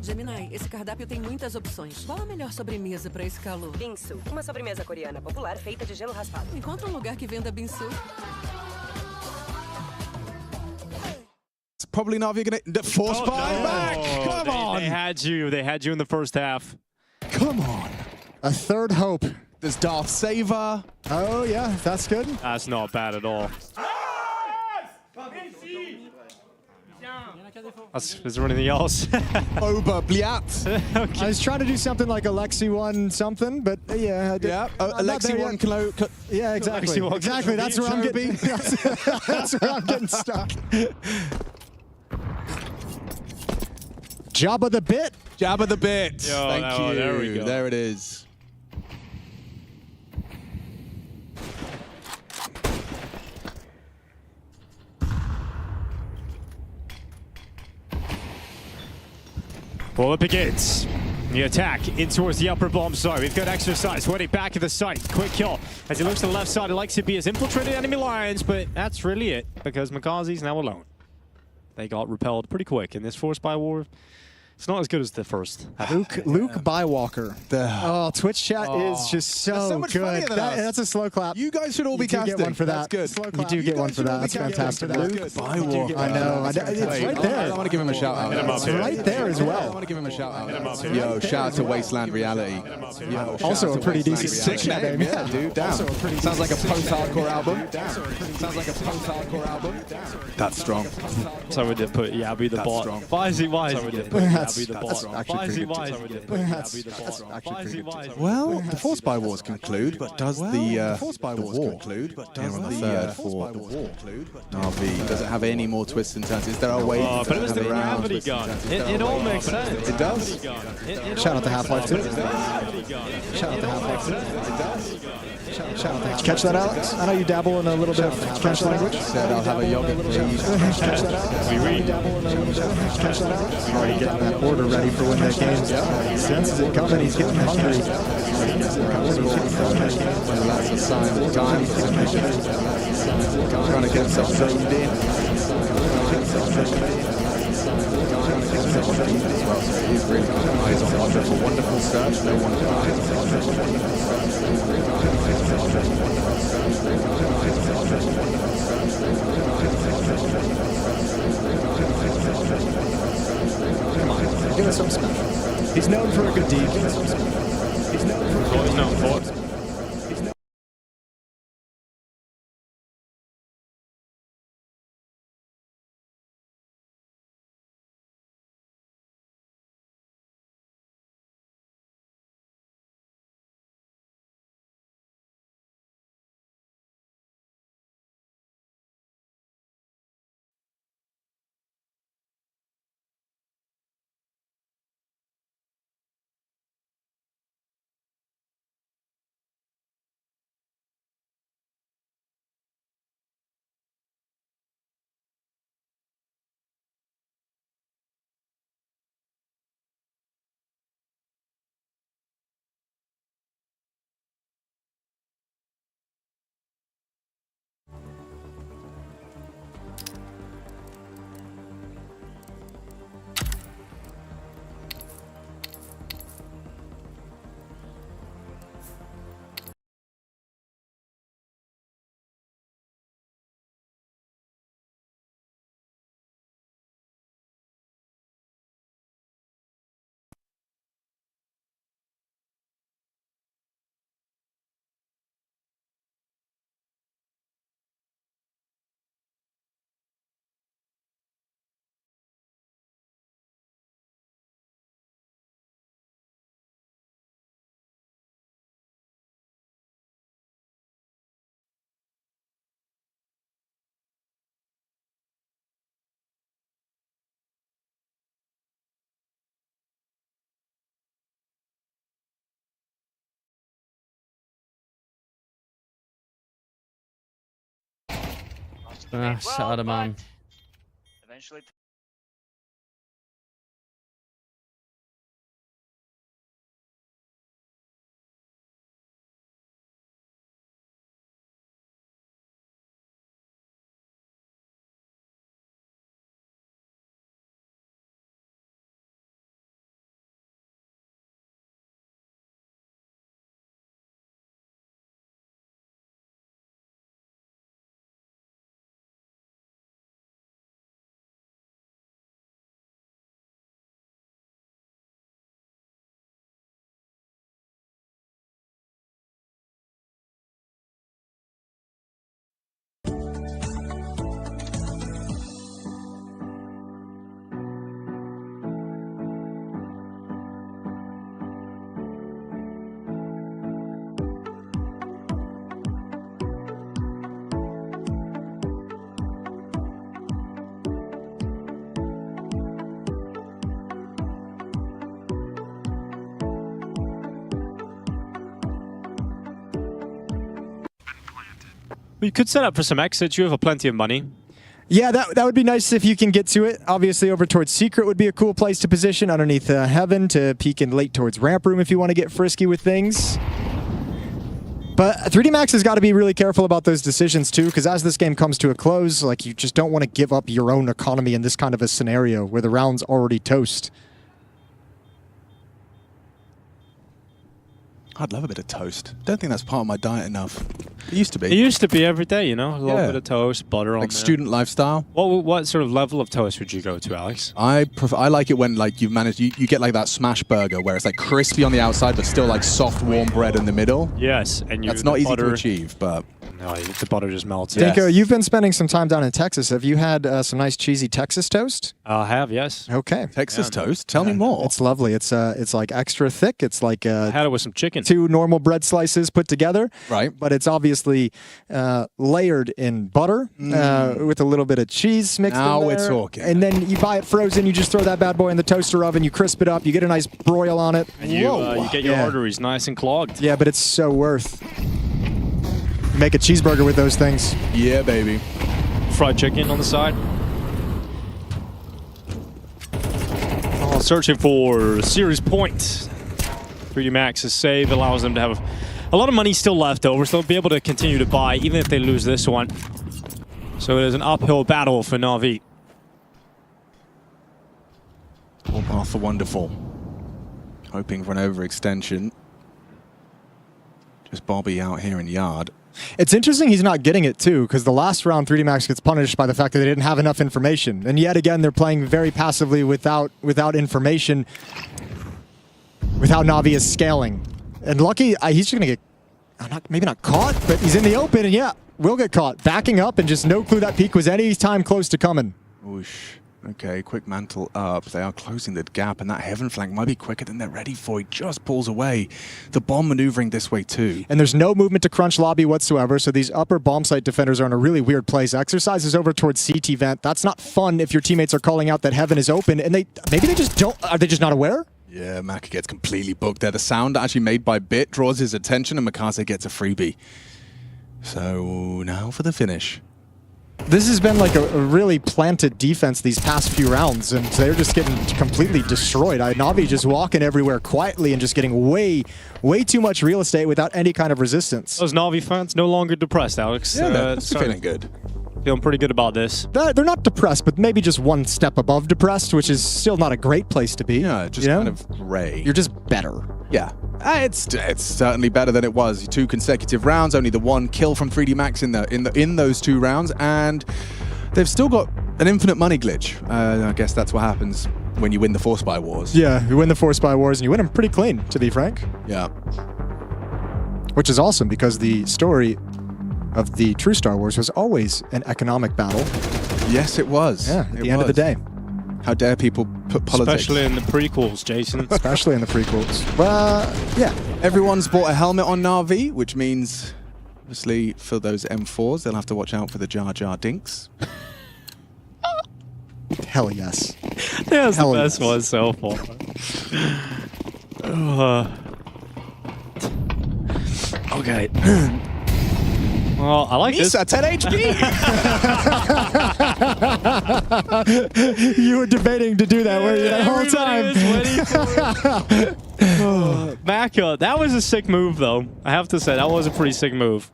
Gemini, esse cardápio tem muitas opções. Qual a melhor sobremesa para esse calor? Bingsu, uma sobremesa coreana popular feita de gelo raspado. Encontra um lugar que venda bingsu. It's probably not even gonna force buy back. Come on. They had you. They had you in the first half. Come on. A third hope. There's Darth Saver. Oh, yeah, that's good. That's not bad at all. Is there anything else? Ober Bliat. I was trying to do something like Alexi won something, but yeah. I did. Yeah, I'm not there Alexi won yet. Yeah, exactly. Alexi won Exactly. That's where I'm getting. That's where I'm getting stuck. Jabba the Bit. Jabba the Bit. Yo, Thank you. there we go. There it is. Well, it begins. The attack in towards the upper bomb side. We've got Exercise waiting back at the site. Quick kill. As he looks to the left side, Alexi has infiltrated enemy lines, but that's really it, because Makazi's now alone. They got repelled pretty quick in this Force by War. It's not as good as the first. Luke Bywalker. Oh, Twitch chat is just so much good. funnier than us. That's a slow clap. You guys should all be You do casting. get one for that. That's good. You do get one for that. That's fantastic. Luke Bywalker. I know. It's right there. I want to give him a shout out. It's right there as I well. want to give him a shout out. Yo, shout out to Wasteland Reality. Yo, Also a pretty decent sick name. Yeah, dude. Damn. Sounds like a post-hardcore album. Sounds like a post-hardcore album. That's strong. So we did put Yabi the bot. strong. Why is he getting put Yabi the That's bot? actually Why is he pretty getting put That's Yabi the bot? actually Why is he pretty good. Well, the Force by Wars conclude, but does the Force by Wars conclude, but does the third for the war RV does it have any more twists and turns? Is there a way to But it was turn the around? gravity gun. It all makes sense. It does. Shout out to Half-Life 2. Shout out to Half-Life 2. Shout out to Half-Life 2. Catch that, Alex? I know you dabble in a little bit of French language. Said I'll have a yogurt, please. Catch that, Alex? Oui. Dabble in a little bit of Catch that, Alex? Already getting that order ready for when the game's he senses it coming. He's getting hungry. Well, that's a sign of time. Trying to get himself zoned in. As well, so he's really got eyes on wonderful, wonderful search. No wonder eyes on wonderful, wonderful search. Come on, give us something special. He's known for a good deed. Give us something special. He's known for a good deed. He's known for it. Schade, Mann. Eventually We could set up for some exits. You have plenty of money. Yeah, that would be nice if you can get to it. Obviously, over towards Secret would be a cool place to position underneath Heaven to peek in late towards Ramp Room if you want to get frisky with things. But 3D Max has got to be really careful about those decisions too, because as this game comes to a close, like, you just don't want to give up your own economy in this kind of a scenario where the round's already toast. I'd love a bit of toast. Don't think that's part of my diet enough. It used to be. It used to be every day, you know? A little bit of toast, butter on like there. student lifestyle. What sort of level of toast would you go to, Alex? I like it when, like, you get like that smash burger where it's like crispy on the outside but still like soft warm bread in the middle. Yes, and that's not easy to achieve, but no, the butter just melts. Dinko, you've been spending some time down in Texas. Have you had some nice cheesy Texas toast? I have, yes. Okay. Texas toast? Tell me more. It's lovely. It's like extra thick. It's like I had it with some chicken. 2 normal bread slices put together. Right. But it's obviously layered in butter with a little bit of cheese mixed in there. Now we're talking. And then you buy it frozen. You just throw that bad boy in the toaster oven. You crisp it up. You get a nice broil on it. And you get your arteries nice and clogged. Yeah, but it's so worth. You make a cheeseburger with those things. Yeah, baby. Fried chicken on the side. Oh, searching for series points. 3D Max's save allows them to have a lot of money still left over, so they'll be able to continue to buy even if they lose this one. So it is an uphill battle for Na'Vi. Warpath the Wonderful. Hoping for an overextension. Just Bobby out here in yard. It's interesting he's not getting it, too, because the last round 3D Max gets punished by the fact that they didn't have enough information. And yet again, they're playing very passively without information, without Na'Vi is scaling. And lucky, he's just going to get, maybe not caught, but he's in the open, and yeah, will get caught. Backing up and just no clue that peak was any time close to coming. Whoosh. Okay, quick mantle up. They are closing the gap, and that Heaven flank might be quicker than they're ready for. He just pulls away. The bomb maneuvering this way too. And there's no movement to crunch lobby whatsoever, so these upper bomb site defenders are in a really weird place. Exercise is over towards CT vent. That's not fun if your teammates are calling out that Heaven is open, and maybe they just don't. Are they just not aware? Yeah, Maka gets completely booked there. The sound actually made by Bit draws his attention, and Makaze gets a freebie. So now for the finish. This has been like a really planted defense these past few rounds, and they're just getting completely destroyed. Na'Vi just walking everywhere quietly and just getting way too much real estate without any kind of resistance. Those Na'Vi fans no longer depressed, Alex. Yeah, they're feeling good. Feeling pretty good about this. They're not depressed, but maybe just one step above depressed, which is still not a great place to be. Yeah, just kind of gray. You're just better. Yeah. It's certainly better than it was. 2 consecutive rounds, only the 1 kill from 3D Max in those 2 rounds, and they've still got an infinite money glitch. I guess that's what happens when you win the Force Buy Wars. Yeah, you win the Force Buy Wars, and you win them pretty clean, to be frank. Yeah. Which is awesome, because the story of the true Star Wars was always an economic battle. Yes, it was. Yeah, at the end of the day. How dare people put politics? Especially in the prequels, Jason. Especially in the prequels. Well, yeah. Everyone's bought a helmet on Na'Vi, which means, obviously, for those M4s, they'll have to watch out for the Jar Jar Dinks. Hell yes. That's the best one so far. Okay. Well, I like this. Misa 10 HP! You were debating to do that, weren't you, that whole time? Maka, that was a sick move, though. I have to say, that was a pretty sick move.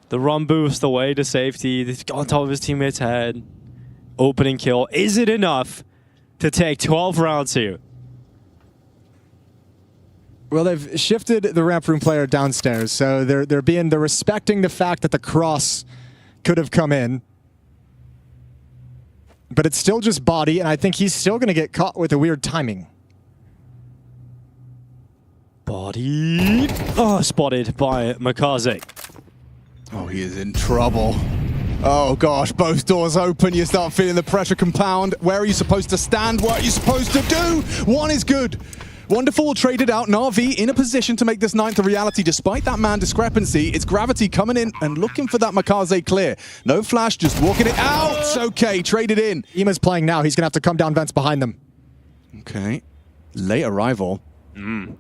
The run boost away to safety, on top of his teammate's head. Opening kill. Is it enough to take 12 rounds here? Well, they've shifted the ramp room player downstairs, so they're respecting the fact that the cross could have come in. But it's still just body, and I think he's still going to get caught with a weird timing. Body. Oh, spotted by Makaze. Oh, he is in trouble. Oh gosh, both doors open, you start feeling the pressure compound. Where are you supposed to stand? What are you supposed to do? One is good. Wonderful will trade it out. Na'Vi in a position to make this 9th a reality despite that man discrepancy. It's Gravity coming in and looking for that Makaze clear. No flash, just walking it out. It's okay, trade it in. Ima's playing now. He's going to have to come down vents behind them. Okay. Late arrival.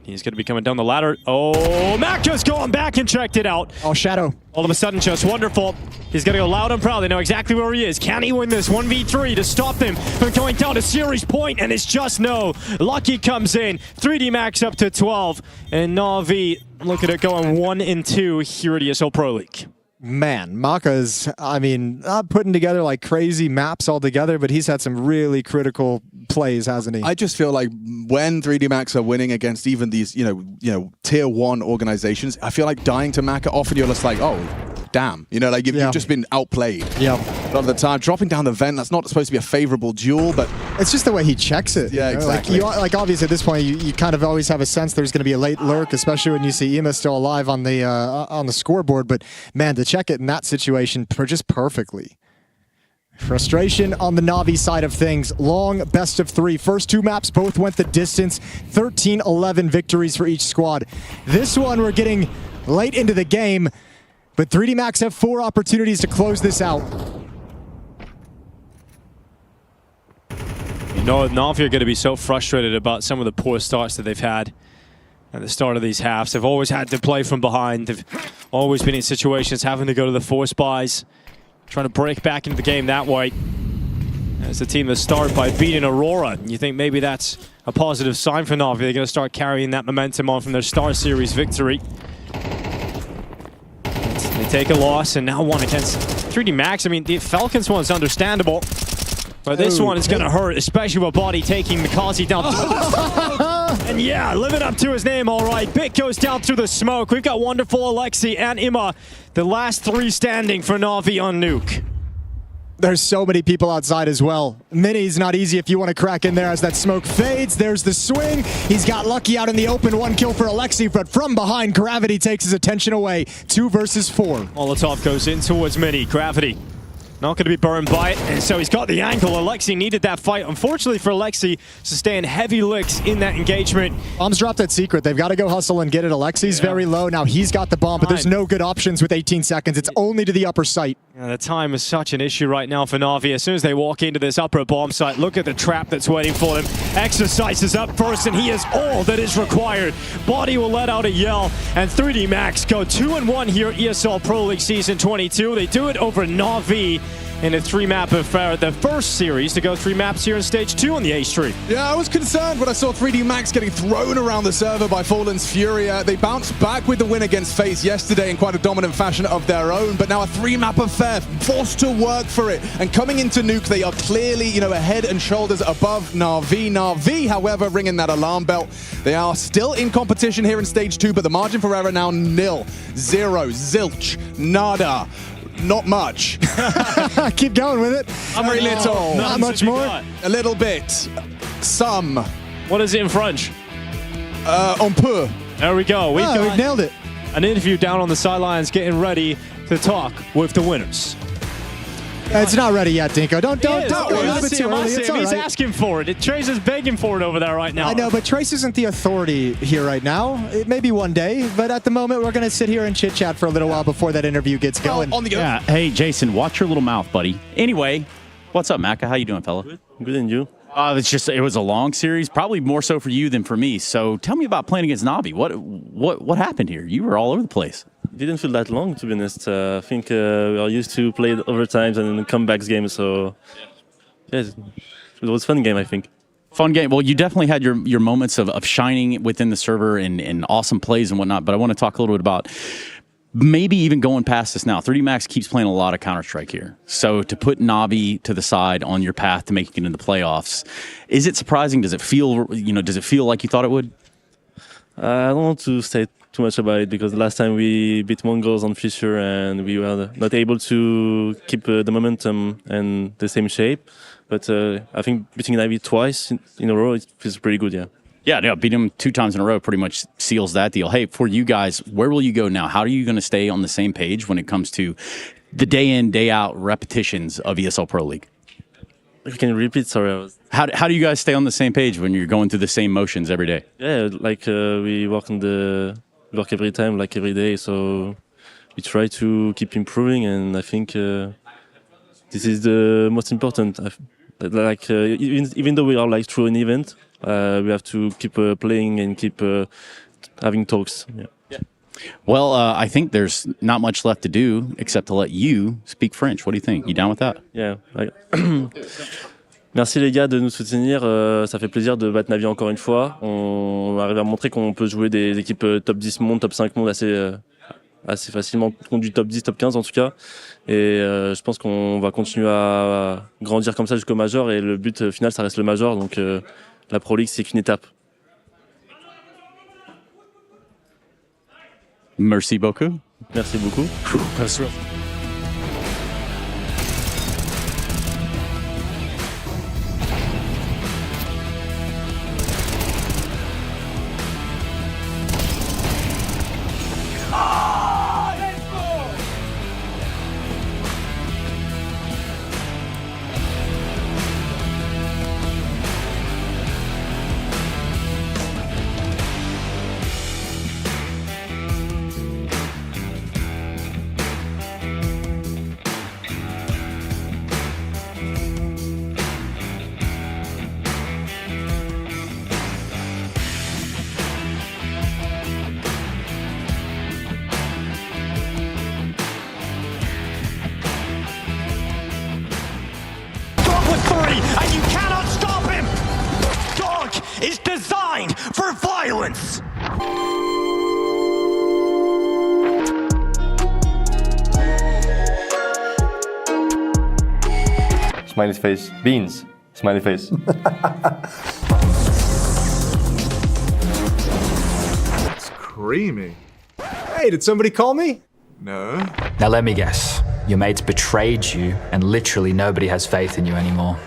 He's going to be coming down the ladder. Oh, Maka's going back and checked it out. Oh, Shadow. All of a sudden, just wonderful. He's going to go loud and proud. They know exactly where he is. Can he win this 1v3 to stop them from going down to series point? And it's just no. Lucky comes in. 3D Max up to 12. And Na'Vi, look at it going 1-2 here at ESL Pro League. Man, Maka's, I mean, not putting together like crazy maps all together, but he's had some really critical plays, hasn't he? I just feel like when 3D Max are winning against even these, tier 1 organizations, I feel like dying to Maka, often you're just like, oh, damn. Like you've just been outplayed. Yeah. A lot of the time, dropping down the vent, that's not supposed to be a favorable duel, but it's just the way he checks it. Yeah, exactly. Like obviously at this point, you kind of always have a sense there's going to be a late lurk, especially when you see Ima still alive on the scoreboard. But man, to check it in that situation just perfectly. Frustration on the Na'Vi side of things. Long best of 3. First 2 maps both went the distance. 13-11 victories for each squad. This one we're getting late into the game, but 3D Max have 4 opportunities to close this out. Na'Vi are going to be so frustrated about some of the poor starts that they've had at the start of these halves. They've always had to play from behind. They've always been in situations having to go to the force buys, trying to break back into the game that way. As the team that start by beating Aurora. And you think maybe that's a positive sign for Na'Vi. They're going to start carrying that momentum on from their Star Series victory. They take a loss and now one against 3D Max. I mean, the Falcons one's understandable. But this one is going to hurt, especially with Body taking Mikaze down. And yeah, living up to his name, all right. Bit goes down through the smoke. We've got wonderful Alexi and Ima, the last 3 standing for Na'Vi on Nuke. There's so many people outside as well. Mini's not easy if you want to crack in there as that smoke fades. There's the swing. He's got Lucky out in the open. 1 kill for Alexi, but from behind, Gravity takes his attention away. 2 versus 4. Molotov goes in towards Mini. Gravity not going to be burned by it, and so he's got the angle. Alexi needed that fight. Unfortunately for Alexi, sustain heavy licks in that engagement. Bomb's dropped at secret. They've got to go hustle and get it. Alexi's very low. Now he's got the bomb, but there's no good options with 18 seconds. It's only to the upper site. Yeah, the time is such an issue right now for Na'Vi. As soon as they walk into this upper bomb site, look at the trap that's waiting for them. Exercise is up first, and he is all that is required. Body will let out a yell, and 3D Max go 2-1 here at ESL Pro League Season 22. They do it over Na'Vi in a 3-map affair, the first series to go 3 maps here in Stage 2 on the A Street. Yeah, I was concerned when I saw 3D Max getting thrown around the server by Fallen's Furia. They bounced back with the win against FaZe yesterday in quite a dominant fashion of their own, but now a 3-map affair, forced to work for it. And coming into Nuke, they are clearly, a head and shoulders above Na'Vi. Na'Vi, however, ringing that alarm bell. They are still in competition here in Stage 2, but the margin for error now 0, 0, zilch, nada. Not much. Keep going with it. Very little. Not much more. A little bit. Some. What is it in French? On peut. There we go. We've nailed it. An interview down on the sidelines, getting ready to talk with the winners. It's not ready yet, Dinko. Don't go a little bit too early. It's all He's right. asking for it. Trace is begging for it over there right now. I know, but Trace isn't the authority here right now. It may be one day, but at the moment, we're going to sit here and chit-chat for a little while before that interview gets going. On the go. Yeah. Hey, Jason, watch your little mouth, buddy. Anyway, what's up, Maka? How you doing, fella? Good, and you? It was a long series, probably more so for you than for me. So tell me about playing against Na'Vi. What happened here? You were all over the place. It didn't feel that long, to be honest. I think we are used to play overtimes and comebacks games, so yeah, it was a fun game, I think. Fun game. Well, you definitely had your moments of shining within the server and awesome plays and whatnot, but I want to talk a little bit about maybe even going past this now. 3D Max keeps playing a lot of Counter-Strike here. So to put Na'Vi to the side on your path to making it into the playoffs, is it surprising? Does it feel like you thought it would? I don't want to say too much about it because last time we beat Mongols on Fisher and we were not able to keep the momentum and the same shape. But I think beating Na'Vi twice in a row, it feels pretty good, yeah. Yeah, beating them 2 times in a row pretty much seals that deal. Hey, for you guys, where will you go now? How are you going to stay on the same page when it comes to the day in, day out repetitions of ESL Pro League? Can you repeat? Sorry. How do you guys stay on the same page when you're going through the same motions every day? Yeah, like we work every time, like every day. So we try to keep improving, and I think this is the most important. Even though we are like through an event, We have to keep playing and keep having talks. Yeah. Well, I think there's not much left to do except to let you speak French. What do you think? You down with that? Yeah. Merci les gars de nous soutenir. Ça fait plaisir de battre Navi encore une fois. On arrive à montrer qu'on peut jouer des équipes top 10 monde, top 5 monde assez facilement, contre du top 10, top 15 en tout cas. Et je pense qu'on va continuer à grandir comme ça jusqu'au Major. Et le but final, ça reste le Major. Donc la Pro League, c'est qu'une étape. Merci beaucoup. Merci beaucoup. And you cannot stop him! Dog is designed for violence! Smiley face. Beans. Smiley face. It's creamy. Hey, did somebody call me? No. Now let me guess. Your mates betrayed you, and literally nobody has faith in you anymore.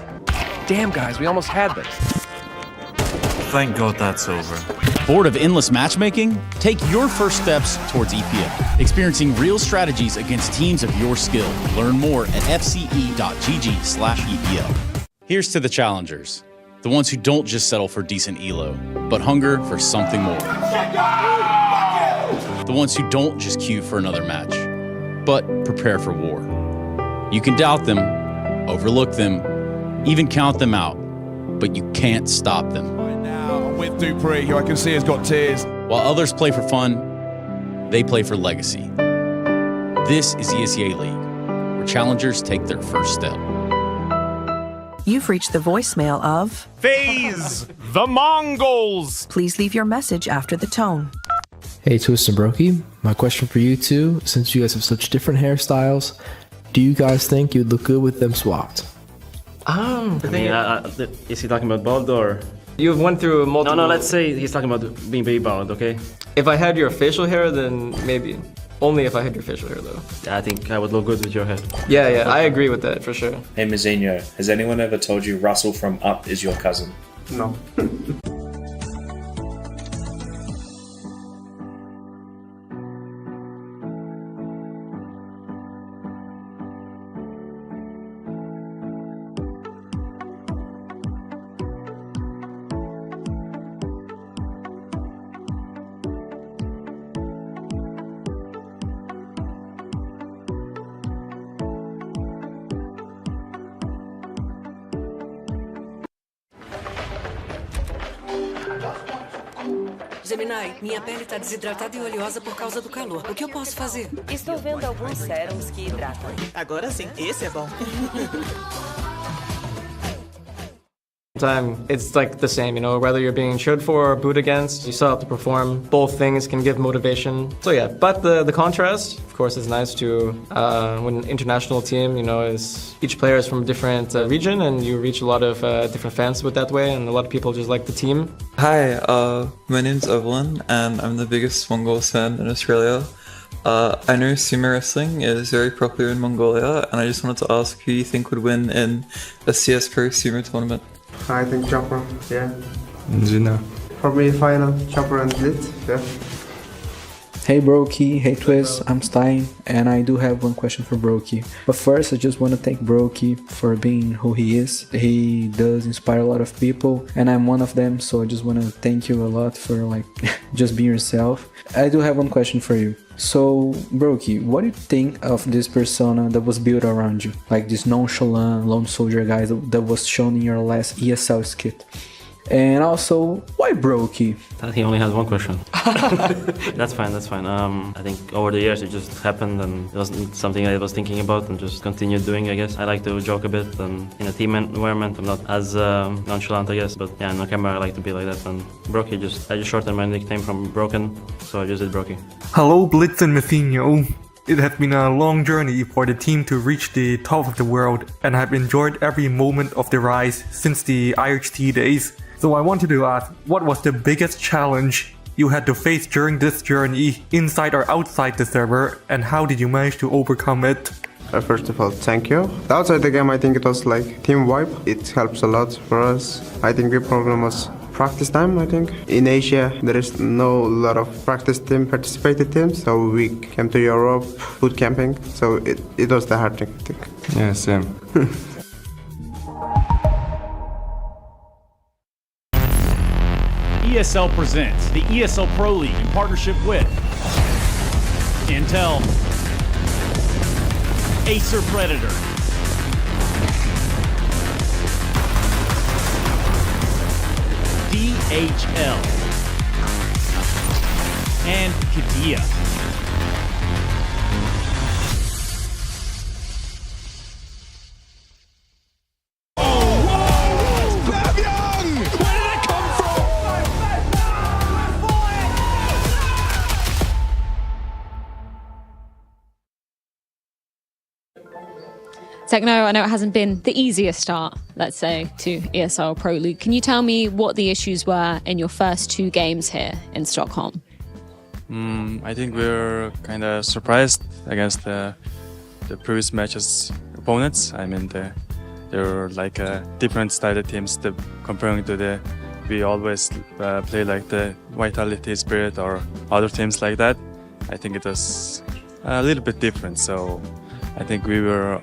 Damn, guys, we almost had this. Thank God that's over. Bored of endless matchmaking? Take your first steps towards EPL, experiencing real strategies against teams of your skill. Learn more at fce.gg/EPL. Here's to the challengers, the ones who don't just settle for decent elo, but hunger for something more. The ones who don't just queue for another match, but prepare for war. You can doubt them, overlook them, even count them out, but you can't stop them. Right now, I'm with Dupree, who I can see has got tears. While others play for fun, they play for legacy. This is ESEA League, where challengers take their first step. You've reached the voicemail of FaZe, the Mongols! Please leave your message after the tone. Hey Twist and Brokey, my question for you two, since you guys have such different hairstyles, do you guys think you'd look good with them swapped? Is he talking about bald or? You've went through multiple... No, let's say he's talking about being very bald, okay? If I had your facial hair, then maybe. Only if I had your facial hair, though. I think I would look good with your head. Yeah, I agree with that, for sure. Hey Mazinho, has anyone ever told you Russell from Up is your cousin? No. Gemini, minha pele tá desidratada e oleosa por causa do calor. O que eu posso fazer? Estou vendo alguns sérums que hidratam. Agora sim, esse é bom. Time, it's like the same, you know, whether you're being cheered for or booed against, you still have to perform. Both things can give motivation. So yeah, but the contrast, of course, is nice to, when an international team, you know, is each player is from a different region and you reach a lot of different fans with that way and a lot of people just like the team. Hi, my name's Evelyn and I'm the biggest Mongols fan in Australia. I know sumo wrestling is very popular in Mongolia and I just wanted to ask who you think would win in a CS Pro sumo tournament. I think Chopper, yeah. Zuna. Probably final, Chopper and Zit, yeah. Hey Brokey, hey Twist, I'm Stein, and I do have one question for Brokey. But first, I just want to thank Brokey for being who he is. He does inspire a lot of people, and I'm one of them, so I just want to thank you a lot for like just being yourself. I do have one question for you. So, Brokey, what do you think of this persona that was built around you? Like this nonchalant, lone soldier guy that was shown in your last ESL skit. And also, why Brokey? I think he only has one question. That's fine, that's fine. I think over the years it just happened and it wasn't something I was thinking about and just continued doing, I guess. I like to joke a bit and in a team environment I'm not as nonchalant, I guess, but yeah, on camera I like to be like that. And Brokey, I just shortened my nickname from Broken, so I just did Brokey. Hello Blitz and Messinho. It has been a long journey for the team to reach the top of the world, and I've enjoyed every moment of the rise since the IHT days. So I wanted to ask, what was the biggest challenge you had to face during this journey, inside or outside the server, and how did you manage to overcome it? First of all, thank you. Outside the game, I think it was like team vibe. It helps a lot for us. I think the problem was practice time, I think. In Asia, there is no lot of practice team, participated teams, so we came to Europe, boot camping, so it was the hard thing, I think. Yeah, same. ESL presents the ESL Pro League in partnership with Intel, Acer Predator, DHL, and Kadia. Techno, I know it hasn't been the easiest start, let's say, to ESL Pro League. Can you tell me what the issues were in your first 2 games here in Stockholm? I think we're kind of surprised against the previous matches' opponents. I mean, they're like different style teams comparing to we always play like the Vitality Spirit or other teams like that. I think it was a little bit different, so I think we were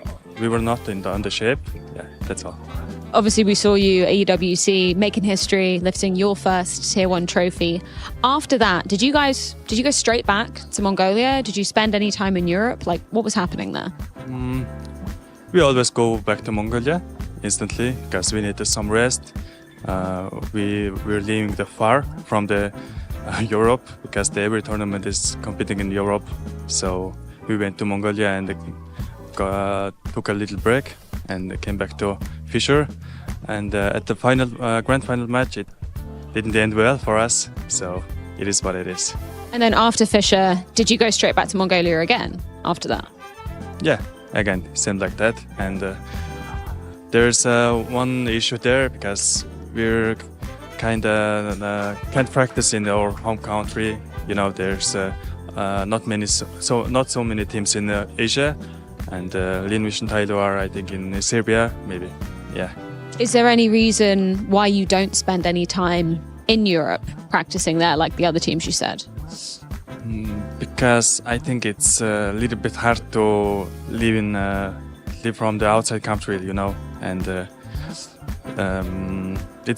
not in the shape. Yeah, that's all. Obviously, we saw you at EWC making history, lifting your first Tier 1 trophy. After that, did you go straight back to Mongolia? Did you spend any time in Europe? Like, what was happening there? We always go back to Mongolia instantly because we needed some rest. We're leaving far from the Europe because every tournament is competing in Europe. So we went to Mongolia and took a little break and came back to Fisher. And at the final grand final match, it didn't end well for us. So it is what it is. And then after Fisher, did you go straight back to Mongolia again after that? Yeah, again, same like that. And there's one issue there because we're kind of can't practice in our home country. You know, there's not so many teams in Asia, and Linwish and Tailo are, I think, in Serbia, maybe. Yeah. Is there any reason why you don't spend any time in Europe practicing there, like the other teams you said? Because I think it's a little bit hard to live from the outside country, you know, and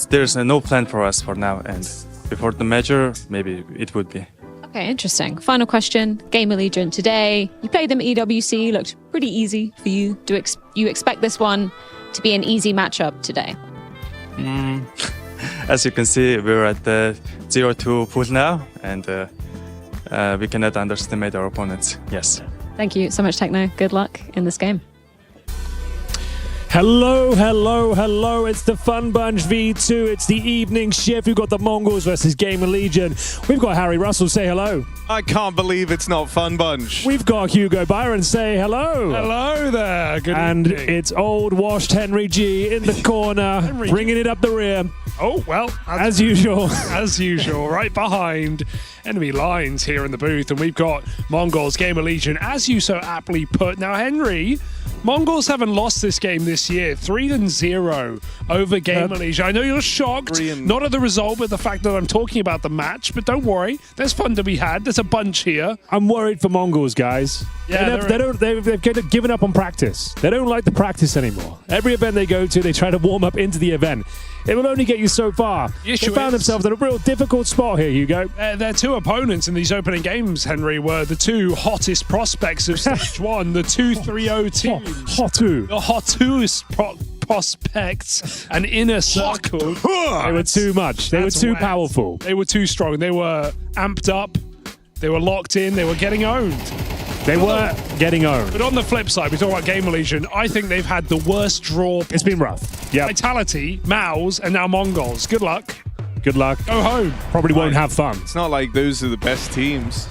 there's no plan for us for now, and before the major, maybe it would be. Okay, interesting. Final question. Game Allegiant today. You played them at EWC, looked pretty easy for you. Do you expect this one to be an easy matchup today? As you can see, we're at the 0-2 pool now, and we cannot underestimate our opponents. Yes. Thank you so much, Techno. Good luck in this game. Hello, hello, hello. It's the Fun Bunch V2. It's the evening shift. We've got the Mongols versus Gamer Legion. We've got Harry Russell. Say hello. I can't believe it's not Fun Bunch. We've got Hugo Byron. Say hello. Hello there. Good and evening. It's old washed Henry G in the corner, bringing it up the rear. Oh, well, as usual. As usual, right behind enemy lines here in the booth. And we've got Mongols, Gamer Legion, as you so aptly put. Now, Henry, Mongols haven't lost this game this year. 3-0 over Gamer Legion. I know you're shocked, not at the result, but the fact that I'm talking about the match. But don't worry, there's fun to be had. There's a bunch here. I'm worried for Mongols, guys. Yeah, they've given up on practice. They don't like the practice anymore. Every event they go to, they try to warm up into the event. It will only get you so far. They found themselves in a real difficult spot here, Hugo. Their two opponents in these opening games, Henry, were the two hottest prospects of Stage 1, the 2-3-0 teams. Hotu. The hottest prospects, an inner circle. They were too much. They were too powerful. They were too strong. They were amped up. They were locked in. They were getting owned. They were getting owned. But on the flip side, we talk about Gamer Legion. I think they've had the worst draw. It's been rough. Yeah. Vitality, Maus, and now Mongols. Good luck. Good luck. Go home. Probably won't have fun. It's not like those are the best teams.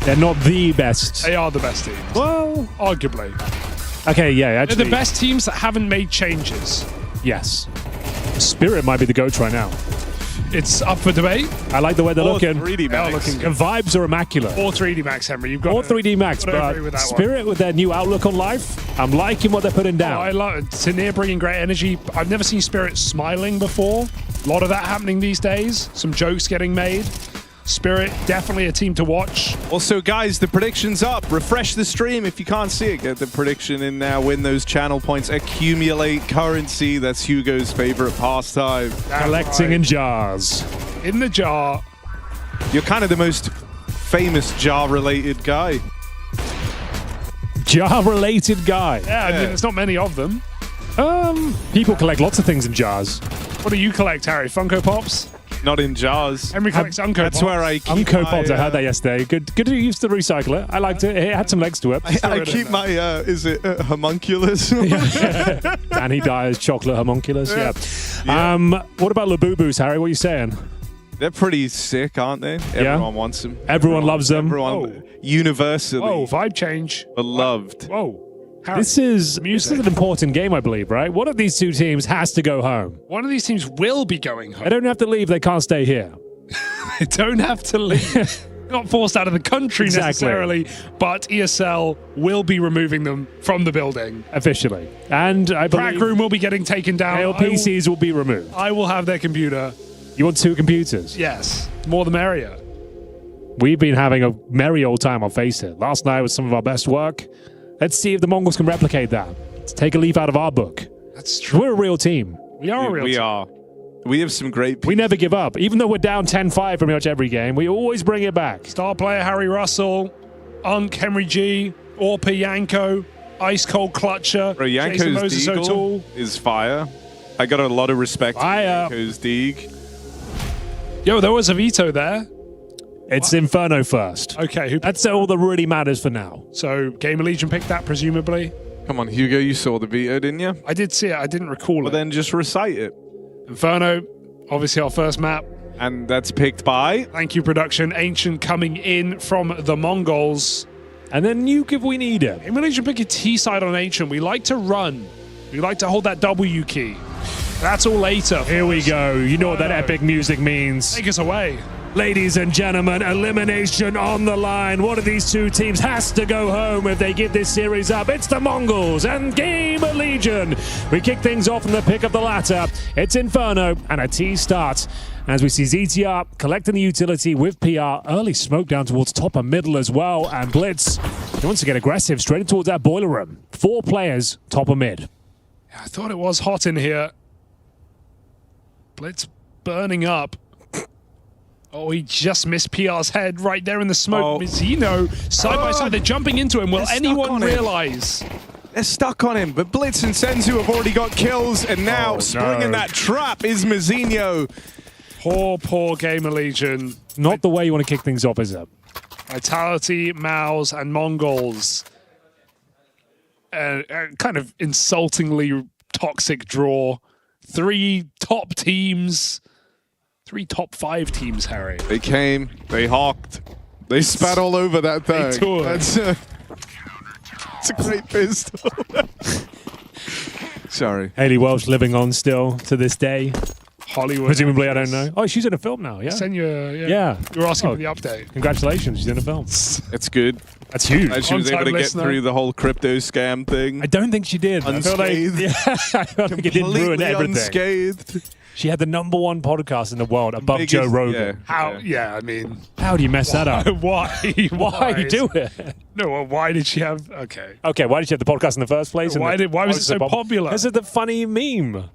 They're not the best. They are the best teams. Well, arguably. Okay, yeah, actually. They're the best teams that haven't made changes. Yes. Spirit might be the GOAT right now. It's up for debate. I like the way they're looking. 3D Max. Looking The vibes are immaculate. Or 3D Max, Henry. You've got Or 3D Max, but with Spirit with their new outlook on life, I'm liking what they're putting down. I love it. Tanir bringing great energy. I've never seen Spirit smiling before. A lot of that happening these days. Some jokes getting made. Spirit, definitely a team to watch. Also, guys, the prediction's up. Refresh the stream if you can't see it. Get the prediction in now. Win those channel points. Accumulate currency. That's Hugo's favorite pastime. Collecting in jars. In the jar. You're kind of the most famous jar-related guy. Jar-related guy. Yeah, I mean, there's not many of them. People collect lots of things in jars. What do you collect, Harry? Funko Pops? Not in jars. Henry collects Unco Pops. That's where I keep Unco my, Pops, I heard that yesterday. Good to use the recycler. I liked it. It had some legs to it. I keep my, is it homunculus? Danny Dyer's chocolate homunculus, yeah. What about Labubu's, Harry? What are you saying? They're pretty sick, aren't they? Everyone wants them. Everyone loves them. Everyone universally. Oh, vibe change. Beloved. Whoa. Harry, This is an important game, I believe, right? One of these two teams has to go home. one of these teams will be going home. They don't have to leave. They can't stay here. They don't have to leave. Not forced out of the country necessarily, but ESL will be removing them from the building. Officially. And I believe Prac Room will be getting taken down. ALPCs will be removed. I will have their computer. You want 2 computers? Yes. More the merrier. We've been having a merry old time, I'll face it. Last night was some of our best work. Let's see if the Mongols can replicate that. Let's take a leaf out of our book. That's true. We're a real team. We are a real team. We are. We have some great people. We never give up. Even though we're down 10-5 pretty much every game, we always bring it back. Star player Harry Russell, Unk, Henry G, Orpa Yanko, Ice Cold Clutcher, Bro, Jason Yanko's Moses Deagle O'Toole. is fire. I got a lot of respect for Yanko's Deagle. Yo, there was a veto there. It's Inferno first. Okay. That's all that really matters for now. So, Gamer Legion picked that, presumably. Come on, Hugo, you saw the veto, didn't you? I did see it. I didn't recall it. Then just recite it. Inferno, obviously our first map. And that's picked by... Thank you, production. Ancient coming in from the Mongols. And then Nuke if we need it. Gamer Legion pick a T side on Ancient. We like to run. We like to hold that W key. That's all later. Here we go. You know what that epic music means. Take us away. Ladies and gentlemen, elimination on the line. One of these two teams has to go home if they give this series up. It's the Mongols and Gamer Legion. We kick things off in the pick of the latter. It's Inferno and a T start. As we see ZTR collecting the utility with PR. Early smoke down towards top and middle as well. And Blitz, he wants to get aggressive straight towards that boiler room. 4 players, top and mid. I thought it was hot in here. Blitz burning up. Oh, he just missed PR's head right there in the smoke. Mizzino, side by side, they're jumping into him. Will anyone realize? They're stuck on him, but Blitz and Senzu have already got kills, and now springing that trap is Mizzino. Poor Gamer Legion. Not the way you want to kick things off, is it? Vitality, Maus, and Mongols. Kind of insultingly toxic draw. 3 top teams. 3 top 5 teams, Harry. They came, they hawked, they spat all over that thing. That's it's a great pistol. Sorry. Haley Welsh living on still to this day. Hollywood. Presumably, I don't know. Oh, she's in a film now, yeah? Send you, yeah. You were asking for the update. Congratulations, she's in a film. It's good. That's huge. And she was able to get through the whole crypto scam thing. I don't think she did. Unscathed. I feel like it didn't ruin everything. Unscathed. She had the #1 podcast in the world above Joe Rogan. I mean... How do you mess that up? Why? Why you do it? No, well, why did she have... Okay. Okay, why did she have the podcast in the first place? Why was it so popular? Because of the funny meme.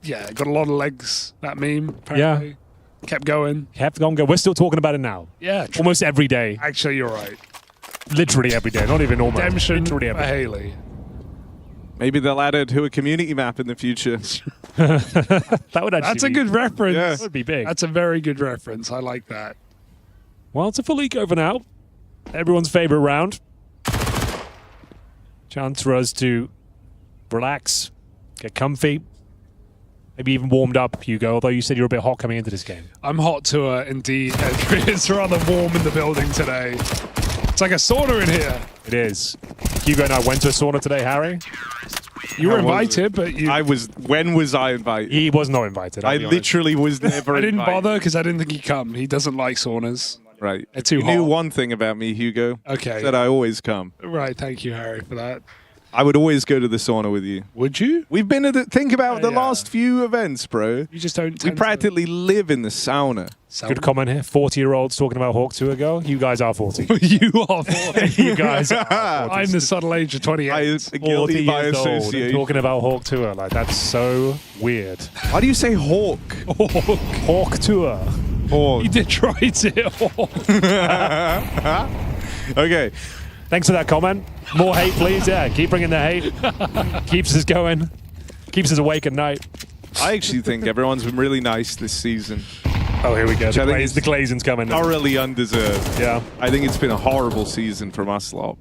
Yeah, got a lot of legs, that meme, apparently. Yeah. Kept going. We're still talking about it now. Yeah. True. Almost every day. Actually, you're right. Literally every day, not even almost. Redemption Literally for every day. Haley. Maybe they'll add it to a community map in the future. That would actually That's a good reference. Yeah. That would be big. That's a very good reference. I like that. Well, it's a full league over now. Everyone's favorite round. Chance for us to relax, get comfy, maybe even warmed up, Hugo, although you said you're a bit hot coming into this game. I'm hot to indeed. It's rather warm in the building today. It's like a sauna in here. It is. Hugo and I went to a sauna today, Harry. You were invited, but you... When was I invited? He was not invited. I literally was never I didn't invited. bother because I didn't think he'd come. He doesn't like saunas. Right. They're too you knew hot. one thing about me, Hugo. Okay. That I always come. Right, thank you, Harry, for that. I would always go to the sauna with you. Would you? We've been to think about the Yeah. last few events, bro. You just don't We tend practically live in the sauna. Good comment here. 40-year-olds talking about Hawk 2 ago. You guys are 40. You are 40. You guys are 40. I'm the subtle age of 28. I guilty by years old and association. talking about Hawk Tour. Like, that's so weird. Why do you say hawk? Hawk Tour. Hawk. You did try to. Okay. Thanks for that comment. More hate, please. Yeah, keep bringing the hate. Keeps us going. Keeps us awake at night. I actually think everyone's been really nice this season. Oh, here we go. Which I think The Glazing's coming now. Thoroughly undeserved. Yeah. I think it's been a horrible season from us lot.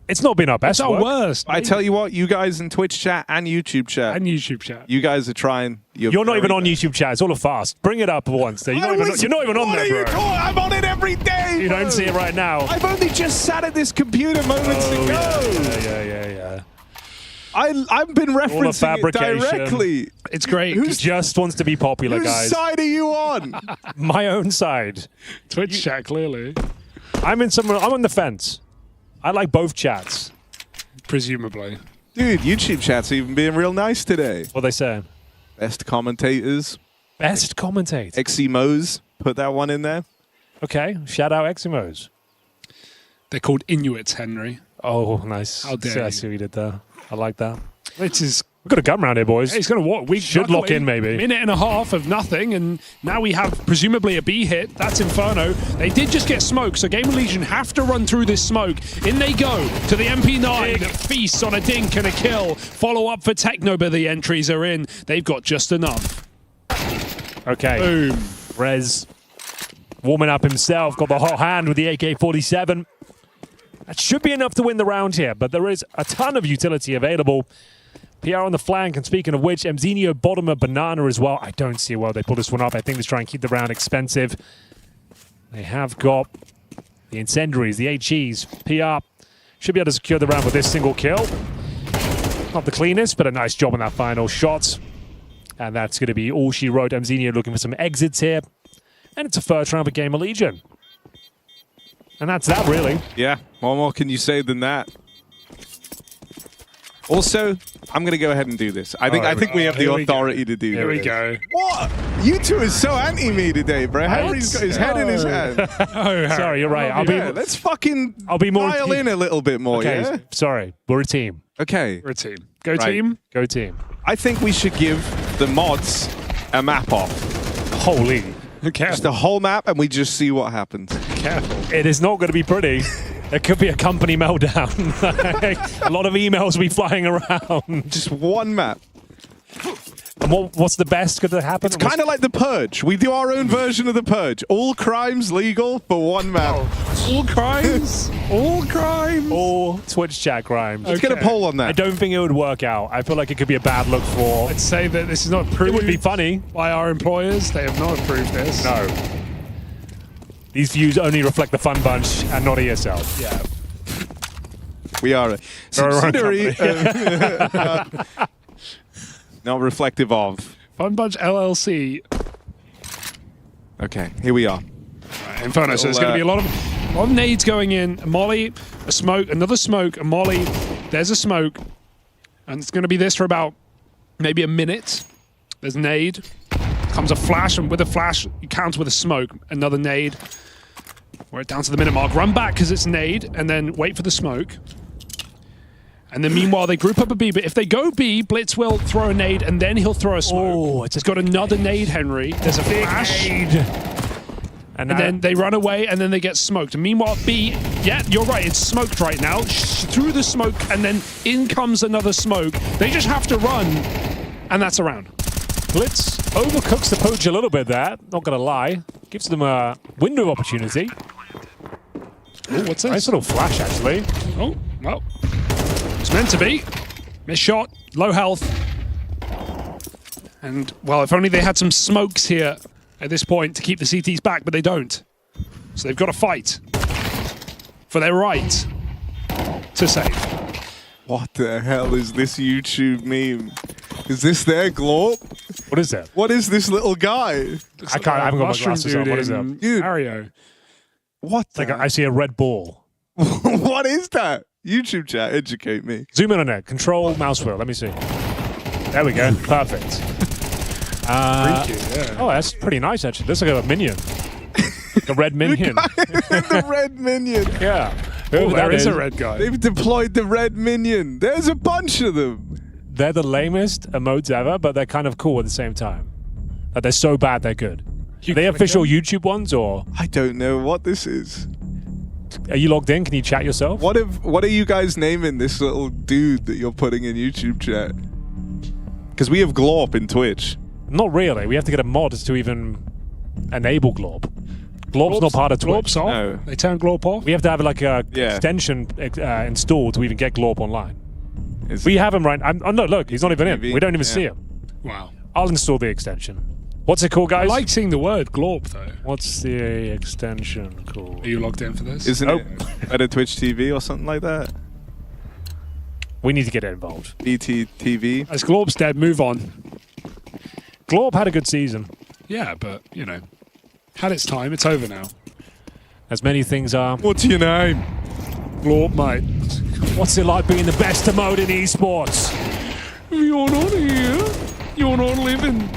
It's not been our best It's our work. worst. I tell you what, you guys in Twitch chat and YouTube chat. And YouTube chat. You guys are trying. You're not even on YouTube chat. It's all a fast. Bring it up once. You're not even on there, bro. I'm on it every day. You don't see it right now. I've only just sat at this computer moments ago. Yeah. I've been referencing it fabrication. directly. It's great. He just wants to be popular, Whose guys. side are you on? My own side. Twitch chat, clearly. I'm on the fence. I like both chats. Presumably. Dude, YouTube chat's even being real nice today. What they saying? Best commentators. Best commentator. Eximos. Put that one in there. Okay, shout out Eximos. They're called Inuits, Henry. Oh, nice. How dare I you. see what you did there. I like that. Which is... We've got a gun round here, boys. Hey, it's going to what? We should lock in, maybe. Minute and a half of nothing, and now we have presumably a B hit. That's Inferno. They did just get smoke, so Gamer Legion have to run through this smoke. In they go to the MP9 that feasts on a dink and a kill. Follow up for Techno, but the entries are in. They've got just enough. Okay. Boom. Rez warming up himself. Got the hot hand with the AK-47. That should be enough to win the round here, but there is a ton of utility available. PR on the flank, and speaking of which, Mzinho bottom of Banana as well. I don't see why they pull this one up. I think they try and keep the round expensive. They have got the incendiaries, the HEs. PR should be able to secure the round with this single kill. Not the cleanest, but a nice job on that final shot. And that's going to be all she wrote. Mzinho looking for some exits here. And it's a first round for Gamer Legion. And that's that, really. Yeah, what more can you say than that? Also, I'm going to go ahead and do this. I think we have the authority to do this. Here we go. What? You two are so anti me today, bro. Henry's got his head in his hand. Sorry, you're right. Let's fucking I'll be more dial in a little bit more, Okay, yeah? sorry. We're a team. Okay. We're a team. Go Right. team. Go team. I think we should give the mods a map off. Holy. Just a whole map, and we just see what happens. Careful. It is not going to be pretty. There could be a company meltdown. A lot of emails will be flying around. Just one map. And what's the best could happen? It's kind of like The Purge. We do our own version of The Purge. All crimes legal for one map. All crimes? All crimes? All Twitch chat crimes. Let's get a poll on that. I don't think it would work out. I feel like it could be a bad look for... Let's say that this is not approved. It would be funny. By our employers. They have not approved this. No. These views only reflect the Fun Bunch and not ESL. Yeah. We are a subsidiary. Not reflective of. Fun Bunch LLC. Okay, here we are. Right, Inferno. So there's going to be a lot of nades going in. A molly, a smoke, another smoke, a molly. There's a smoke. And it's going to be this for about maybe a minute. There's nade. Comes a flash, and with a flash, you counter with a smoke. Another nade. We're down to the minute mark. Run back because it's nade, and then wait for the smoke. And then meanwhile, they group up a B. But if they go B, Blitz will throw a nade, and then he'll throw a smoke. Oh, It's got another nade, Henry. There's a flash. Nade. And then they run away, and then they get smoked. And meanwhile, B, yeah, you're right, it's smoked right now. Through the smoke, and then in comes another smoke. They just have to run, and that's a round. Blitz overcooks the poach a little bit there, not going to lie. Gives them a window of opportunity. Oh, what's this? Nice little flash, actually. Oh, well, it's meant to be. Missed shot, low health. And, well, if only they had some smokes here at this point to keep the CTs back, but they don't. So they've got to fight for their right to save. What the hell is this YouTube meme? Is this their Glorp? What is that? What is this little guy? I haven't got my glasses on. What is that? Dude. Mario. What It's like I see a red ball. What is that? YouTube chat, educate me. Zoom in on it. Control mouse wheel. Let me see. There we go. Perfect. Freaky, yeah. Oh, that's pretty nice, actually. This looks like a minion. Like a red minion. The red minion. Yeah. Oh, there is a red guy. They've deployed the red minion. There's a bunch of them. They're the lamest emotes ever, but they're kind of cool at the same time. Like, they're so bad, they're good. Are they official YouTube ones, or? I don't know what this is. Are you logged in? Can you chat yourself? What are you guys naming this little dude that you're putting in YouTube chat? Because we have Glorp in Twitch. Not really. We have to get a mod to even enable Glorp. Glorp's not part of Twitch. Glorp's off? No. They turn Glorp off? We have to have like a extension installed to even get Glorp online. We have him right. No, look, he's not even in. We don't even see him. Wow. I'll install the extension. What's it called, guys? I like seeing the word Glorp, though. What's the extension called? Are you logged in for this? Isn't it at a Twitch TV or something like that? We need to get involved. BT TV. As Glorp's dead, move on. Glorp had a good season. Yeah, but, you know, had its time. It's over now. As many things are. What's your name? Glorp, mate. What's it like being the best emote in esports? You're not here. You're not living.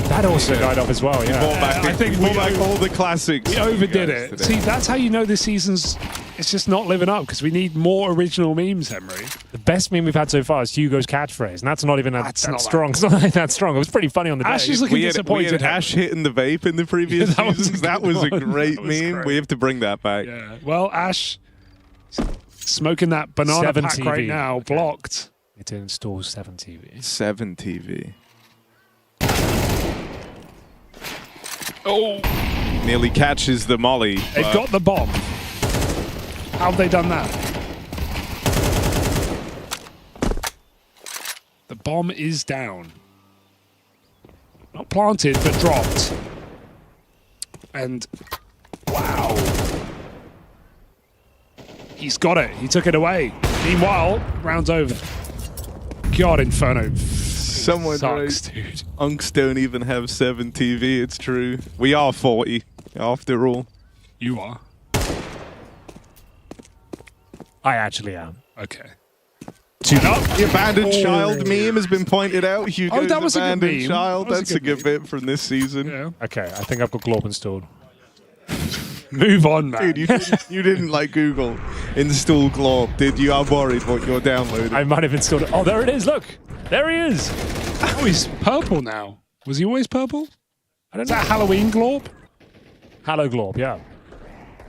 That also died off as well, yeah. I think we back all the classics. We overdid it. Today. See, that's how you know this season's... It's just not living up, because we need more original memes, Henry. The best meme we've had so far is Hugo's catchphrase, and that's not even that not strong. It's not that strong. It was pretty funny on the day. Ash is looking disappointed. We had Ash hitting the vape in the previous seasons. That was a great meme. Great. We have to bring that back. Yeah. Well, Ash smoking that banana pack TV. right now, blocked. It installs 7 TV. 7 TV. Oh. Nearly catches the molly. They've got the bomb. How have they done that? The bomb is down. Not planted, but dropped. And wow. He's got it. He took it away. Meanwhile, round's over. God, Inferno. Someone sucks, dude. Unks don't even have 7 TV, it's true. We are 40, after all. You are. I actually am. Okay. The abandoned child meme has been pointed out. Hugo's that was a good abandoned meme. child. That was That's a a good bit from this season. Yeah. Okay, I think I've got Glorp installed. Move on, man. Dude, you didn't like Google install Glorp, did you? I'm worried what you're downloading. I might have installed it. Oh, there it is. Look. There he is. Oh, he's purple now. Was he always purple? I don't Is know. that Halloween Glorp? Hello, Glorp, yeah.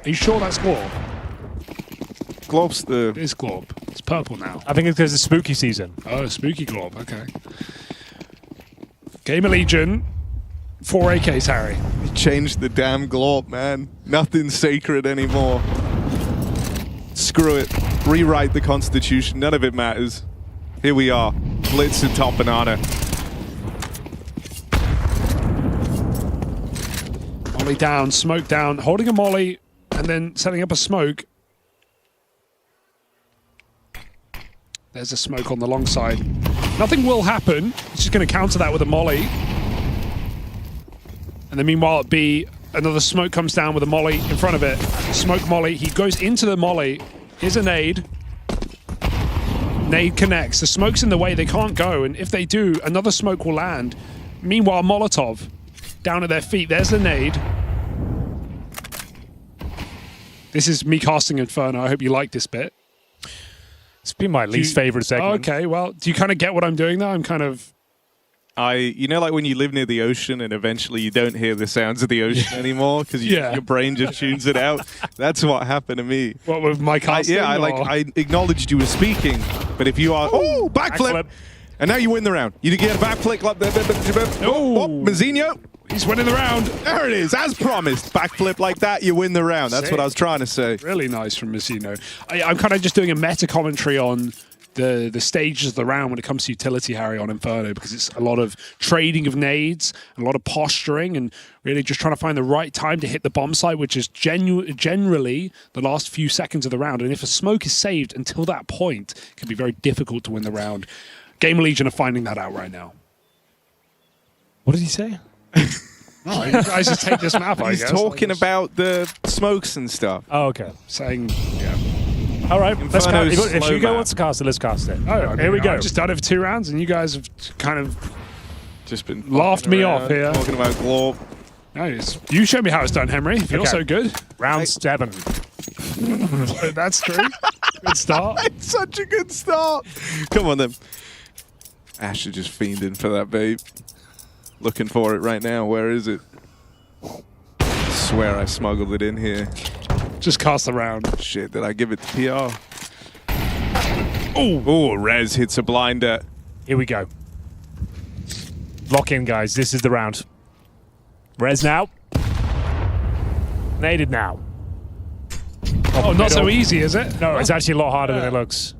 Are you sure that's Glorp? Glorp's the... It is Glorp. It's purple now. I think it's because it's spooky season. Oh, spooky Glorp. Okay. Gamer Legion. 4 AKs, Harry. You changed the damn Glorp, man. Nothing's sacred anymore. Screw it. Rewrite the Constitution. None of it matters. Here we are. Blitz and top banana. Molly down, smoke down, holding a molly, and then setting up a smoke. There's a smoke on the long side. Nothing will happen. He's just going to counter that with a molly. And then meanwhile at B, another smoke comes down with a molly in front of it. Smoke molly. He goes into the molly. Here's a nade. Nade connects. The smoke's in the way. They can't go. And if they do, another smoke will land. Meanwhile, Molotov down at their feet. There's the nade. This is me casting Inferno. I hope you like this bit. It's been my least favorite segment. Okay, well, do you kind of get what I'm doing now? I'm kind of you know, like when you live near the ocean and eventually you don't hear the sounds of the ocean anymore because your brain just tunes it out. That's what happened to me. What with my casting? I acknowledged you were speaking, but if you are backflip, and now you win the round. You get a backflip. Mazinho. He's winning the round. There it is, as promised. Backflip like that, you win the round. That's what I was trying to say. Really nice from Mazzino. I'm kind of just doing a meta commentary on the stages of the round when it comes to utility, Harry, on Inferno, because it's a lot of trading of nades, a lot of posturing, and really just trying to find the right time to hit the bomb site, which is generally the last few seconds of the round. And if a smoke is saved until that point, it can be very difficult to win the round. Game Legion are finding that out right now. What did he say? Oh, you guys just take this map, I guess. He's talking about the smokes and stuff. Oh, okay. Saying, yeah. All right, let's cast it. If Hugo map. wants to cast it, let's cast it. Oh, here we go. I've just done it for 2 rounds, and you guys have kind of just been laughed me off here. Talking about Glorp. Nice. You show me how it's done, Henry. If you're so good. Round 7. That's true. Good start. It's such a good start. Come on, then. Ash is just fiending for that, babe. Looking for it right now. Where is it? I swear I smuggled it in here. Just cast the round. Shit, did I give it to PR? Oh, Rez hits a blinder. Here we go. Lock in, guys. This is the round. Res now. Naded now. Oh, not so easy, is it? No, it's actually a lot harder than it looks.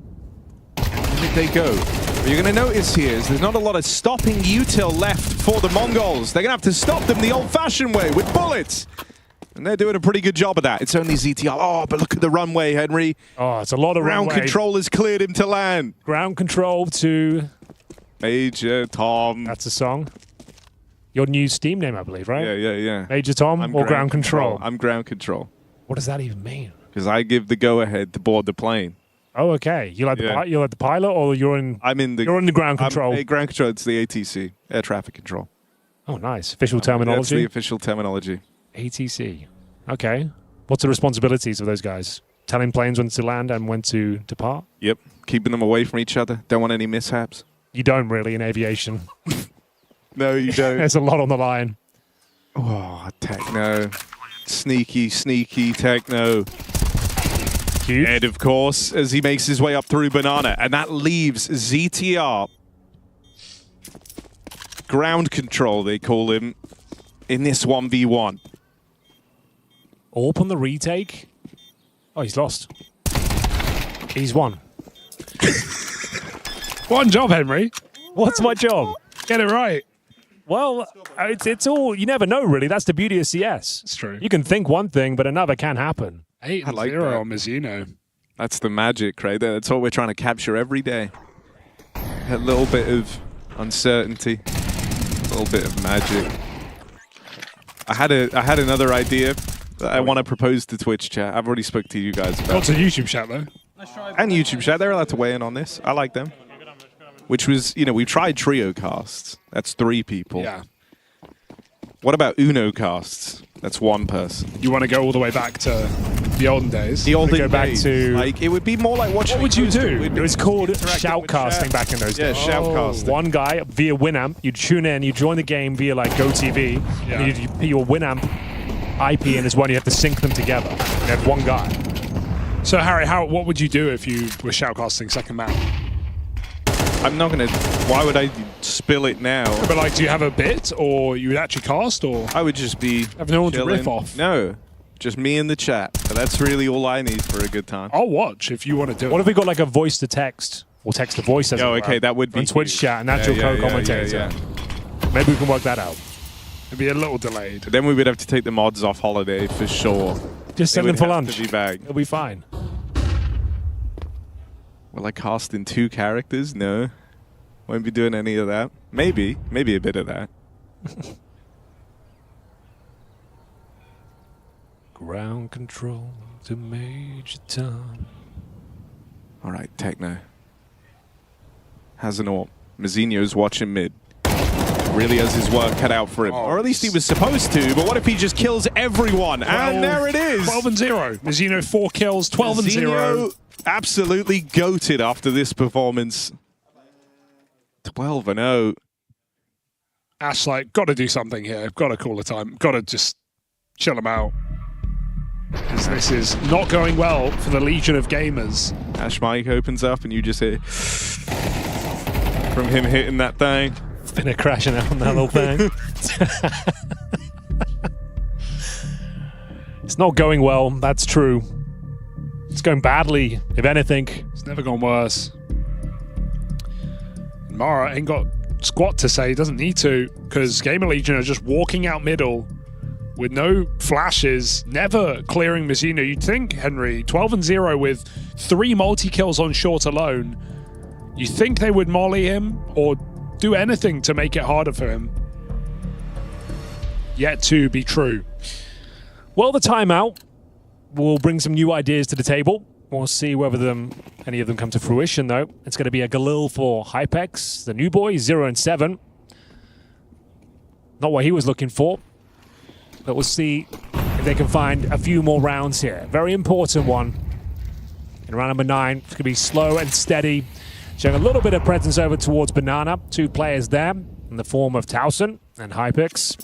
Where did they go? What you're going to notice here is there's not a lot of stopping util left for the Mongols. They're going to have to stop them the old-fashioned way with bullets. And they're doing a pretty good job of that. It's only ZTR. Oh, but look at the runway, Henry. Oh, it's a lot of ground runway. control has cleared him to land. Ground control to... Major Tom. That's a song. Your new Steam name, I believe, right? Yeah. Major Tom or ground control? I'm ground control. What does that even mean? Because I give the go-ahead to board the plane. Oh, okay. You like the pilot, or you're in? You're in the ground control. Ground control. It's the ATC, air traffic control. Oh, nice. Official terminology. That's the official terminology. ATC. Okay. What's the responsibilities of those guys? Telling planes when to land and when to depart? Yep. Keeping them away from each other. Don't want any mishaps. You don't really in aviation. No, you don't. There's a lot on the line. Oh, techno. Sneaky techno. Cute. Ed, of course, as he makes his way up through Banana. And that leaves ZTR. Ground control, they call him, in this 1v1. Orp on the retake. Oh, he's lost. He's won. One job, Henry. What's my job? Get it right. Well, it's all, you never know, really. That's the beauty of CS. It's true. You can think one thing, but another can happen. 8-0 on Mizuno. That's the magic right there. That's what we're trying to capture every day. A little bit of uncertainty, a little bit of magic. I had another idea that I want to propose to Twitch chat. I've already spoke to you guys about. What's a YouTube chat though? And YouTube chat, they're allowed to weigh in on this. I like them. Which was, we tried trio casts. That's 3 people. Yeah. What about Uno casts? That's 1 person. You want to go all the way back to the olden days? The olden go back days. to Like, it would be more like watching. What would you do? It was called shoutcasting back in those days. Yeah, shoutcasting. One guy via Winamp, you'd tune in, you join the game via like GoTV, and you put your Winamp IP in as one, you have to sync them together. You have one guy. So Harry, what would you do if you were shoutcasting second map? I'm not going to... Why would I spill it now? But like, do you have a bit, or you would actually cast, or...? I would just be have no one to chilling. riff off. No. Just me in the chat. But that's really all I need for a good time. I'll watch if you want to do it. What if we got like a voice to text, or text to voice as okay, that would be on Twitch chat, and that's your co-commentator. Yeah. Maybe we can work that out. It'd be a little delayed. But then we would have to take the mods off holiday for sure. Just send them for lunch. Be back. It'll be fine. Will I cast in 2 characters? No. Won't be doing any of that. Maybe a bit of that. Ground control to Major Tom. All right, techno. Has an AWP. Mazinho's watching mid. Really has his work cut out for him. Or at least he was supposed to, but what if he just kills everyone? And there it is. 12-0. Mizuno 4 kills, 12-0. Ash, like, got to do something here. Got to call a time. Got to just chill him out. Because this is not going well for the Legion of Gamers. Ash mic opens up and you just hear from him hitting that thing. Spinner crashing out on that little thing. It's not going well, that's true. It's going badly, if anything. It's never gone worse. Mara ain't got squat to say, doesn't need to, because Gamer Legion are just walking out middle with no flashes, never clearing Mizzino. You'd think, Henry, 12-0 with 3 multi-kills on short alone. You think they would molly him or do anything to make it harder for him. Yet to be true. Well, the timeout will bring some new ideas to the table. We'll see whether any of them come to fruition, though. It's going to be a Galil for Hypex, the new boy, 0-7. Not what he was looking for, but we'll see if they can find a few more rounds here. Very important one. In round number 9, it's going to be slow and steady. Showing a little bit of presence over towards Banana. 2 players there in the form of Towson and Hypex.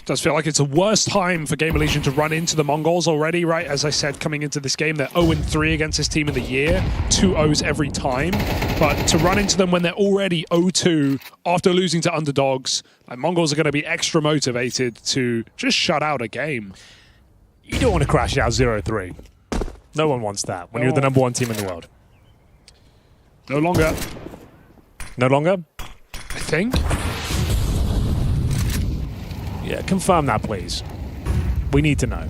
Does feel like it's a worse time for Gamer Legion to run into the Mongols already, right? As I said, coming into this game, they're 0-3 against this team of the year. 2 O's every time. But to run into them when they're already 0-2 after losing to underdogs, like Mongols are going to be extra motivated to just shut out a game. You don't want to crash out 0-3. No one wants that when you're the number 1 team in the world. No longer. No longer? I think. Yeah, confirm that, please. We need to know.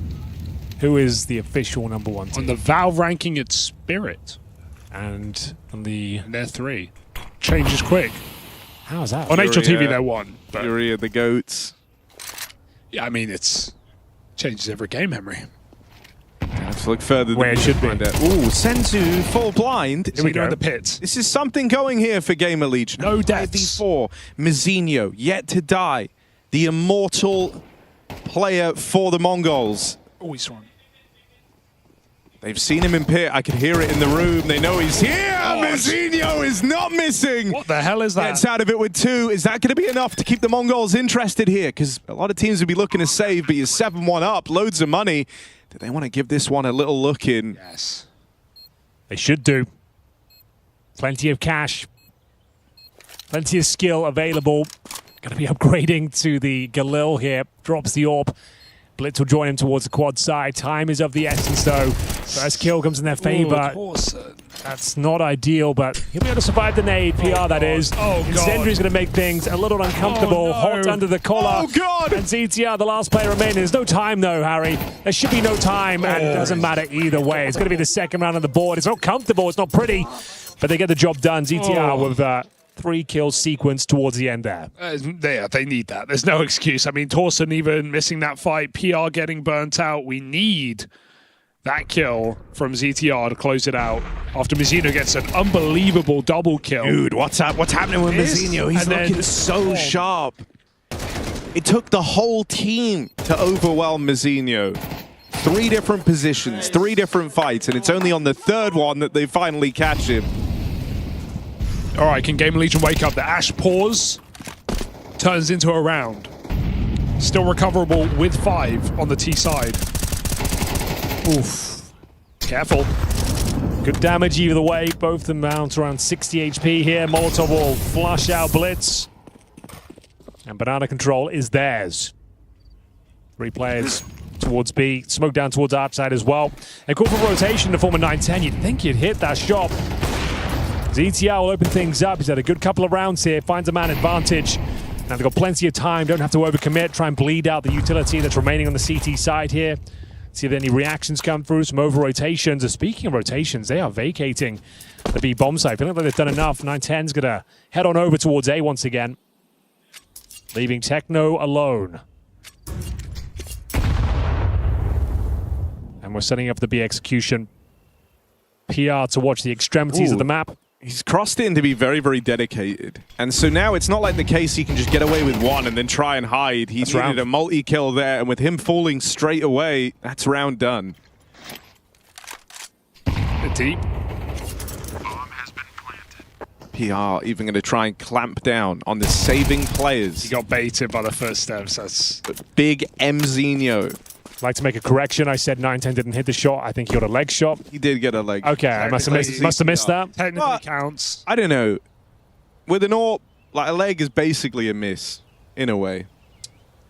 Who is the official number 1 team? On the Valve ranking, it's Spirit. And on the... And they're 3. Changes quick. How's that? On HLTV, they're 1. But Fury of the Goats. yeah, I mean, it's changes every game, Henry. Let's look further than where it should be. Ooh, Senzu full blind. Here we go. The pit. This is something going here for Gamer Legion. No deaths. 5v4. Mizzino, yet to die. The immortal player for the Mongols. Oh, he's wrong. They've seen him in pit. I can hear it in the room. They know he's here. Oh, Mizzino is not missing. What the hell is that? Gets out of it with 2. Is that going to be enough to keep the Mongols interested here? Because a lot of teams would be looking to save, but you're 7-1 up. Loads of money. Do they want to give this one a little look in? Yes. They should do. Plenty of cash. Plenty of skill available. Going to be upgrading to the Galil here. Drops the AWP. Blitz will join him towards the quad side. Time is of the essence, though. First kill comes in their favor. That's not ideal, but he'll be able to survive the nade. PR, that is. Oh, God. Incendiary's going to make things a little uncomfortable. Oh, no. Hot under the collar. Oh, God. And ZTR, the last player remaining. There's no time, though, Harry. There should be no time, and it doesn't matter either way. It's going to be the second round on the board. It's not comfortable. It's not pretty, but they get the job done. ZTR with 3 kills sequence towards the end there. They need that. There's no excuse. I mean, Torsen even missing that fight. PR getting burnt out. We need that kill from ZTR to close it out after Mizzino gets an unbelievable double kill. Dude, what's happening with Mizzino? He's looking so sharp. It took the whole team to overwhelm Mizzino. 3 different positions, 3 different fights, and it's only on the 3rd one that they finally catch him. All right, can Gamer Legion wake up? The Ash pause turns into a round. Still recoverable with 5 on the T side. Oof. Careful. Good damage either way. Both of them down to around 60 HP here. Molotov will flush out Blitz. And Banana control is theirs. 3 players towards B. Smoke down towards outside as well. They call for rotation to form a 9-10. You'd think you'd hit that shot. ZTR will open things up. He's had a good couple of rounds here. Finds a man advantage. Now they've got plenty of time. Don't have to overcommit. Try and bleed out the utility that's remaining on the CT side here. See if any reactions come through. Some over-rotations. Speaking of rotations, they are vacating the B bomb site. Feeling like they've done enough. 910's going to head on over towards A once again. Leaving Techno alone. And we're setting up the B execution. PR to watch the extremities of the map. He's crossed in to be very, very dedicated. And so now it's not like the case he can just get away with 1 and then try and hide. He's needed a multi-kill there, and with him falling straight away, that's round done. Deep. PR even going to try and clamp down on the saving players? He got baited by the footsteps. That's big Mzinho. I'd like to make a correction. I said 910 didn't hit the shot. I think he got a leg shot. He did get a leg. Okay, I must have missed that. Technically counts. I don't know. With an AWP, like a leg is basically a miss in a way.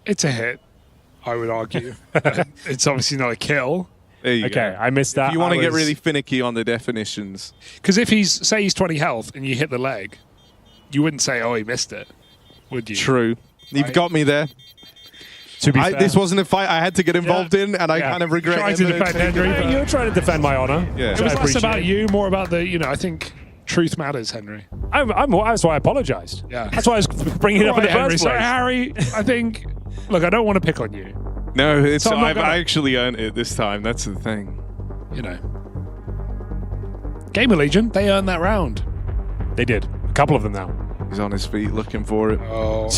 It's a hit, I would argue. It's obviously not a kill. There you Okay, go. I missed that. If you want to get really finicky on the definitions. Because if say he's 20 health and you hit the leg, you wouldn't say, oh, he missed it, would you? True. You've Right. got me there. To be fair. This wasn't a fight I had to get involved in, and I kind of regret Trying it. to defend Henry. Yeah, you were trying to defend my honor. Yeah. It was I less about appreciate. you, more about the, I think truth matters, Henry. That's why I apologized. Yeah. That's why I was bringing it up in the Henry. first Sorry, place. Harry, I think, look, I don't want to pick on you. No, So I'm not I actually earned it this time. That's the thing. Gamer Legion, they earned that round. They did. A couple of them now. He's on his feet looking for it. Oh.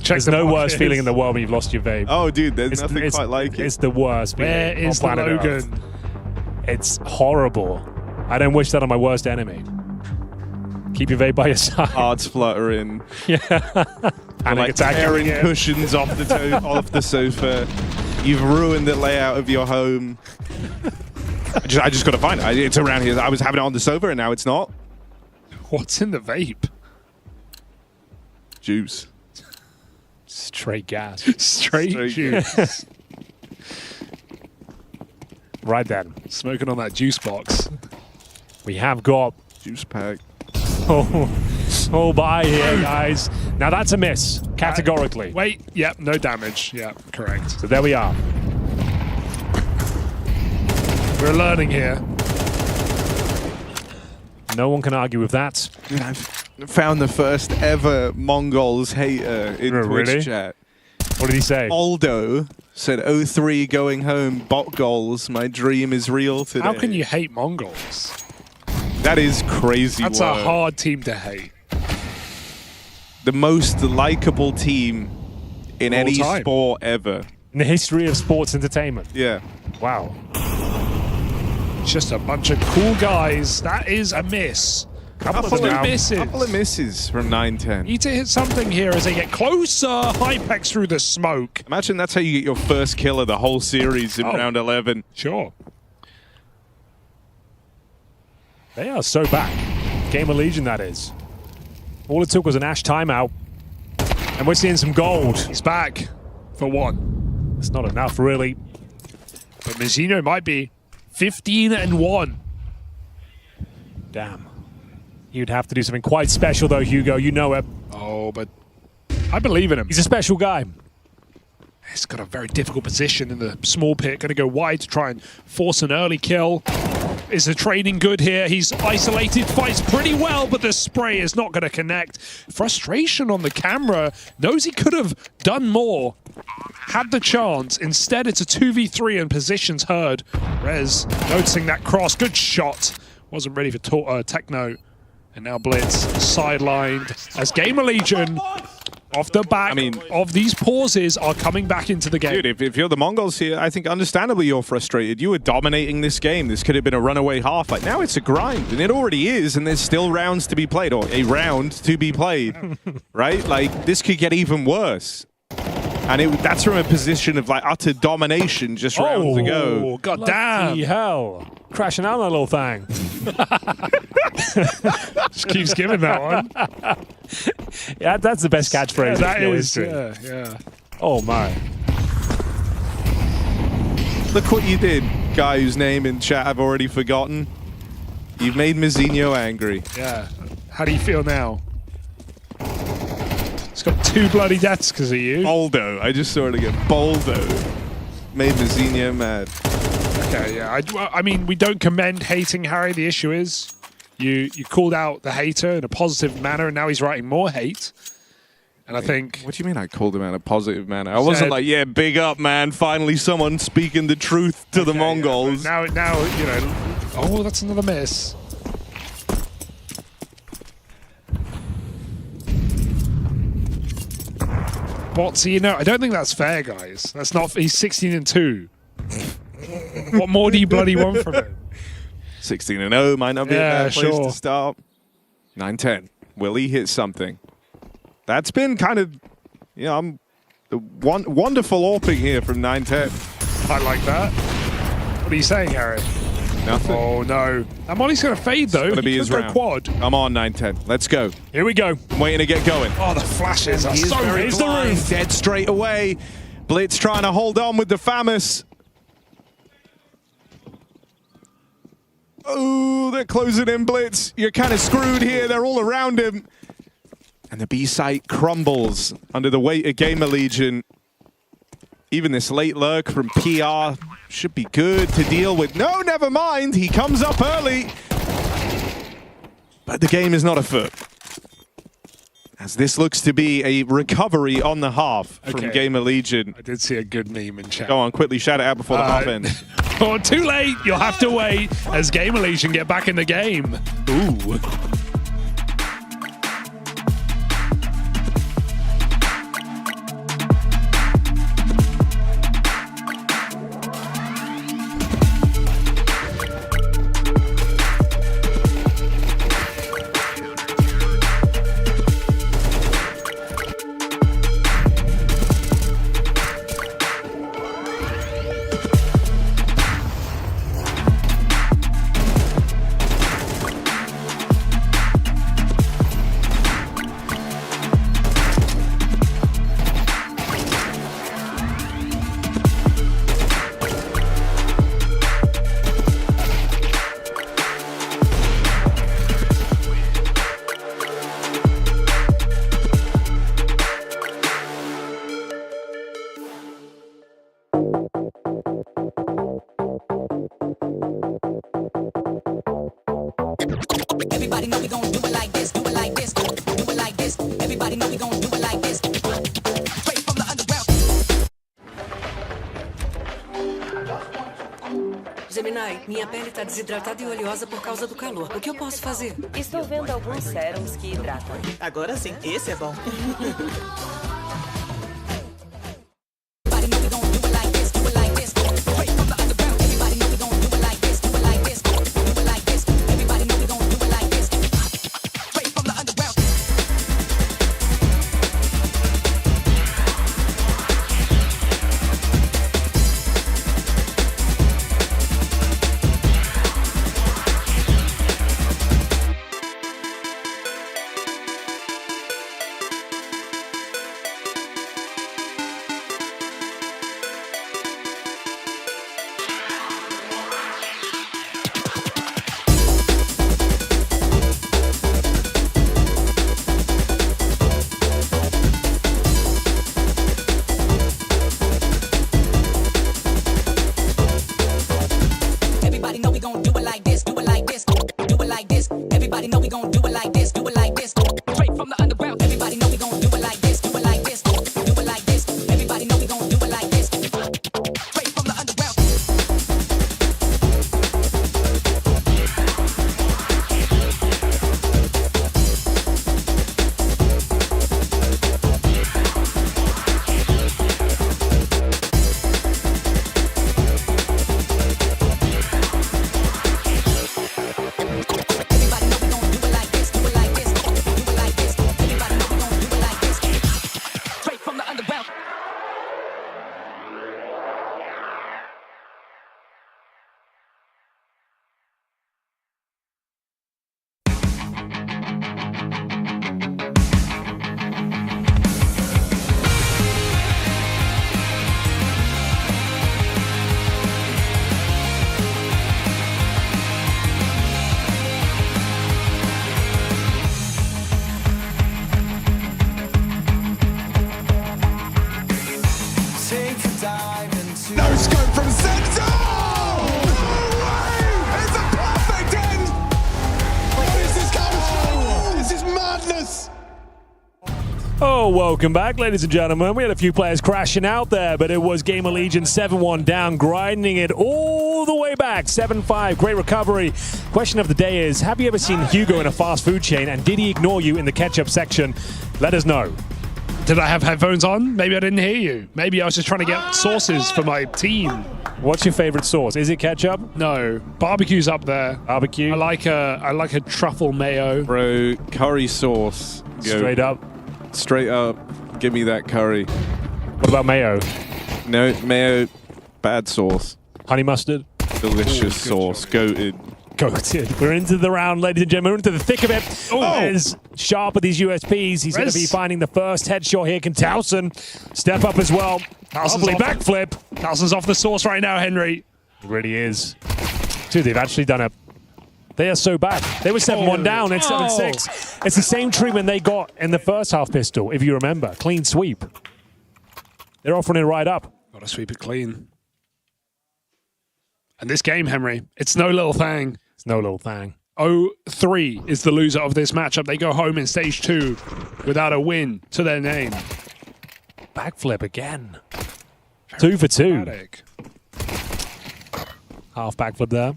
There's no worse feeling in the world when you've lost your vape. Oh, dude, there's nothing quite like it. It's the worst feeling. Where is the on planet Earth. Logan? It's horrible. I don't wish that on my worst enemy. Keep your vape by your side. Hearts fluttering. Yeah. And like tearing cushions off the sofa. You've ruined the layout of your home. I just got to find it. It's around here. I was having it on the sofa and now it's not. What's in the vape? Juice. Straight gas. Straight juice. Right then. Smoking on that juice box. We have got juice pack. Oh, bye here, guys. Now that's a miss, categorically. Wait, yep, no damage. Yeah, correct. So there we are. We're learning here. No one can argue with that. Dude, I've found the first ever Mongols hater in Really? Twitch chat. What did he say? Aldo said 0-3 going home, bot goals, my dream is real today. How can you hate Mongols? That is crazy That's work. a hard team to hate. The most likable team in All any time. sport ever. In the history of sports entertainment. Yeah. Wow. Just a bunch of cool guys. That is a miss. Couple of misses. Couple of misses from 910. Need to hit something here as they get closer. Hypex through the smoke. Imagine that's how you get your first kill of the whole series in round 11. Sure. They are so back. Gamer Legion, that is. All it took was an Ash timeout. And we're seeing some gold. He's back for one. It's not enough, really. But Mzinho might be 15-1. Damn. You'd have to do something quite special, though, Hugo. You know it. Oh, but I believe in him. He's a special guy. He's got a very difficult position in the small pit. Going to go wide to try and force an early kill. Is the trading good here? He's isolated, fights pretty well, but the spray is not going to connect. Frustration on the camera. Knows he could have done more. Had the chance. Instead, it's a 2v3 and positions heard. Rez noticing that cross. Good shot. Wasn't ready for Techno. And now Blitz sidelined as Gamer Legion, off the back of these pauses, are coming back into the game. Dude, if you're the Mongols here, I think understandably you're frustrated. You were dominating this game. This could have been a runaway half. Like, now it's a grind, and it already is, and there's still rounds to be played, or a round to be played, right? Like, this could get even worse. And that's from a position of, like, utter domination just rounds ago. God damn. Bloody hell. Crashing out on that little thing. Just keeps giving that one. Yeah, that's the best catchphrase. Yeah, that in is, history. yeah. Oh, my. Look what you did, guy whose name in chat I've already forgotten. You've made Mzinho angry. Yeah. How do you feel now? It's got 2 bloody deaths because of you. Boldo. I just saw it again. Boldo. Made Mzinho mad. Okay, yeah. I mean, we don't commend hating Harry. The issue is you called out the hater in a positive manner, and now he's writing more hate. And I think... What do you mean I called him out in a positive manner? I wasn't like, yeah, big up, man. Finally someone speaking the truth to the Mongols. Yeah, now, you know... Oh, that's another miss. Botsy, you know, I don't think that's fair, guys. That's not... He's 16-2. What more do you bloody want from him? 16-0 might not be a bad place to start. 9-10. Will he hit something? That's been kind of, wonderful AWPing here from 9-10. I like that. What are you saying, Harry? Nothing. Oh, no. That Molly's going to fade, though. It's going to be He his could go round. quad. I'm on 9-10. Let's go. Here we go. I'm waiting to get going. Oh, the flashes are so Here's the roof. Dead straight away. Blitz trying to hold on with the Famus. Oh, they're closing in, Blitz. You're kind of screwed here. They're all around him. And the B site crumbles under the weight of Gamer Legion. Even this late lurk from PR should be good to deal with. No, never mind. He comes up early. But the game is not afoot. As this looks to be a recovery on the half from Gamer Legion. I did see a good meme in chat. Go on, quickly shout it out before the half ends. Oh, too late. You'll have to wait as Gamer Legion get back in the game. Ooh. Everybody know we gon' do it like this, do it like this, do it like this. Everybody know we gon' do it like this. Straight from the underground. Gemini, minha pele tá desidratada e oleosa por causa do calor. O que eu posso fazer? Estou vendo alguns sérums que hidratam. Agora sim, esse é bom. No scope from Center! No way! It's a perfect end! What is this counter? This is madness! Oh, welcome back, ladies and gentlemen. We had a few players crashing out there, but it was Gamer Legion 7-1 down, grinding it all the way back. 7-5, great recovery. Question of the day is, have you ever seen Hugo in a fast food chain, and did he ignore you in the ketchup section? Let us know. Did I have headphones on? Maybe I didn't hear you. Maybe I was just trying to get sources for my team. What's your favorite sauce? Is it ketchup? No, barbecue's up there. Barbecue. I like a truffle mayo. Bro, curry sauce. Go. Straight up. Straight up. Give me that curry. What about mayo? No, mayo. Bad sauce. Honey mustard. Delicious sauce. Goated. Goated. We're into the round, ladies and gentlemen. We're into the thick of it. Rez sharp with these USPs. He's going to be finding the first headshot here. Can Towson step up as well? Lovely backflip. Towson's off the sauce right now, Henry. It really is. Dude, they've actually done a... They are so bad. They were 7-1 down. It's 7-6. It's the same treatment they got in the first half pistol, if you remember. Clean sweep. They're offering it right up. Gotta sweep it clean. And this game, Henry, it's no little thing. It's no little thing. 0-3 is the loser of this matchup. They go home in stage 2 without a win to their name. Backflip again. 2 for 2. Dramatic. Half backflip there.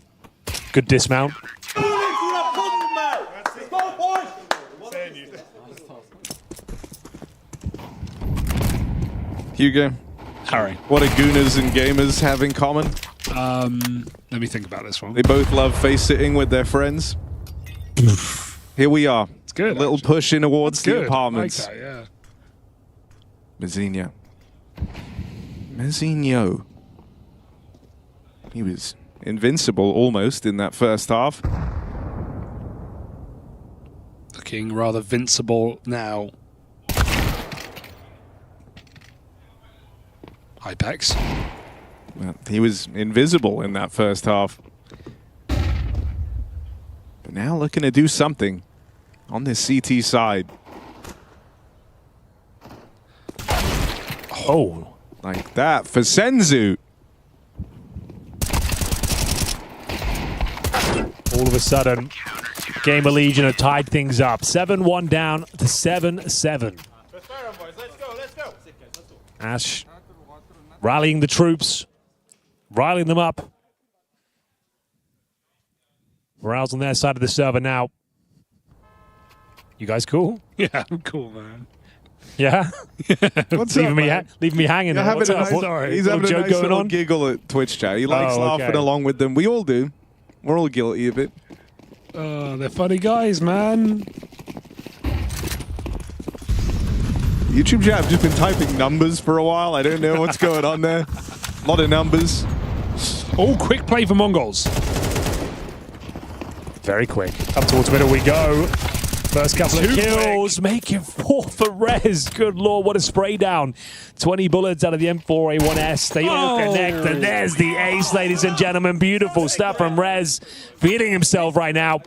Good dismount. Hugo. Harry. What do Gooners and gamers have in common? Let me think about this one. They both love face sitting with their friends. Here we are. It's good. A little push in towards the Good. apartments. I like that, Mezzinho. Mezzinho. He was invincible almost in that first half. Looking rather vincible now. Hypex. Well, he was invisible in that first half. But now looking to do something on this CT side. Oh. Like that for Senzu. All of a sudden, Gamer Legion have tied things up. 7-1 down to 7-7. Ash rallying the troops, riling them up. Morale's on their side of the server now. You guys cool? Yeah, I'm cool, man. Yeah? What's up, man? Leaving me hanging there. What's up? He's having a joke nice going little on? giggle at Twitch chat. He likes laughing along with them. We all do. We're all guilty of it. Oh, they're funny guys, man. YouTube chat have just been typing numbers for a while. I don't know what's going on there. A lot of numbers. Oh, quick play for Mongols. Very quick. Up towards middle we go. First couple of kills, making 4 for Rez. Good lord, what a spray down. 20 bullets out of the M4A1S. They all connect, and there's the ace, ladies and gentlemen. Beautiful stuff from Rez. Feeding himself right now.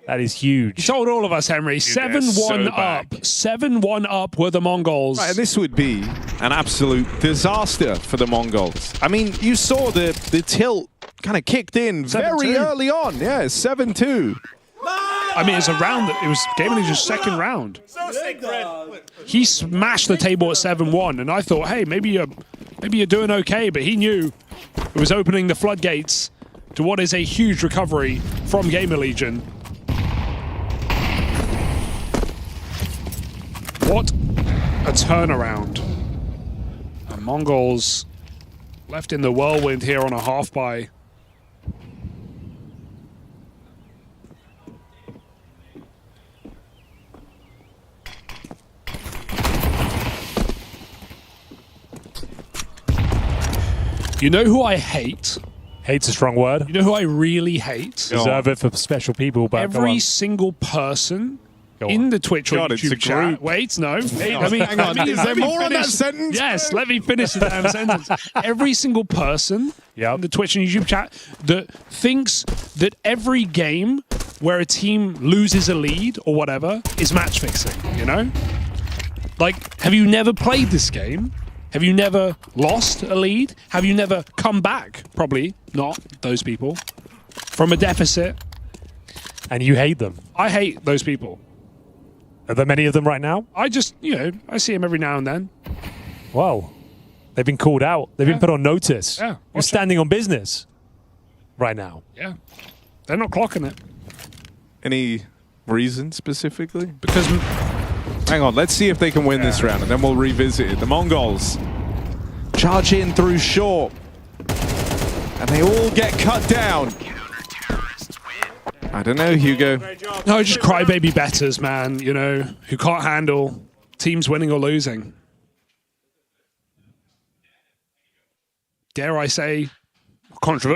That is huge. You told all of us, Henry. 7-1 up. 7-1 up were the Mongols. Right, and this would be an absolute disaster for the Mongols. I mean, you saw the tilt kind of kicked in very early on. Yeah, 7-2. I mean, it's a round. It was Game Legion's second round. He smashed the table at 7-1, and I thought, hey, maybe you're doing okay. But he knew it was opening the floodgates to what is a huge recovery from Gamer Legion. What a turnaround. And Mongols left in the whirlwind here on a half buy. You know who I hate? Hate's a strong word. You know who I really hate? Reserve it for special people, but every single person in the Twitch or YouTube chat. Wait, no. Hang on. Is there more on that sentence? Yes, let me finish the damn sentence. Every single person in the Twitch and YouTube chat that thinks that every game where a team loses a lead or whatever is match fixing, you know? Like, have you never played this game? Have you never lost a lead? Have you never come back? Probably not, those people. From a deficit. And you hate them. I hate those people. Are there many of them right now? I just, I see them every now and then. Well, they've been called out. They've been put on notice. Yeah. You're standing on business right now. Yeah. They're not clocking it. Any reason specifically? Because... Hang on, let's see if they can win this round, and then we'll revisit it. The Mongols Charge in through short. And they all get cut down. I don't know, Hugo. No, just crybaby betters, man, you know, who can't handle teams winning or losing. Dare I say,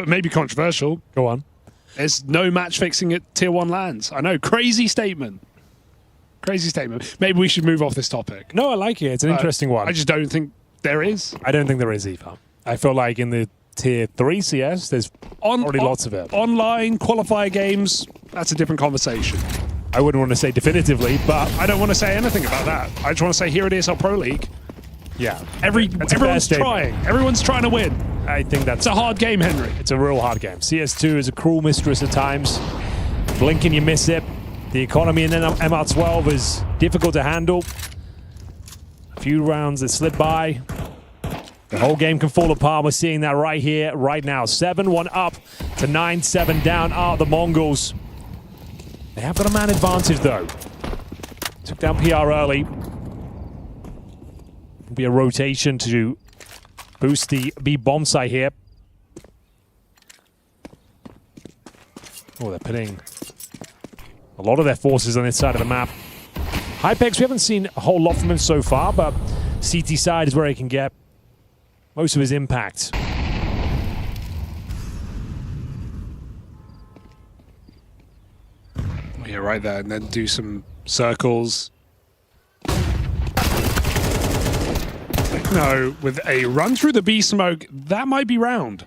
maybe controversial. Go on. There's no match fixing at Tier 1 lands. I know, crazy statement. Crazy statement. Maybe we should move off this topic. No, I like it. It's an interesting one. I just don't think there is. I don't think there is either. I feel like in the Tier 3 CS, there's already lots of it. Online qualifier games, that's a different conversation. I wouldn't want to say definitively, but I don't want to say anything about that. I just want to say here at ESL Pro League. Yeah. Everyone's trying. Everyone's trying to win. I think that's... It's a hard game, Henry. It's a real hard game. CS2 is a cruel mistress at times. Blink and you miss it. The economy in MR12 is difficult to handle. A few rounds that slip by. The whole game can fall apart. We're seeing that right here, right now. 7-1 up to 9-7 down are the Mongols. They have got a man advantage, though. Took down PR early. Will be a rotation to boost the B bomb site here. Oh, they're putting a lot of their forces on this side of the map. Hypex, we haven't seen a whole lot from him so far, but CT side is where he can get most of his impact. Yeah, right there, and then do some circles. No, with a run through the B smoke, that might be round.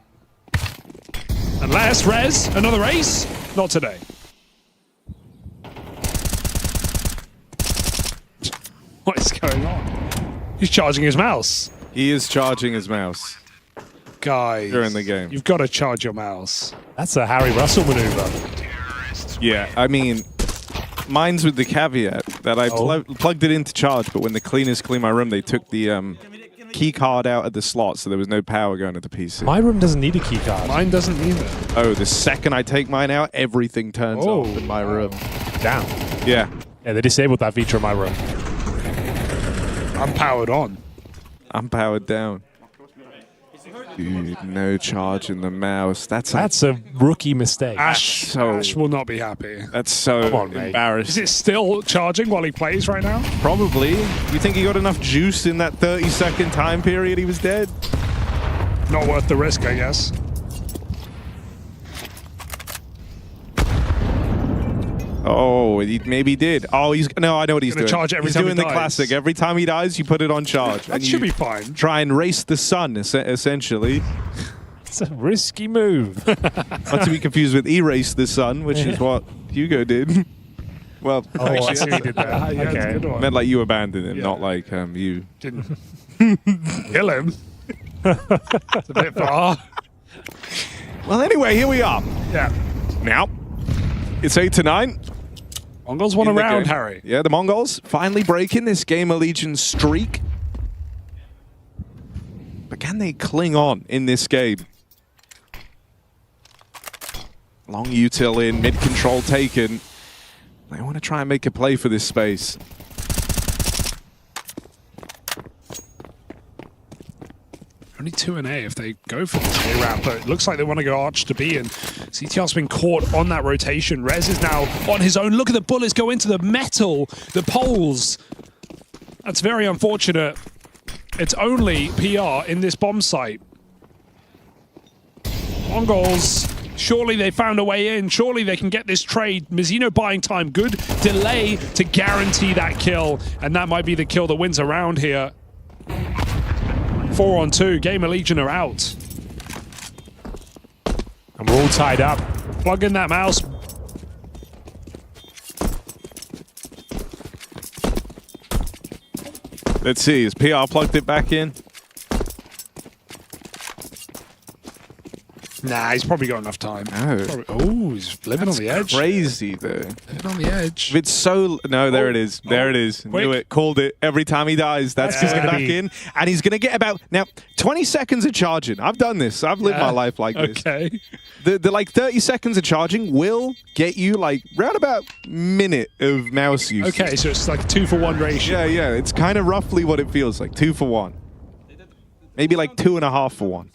Unless Rez, another ace? Not today. What is going on? He's charging his mouse. He is charging his mouse. Guys. During the game. You've got to charge your mouse. That's a Harry Russell maneuver. Yeah, I mean, mine's with the caveat that I plugged it in to charge, but when the cleaners cleaned my room, they took the key card out of the slot, so there was no power going to the PC. My room doesn't need a key card. Mine doesn't either. Oh, the second I take mine out, everything turns off in my room. Damn. Yeah. Yeah, they disabled that feature in my room. I'm powered on. I'm powered down. Dude, no charge in the mouse. That's a rookie mistake. Ash will not be happy. That's so embarrassing. Is it still charging while he plays right now? Probably. You think he got enough juice in that 30-second time period he was dead? Not worth the risk, I guess. Oh, he maybe did. Oh, no, I know what he's doing. Charge every he's time doing he the dies. classic. Every time he dies, you put it on charge. That should be fine. Try and race the sun, essentially. It's a risky move. Not to be confused with erase the sun, which is what Hugo did. Well, I actually, see he did that. Yeah, that's a good one. meant like you abandoned him, not like you didn't kill him. It's a bit far. Well, anyway, here we are. Yeah. Now, it's 8-9. Mongols won a round, Harry. Yeah, the Mongols finally breaking this Game of Legion streak. But can they cling on in this game? Long util in, mid control taken. They want to try and make a play for this space. Only 2 and A if they go for this A round, but it looks like they want to go arch to B, and CTR's been caught on that rotation. Rez is now on his own. Look at the bullets go into the metal, the poles. That's very unfortunate. It's only PR in this bomb site. Mongols, surely they found a way in. Surely they can get this trade. Mizzino buying time. Good delay to guarantee that kill, and that might be the kill that wins a round here. 4-on-2, Game of Legion are out. And we're all tied up. Plug in that mouse. Let's see, has PR plugged it back in? Nah, he's probably got enough time. Oh, he's living on the edge. Crazy, though. Living on the edge. If it's so... No, there it is. There it is. Knew it. Called it. Every time he dies, that's going back in. And he's going to get about... Now, 20 seconds of charging. I've done this. I've lived my life like this. Okay. The like 30 seconds of charging will get you like round about minute of mouse use. Okay, so it's like a 2-for-1 ratio. Yeah. It's kind of roughly what it feels like. 2 for 1. Maybe like 2.5 for 1.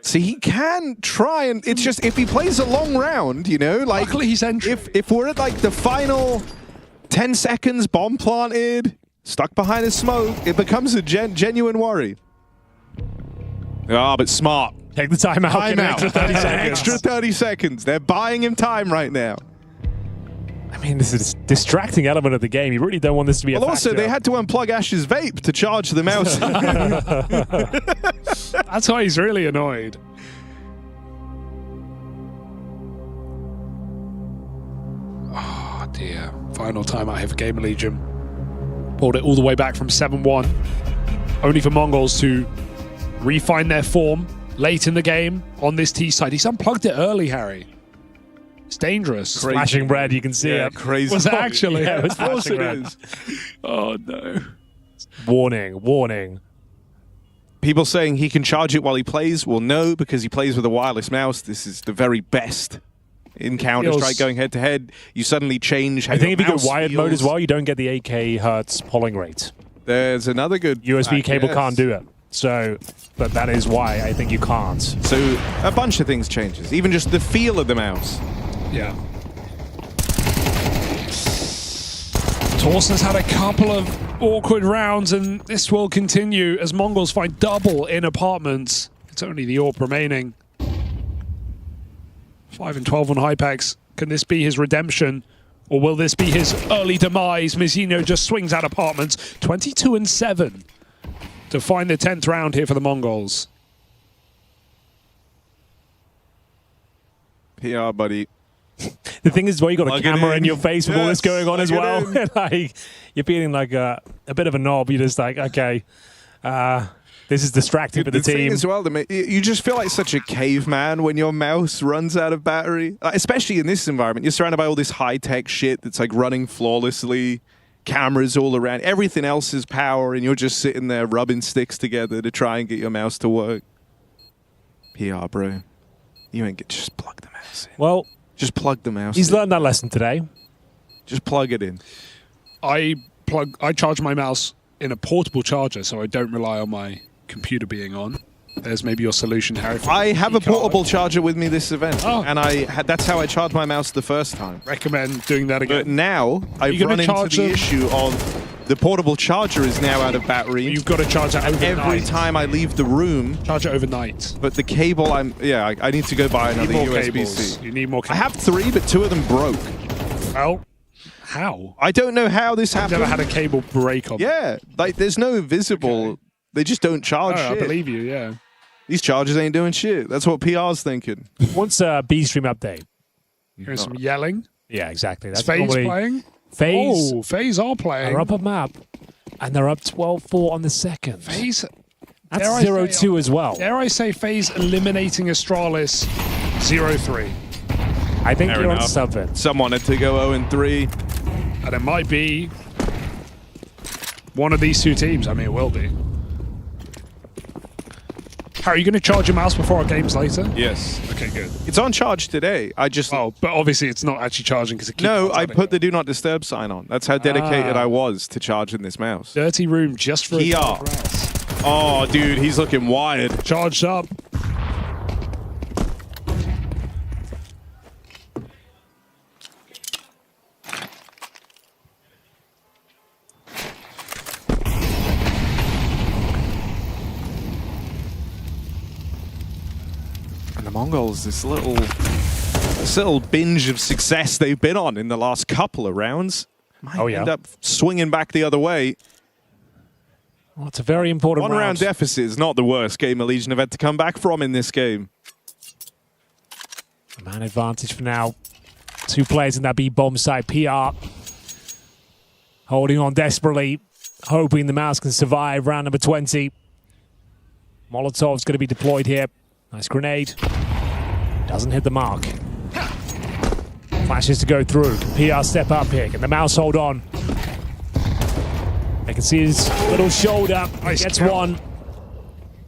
See, he can try, and it's just if he plays a long round, you know, like luckily he's entry. If we're at like the final 10 seconds, bomb planted, stuck behind a smoke, it becomes a genuine worry. Ah, but smart. Take the timeout. Timeout. Extra 30 seconds. Extra 30 seconds. They're buying him time right now. I mean, this is a distracting element of the game. You really don't want this to be a factor. Also, they had to unplug Ash's vape to charge the mouse. That's why he's really annoyed. Oh, dear. Final timeout here for Gamer Legion. Pulled it all the way back from 7-1. Only for Mongols to refine their form late in the game on this T side. He's unplugged it early, Harry. It's dangerous. Crazy. Flashing red, you can see it. Crazy. Was it actually? Yeah, it was Of course flashing it red. is. Oh, no. Warning, warning. People saying he can charge it while he plays. Well, no, because he plays with a wireless mouse. This is the very best in Counter-Strike going head-to-head. You suddenly change how I think if you go mouse wired mode as feels. well, you don't get the 8K hertz polling rate. There's another good USB fact, cable yes. can't do it. So, but that is why I think you can't. So a bunch of things changes. Even just the feel of the mouse. Yeah. Torsten's had a couple of awkward rounds, and this will continue as Mongols find double in apartments. It's only the AWP remaining. 5 and 12 on Hypex. Can this be his redemption? Or will this be his early demise? Mizzino just swings out apartments. 22 and 7 to find the 10th round here for the Mongols. PR, buddy. The thing is, well, you got Plug a it camera in in. your face with all this Yes, going on as plug well. it Like you're feeling like a bit of a knob. You're just like, okay, this is distracting for the thing team. as well, you just feel like such a caveman when your mouse runs out of battery. Especially in this environment, you're surrounded by all this high-tech shit that's like running flawlessly, cameras all around, everything else is power, and you're just sitting there rubbing sticks together to try and get your mouse to work. PR, bro. You ain't just plug the mouse in. Well, just plug the mouse he's in. learned that lesson today. Just plug it in. I charge my mouse in a portable charger, so I don't rely on my computer being on. There's maybe your solution, Harry. I have a portable charger with me this event, Oh. and that's how I charged my mouse the first time. Recommend doing that again. But now I've You're run gonna into charge the them? issue of the portable charger is now out of battery. You've got to charge it overnight. Every time I leave the room, Charge it overnight. but the cable, I need to go buy You need another more USB-C. cables. You need more I cables. have 3, but 2 of them broke. Well, how? I don't know how this I've happened. never had a cable break on. Yeah, like there's no visible. They just don't charge Oh, I shit. believe you, yeah. These chargers ain't doing shit. That's what PR's thinking. Once B-Stream update. Hearing some yelling. Yeah, exactly. Is That's FaZe normally playing? FaZe Oh, FaZe are playing. are up a map, and they're up 12-4 on the second. FaZe. That's dare I 0-2 as well. Dare I say FaZe eliminating Astralis 0-3. I think Fair you're on enough. something. Some wanted to go 0-3. And it might be one of these two teams. I mean, it will be. Harry, are you going to charge your mouse before our games later? Yes. Okay, good. It's on charge today. I just Oh, but obviously it's not actually charging because it keeps no. I running. put the do not disturb sign on. That's how dedicated I was to charging this mouse. Dirty room just for PR. a mouse. Oh, dude, he's looking wired. Charged up. And the Mongols, this little binge of success they've been on in the last couple of rounds, might end up swinging back the other way. Well, it's a very important One round deficit is not the worst Gamer Legion have had to come back from in this game. Man advantage for now. 2 players in that B bomb side. PR holding on desperately, hoping the mouse can survive round number 20. Molotov's going to be deployed here. Nice grenade. Doesn't hit the mark. Flashes to go through. PR step up here. Can the mouse hold on? I can see his little shoulder. Nice Gets count. one.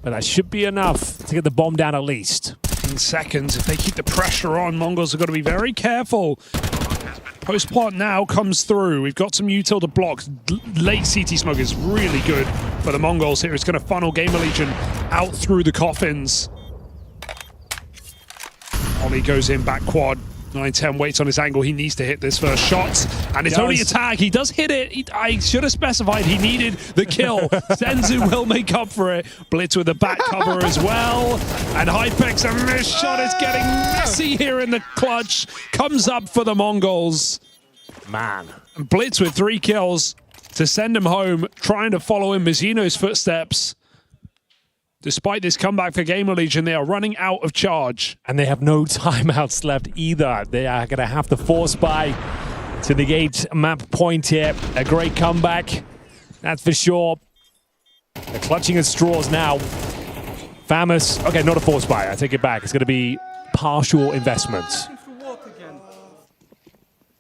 But that should be enough to get the bomb down at least. In seconds, if they keep the pressure on, Mongols have got to be very careful. Post-plant now comes through. We've got some util to block. Late CT smoke is really good for the Mongols here. It's going to funnel Gamer Legion out through the coffins. Ollie goes in back quad. 9-10 waits on his angle. He needs to hit this first shot. And it's only a tag. He does hit it. I should have specified he needed the kill. Senzu will make up for it. Blitz with the back cover as well. And Hypex, a missed shot, is getting messy here in the clutch. Comes up for the Mongols. Man. And Blitz with 3 kills to send him home, trying to follow in Mizzino's footsteps. Despite this comeback for Gamer Legion, they are running out of charge. And they have no timeouts left either. They are going to have to force buy to negate map point here. A great comeback, that's for sure. They're clutching at straws now. Famous, okay, not a force buy, I take it back. It's going to be partial investments.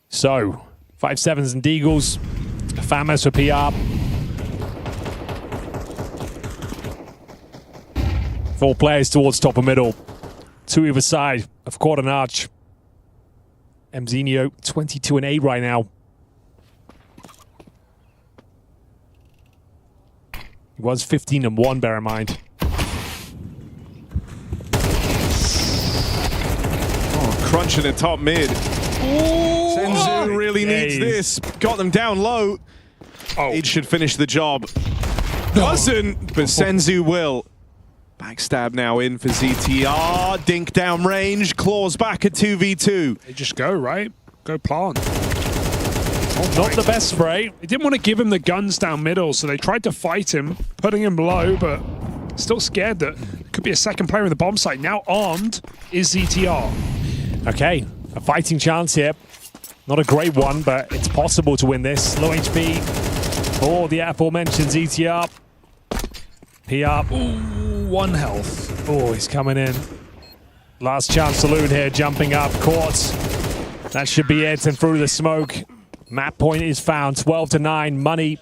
So, 5-7s and Deagles. Famous for PR. 4 players towards top and middle. 2 either side of quad and arch. Mzinho 22-8 right now. He was 15-1, bear in mind. Oh, crunching at top mid. Senzu really needs this. Got them down low. It should finish the job. Doesn't, but Senzu will. Backstab now in for ZTR. Dink down range. Claws back at 2v2. They just go, right? Go plant. Not the best spray. They didn't want to give him the guns down middle, so they tried to fight him, putting him low, but still scared that there could be a second player in the bomb site. Now armed is ZTR. Okay, a fighting chance here. Not a great one, but it's possible to win this. Low HP for the aforementioned ZTR. PR. Ooh, 1 health. Oh, he's coming in. Last chance saloon here, jumping up. Caught. That should be it, and through the smoke. Map point is found, 12-9. Money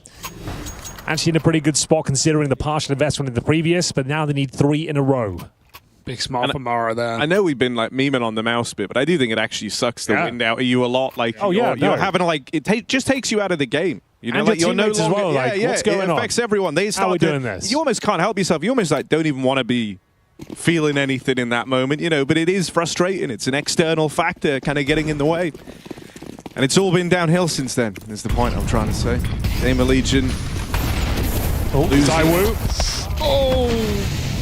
actually in a pretty good spot considering the partial investment in the previous, but now they need 3 in a row. Big smile for Mara there. I know we've been like memeing on the mouse bit, but I do think it actually sucks the wind out of you a lot. Like, you're having like, it just takes you out of the game. You know, and like you're no longer, as well. What's going on? It affects everyone. They start doing this. You almost can't help yourself. You almost like don't even want to be feeling anything in that moment, you know, but it is frustrating. It's an external factor kind of getting in the way. And it's all been downhill since then, is the point I'm trying to say. Gamer Legion. Taiwu. Oh,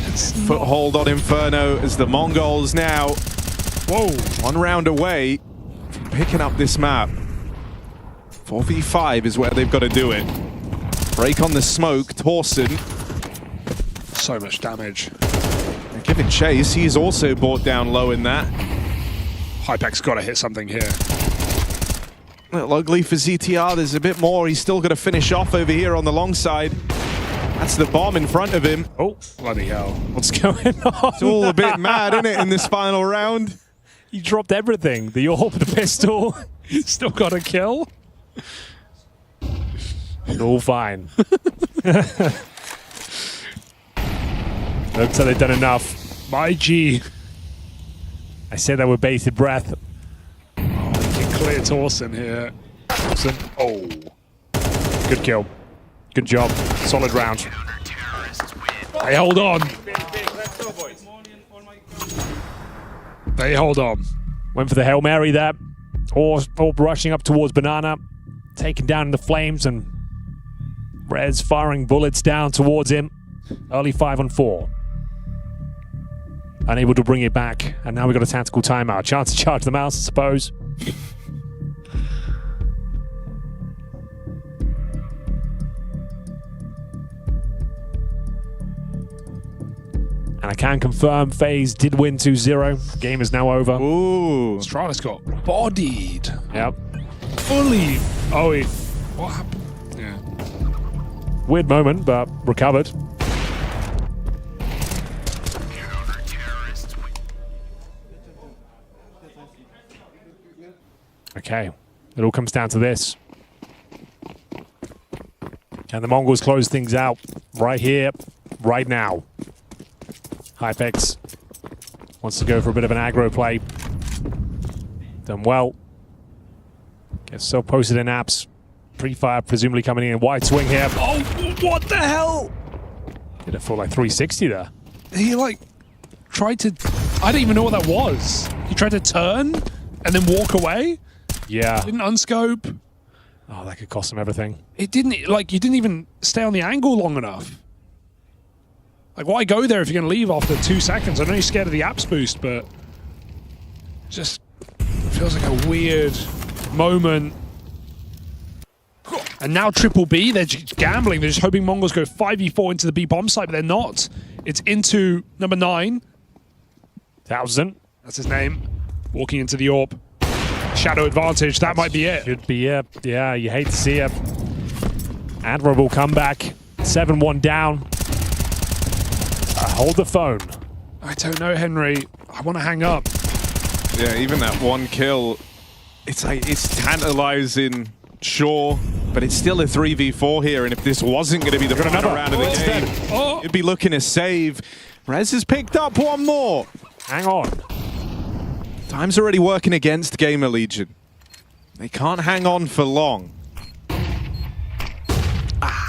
it's foothold on Inferno as the Mongols now 1 round away from picking up this map. 4v5 is where they've got to do it. Break on the smoke, Torsen. So much damage. They're giving chase. He's also brought down low in that. Hypex got to hit something here. A little ugly for ZTR. There's a bit more. He's still got to finish off over here on the long side. That's the bomb in front of him. Oh, bloody hell. What's going on? It's all a bit mad, isn't it, in this final round? He dropped everything. The AWP, the pistol. Still got a kill. All fine. Looks like they've done enough. My G. I said that with bated breath. Oh, they can clear Torsen here. Torsen. Oh. Good kill. Good job. Solid round. They hold on. They hold on. Went for the Hail Mary there. Or rushing up towards Banana. Taken down in the flames, and Rez firing bullets down towards him. Early 5-on-4. Unable to bring it back, and now we've got a tactical timeout. Chance to charge the mouse, I suppose. And I can confirm FaZe did win 2-0. Game is now over. Ooh. Stratus got bodied. Yep. Fully. Oh, wait. What happened? Yeah. Weird moment, but recovered. Okay. It all comes down to this. Can the Mongols close things out right here, right now? Hypex wants to go for a bit of an aggro play. Done well. Gets self-posted in apps. Pre-fire presumably coming in. Wide swing here. Oh, what the hell? Did a full like 360 there. He like tried to, I don't even know what that was. He tried to turn and then walk away. Yeah. Didn't unscope. Oh, that could cost him everything. It didn't, like, you didn't even stay on the angle long enough. Like, why go there if you're going to leave after 2 seconds? I know you're scared of the apps boost, but just feels like a weird moment. And now Triple B, they're just gambling. They're just hoping Mongols go 5v4 into the B bomb site, but they're not. It's into number 9. 1000. That's his name. Walking into the AWP. Shadow advantage, that might be it. Should be it. Yeah, you hate to see it. Admirable comeback. 7-1 down. Hold the phone. I don't know, Henry. I want to hang up. Yeah, even that one kill, it's like, it's tantalizing, sure, but it's still a 3v4 here, and if this wasn't going to be the final round of the game, it'd be looking to save. Rez has picked up one more. Hang on. Time's already working against Gamer Legion. They can't hang on for long.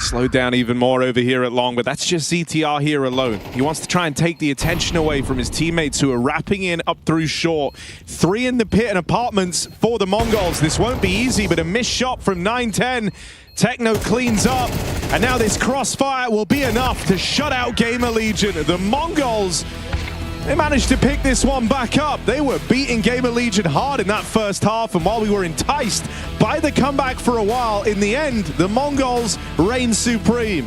Slowed down even more over here at Long, but that's just ZTR here alone. He wants to try and take the attention away from his teammates who are wrapping in up through short. 3 in the pit and apartments for the Mongols. This won't be easy, but a missed shot from 9-10. Techno cleans up, and now this crossfire will be enough to shut out Gamer Legion. The Mongols, they managed to pick this one back up. They were beating Gamer Legion hard in that first half, and while we were enticed by the comeback for a while, in the end, the Mongols reign supreme.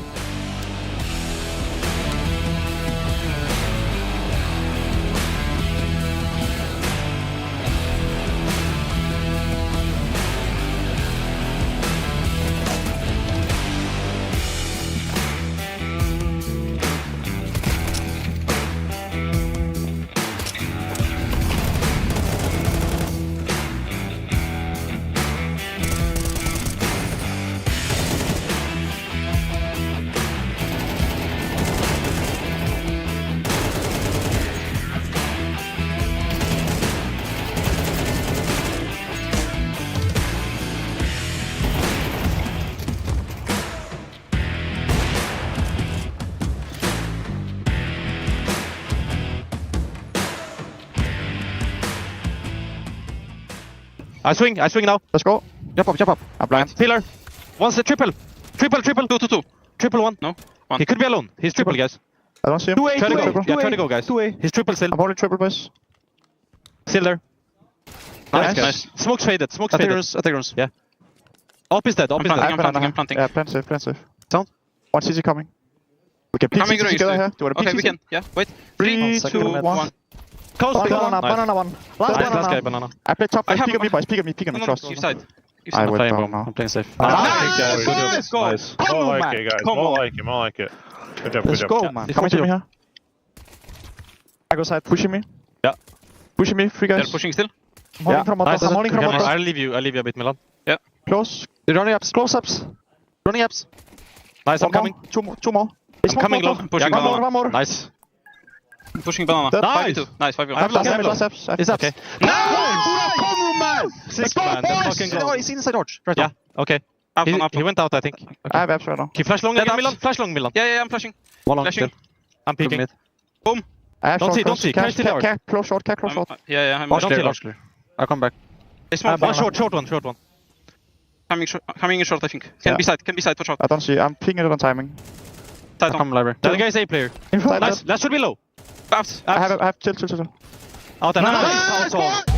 I swing now. Let's go. Jump up. I'm blind. Healer. One's a triple. Triple. 2. Triple 1. No. 1. He could be alone. He's triple, guys. I don't see him. 2A. Try to go, guys. 2A. He's triple still. I'm holding triple, boys. Still there. Nice. Smoke's faded. Attackers. Yeah. Op is dead. I'm planting. Yeah, plant safe. Sound. 1 CG coming. We can pick CG together here. Do you want to pick CG? We can. Yeah. Wait. 3, 2, 1. Close, banana 1. Last guy, banana. I play top. Pick on me, boys. Pick on me. Trust. You side. I went down now. I'm playing safe. Nice! Let's go. Nice. More like it, guys. More like it. Good job. Let's go, man. Come to me here. I go side. Pushing me. Yeah. Pushing me. 3 guys. They're pushing still. I'm holding from bottom. I'll leave you a bit, Milan. Yeah. Close. They're running ups. Close ups. Running ups. Nice. I'm coming. 2 more. I'm coming low. Pushing banana. One more. Nice. Pushing banana. Nice. 5v2. Nice. 5v1. I have last steps. Is that okay? Nice! 6 man. He's inside arch. Right. Yeah. Okay. He went out, I think. Okay. I have apps right now. Can you flash long again, Milan? Flash long, Milan. Yeah, I'm flashing. One long. Flashing. I'm peeking. Boom. Don't see. Close short. Yeah. I'm large clear. I'll come back. One short one. Coming in short, I think. Can be side, watch out. I don't see. I'm pinging it on timing. Side on. Library. The guy's A player. Nice. That should be low. Abs. I have chill. Out there. Nice.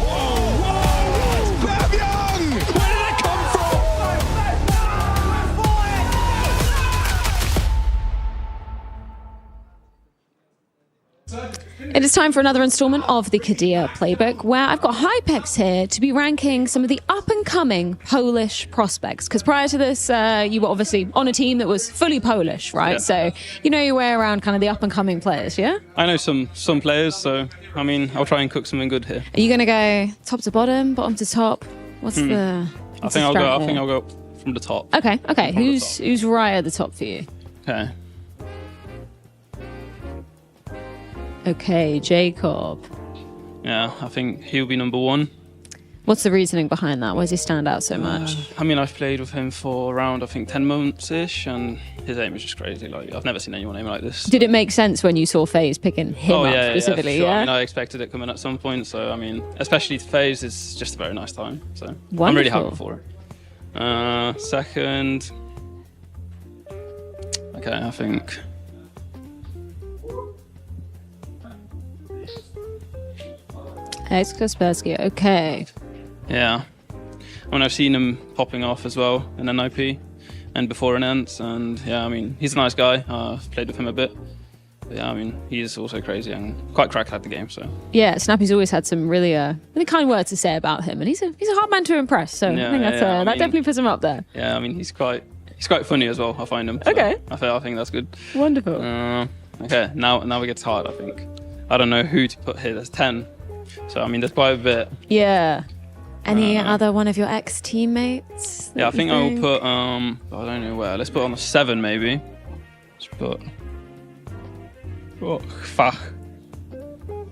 It is time for another installment of the Kadir Playbook, where I've got Hypex here to be ranking some of the up-and-coming Polish prospects. Because prior to this, you were obviously on a team that was fully Polish, right? Yeah. So you know your way around kind of the up-and-coming players, yeah? I know some players, so I mean, I'll try and cook something good here. Are you going to go top to bottom to top? What's the? I think I'll go from the top. Okay. Who's right at the top for you? Okay. Okay, Jacob. Yeah, I think he'll be number 1. What's the reasoning behind that? Why does he stand out so much? I mean, I've played with him for around, I think, 10 months-ish, and his aim is just crazy. Like, I've never seen anyone aim like this. Did it make sense when you saw FaZe picking him up specifically? Yeah, sure. I mean, I expected it coming at some point, so, I mean, especially to FaZe, it's just a very nice time. So, Wonderful. I'm really happy for it. Second... Okay, I think... Kaspersky, okay. Yeah. I mean, I've seen him popping off as well in NIP and before in Ents, and yeah, I mean, he's a nice guy. I've played with him a bit. But yeah, I mean, he's also crazy and quite cracked at the game, so. Yeah, Snappy's always had some really kind words to say about him, and he's a hard man to impress, so I think that's, that definitely puts him up there. Yeah, I mean, he's quite funny as well, I find him. So okay. I think that's good. Wonderful. Okay, now it gets hard, I think. I don't know who to put here. There's 10. So, I mean, there's quite a bit. Yeah. Any other one of your ex-teammates? Yeah, I think I'll put, I don't know where. Let's put on a 7, maybe. Let's put... Oh, fuck.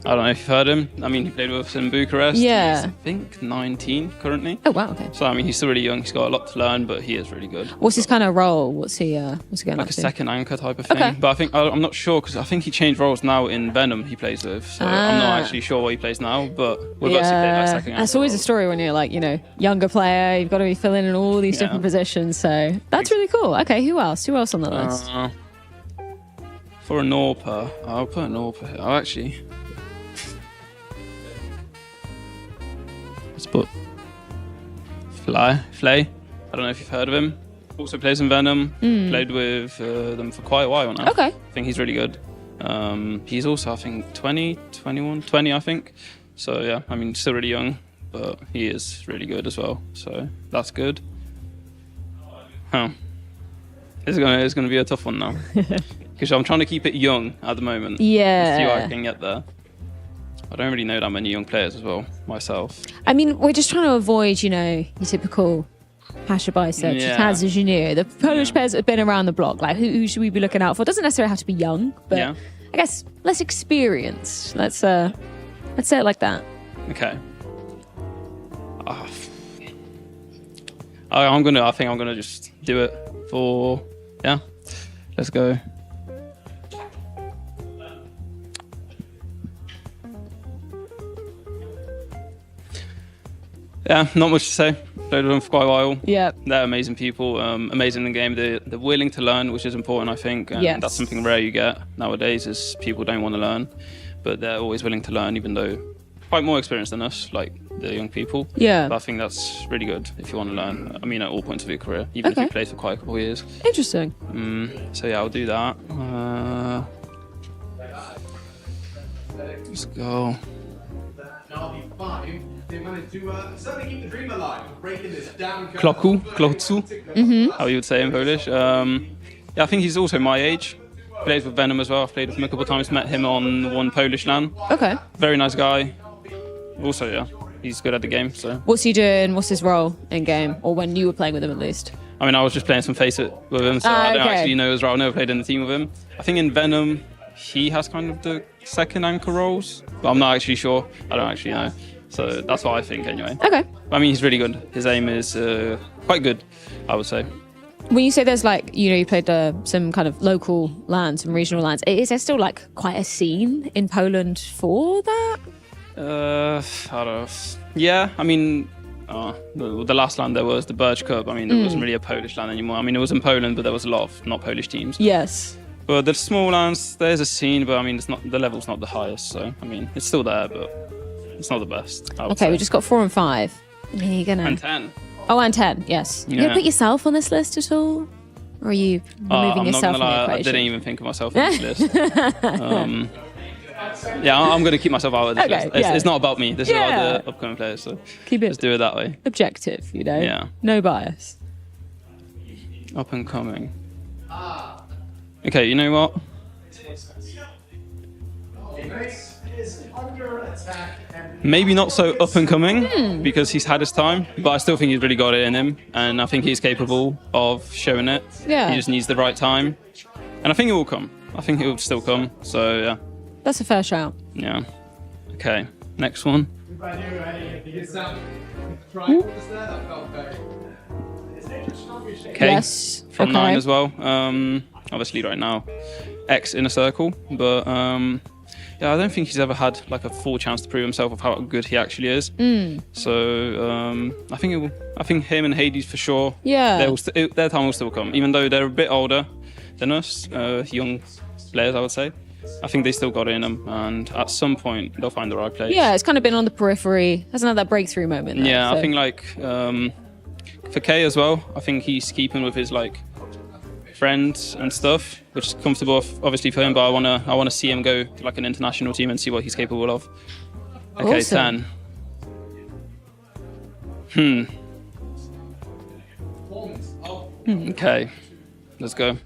I don't know if you've heard him. I mean, he played with us in Bucharest. Yeah. He's, I think, 19 currently. Oh, wow, okay. So, I mean, he's still really young. He's got a lot to learn, but he is really good. What's his kind of role? What's he going like up a to? second anchor type of thing. Okay. But I'm not sure, because I think he changed roles now in Venom he plays with. So I'm not actually sure what he plays now, but we're about to play like second anchor. That's always a story when you're like, younger player, you've got to be filling in all these different positions. So that's really cool. Okay, who else? Who else on the list? For a Norper, I'll put a Norper here. I'll actually... Let's put Flay. I don't know if you've heard of him. Also plays in Venom. Played with them for quite a while now. Okay. I think he's really good. He's also, I think, 20, I think. So yeah, I mean, still really young, but he is really good as well. So that's good. It's gonna be a tough one now, because I'm trying to keep it young at the moment. Yeah. See what I can get there. I don't really know that many young players as well, myself. I mean, we're just trying to avoid, your typical Pasha Bicep, Taz Junior, the Polish players that have been around the block. Like, who should we be looking out for? Doesn't necessarily have to be young, but I guess less experienced. Let's say it like that. Okay. I think I'm gonna just do it for let's go. Yeah, not much to say. Played with them for quite a while. Yeah. They're amazing people, amazing in the game. They're willing to learn, which is important, I think. And that's something rare you get nowadays, is people don't want to learn, but they're always willing to learn, even though quite more experienced than us, like the young people. Yeah. But I think that's really good if you want to learn. I mean, at all points of your career, even if you played for quite a couple of years. Interesting. So yeah, I'll do that. Let's go. They managed to certainly keep the dream alive, breaking this down. Klocu, how you would say in Polish. I think he's also my age. Plays with Venom as well. I've played with him a couple of times, met him on one Polish LAN. Okay. Very nice guy. Also, he's good at the game. So. What's he doing? What's his role in game, or when you were playing with him at least? I mean, I was just playing some Face It with him, so I don't actually know his role. I've never played in the team with him. I think in Venom, he has kind of the second anchor roles, but I'm not actually sure. I don't actually know. So that's what I think anyway. Okay. I mean, he's really good. His aim is quite good, I would say. When you say there's you played some kind of local LANs, some regional LANs, is there still quite a scene in Poland for that? I don't know. Yeah, I mean, the last LAN there was the Birch Cup. I mean, there wasn't really a Polish LAN anymore. I mean, it was in Poland, but there was a lot of not Polish teams. Yes. But the small LANs, there's a scene, but I mean, the level's not the highest. So, I mean, it's still there, but it's not the best. Okay, we just got 4 and 5. Are you gonna... And 10. Oh, and 10, yes. You gonna put yourself on this list at all? Or are you removing yourself from the equation? I didn't even think of myself on this list. I'm going to keep myself out of this list. It's not about me. This is about the upcoming players. So keep it. Let's do it that way. Objective, Yeah. No bias. Up and coming. Okay, you know what? Maybe not so up and coming because he's had his time, but I still think he's really got it in him, and I think he's capable of showing it. Yeah. He just needs the right time, and I think it will come. I think it will still come. So yeah. That's a fair shout. Yeah. Okay. Next one. Okay, Yes. from Okay. 9 as well. Obviously right now, X inner circle, but yeah, I don't think he's ever had like a full chance to prove himself of how good he actually is. So I think him and Hades for sure. Yeah. Their time will still come, even though they're a bit older than us, young players, I would say. I think they still got it in them, and at some point they'll find the right place. Yeah, it's kind of been on the periphery. Hasn't had that breakthrough moment. Though, Yeah, so. I think like for K as well, I think he's keeping with his like friends and stuff, which is comfortable obviously for him, but I wanna see him go to like an international team and see what he's capable of. Okay, Awesome. 10. Okay, let's go.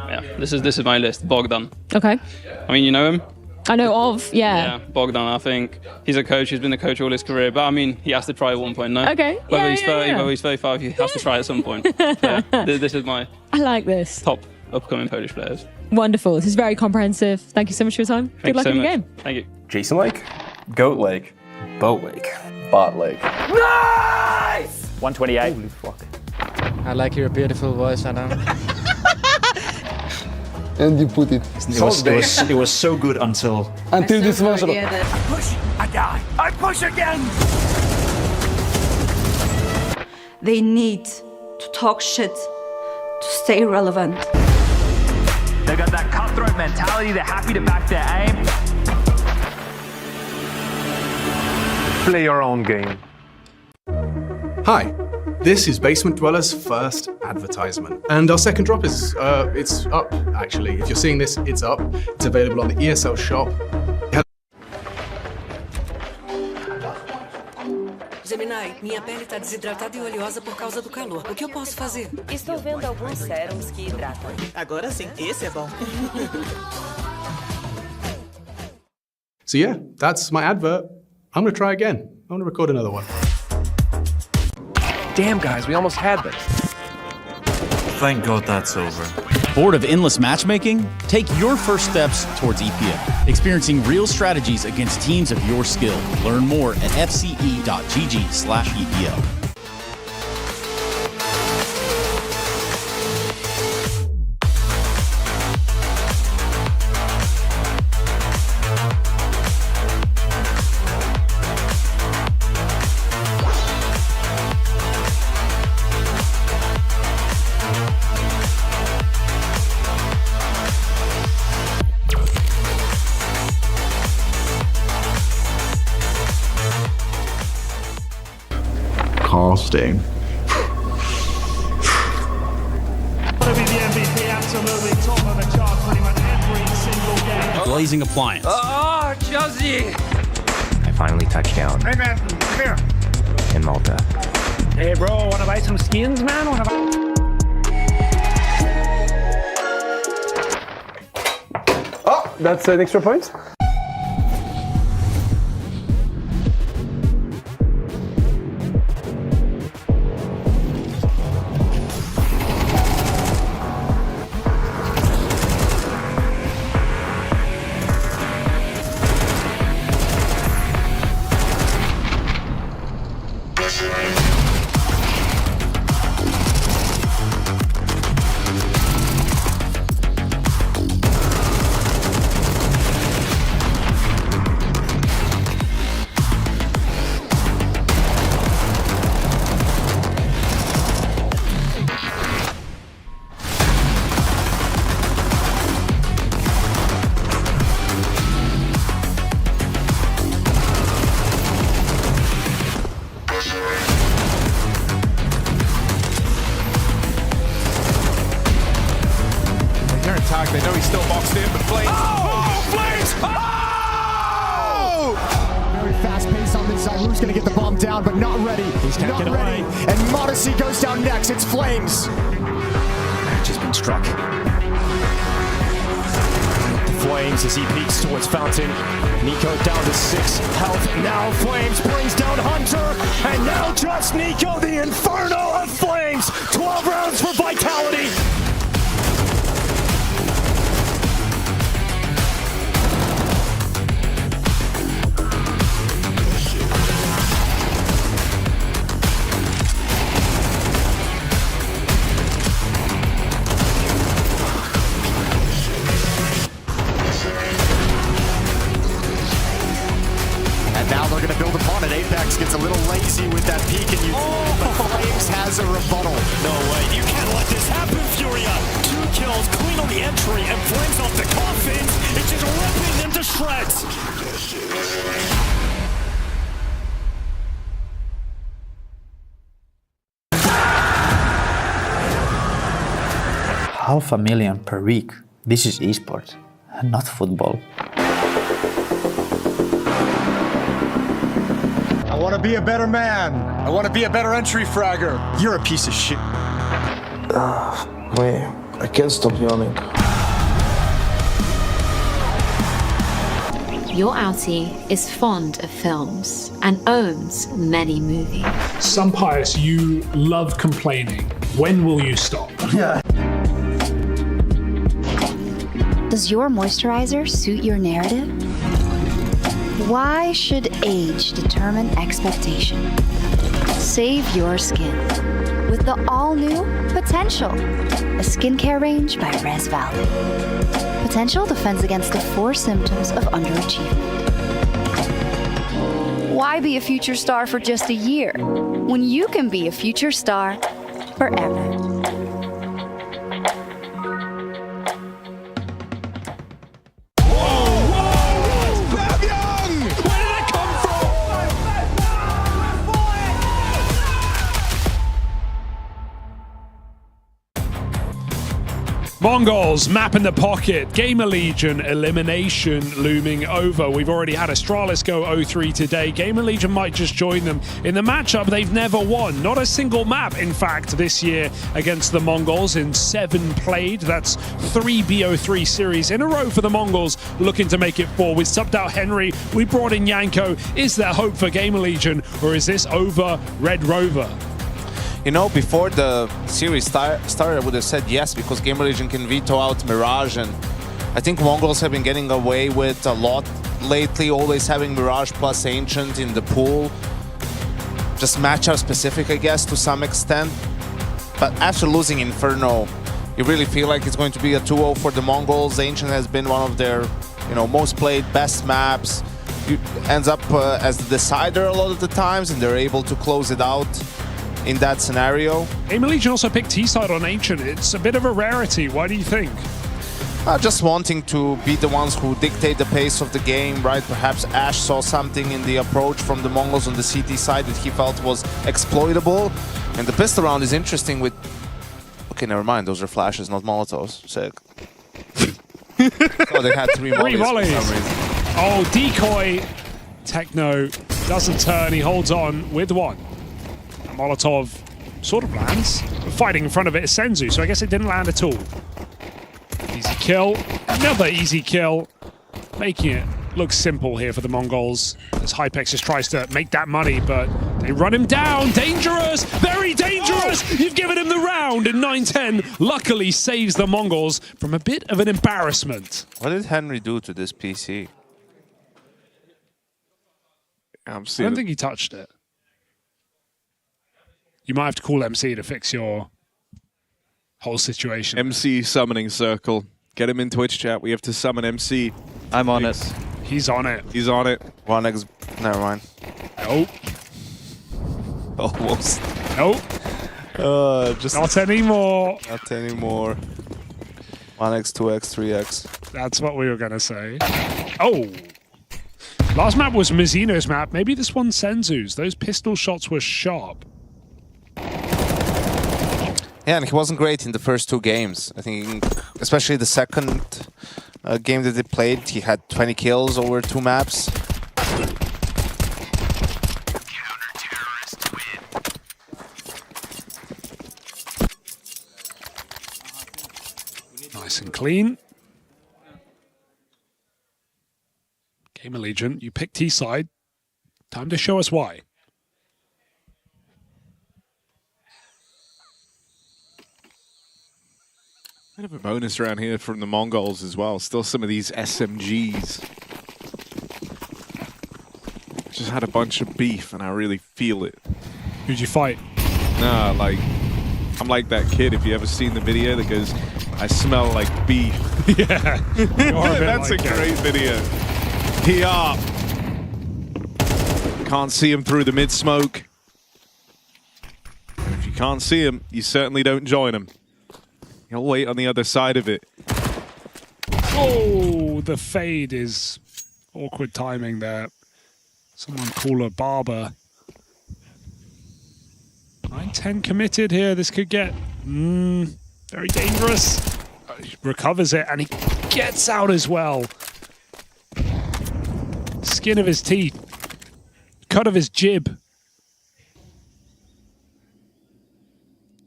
Yeah, this is my list. Bogdan. Okay. I mean, you know him? I know of, yeah. Yeah, Bogdan, I think. He's a coach, he's been a coach all his career, but I mean, he has to try at one point, no? Okay, Whether yeah, he's 30, yeah. whether he's 35, he has to try at some point. So, yeah, this is my I like this. top upcoming Polish players. Wonderful. This is very comprehensive. Thank you so much for your time. Thank Good luck you so in your much. game. Thank you. Jason Lake, Goat Lake, Boat Lake, Bot Lake. Nice! 128. Holy fuck. I like your beautiful voice, Rendam. And you put it. It was so good until This one. I push, I die. I push again. They need to talk shit to stay relevant. They got that cutthroat mentality. They're happy to back their aim. Play your own game. Hi, this is Basement Dweller's first advertisement. And our second drop is, it's up, actually. If you're seeing this, it's up. It's available on the ESL shop. Gemini, minha pele tá desidratada e oleosa por causa do calor. O que eu posso fazer? Estou vendo alguns sérums que hidratam. Agora sim, esse é bom. So yeah, that's my advert. I'm gonna try again. I'm gonna record another one. Damn, guys, we almost had this. Thank God that's over. Bored of endless matchmaking? Take your first steps towards EPL, experiencing real strategies against teams of your skill. Learn more at fce.gg/EPL. Casting. Blazing appliance. Oh, Josie! I finally touched down Hey, man, come here. in Malta. Hey, bro, wanna buy some skins, man? Oh, that's an extra point. They know he's still boxed in, but Flames. Oh, Flames! Oh! Very fast pace on this side. Who's going to get the bomb down, but not ready. He's not ready. Away. And Modesty goes down next. It's Flames. Match has been struck. The Flames as he peeks towards Fountain. Nico down to 6 health. Now Flames brings down Hunter. And now just Nico, the Inferno of Flames. 12 rounds for Vitality. Flames gets a little lazy with that peek, and but Flames has a rebuttal. No way. You can't let this happen, Furia. 2 kills, clean on the entry, and Flames off the coffins. It's just ripping them to shreds. $500,000 per week. This is esports, not football. I want to be a better man. I want to be a better entry fragger. You're a piece of shit. Wait, I can't stop yawning. Your outie is fond of films and owns many movies. Pius, you love complaining. When will you stop? Yeah. Does your moisturizer suit your narrative? Why should age determine expectation? Save your skin with the all-new Potential, a skincare range by Res Valley. Potential defends against the 4 symptoms of underachievement. Why be a future star for just a year when you can be a future star forever? Mongols, map in the pocket, Gamer Legion, elimination looming over. We've already had Astralis go 0-3 today. Gamer Legion might just join them in the matchup. They've never won, not a single map, in fact, this year against the Mongols in 7 played. That's 3 BO3 series in a row for the Mongols, looking to make it 4. We subbed out Henry, we brought in Yanko. Is there hope for Gamer Legion, or is this over Red Rover? You know, before the series started, I would have said yes, because Gamer Legion can veto out Mirage, and I think Mongols have been getting away with a lot lately, always having Mirage plus Ancient in the pool. Just matchup specific, I guess, to some extent. But after losing Inferno, you really feel like it's going to be a 2-0 for the Mongols. Ancient has been one of their, most played, best maps. It ends up as the decider a lot of the times, and they're able to close it out in that scenario. Gamer Legion also picked T-side on Ancient. It's a bit of a rarity. Why do you think? Just wanting to be the ones who dictate the pace of the game, right? Perhaps Ash saw something in the approach from the Mongols on the CT side that he felt was exploitable. And the pistol round is interesting with... Okay, never mind. Those are flashes, not Molotovs. Sick. Oh, they had 3 volleys for some reason. Oh, decoy. Techno doesn't turn. He holds on with 1. Molotov sort of lands. Fighting in front of it is Senzu, so I guess it didn't land at all. Easy kill. Another easy kill. Making it look simple here for the Mongols, as Hypex just tries to make that money, but they run him down. Dangerous! Very dangerous! Oh! You've given him the round, and 9-10 luckily saves the Mongols from a bit of an embarrassment. What did Henry do to this PC? I don't think he touched it. You might have to call MC to fix your whole situation. MC summoning circle. Get him in Twitch chat. We have to summon MC. I'm on it. He's on it. He's on it. 1x. Never mind. Nope. Almost. Nope. Just not anymore. Not anymore. 1x, 2x, 3x. That's what we were going to say. Oh. Last map was Mizzino's map. Maybe this one's Senzu's. Those pistol shots were sharp. Yeah, and he wasn't great in the first 2 games. I think, especially the second game that they played, he had 20 kills over 2 maps. Nice and clean. Gamer Legion, you picked T-side. Time to show us why. Bit of a bonus around here from the Mongols as well. Still some of these SMGs. Just had a bunch of beef and I really feel it. Who'd you fight? Nah, I'm like that kid, if you ever seen the video that goes, I smell like beef. Yeah. That's like a great video. PR. can't see him through the mid-smoke. If you can't see him, you certainly don't join him. He'll wait on the other side of it. Oh, the fade is awkward timing there. Someone call a barber. 9-10 committed here. This could get very dangerous. He recovers it and he gets out as well. Skin of his teeth. Cut of his jib.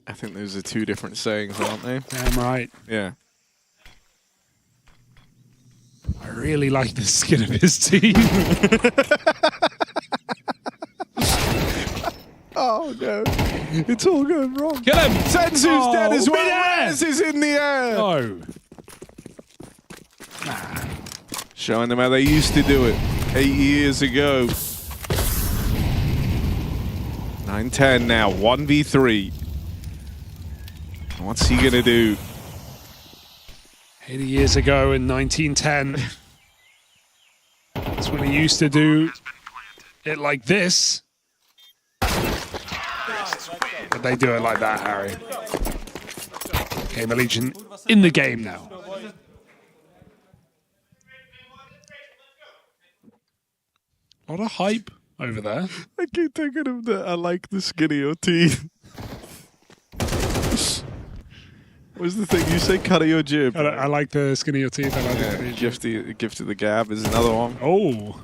I think those are two different sayings, aren't they? Damn right. Yeah. I really like the skin of his teeth. Oh no, it's all going wrong. Kill him! Senzu's dead as well. Rez is in the air. No. Showing them how they used to do it 8 years ago. 9-10 now, 1v3. What's he gonna do? 80 years ago in 1910. That's when he used to do it like this. But they do it like that, Harry. Game Allegiant in the game now. A lot of hype over there. I keep thinking of the I like the skinnier teeth. What's the thing you say? Cut of your jib. I like the skin of your teeth. I like the skin of your jib. Gift of the gab is another one. Oh.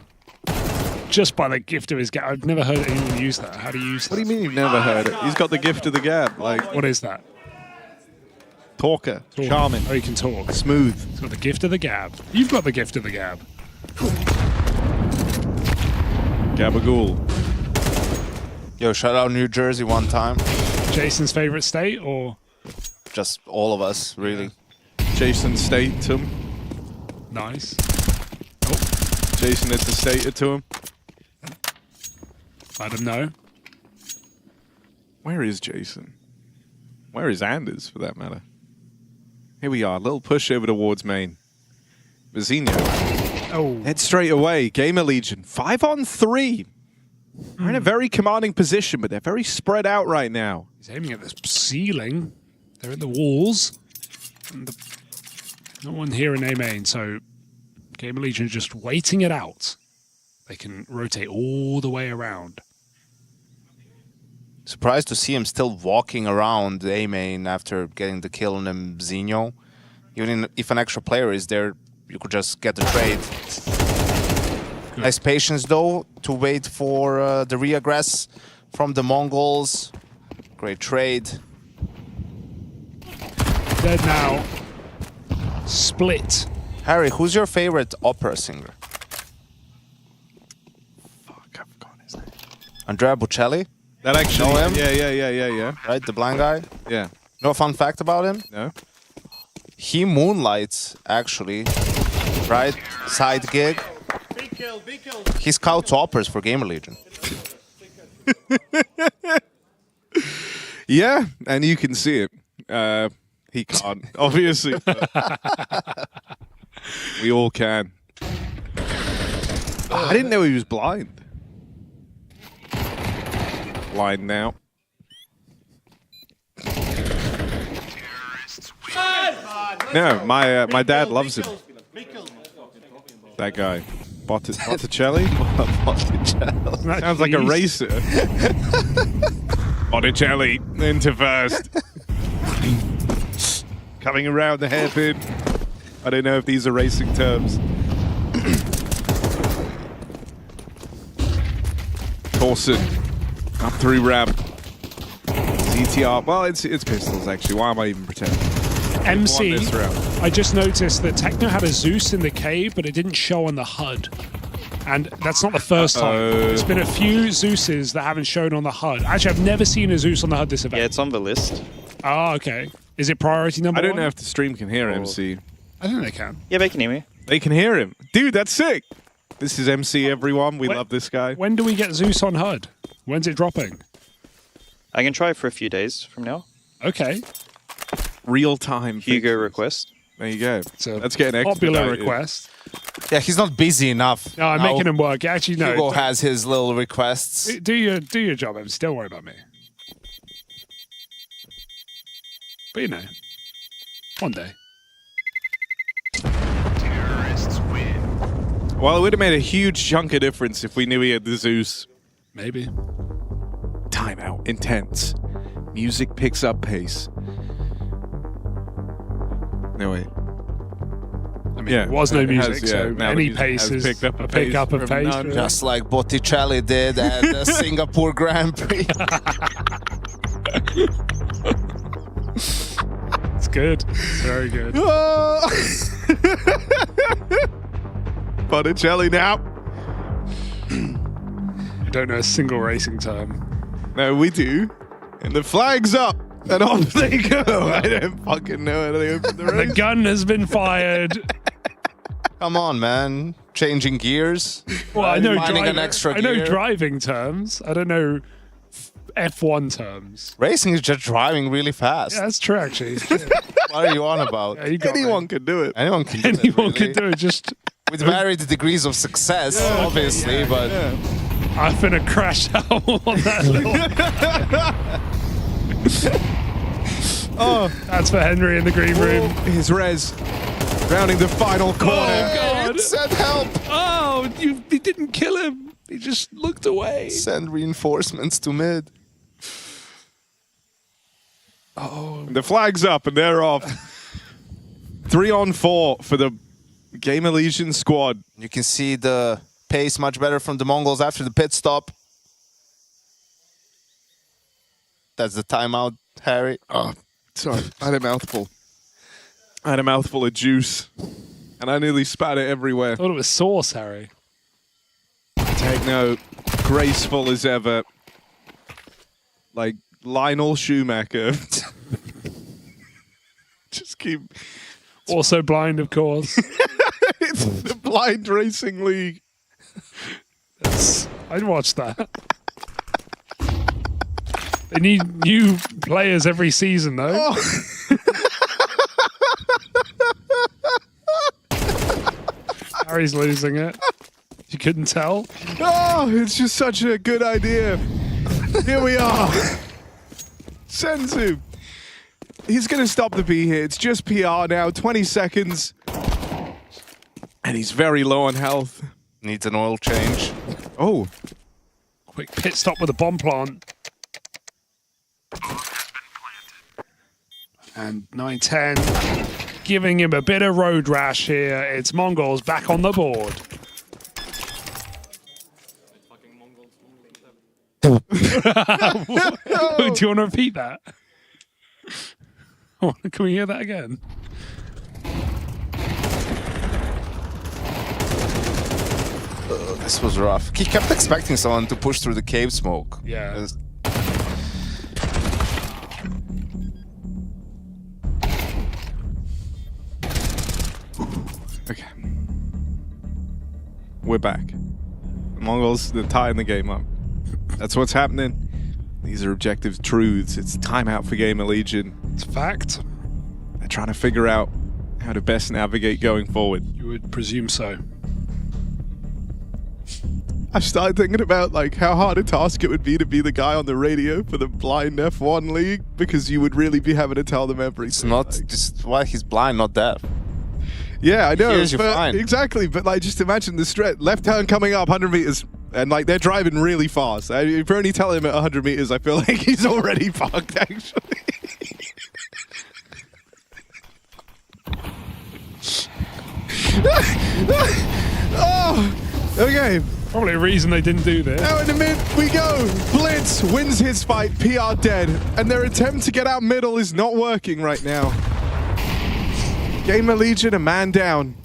Just by the gift of his gab. I've never heard anyone use that. How do you use that? What do you mean you've never heard it? He's got the gift of the gab. Like, what is that? Talker. Charming. Oh, he can talk. Smooth. He's got the gift of the gab. You've got the gift of the gab. Gabagool. Yo, shout out New Jersey one time. Jason's favorite state, or? Just all of us, really. Jason Statham. Nice. Jason had to state it to him. Let him know. Where is Jason? Where is Anders, for that matter? Here we are. Little push over towards main. Bazzinho. Oh. Head straight away. Gamer Legion. 5-on-3. They're in a very commanding position, but they're very spread out right now. He's aiming at the ceiling. They're in the walls. And no one here in A main, so Gamer Legion is just waiting it out. They can rotate all the way around. Surprised to see him still walking around A main after getting the kill on Zinho. Even if an extra player is there, you could just get the trade. Good. Nice patience though to wait for the reaggress from the Mongols. Great trade. Dead now. Split. Harry, who's your favorite opera singer? Fuck, I forgot his name. Andrea Bocelli? That actually, know him? Yeah. Right, the blind guy? Yeah. No fun fact about him? No. He moonlights, actually. Right? Side gig. He scouts operas for Gamer Legion. Yeah, and you can see it. He can't, obviously. We all can. I didn't know he was blind. Blind now. No, my dad loves him. That guy. Botticelli? Botticelli. Sounds like a racer. Botticelli into first. Coming around the hairpin. I don't know if these are racing terms. Torsen. Up through ramp. ZTR. Well, it's pistols, actually. Why am I even pretending? MC, I just noticed that Techno had a Zeus in the cave, but it didn't show on the HUD. And that's not the first time. There's been a few Zeuses that haven't shown on the HUD. Actually, I've never seen a Zeus on the HUD this event. Yeah, it's on the list. Oh, okay. Is it priority number one? I don't know if the stream can hear MC. I think they can. Yeah, they can hear me. They can hear him. Dude, that's sick. This is MC, everyone. We love this guy. When do we get Zeus on HUD? When's it dropping? I can try for a few days from now. Okay. Real time. Hugo request. There you go. So let's get an popular expedited request. Yeah, he's not busy enough. No, I'm making him work. Actually, no. Hugo has his little requests. Do your job, Ems. Don't worry about me. But you know, one day. Terrorists win. Well, it would have made a huge chunk of difference if we knew he had the Zeus. Maybe. Timeout. Intense. Music picks up pace. No, wait. I mean, there was no music, so now any the music pace has is picked up a pickup of from pace. none. Really. Just like Botticelli did at the Singapore Grand Prix. It's good. It's very good. Botticelli now. I don't know a single racing term. No, we do. And the flag's up. And off they go. I don't fucking know how they open the race. The gun has been fired. Come on, man. Changing gears. Well, I know finding driving, an extra I know gear. driving terms. I don't know F1 terms. Racing is just driving really fast. Yeah, that's true, actually. What are you on about? Yeah, you got Anyone me. can do it. Anyone can do it. Anyone really. can do it. Just With varied degrees of success, obviously, but I'm finna crash out on that little. Oh, That's for Henry in the green room. his res. Rounding the final corner. Oh, God. Send help! Oh, he didn't kill him. He just looked away. Send reinforcements to mid. Oh, The flag's up and they're off. 3-on-4 for the Gamer Legion squad. You can see the pace much better from the Mongols after the pit stop. That's the timeout, Harry. Oh, sorry. I had a mouthful. I had a mouthful of juice. And I nearly spat it everywhere. I thought it was sauce, Harry. Take note. Graceful as ever. Like Lionel Schumacher. Just keep... Also blind, of course. It's the Blind Racing League. I'd watch that. They need new players every season, though. Oh. Harry's losing it. You couldn't tell? Oh, it's just such a good idea. Here we are. Senzu. He's going to stop the B here. It's just PR now. 20 seconds. And he's very low on health. Needs an oil change. Oh. Quick pit stop with a bomb plant. And 9-10, giving him a bit of road rash here. It's Mongols back on the board. Do you want to repeat that? Can we hear that again? This was rough. He kept expecting someone to push through the cave smoke. Yeah. Okay. We're back. The Mongols, they're tying the game up. That's what's happening. These are objective truths. It's timeout for Gamer Legion. It's fact. They're trying to figure out how to best navigate going forward. You would presume so. I've started thinking about like how hard a task it would be to be the guy on the radio for the blind F1 league, because you would really be having to tell them everything. It's not just why he's blind, not deaf. Yeah, I know. Here's your fine. Exactly, but like just imagine the stretch. Left turn coming up 100 meters, and like they're driving really fast. If you're only telling him at 100 meters, I feel like he's already fucked, actually. Oh, okay. Probably a reason they didn't do this. Now in the mid we go. Blitz wins his fight. PR dead, and their attempt to get out middle is not working right now. Gamer Legion a man down.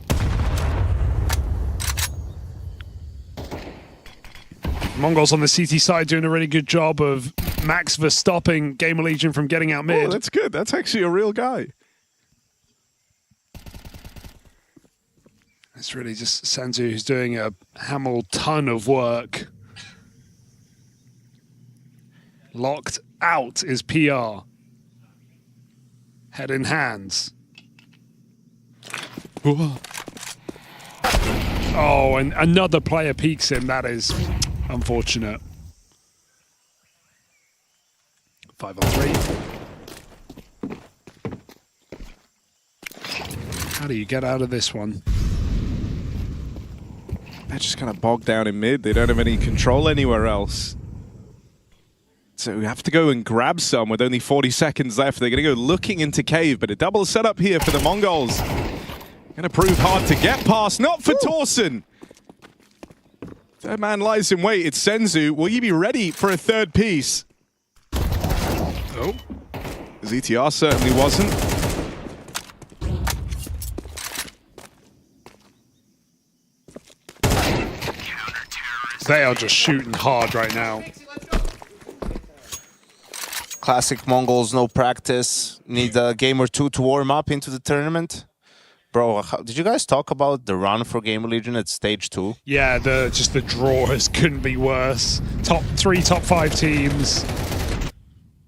Mongols on the CT side doing a really good job of Max stopping Gamer Legion from getting out mid. Oh, that's good. That's actually a real guy. It's really just Senzu who's doing a Hamel ton of work. Locked out is PR. Head in hands. Oh, and another player peeks him. That is unfortunate. 5-on-3. How do you get out of this one? They're just kind of bogged down in mid. They don't have any control anywhere else. So we have to go and grab some with only 40 seconds left. They're going to go looking into cave, but a double setup here for the Mongols. Going to prove hard to get past. Not for Torsen. Third man lies in wait. It's Senzu. Will you be ready for a third piece? Oh. ZTR certainly wasn't. They are just shooting hard right now. Classic Mongols, no practice. Need a game or two to warm up into the tournament. Bro, did you guys talk about the run for Gamer Legion at stage 2? Yeah, just the drawers couldn't be worse. Top 5 teams.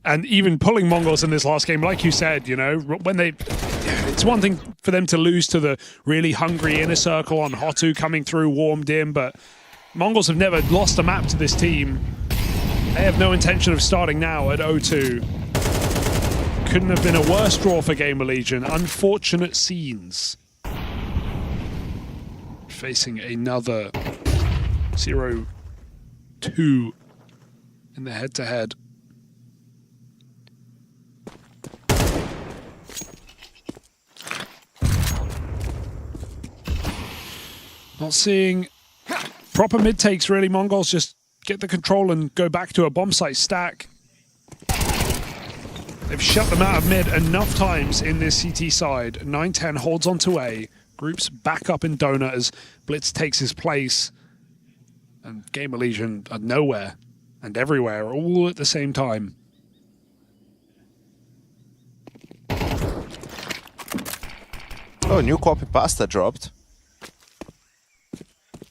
And even pulling Mongols in this last game, like you said, you know, when it's one thing for them to lose to the really hungry inner circle on Hotu coming through warmed in, but Mongols have never lost a map to this team. They have no intention of starting now at 0-2. Couldn't have been a worse draw for Gamer Legion. Unfortunate scenes. Facing another 0-2 in the head-to-head. Not seeing proper mid takes really. Mongols just get the control and go back to a bomb site stack. They've shut them out of mid enough times in this CT side. 9-10 holds on to A. Groups back up in Donut as Blitz takes his place. And Gamer Legion are nowhere and everywhere all at the same time. Oh, new copy pasta dropped.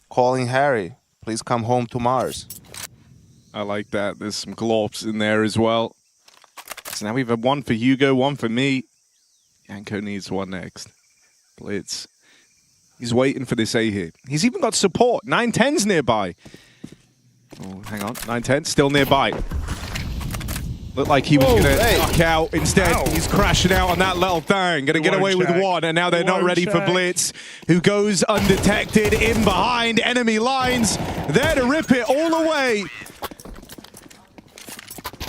Calling Harry, please come home to Mars. I like that. There's some globs in there as well. So now we've had one for Hugo, one for me. Yanko needs one next. Blitz. He's waiting for this A hit. He's even got support. 9-10's nearby. Oh, hang on. 9-10 still nearby. Looked like he was going to duck out. Instead, he's crashing out on that little thing. Going to get away with one, and now they're not ready for Blitz, who goes undetected in behind enemy lines. There to rip it all away.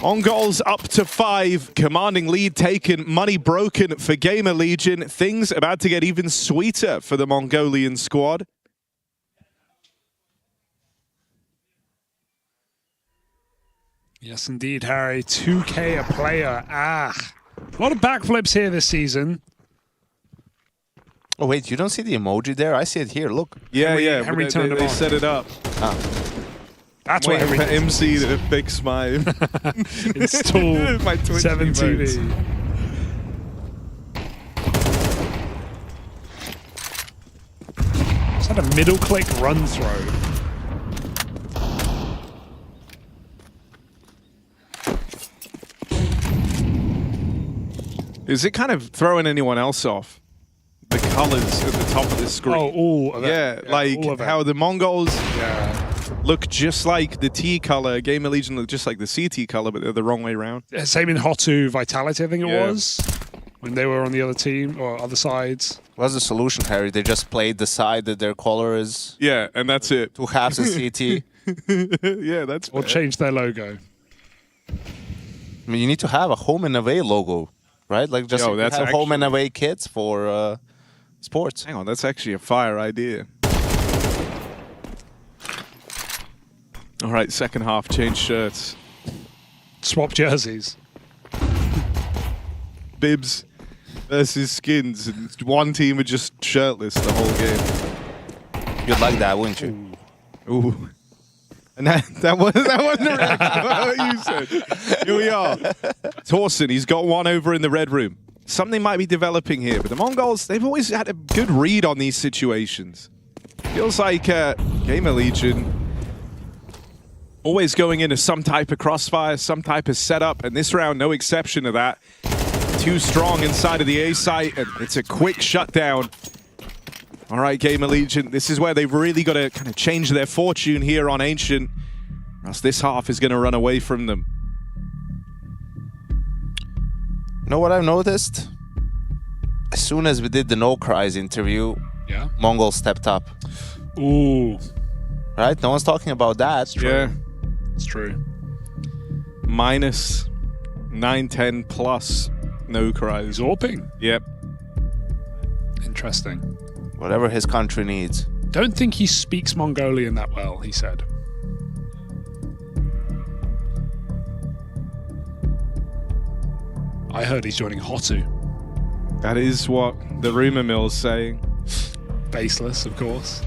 Mongols up to 5. Commanding lead taken. Money broken for Gamer Legion. Things about to get even sweeter for the Mongolian squad. Yes, indeed, Harry. 2K a player. A lot of backflips here this season. Oh, wait, you don't see the emoji there? I see it here, look. Yeah, Henry turned it they on. set it up. That's what Henry did. MC to fix my... Install my Twitch 7 TV. Is that a middle click run throw? Is it kind of throwing anyone else off? The colors at the top of the screen. Oh, all of it. Yeah, like how the Mongols look just like the T color. Gamer Legion look just like the CT color, but they're the wrong way around. Same in Hotu Vitality, I think it was, when they were on the other team or other sides. What's the solution, Harry? They just played the side that their color is. Yeah, and that's it. 2 halves of CT. Yeah, that's Or change their logo. I mean, you need to have a home and away logo, right? Like just have home and away kits for sports. Hang on, that's actually a fire idea. All right, second half, change shirts. Swap jerseys. Bibs versus skins, and one team are just shirtless the whole game. You'd like that, wouldn't you? Ooh. And that wasn't what you said. Here we are. Torsen, he's got one over in the red room. Something might be developing here, but the Mongols, they've always had a good read on these situations. Feels like Gamer Legion always going into some type of crossfire, some type of setup, and this round, no exception to that. Too strong inside of the A site, and it's a quick shutdown. All right, Game Allegiant, this is where they've really got to kind of change their fortune here on Ancient, or else this half is going to run away from them. You know what I've noticed? As soon as we did the No Cries interview, yeah, Mongol stepped up. Ooh. Right? No one's talking about that. Yeah. It's true. Minus 910 plus No Cries. Zorping. Yep. Interesting. Whatever his country needs. Don't think he speaks Mongolian that well, he said. I heard he's joining Hotu. That is what the rumor mill's saying. Baseless, of course.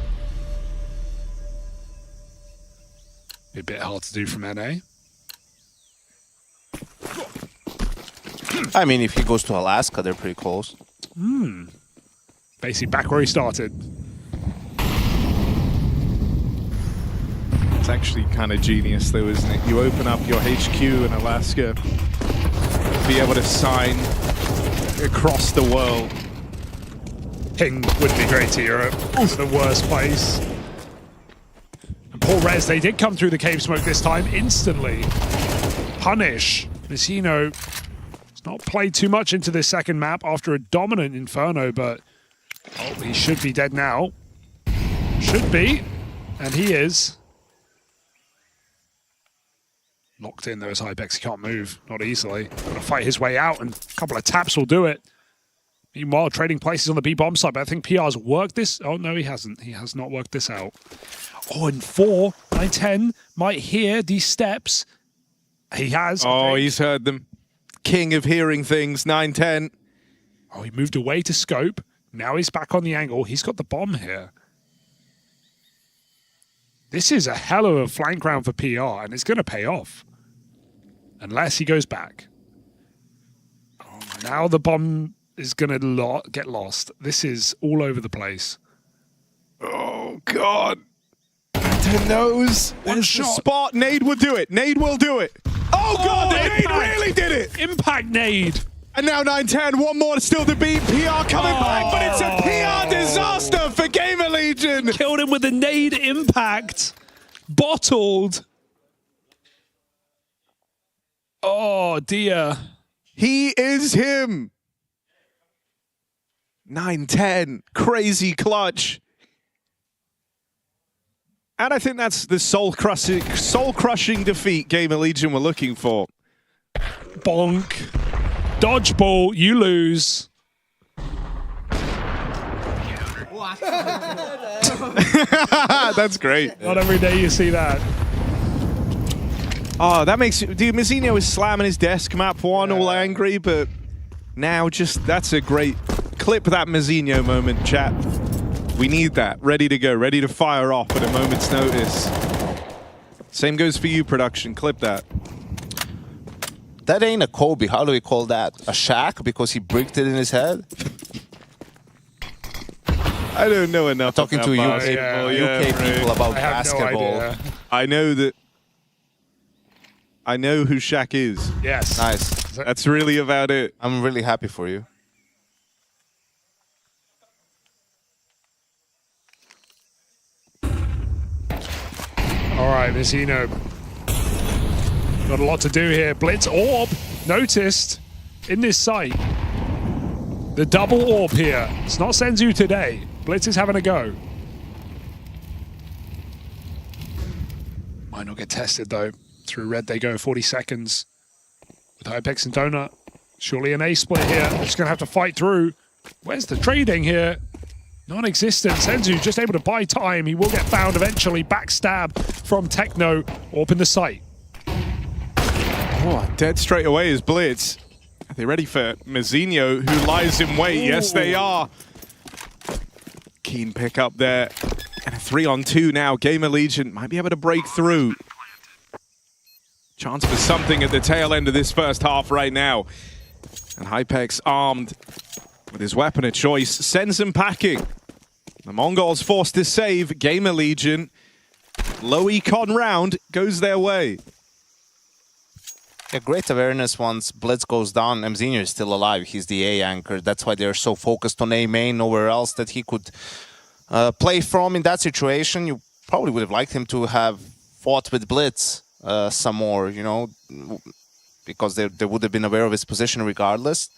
Be a bit hard to do from NA. I mean, if he goes to Alaska, they're pretty close. Basically back where he started. It's actually kind of genius though, isn't it? You open up your HQ in Alaska, be able to sign across the world. Ping would be great to Europe. It's the worst place. And poor Rez, they did come through the cave smoke this time instantly. Punish. Messino has not played too much into this second map after a dominant Inferno, but oh, he should be dead now. Should be. And he is. Locked in though as Hypex, he can't move, not easily. Got to fight his way out, and a couple of taps will do it. Meanwhile, trading places on the B-bomb side, but I think PR's worked this. Oh no, he hasn't. He has not worked this out. Oh, and 4, 9, 10 might hear these steps. He has. Oh, he's heard them. King of hearing things, 9-10. Oh, he moved away to scope. Now he's back on the angle. He's got the bomb here. This is a hell of a flank round for PR, and it's going to pay off. Unless he goes back. Oh, now the bomb is going to get lost. This is all over the place. Oh, God. 10 knows. One shot. Spot. Nade will do it. Nade will do it. Oh, God, the nade really did it. Impact nade. And now 9-10. One more still to beat. PR coming back, but it's a PR disaster for Gamer Legion. Killed him with the nade impact. Bottled. Oh, dear. He is him. 9-10. Crazy clutch. And I think that's the soul-crushing defeat Gamer Legion were looking for. Bonk. Dodgeball, you lose. That's great. Not every day you see that. Oh, that makes... Dude, Mazzino is slamming his desk map 1, all angry, but now just... That's a great... Clip that Mazzino moment, chat. We need that. Ready to go. Ready to fire off at a moment's notice. Same goes for you, production. Clip that. That ain't a Kobe. How do we call that? A Shaq because he bricked it in his head? I don't know enough. I'm talking to UK people about I have basketball. No idea. I know that. I know who Shaq is. Yes. Nice. That's really about it. I'm really happy for you. All right, Mazzino. Got a lot to do here. Blitz orb noticed in this site. The double orb here. It's not Senzu today. Blitz is having a go. Might not get tested though. Through red they go, 40 seconds. With Hypex and Donut. Surely an A split here. Just gonna have to fight through. Where's the trading here? Non-existent. Senzu just able to buy time. He will get found eventually. Backstab from Techno. Orb in the site. Oh, dead straight away is Blitz. Are they ready for Mazzino, who lies in wait? Ooh. Yes, they are. Keen pick up there. And a 3-on-2 now. Gamer Legion might be able to break through. Chance for something at the tail end of this first half right now. And Hypex armed with his weapon of choice sends them packing. The Mongols forced to save. Gamer Legion, low econ round goes their way. Yeah, great awareness once Blitz goes down. Mzinho is still alive. He's the A anchor. That's why they're so focused on A main, nowhere else that he could play from in that situation. You probably would have liked him to have fought with Blitz some more, you know, because they would have been aware of his position regardless.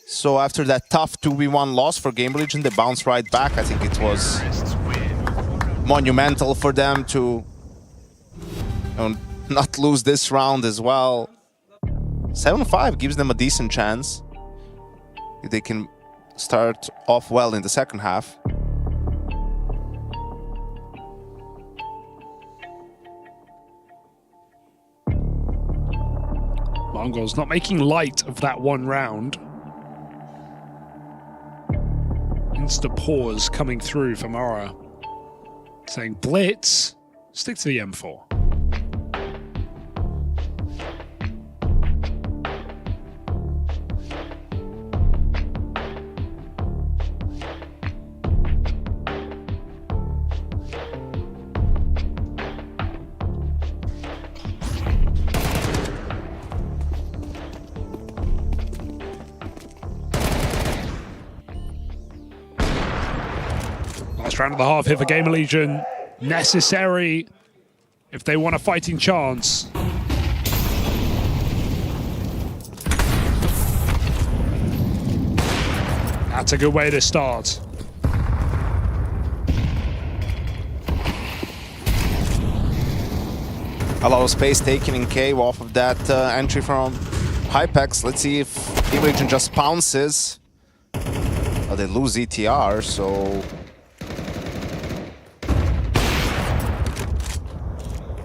So after that tough 2v1 loss for Gamer Legion, they bounced right back. I think it was monumental for them to not lose this round as well. 7-5 gives them a decent chance. If they can start off well in the second half. Mongols not making light of that one round. Insta pause coming through from Mara, saying Blitz, stick to the M4. Last round of the half here for Gamer Legion. Necessary if they want a fighting chance. That's a good way to start. A lot of space taken in cave off of that entry from Hypex. Let's see if Gamer Legion just pounces. Well, they lose ETR, so...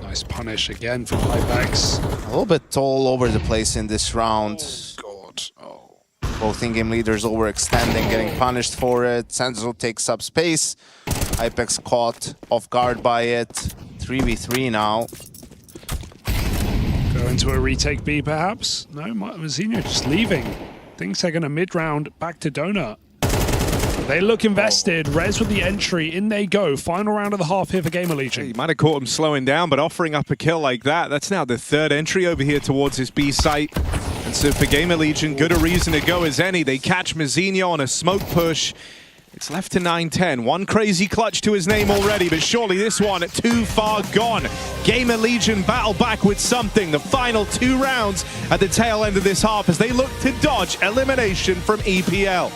Nice punish again from Hypex. A little bit all over the place in this round. Oh, God. Oh. Both in-game leaders overextending, getting punished for it. Senzo takes up space. Hypex caught off guard by it. 3v3 now. Go into a retake B, perhaps? No, Mazzino just leaving. Thinks they're going to mid-round back to Donut. They look invested. Rez with the entry. In they go. Final round of the half here for Gamer Legion. You might have caught him slowing down, but offering up a kill like that, that's now the third entry over here towards his B site. And so for Gamer Legion, good a reason to go as any. They catch Mazzino on a smoke push. It's left to 9-10. One crazy clutch to his name already, but surely this one too far gone. Gamer Legion battle back with something. The final 2 rounds at the tail end of this half as they look to dodge elimination from EPL.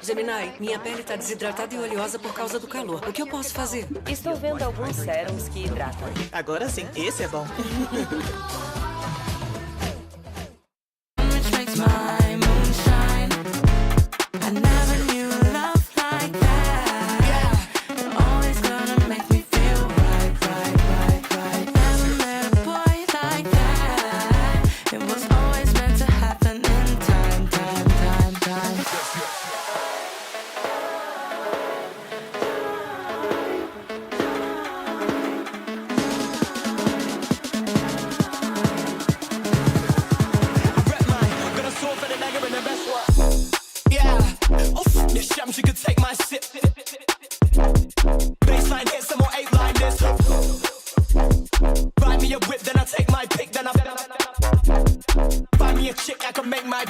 Gemini, minha pele tá desidratada e oleosa por causa do calor. O que eu posso fazer? Estou vendo alguns sérums que hidratam. Agora sim, esse é bom. She could take my sip. Baseline hit, some more 8-line this. Buy me a whip, then I take my pick, then I buy me a chick, I can make my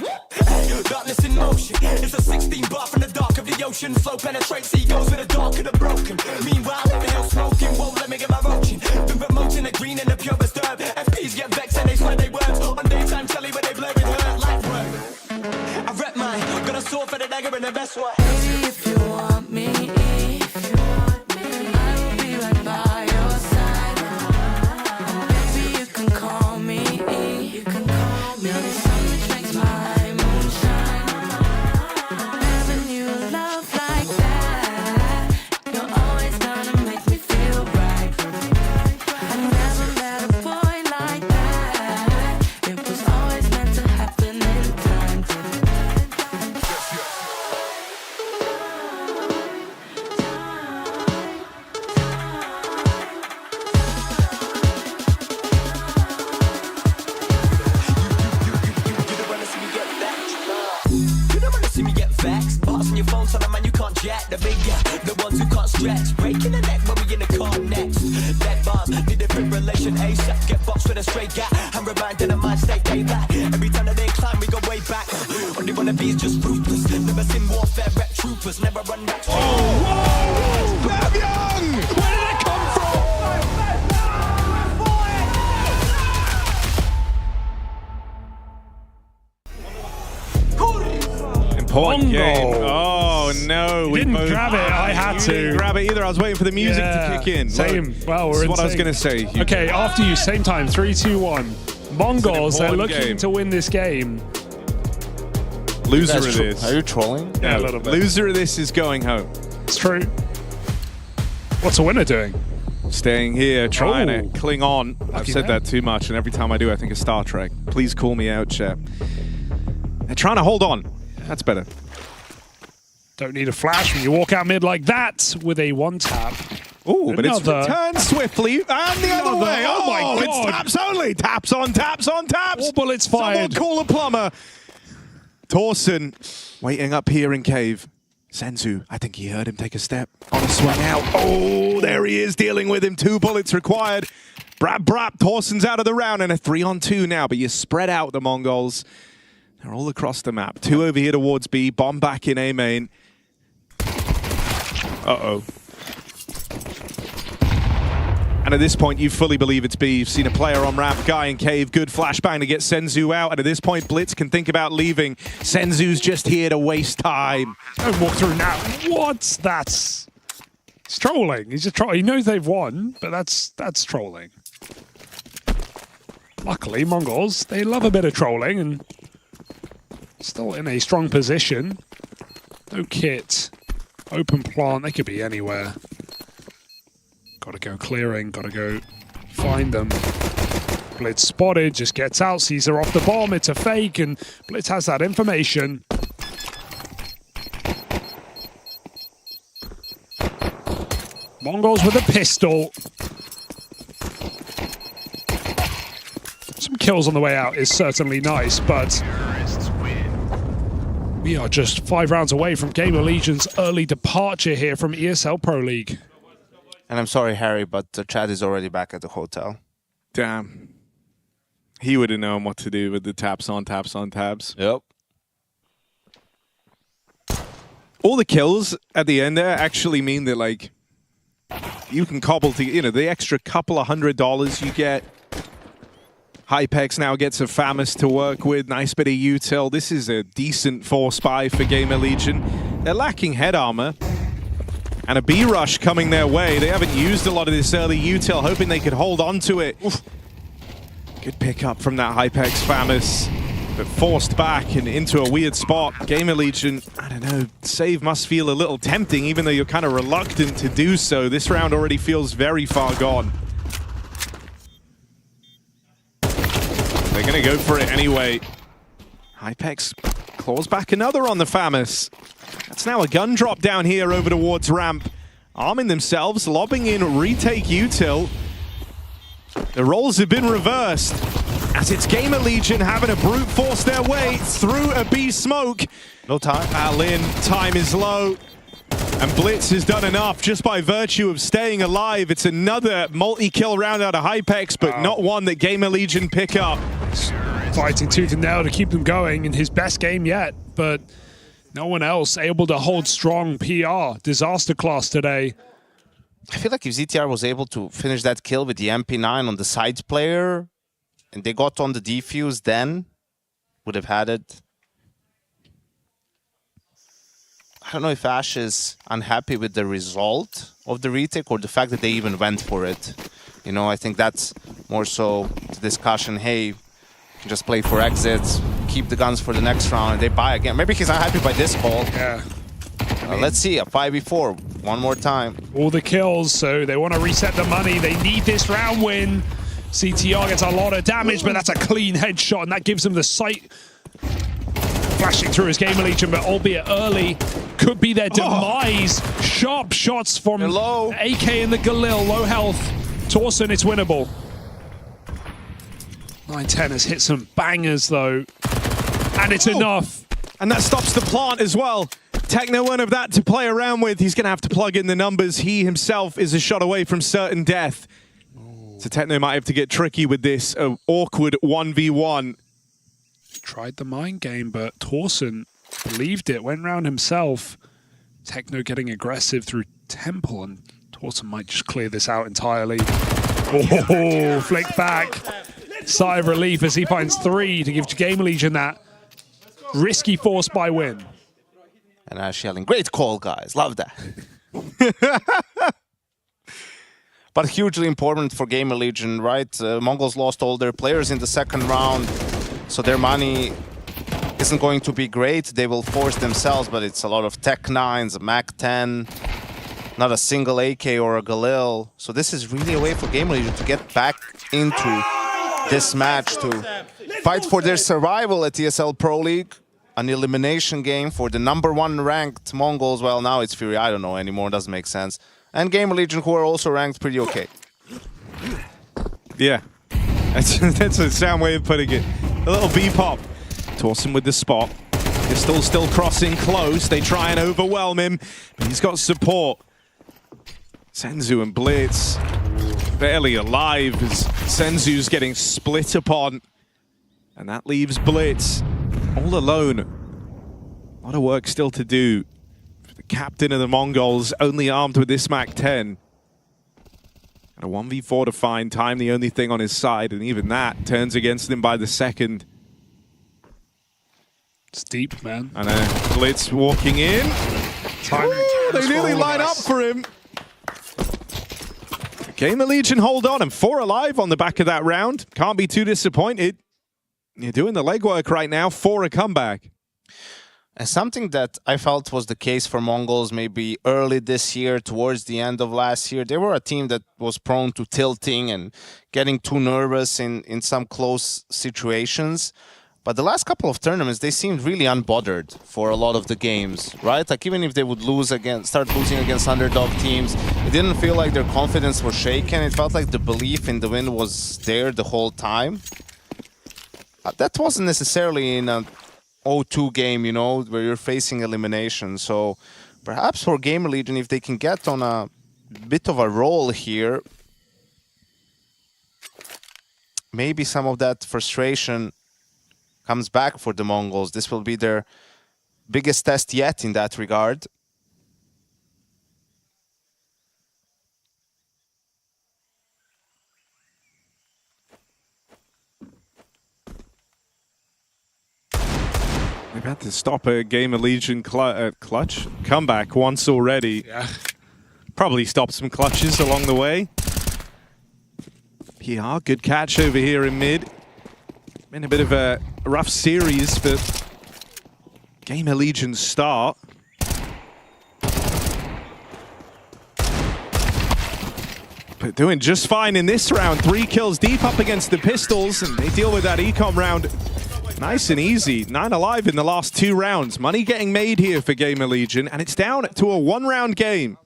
darkness in motion. It's a 16 bar from the dark of the ocean. Flow penetrates egos with the dark and the broken. Meanwhile, what the hell smoking? Whoa, let me get my roaching. Been promoting the green and the purest herb. FPs get vexed and they swear they words. On daytime telly where they blur with hurt like word. I rep mine, got a sword jet, the bigger, the ones who can't stretch. Breaking the neck when we in the car next. Dead bombs, need a fibrillation ASAP. Get boxed with a straight gap. I'm reminded of my state payback. Every time that they climb, we go way back. Only wanna be is just ruthless. Never seen warfare, rep troopers. Never run back. Whoa! Bam Young! Where did it come from? Important game. Oh no, we didn't grab it. I had to. Didn't grab it either. I was waiting for the music to kick in. Same. Well, we're That's in what I was sync. going to say. Hugo. Okay, after you, same time. 3, 2, 1. Mongols, they're looking to win this game. Loser of this. Are you trolling? Yeah, a little bit. Loser of this is going home. It's true. What's a winner doing? Staying here, trying to cling on. I've said man. that too much, and every time I do, I think of Star Trek. Please call me out, chat. They're trying to hold on. That's better. Don't need a flash when you walk out mid like that with a one-tap. Ooh, but it's Another. returned swiftly and the other way. Oh my God. It's taps only. Taps on taps on taps. All bullets fired. Someone call a plumber. Torsen waiting up here in cave. Senzu, I think he heard him take a step on a swing out. Oh, there he is dealing with him. 2 bullets required. Brap, brap. Torsen's out of the round and a 3-on-2 now, but you spread out the Mongols. They're all across the map. 2 over here towards B. Bomb back in A main. Uh-oh. And at this point, you fully believe it's B. You've seen a player on ramp, guy in cave, good flashbang to get Senzu out. And at this point, Blitz can think about leaving. Senzu's just here to waste time. Don't walk through now. What? That's... He's trolling. He's just trolling. He knows they've won, but that's trolling. Luckily, Mongols, they love a bit of trolling and still in a strong position. No kit. Open plant. They could be anywhere. Gotta go clearing, gotta go find them. Blitz spotted, just gets out, sees her off the bomb, it's a fake, and Blitz has that information. Mongols with a pistol. Some kills on the way out is certainly nice, but we are just 5 rounds away from Game of Legion's early departure here from ESL Pro League. And I'm sorry, Harry, but Chad is already back at the hotel. Damn. He would have known what to do with the taps on taps. Yep. All the kills at the end there actually mean that, like, you can cobble to, you know, the extra couple of $100 you get. Hypex now gets a Famis to work with. Nice bit of util. This is a decent force buy for Gamer Legion. They're lacking head armor. And a B-rush coming their way. They haven't used a lot of this early util, hoping they could hold on to it. Oof. Good pickup from that Hypex Famis, but forced back and into a weird spot. Gamer Legion, I don't know, save must feel a little tempting, even though you're kind of reluctant to do so. This round already feels very far gone. They're going to go for it anyway. Hypex claws back another on the Famis. That's now a gun drop down here over towards ramp. Arming themselves, lobbing in retake util. The roles have been reversed as it's Gamer Legion having to brute force their way through a B smoke. No time. Lin, time is low. And Blitz has done enough just by virtue of staying alive. It's another multi-kill round out of Hypex, but not one that Gamer Legion pick up. Fighting tooth and nail to keep them going in his best game yet, but no one else able to hold strong. PR, disaster class today. I feel like if ZTR was able to finish that kill with the MP9 on the side player, and they got on the defuse then, would have had it. I don't know if Ash is unhappy with the result of the retake or the fact that they even went for it. You know, I think that's more so the discussion. Hey, just play for exits, keep the guns for the next round, and they buy again. Maybe he's unhappy by this call. Yeah. Let's see, a 5v4, one more time. All the kills, so they want to reset the money. They need this round win. CTR gets a lot of damage, but that's a clean headshot, and that gives them the sight. Flashing through his Gamer Legion, but albeit early, could be their demise. Sharp shots from AK in the Galil, low health. Torsen, it's winnable. 9-10 has hit some bangers, though, and it's enough. And that stops the plant as well. Techno won't have that to play around with. He's going to have to plug in the numbers. He himself is a shot away from certain death. So Techno might have to get tricky with this awkward 1v1. Tried the mind game, but Torsen believed it, went round himself. Techno getting aggressive through Temple, and Torsen might just clear this out entirely. Oh, flick back. Sigh of relief as he finds 3 to give Gamer Legion that risky force by win. And Ash yelling, great call, guys. Love that. But hugely important for Gamer Legion, right? Mongols lost all their players in the second round, so their money isn't going to be great. They will force themselves, but it's a lot of Tech 9s, a Mac 10, not a single AK or a Galil. So this is really a way for Gamer Legion to get back into this match, to fight for their survival at ESL Pro League. An elimination game for the #1 ranked Mongols. Well, now it's Fury, I don't know anymore, doesn't make sense. And Gamer Legion, who are also ranked pretty okay. Yeah, that's a sound way of putting it. A little V-pop. Torsen with the spot. Pistol still crossing close. They try and overwhelm him, but he's got support. Senzu and Blitz barely alive as Senzu's getting split upon. And that leaves Blitz all alone. A lot of work still to do. The captain of the Mongols, only armed with this Mac 10. And a 1v4 to find. Time the only thing on his side, and even that turns against him by the second. It's deep, man. And Blitz walking in. They nearly line up for him. Gamer Legion hold on, and 4 alive on the back of that round. Can't be too disappointed. You're doing the legwork right now for a comeback. And something that I felt was the case for Mongols maybe early this year, towards the end of last year, they were a team that was prone to tilting and getting too nervous in some close situations. But the last couple of tournaments, they seemed really unbothered for a lot of the games, right? Like even if they would lose again, start losing against underdog teams, it didn't feel like their confidence was shaken. It felt like the belief in the win was there the whole time. That wasn't necessarily in a 0-2 game, you know, where you're facing elimination. So perhaps for Gamer Legion, if they can get on a bit of a roll here, maybe some of that frustration comes back for the Mongols. This will be their biggest test yet in that regard. They've had to stop a Gamer Legion clutch comeback once already. Yeah. Probably stopped some clutches along the way. PR, good catch over here in mid. Been a bit of a rough series for Gamer Legion's start. But doing just fine in this round. 3 kills deep up against the Pistols, and they deal with that econ round nice and easy. 9 alive in the last 2 rounds. Money getting made here for Gamer Legion, and it's down to a 1-round game.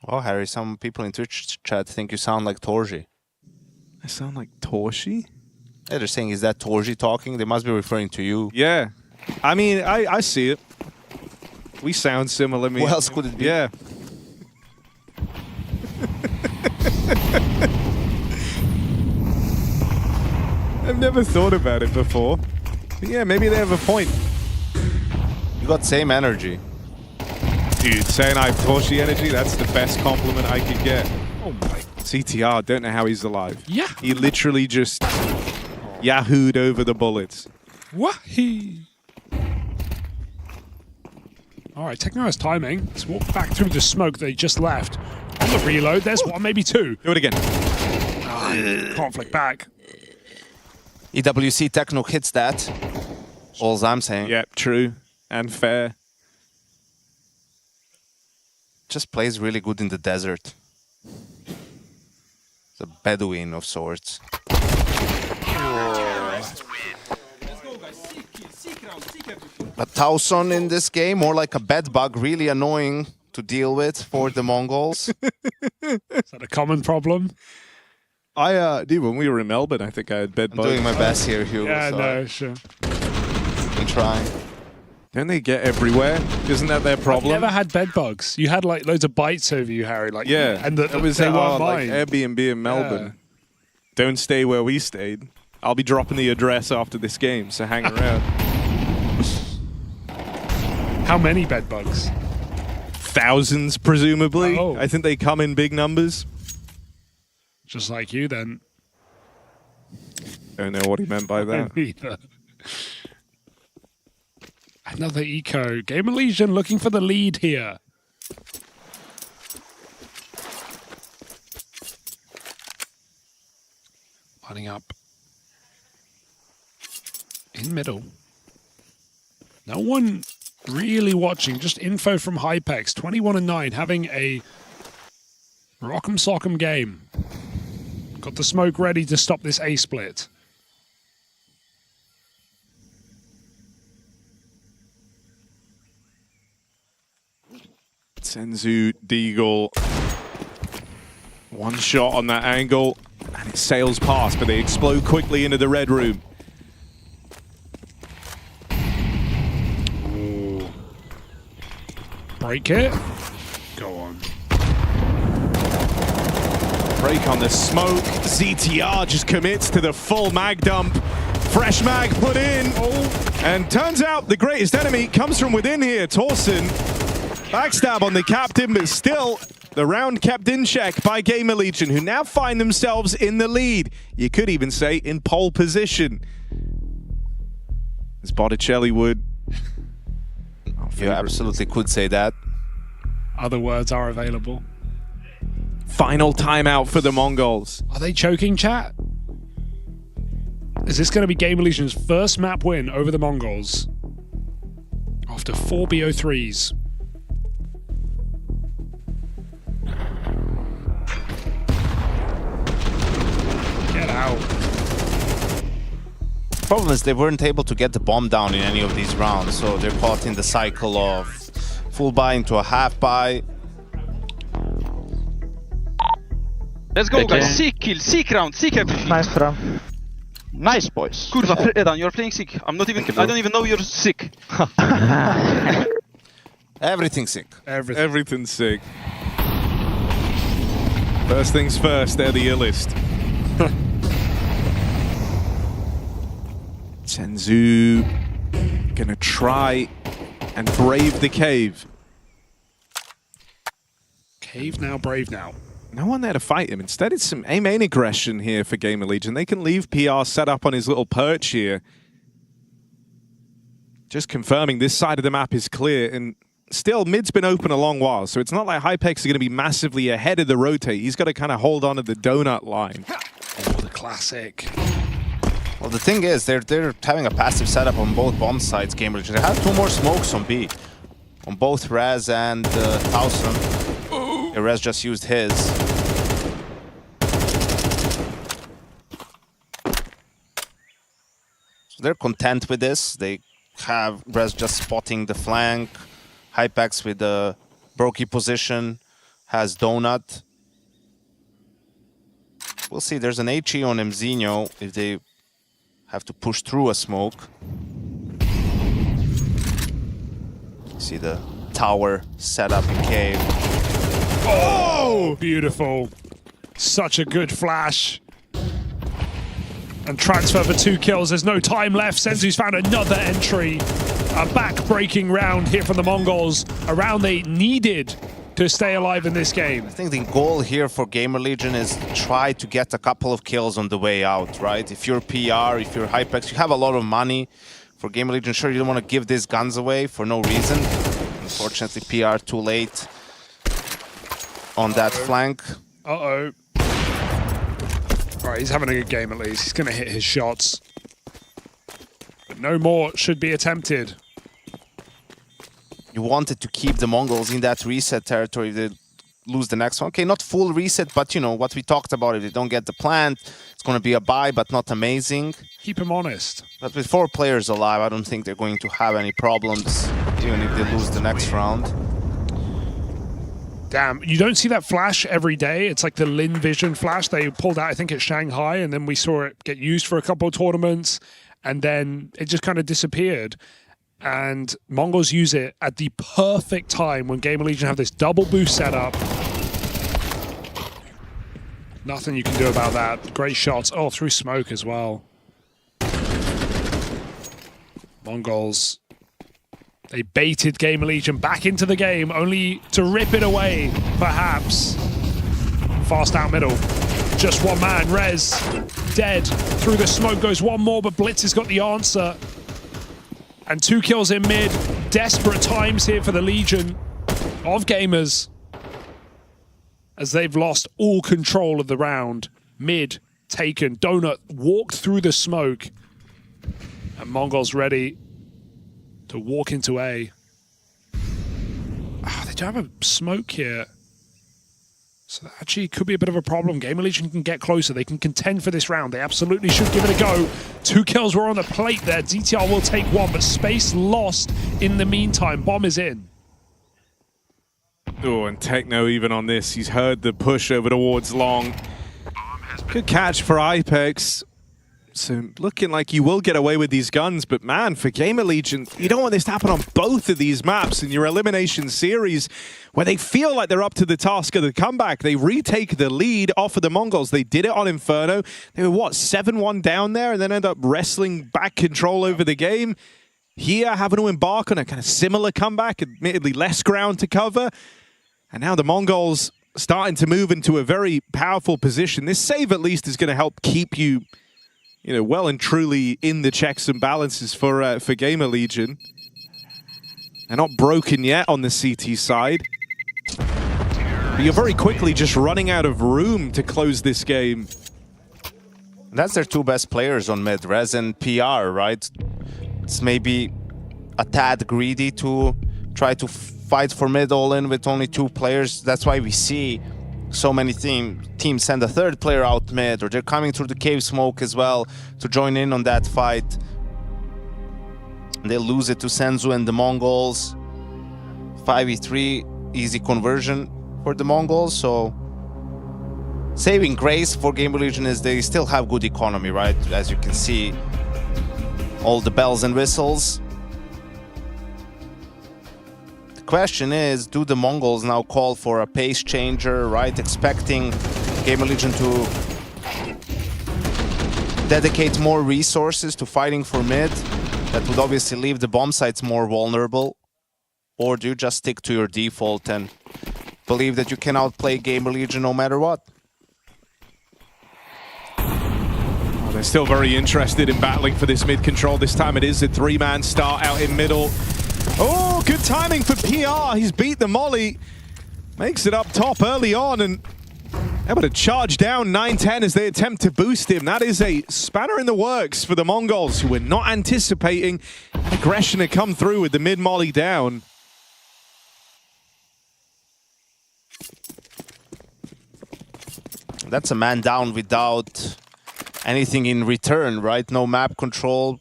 Oh, Harry, some people in Twitch chat think you sound like Torji. I sound like Torshi? Yeah, they're saying, is that Torji talking? They must be referring to you. Yeah. I mean, I see it. We sound similar. Who else could it be? Yeah. I've never thought about it before. But yeah, maybe they have a point. You got same energy. Dude, saying I have Torshi energy, that's the best compliment I could get. Oh my. CTR, don't know how he's alive. Yeah. He literally just yahooed over the bullets. Wahee! Alright, Techno has timing. Let's walk back through the smoke they just left. On the reload, there's 1, maybe 2. Do it again. Can't flick back. EWC Techno hits that. All I'm saying. Yep, true and fair. Just plays really good in the desert. It's a Bedouin of sorts. But Tauson in this game, more like a bed bug, really annoying to deal with for the Mongols. Is that a common problem? Dude, when we were in Melbourne, I think I had bed bugs. I'm doing my best here, Hugo. Yeah, so no, sure. I'm trying. Don't they get everywhere? Isn't that their problem? I've never had bed bugs. You had like loads of bites over you, Harry. Like Yeah, and it was they at weren't our like, mine. Airbnb in Melbourne. Don't stay where we stayed. I'll be dropping the address after this game, so hang around. How many bed bugs? Thousands, presumably. Oh. I think they come in big numbers. Just like you, then. Don't know what he meant by that. Neither. Another eco. Gamer Legion looking for the lead here. Lining up. In middle. No one really watching. Just info from Hypex. 21-9. Having a rock'em sock'em game. Got the smoke ready to stop this A split. Senzu, Deagle. One shot on that angle, and it sails past, but they explode quickly into the red room. Ooh. Break it. Go on. Break on the smoke. ZTR just commits to the full mag dump. Fresh mag put in. And turns out the greatest enemy comes from within here. Torsen. Backstab on the captain, but still the round kept in check by Gamer Legion, who now find themselves in the lead. You could even say in pole position. As Botticelli would. You absolutely could say that. Other words are available. Final timeout for the Mongols. Are they choking, chat? Is this going to be Gamer Legion's first map win over the Mongols? After 4 BO3s. Get out. Problem is they weren't able to get the bomb down in any of these rounds, so they're caught in the cycle of full buy into a half buy. Let's go, guys. Seek kill, seek round, seek everything. Nice round. Nice, boys. Kurva, Redan, you're playing sick. I don't even know you're sick. Everything's sick. Everything's sick. First things first, they're the illest. Senzu gonna try and brave the cave. Cave now, brave now. No one there to fight him. Instead, it's some A-main aggression here for Gamer Legion. They can leave PR set up on his little perch here. Just confirming this side of the map is clear. And still, mid's been open a long while, so it's not like Hypex is going to be massively ahead of the rotate. He's got to kind of hold on to the donut line. Oh, the classic. Well, the thing is, they're having a passive setup on both bomb sides, Gamer Legion. They have 2 more smokes on B. On both Rez and Towson. Rez just used his. So they're content with this. They have Rez just spotting the flank. Hypex with the Brokey position. Has Donut. We'll see. There's an HE on Mzinho if they have to push through a smoke. See the tower set up in cave. Oh, beautiful. Such a good flash. And transfer for 2 kills. There's no time left. Senzu's found another entry. A back-breaking round here from the Mongols. A round they needed to stay alive in this game. I think the goal here for Gamer Legion is try to get a couple of kills on the way out, right? If you're PR, if you're Hypex, you have a lot of money. For Gamer Legion, sure, you don't want to give these guns away for no reason. Unfortunately, PR too late on that flank. Uh-oh. All right, he's having a good game at least. He's going to hit his shots. But no more should be attempted. You wanted to keep the Mongols in that reset territory if they lose the next one. Okay, not full reset, but you know, what we talked about, if they don't get the plant, it's going to be a buy, but not amazing. Keep him honest. But with 4 players alive, I don't think they're going to have any problems, even if they lose the next round. Damn, you don't see that flash every day. It's like the Lin Vision flash they pulled out, I think, at Shanghai, and then we saw it get used for a couple of tournaments, and then it just kind of disappeared. And Mongols use it at the perfect time when Gamer Legion have this double boost setup. Nothing you can do about that. Great shots. Oh, through smoke as well. Mongols, they baited Gamer Legion back into the game, only to rip it away, perhaps. Fast out middle. Just one man, Rez, dead. Through the smoke goes one more, but Blitz has got the answer. And 2 kills in mid. Desperate times here for the Legion of Gamers, as they've lost all control of the round. Mid taken. Donut walked through the smoke. And Mongols ready to walk into A. Oh, they don't have a smoke here. So that actually could be a bit of a problem. Gamer Legion can get closer. They can contend for this round. They absolutely should give it a go. 2 kills were on the plate there. DTR will take 1, but space lost in the meantime. Bomb is in. Oh, and Techno even on this. He's heard the push over towards long. Good catch for Ipex. So looking like you will get away with these guns, but man, for Gamer Legion, you don't want this to happen on both of these maps in your elimination series where they feel like they're up to the task of the comeback. They retake the lead off of the Mongols. They did it on Inferno. They were, what, 7-1 down there and then end up wrestling back control over the game. Here, having to embark on a kind of similar comeback, admittedly less ground to cover. And now the Mongols starting to move into a very powerful position. This save at least is going to help keep you, you know, well and truly in the checks and balances for Gamer Legion. They're not broken yet on the CT side. But you're very quickly just running out of room to close this game. That's their 2 best players on mid, Rez and PR, right? It's maybe a tad greedy to try to fight for mid all in with only 2 players. That's why we see so many teams send a 3rd player out mid, or they're coming through the cave smoke as well to join in on that fight. They lose it to Senzu and the Mongols. 5v3, easy conversion for the Mongols. So saving grace for Gamer Legion is they still have good economy, right? As you can see, all the bells and whistles. Question is, do the Mongols now call for a pace changer, right? Expecting Gamer Legion to dedicate more resources to fighting for mid. That would obviously leave the bomb sites more vulnerable. Or do you just stick to your default and believe that you can outplay Gamer Legion no matter what? Well, they're still very interested in battling for this mid control. This time it is a 3-man start out in middle. Oh, good timing for PR. He's beat the molly. Makes it up top early on and able to charge down 9-10 as they attempt to boost him. That is a spanner in the works for the Mongols, who were not anticipating an aggression to come through with the mid molly down. That's a man down without anything in return, right? No map control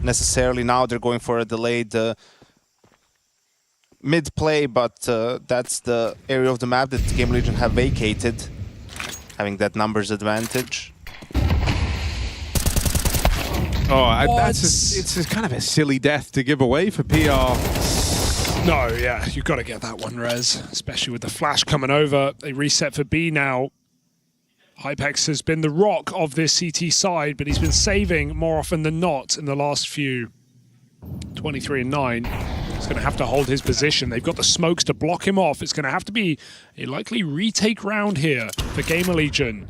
necessarily. Now they're going for a delayed mid play, but that's the area of the map that Gamer Legion have vacated, having that numbers advantage. Oh, it's a kind of a silly death to give away for PR. No, yeah, you've got to get that one, Rez, especially with the flash coming over. They reset for B now. Hypex has been the rock of this CT side, but he's been saving more often than not in the last few. 23 and 9. He's going to have to hold his position. They've got the smokes to block him off. It's going to have to be a likely retake round here for Gamer Legion.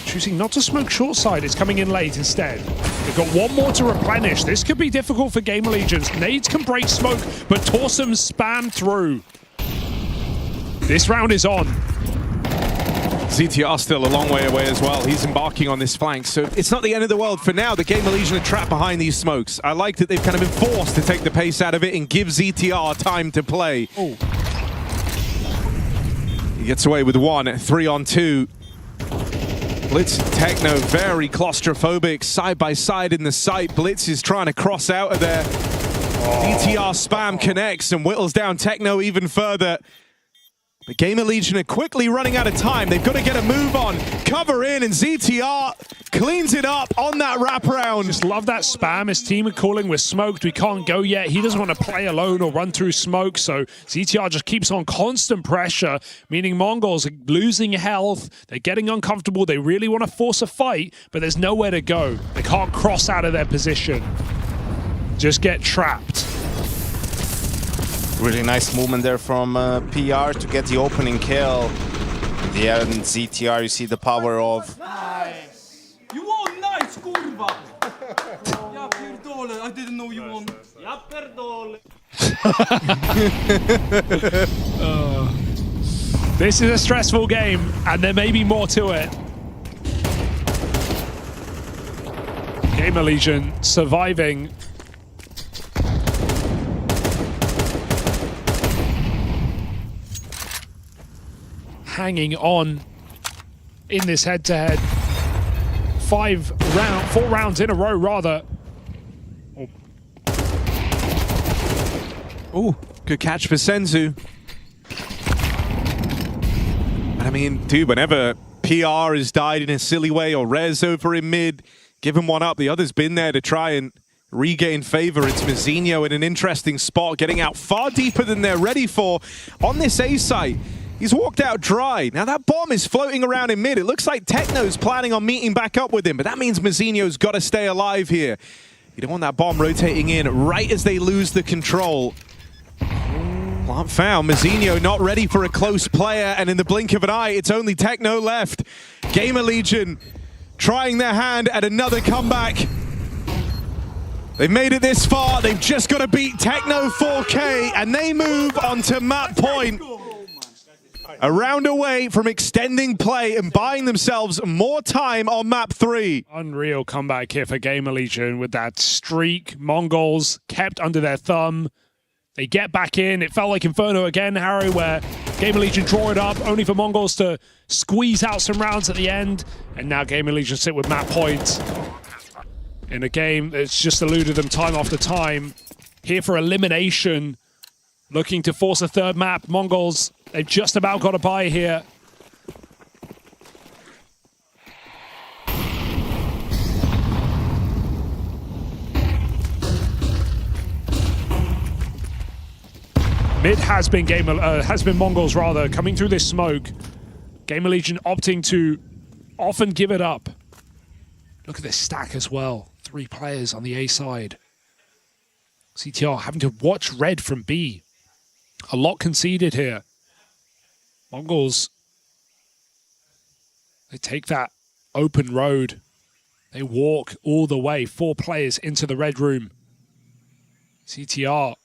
Choosing not to smoke short side. It's coming in late instead. They've got 1 more to replenish. This could be difficult for Gamer Legion. Nades can break smoke, but Torsum spam through. This round is on. ZTR still a long way away as well. He's embarking on this flank, so it's not the end of the world for now. The Gamer Legion are trapped behind these smokes. I like that they've kind of been forced to take the pace out of it and give ZTR time to play. Ooh. He gets away with 1, 3 on 2. Blitz and Techno very claustrophobic, side by side in the site. Blitz is trying to cross out of there. DTR spam connects and whittles down Techno even further. But Gamer Legion are quickly running out of time. They've got to get a move on, cover in, and ZTR cleans it up on that wraparound. Just love that spam. His team are calling, we're smoked, we can't go yet. He doesn't want to play alone or run through smoke, so ZTR just keeps on constant pressure, meaning Mongols are losing health, they're getting uncomfortable, they really want to force a fight, but there's nowhere to go. They can't cross out of their position. Just get trapped. Really nice movement there from PR to get the opening kill. In the end, ZTR, you see the power of... Nice! You won! Nice, kurwa! Ja pierdolę, I didn't know you won. Ja pierdolę. This is a stressful game, and there may be more to it. Gamer Legion surviving. Hanging on in this head-to-head. 4 rounds in a row, rather. Oh, good catch for Senzu. And I mean, dude, whenever PR has died in a silly way or Rez over in mid, give him one up. The other's been there to try and regain favor. It's Mazinho in an interesting spot, getting out far deeper than they're ready for on this A site. He's walked out dry. Now that bomb is floating around in mid. It looks like Techno's planning on meeting back up with him, but that means Mazinho's got to stay alive here. You don't want that bomb rotating in right as they lose the control. Plant found. Mazinho not ready for a close player, and in the blink of an eye, it's only Techno left. Gamer Legion trying their hand at another comeback. They've made it this far. They've just got to beat Techno 4K, and they move on to map point. A round away from extending play and buying themselves more time on map 3. Unreal comeback here for Gamer Legion with that streak. Mongols kept under their thumb. They get back in. It felt like Inferno again, Harry, where Gamer Legion draw it up, only for Mongols to squeeze out some rounds at the end. And now Gamer Legion sit with map points in a game that's just eluded them time after time. Here for elimination, looking to force a third map. Mongols, they've just about got a bye here. Mid has been Mongols rather, coming through this smoke. Gamer Legion opting to often give it up. Look at this stack as well. 3 players on the A side. CTR having to watch red from B. A lot conceded here. Mongols, they take that open road. They walk all the way, 4 players into the red room. CTR,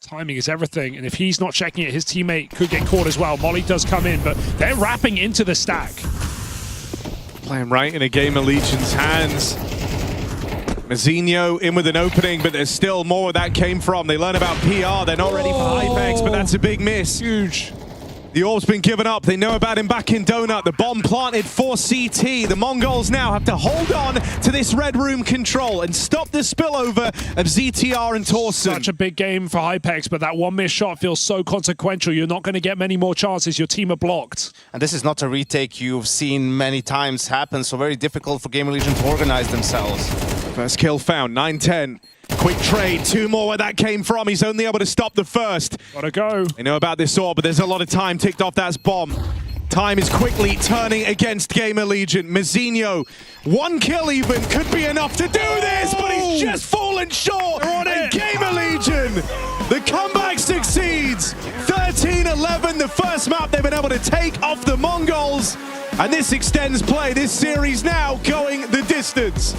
timing is everything, and if he's not checking it, his teammate could get caught as well. Molly does come in, but they're wrapping into the stack. Playing right in a Gamer Legion's hands. Mazinho in with an opening, but there's still more where that came from. They learn about PR. They're not ready for Hypex, but that's a big miss. Huge. The orb's been given up. They know about him back in Donut. The bomb planted for CT. The Mongols now have to hold on to this red room control and stop the spillover of ZTR and Torsen. Such a big game for Hypex, but that one missed shot feels so consequential. You're not going to get many more chances. Your team are blocked. And this is not a retake you've seen many times happen, so very difficult for Gamer Legion to organize themselves. First kill found, 9-10. Quick trade, 2 more where that came from. He's only able to stop the first. Gotta go. They know about this orb, but there's a lot of time ticked off that bomb. Time is quickly turning against Gamer Legion. Mazinho, 1 kill even, could be enough to do this, but he's just fallen short. And Gamer Legion, the comeback succeeds. 13-11, the first map they've been able to take off the Mongols. And this extends play. This series now going the distance.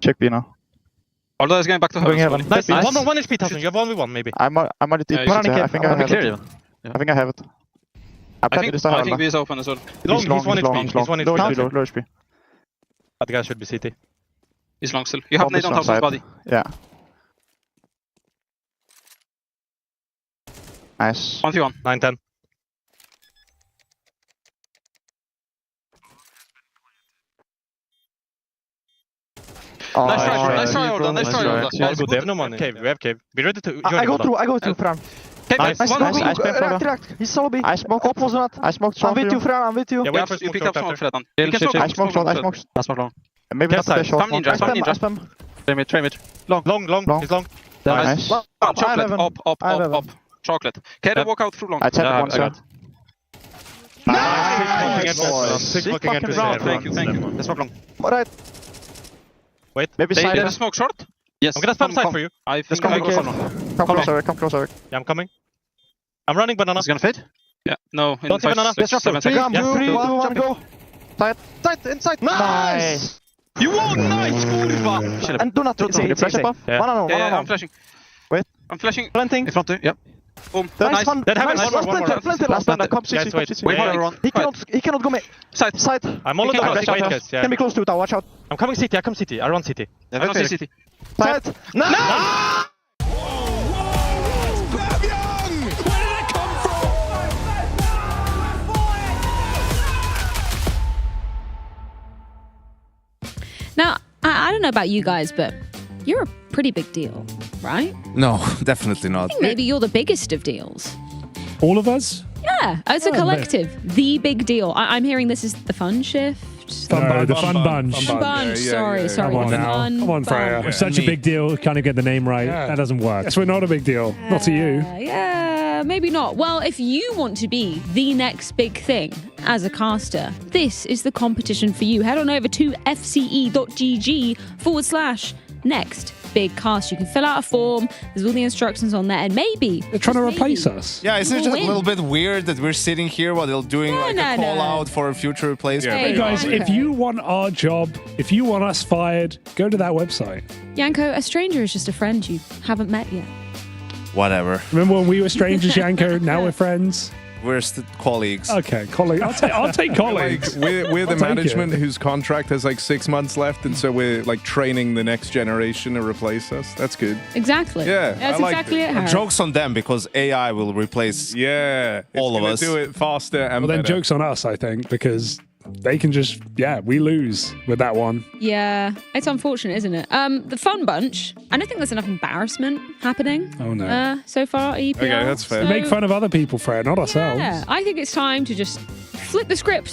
Check B now. Although is going back to heaven. Nice. Nice. 1 HP touching. You have 1v1 maybe. I'm on it. Yeah, I think I have it. I think I have it. I think B is open as well. He's 1 HP. He's 1 HP. Low HP. That guy should be CT. He's long still. You have nade on top of his body. Yeah. Nice. 1v1. 9-10. Nice try, Ordan. Nice try, Ordan. Guys, go dev no money. Cave, we have cave. Be ready to join. I go through, Fram. Nice. React. He's solo B. I smoked up, wasn't it? I smoked short. I'm with you, Fram. I'm with you. Yeah, you pick up smoke, Fredan. I smoked short. I smoked long. Maybe that's the short. Spam ninja. Try mid. Long. He's long. Nice. Chocolate. Up. Chocolate. Can I walk out through long? I tapped one, sir. Nice! Thank you. Let's smoke long. Alright. Wait. Maybe they side. Smoke short? Yes. I'm gonna spam side for you. I think I go Come closer. Yeah, I'm coming. I'm running banana. He's gonna fade? Yeah. No. Don't see banana. Let's drop 7 seconds. 3, 2, 1, go. Side, inside. Nice! You won! Nice, kurva! And do not say flash above. One on one. Yeah, I'm flashing. Wait. I'm flashing. Planting. In front of you. Yep. Boom. Nice. That happens. Last one. Come 60. He cannot go me. Side. I'm all on the right. Can be close to it. Watch out. I'm coming CT. I run CT. I don't see CT. Side. No! Now, I don't know about you guys, but you're a pretty big deal, right? No, definitely not. I think maybe you're the biggest of deals. All of us? Yeah, as a collective, the big deal. I'm hearing this is the fun shift. The fun bunch. Fun bunch. Sorry. Come on now. Come on, Freya. We're such a big deal. Can't even get the name right. Yeah. That doesn't work. Yes, we're not a big deal. Not to you. Yeah, maybe not. Well, if you want to be the next big thing as a caster, this is the competition for you. Head on over to fce.gg/next big cast. You can fill out a form. There's all the instructions on there, and maybe they're trying to replace us. Yeah, isn't it just a little bit weird that we're sitting here while they're doing a call out for a future replacement? Hey guys, if you want our job, if you want us fired, go to that website. Yanko, a stranger is just a friend you haven't met yet. Whatever. Remember when we were strangers, Yanko? Now we're friends. We're colleagues. Okay, colleagues. I'll take colleagues. We're the management whose contract has like 6 months left, and so we're like training the next generation to replace us. That's good. Exactly. Yeah, that's exactly it. Harry. Joke's on them because AI will replace all of us. Do it faster and well, then better. joke's on us, I think, because they can just we lose with that one. Yeah, it's unfortunate, isn't it? The fun bunch. I don't think there's enough embarrassment happening. Oh no. So far, EPL. Okay, that's fair. We make fun of other people, Fred, not ourselves. Yeah, I think it's time to just flip the script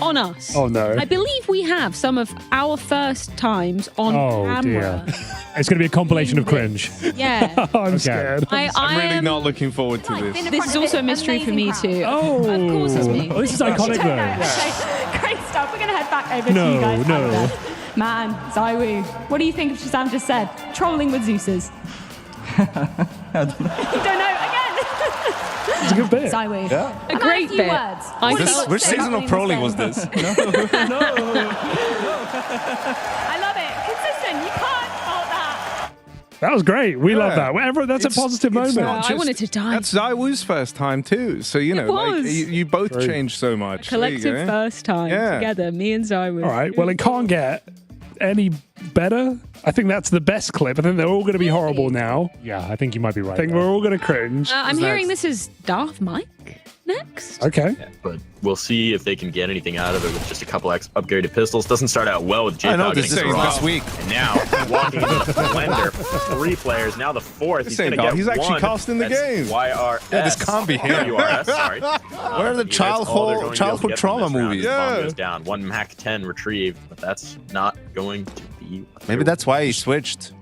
on us. Oh no. I believe we have some of our first times on camera. Dear. It's going to be a compilation of cringe. Yeah. I'm scared. I'm really not looking forward to this. This is also a mystery for me too. Oh. Of course it's me. Oh, this is iconic though. Okay, great stuff. We're going to head back over to you guys. No. Man, Zaiwu, what do you think of Shazam just said? Trolling with Zeus's. You don't know again. It's a good bit. Zaiwu. Yeah. A great bit. Words. Which season of Proling was this? I love it. Consistent. You can't fault that. That was great. We love that. Whatever. That's a positive moment. I wanted to die. That's Zaiwu's first time too. So you know, like you both changed so much. Collective first time together, me and Zaiwu. All right. Well, it can't get any better. I think that's the best clip. I think they're all going to be horrible now. Yeah, I think you might be right. I think we're all going to cringe. I'm hearing this is Darth Mike next. Okay. Yeah, but we'll see if they can get anything out of it with just a couple upgraded pistols. Doesn't start out well with I know J-Dog this week. And now walking into the blender, 3 players. Now the 4th. He's going to get He's actually one. casting the game. YRS. Yeah, this can't be him. WRS, sorry. Where are the childhood trauma movies? Bomb goes down. 1 Mac 10 retrieved, but that's not going to be. Maybe that's why he switched.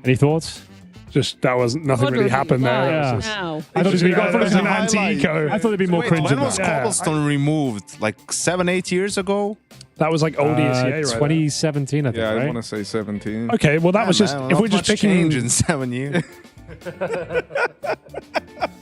Any thoughts? Just that was nothing really happened there. Yeah. Wow. I thought it was an anti-eco. I thought there'd be more cringe When in was that. Cobblestone removed? Like 7-8 years ago? That was like old ESEA, right? 2017, I think, Yeah, I right? want to say 17. Okay, well that was just Man, if we're not just much picking change in 7 years.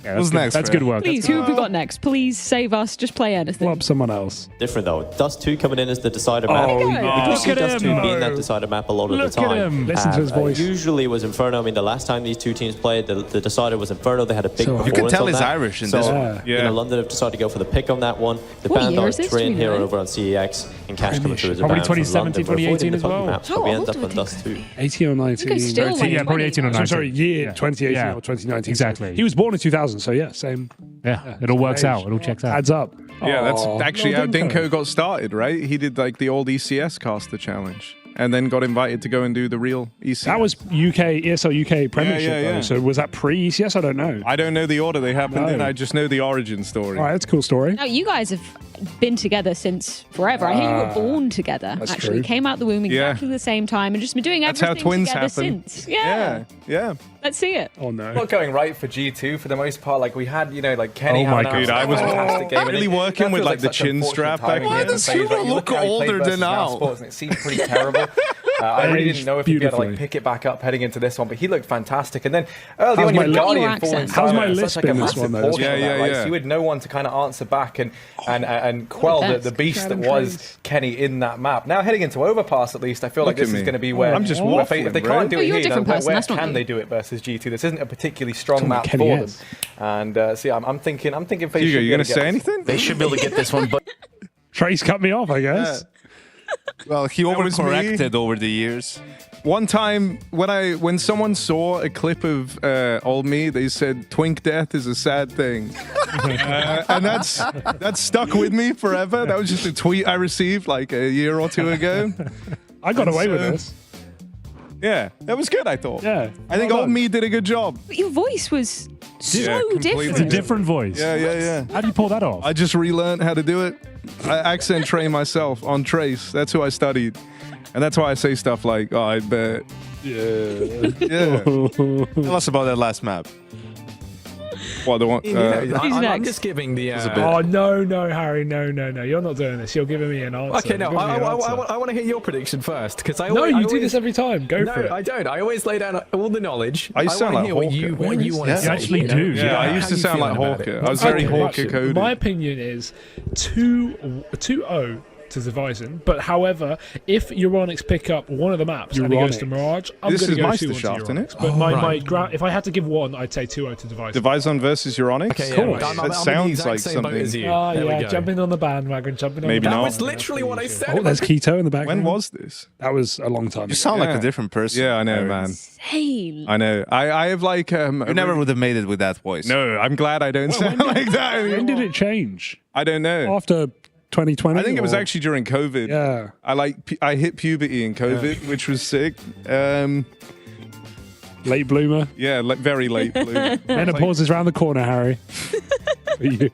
Yeah, Who's next? That's good work. Please, who have we got next? Please save us. Just play anything. Club someone else. Different though. Dust 2 coming in as the decider map. Oh, We do see look at Dust 2 him. being that decider map a lot of the Look at time. him. Listen to his voice. Usually it was Inferno. I mean, the last time these two teams played, the decider was Inferno. They had a big performance. You can tell on he's that. Irish in so, this one. You know, London have decided to go for the pick on that one. The What band year are is this, train do you here know? over on CEX and Cash coming through as a Probably band from 2017, London. We're avoiding 2018 the as well. map, so How we end old up were on they Dust 2. 18 or 19. You guys still like Yeah, probably 18 or 19. Sorry, year Yeah. 2018 Yeah. or 2019. Exactly. He was born in 2000, so yeah, same. Yeah, it all works out. It all checks out. Adds up. Yeah, that's Aw, actually no how Dinko got started, right? He did like the old ECS caster challenge and then got invited to go and do the real ECS. That was ESL UK Premiership, yeah. though. So was that pre-ECS? I don't know. I don't know the order they happened in. No. I just know the origin story. All right, that's a cool story. Now, you guys have been together since forever. I hear you were born together, that's actually. true. Came out the womb exactly the same time and just been doing That's how everything twins together happen. since. Yeah. Yeah. Let's see it. Oh, no. Not going right for G2 for the most part. Like we had, you know, like Kenny. Oh my had an God, I was fantastic game. really working with like the chin strap back then. then. Why does Hugo look older than now? And it seemed pretty terrible. I really didn't know if he'd be able to like beautifully. pick it back up heading into this one, but he looked fantastic. And then early How's on, you my had li- Guardian Your falling accent? How's my silent. lisp Such like a in this massive one, though? portion Yeah, of that, yeah, right? yeah. So you had no one to kind of answer back and quell the beast that was Kenny in that map. Now heading into Overpass, at least, I feel like Look at this is me. going to be where I'm just where if waffling, they bro. can't do Oh, it you're a here, different then person, where that's not can you. they do it versus G2? This isn't a particularly strong map Kenny for them. is. And so yeah, I'm thinking FaZe Hugo, should you be going able to get say this. anything? They should be able to get this one, but Trace cut me off, I guess. Well, he That was me. overcorrected over the years. One time when someone saw a clip of old me, they said twink death is a sad thing. And that stuck with me forever. That was just a tweet I received like a year or two ago. I got away with this. Yeah, that was good, I thought. Yeah. I think Well old done. me did a good job. But your voice was so completely. It's a different. different voice. Yeah. How do you pull that off? I just relearned how to do it. I accent train myself on Trace. That's who I studied. And that's why I say stuff like, oh, I bet. Yeah. Tell us about that last map. What, the one? next? just giving the. Oh, no, Harry. No. You're not doing this. You're giving me an answer. Okay, no, You're giving me an answer. I want to hear your prediction first because I No, always, you do this every time. Go for it. No, I don't. I always lay down all the knowledge. I sound want to like hear Hawker. what you want to Yeah. say. You actually you know? do. Yeah, I How used to you sound like feeling about Hawker. it? I was very Okay, Hawker right. coded. My opinion is 2-0 to Devizen, but however, if Euronics pick up one of the maps and it goes to Mirage, I'm This going to is go 2-1 Meisterschaft, to isn't it? Euronics. But if I had to give one, I'd say 2-0 to Devizen. Divizon versus Euronics? Okay, Cool. I'm That in the sounds exact like same boat as something. you. Ah, There we yeah, go. jumping on the bandwagon, jumping on Maybe the not. That bandwagon. was literally what I said. Oh, there's Keto in the background. When was this? That was a long time ago. You sound like Yeah. a different person. Yeah, I know, man. Hey. I know. I have like... You never would have made it with that voice. No, I'm glad I don't sound like that anymore. When did it change? I don't know. After 2020? I think it was or- actually during COVID. Yeah. I hit puberty in COVID, which was sick. Late bloomer. Yeah, very late bloomer. Menopause is around the corner, Harry. For you.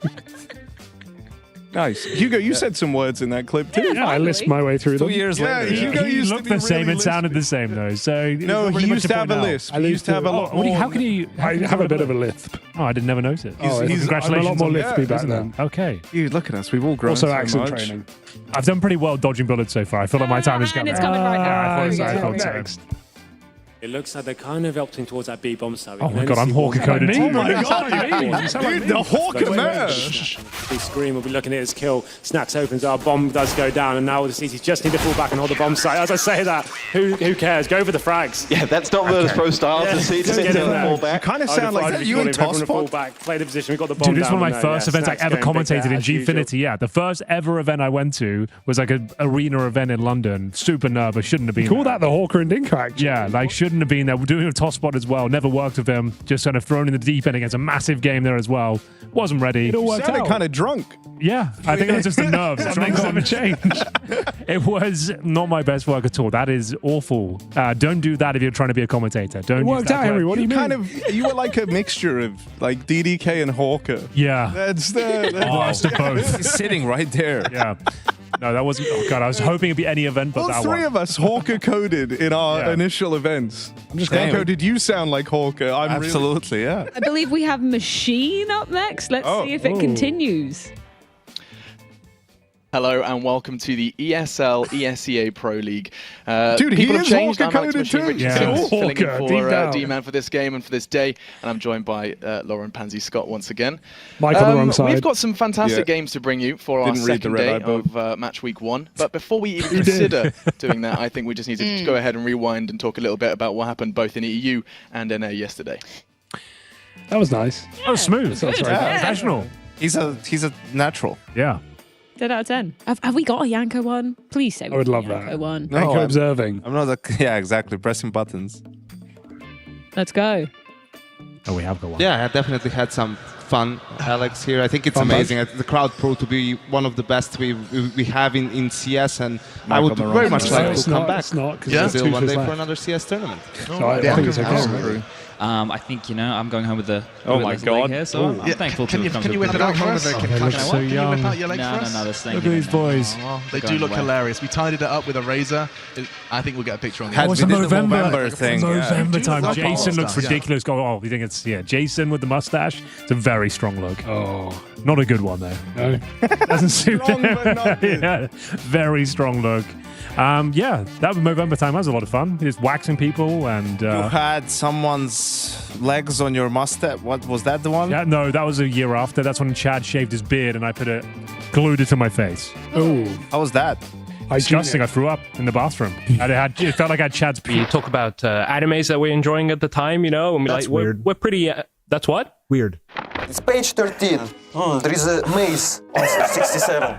Nice. Hugo, you said some words in that clip too. Yeah, I lisped my way through them. 2 years Yeah, later. Hugo He used to looked be the same really and sounded lispy. the same though. So No, he used to have a lisp. He used to have a lot What do you- more. how can you? I have a bit of a lisp. Oh, I didn't never notice it. Oh, he's- I'm congratulations a lot more on lispy yeah, back isn't then. Okay. Dude, look at us. We've all grown Also so accent much. training. I've done pretty well dodging bullets so far. I feel like my time is And coming. it's coming right now. I Here we thought go. so. Next. It looks like they're kind of opting towards that B bomb side. Oh my god, I'm Hawker coded me. too. Oh my God, dude, the Hawker man. Big screen will be looking at his kill. Snacks opens our bomb does go down, and now the CTs just need to fall back and hold the bomb site. As I say that, who cares? Go for the frags. Yeah, that's not Virtus Pro style to see just to get in the there. fall back. Kind of sound like you and Tosspot? fall back, play the position. We got the bomb. Dude, this is down, one of my but no, first yeah, events I Snacks ever going big commentated there, in as usual. Gfinity. Yeah, the first ever event I went to was like an arena event in London. Super nervous, shouldn't have been. Call there. that the Hawker and Dinko, actually. Yeah, like shouldn't have been there. We're doing a toss spot as well. Never worked with him. Just kind of thrown in the deep end against a massive game there as well. Wasn't ready. It all You worked sounded out. kind of drunk. Yeah, I think it was just the nerves. Something's never changed. It was not my best work at all. That is awful. Don't do that if you're trying to be a commentator. Don't. It use worked that out, Henry. word. What do you mean? Kind of. You were like a mixture of like DDK and Hawker. Yeah. That's the Worst of both. He's sitting right there. Yeah. No, that wasn't. Oh god, I was hoping it'd be any event, but all that three one. of us Hawker coded in our Yeah. initial events. I'm just Dinko, going. did you sound like Hawker? I'm Absolutely, yeah. I believe we have Machine up next. Let's Oh. see if it Oh. continues. Hello and welcome to the ESL ESEA Pro League. Dude, he people have is changed. Hawker I'm Alex coded too. Richardson, filling in Hawker, for D-Man for this game and for this day, and I'm joined by Lauren Pansy Scott once again. Mike on the wrong side. We've got some fantastic games to bring you for our second day of match week 1. But before we even consider doing that, I think we just need to go ahead and rewind and talk a little bit about what happened both in EU and NA yesterday. That was nice. That was smooth. That was very professional. He's a natural. Yeah. 10 out of 10. Have we got a Yanko one? Please say we I would got love a Yanko that. one. No, Yanko observing. I'm not yeah, exactly. Pressing buttons. Let's go. Oh, we have got one. Yeah, I definitely had some fun, Alex, here. I think it's Fun amazing. The crowd proved to be one of the best we have in CS, and I would very much like to come back. It's not, because Still one day for another CS tournament. I think it's okay. I think, I'm going home with the Oh my God. here, so I'm thankful to Can you whip it out for us? They look so young. Can you whip out your legs for us? No, this thing. Look at these boys. They do look hilarious. We tidied it up with a razor. I think we'll get a picture on the Oh, it's a November thing. November time. Yeah. Jason looks ridiculous. Oh, you think it's Jason with the mustache? It's a very strong look. Oh, not a good one though. No, doesn't suit Strong, him. but not good. Yeah, very strong look. Yeah, that was November time. That was a lot of fun. Just waxing people and. You had someone's legs on your mustache. What was that? The one? Yeah, no, that was a year after. That's when Chad shaved his beard and I glued it to my face. Oh, how was that? Disgusting. I threw up in the bathroom. It felt like I had Chad's pee. We talk about animes that we're enjoying at the time, and we're pretty. That's what? Weird. It's page 13. There is a maze on 67.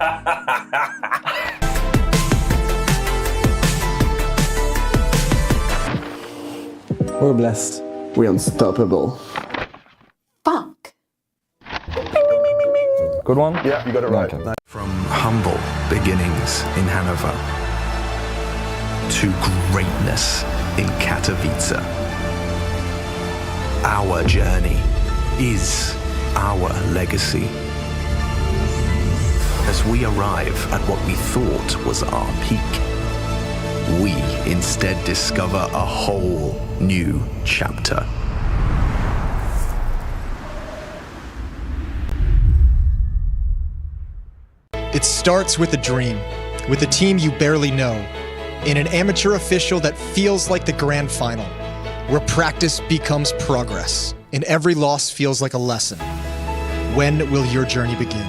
We're blessed. We're unstoppable. Fuck. Good one? Yeah, you got it right. From humble beginnings in Hanover to greatness in Katowice, our journey is our legacy. As we arrive at what we thought was our peak, we instead discover a whole new chapter. It starts with a dream, with a team you barely know, and an amateur official that feels like the grand final, where practice becomes progress, and every loss feels like a lesson. When will your journey begin?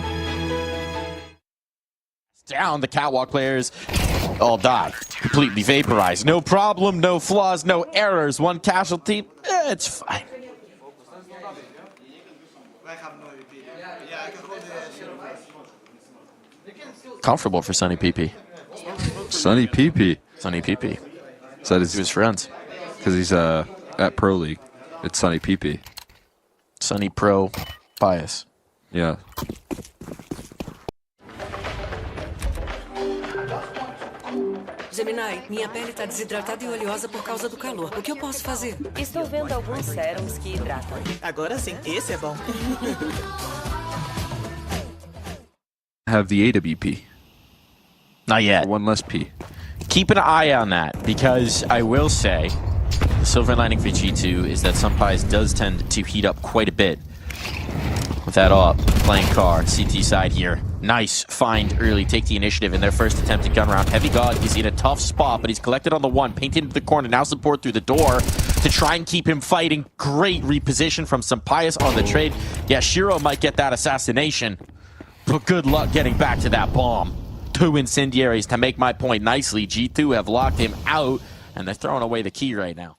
Down, the catwalk players all die, completely vaporized. No problem, no flaws, no errors. One casualty, it's fine. Comfortable for Sunny PP. Sunny PP. Sunny PP. So that is his friends. Because he's at Pro League. It's Sunny PP. Sunny Pro bias. Yeah. Gemini, minha pele tá desidratada e oleosa por causa do calor. O que eu posso fazer? Estou vendo alguns sérums que hidratam. Agora sim, esse é bom. Have the AWP. Not yet. One less P. Keep an eye on that, because I will say the silver lining for G2 is that Sunpies does tend to heat up quite a bit. With that up, playing car, CT side here. Nice find early, take the initiative in their first attempted gun round. Heavy God is in a tough spot, but he's collected on the one, painted into the corner, now support through the door to try and keep him fighting. Great reposition from Sunpies on the trade. Yeah, Shiro might get that assassination, but good luck getting back to that bomb. Two incendiaries to make my point nicely. G2 have locked him out, and they're throwing away the key right now.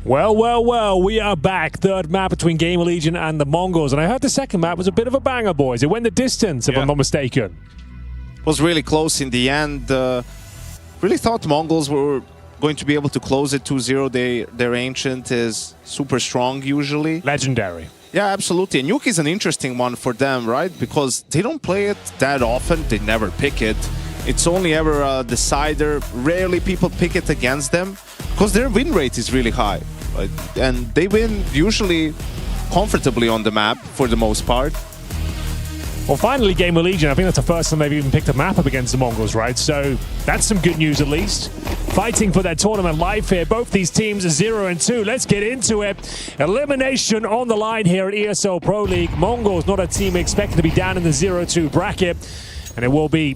Well, we are back. Third map between Gamer Legion and the Mongols. And I heard the second map was a bit of a banger, boys. It went the distance, if I'm not mistaken. It was really close in the end. Really thought Mongols were going to be able to close it 2-0. Their Ancient is super strong usually. Legendary. Yeah, absolutely. And Yuki is an interesting one for them, right? Because they don't play it that often. They never pick it. It's only ever a decider. Rarely people pick it against them because their win rate is really high. Right? And they win usually comfortably on the map for the most part. Well, finally, Gamer Legion. I think that's the first time they've even picked a map up against the Mongols, right? So that's some good news, at least. Fighting for their tournament life here. Both these teams are 0-2. Let's get into it. Elimination on the line here at ESL Pro League. Mongols, not a team expected to be down in the 0-2 bracket. And it will be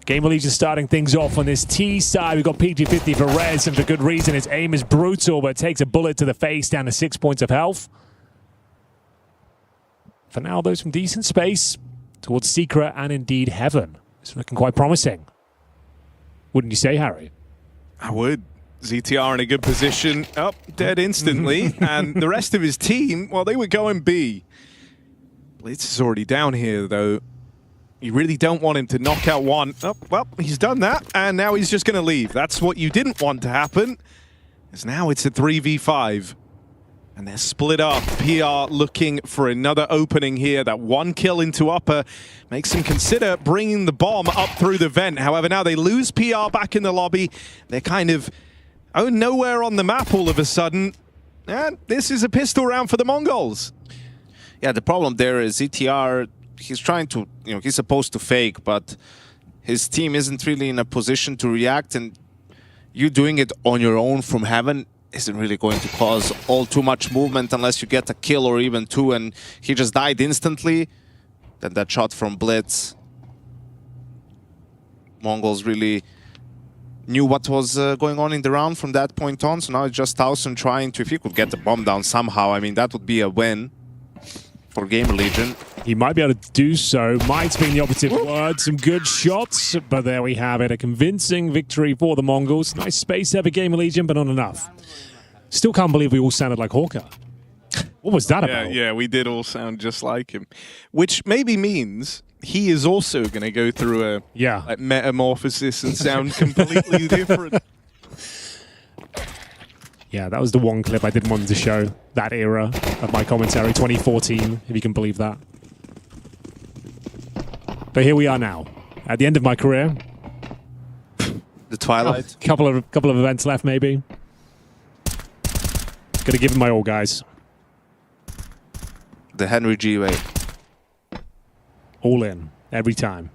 Gamer Legion starting things off on this T side. We've got PG50 for Rez, and for good reason. His aim is brutal, but it takes a bullet to the face, down to 6 points of health. For now, those from decent space towards Secret and indeed Heaven. It's looking quite promising. Wouldn't you say, Harry? I would. ZTR in a good position. Up, dead instantly. And the rest of his team, well, they were going B. Blitz is already down here, though. You really don't want him to knock out one. Oh, well, he's done that, and now he's just going to leave. That's what you didn't want to happen. Because now it's a 3v5. And they're split up. PR looking for another opening here. That one kill into upper makes them consider bringing the bomb up through the vent. However, now they lose PR back in the lobby. They're kind of nowhere on the map all of a sudden. And this is a pistol round for the Mongols. Yeah, the problem there is ZTR, he's trying to, he's supposed to fake, but his team isn't really in a position to react. And you doing it on your own from Heaven isn't really going to cause all too much movement unless you get a kill or even two, and he just died instantly. Then that shot from Blitz. Mongols really knew what was going on in the round from that point on, so now it's just Towson trying to, if he could get the bomb down somehow, I mean, that would be a win for Gamer Legion. He might be able to do so. Might's been the operative word. Some good shots, but there we have it. A convincing victory for the Mongols. Nice space there for Gamer Legion, but not enough. Still can't believe we all sounded like Hawker. What was that about? Yeah, we did all sound just like him. Which maybe means he is also going to go through a metamorphosis and sound completely different. Yeah, that was the one clip I didn't want to show. That era of my commentary, 2014, if you can believe that. But here we are now, at the end of my career. The twilight. Couple of events left, maybe. Gonna give it my all, guys. The Henry G way. All in, every time.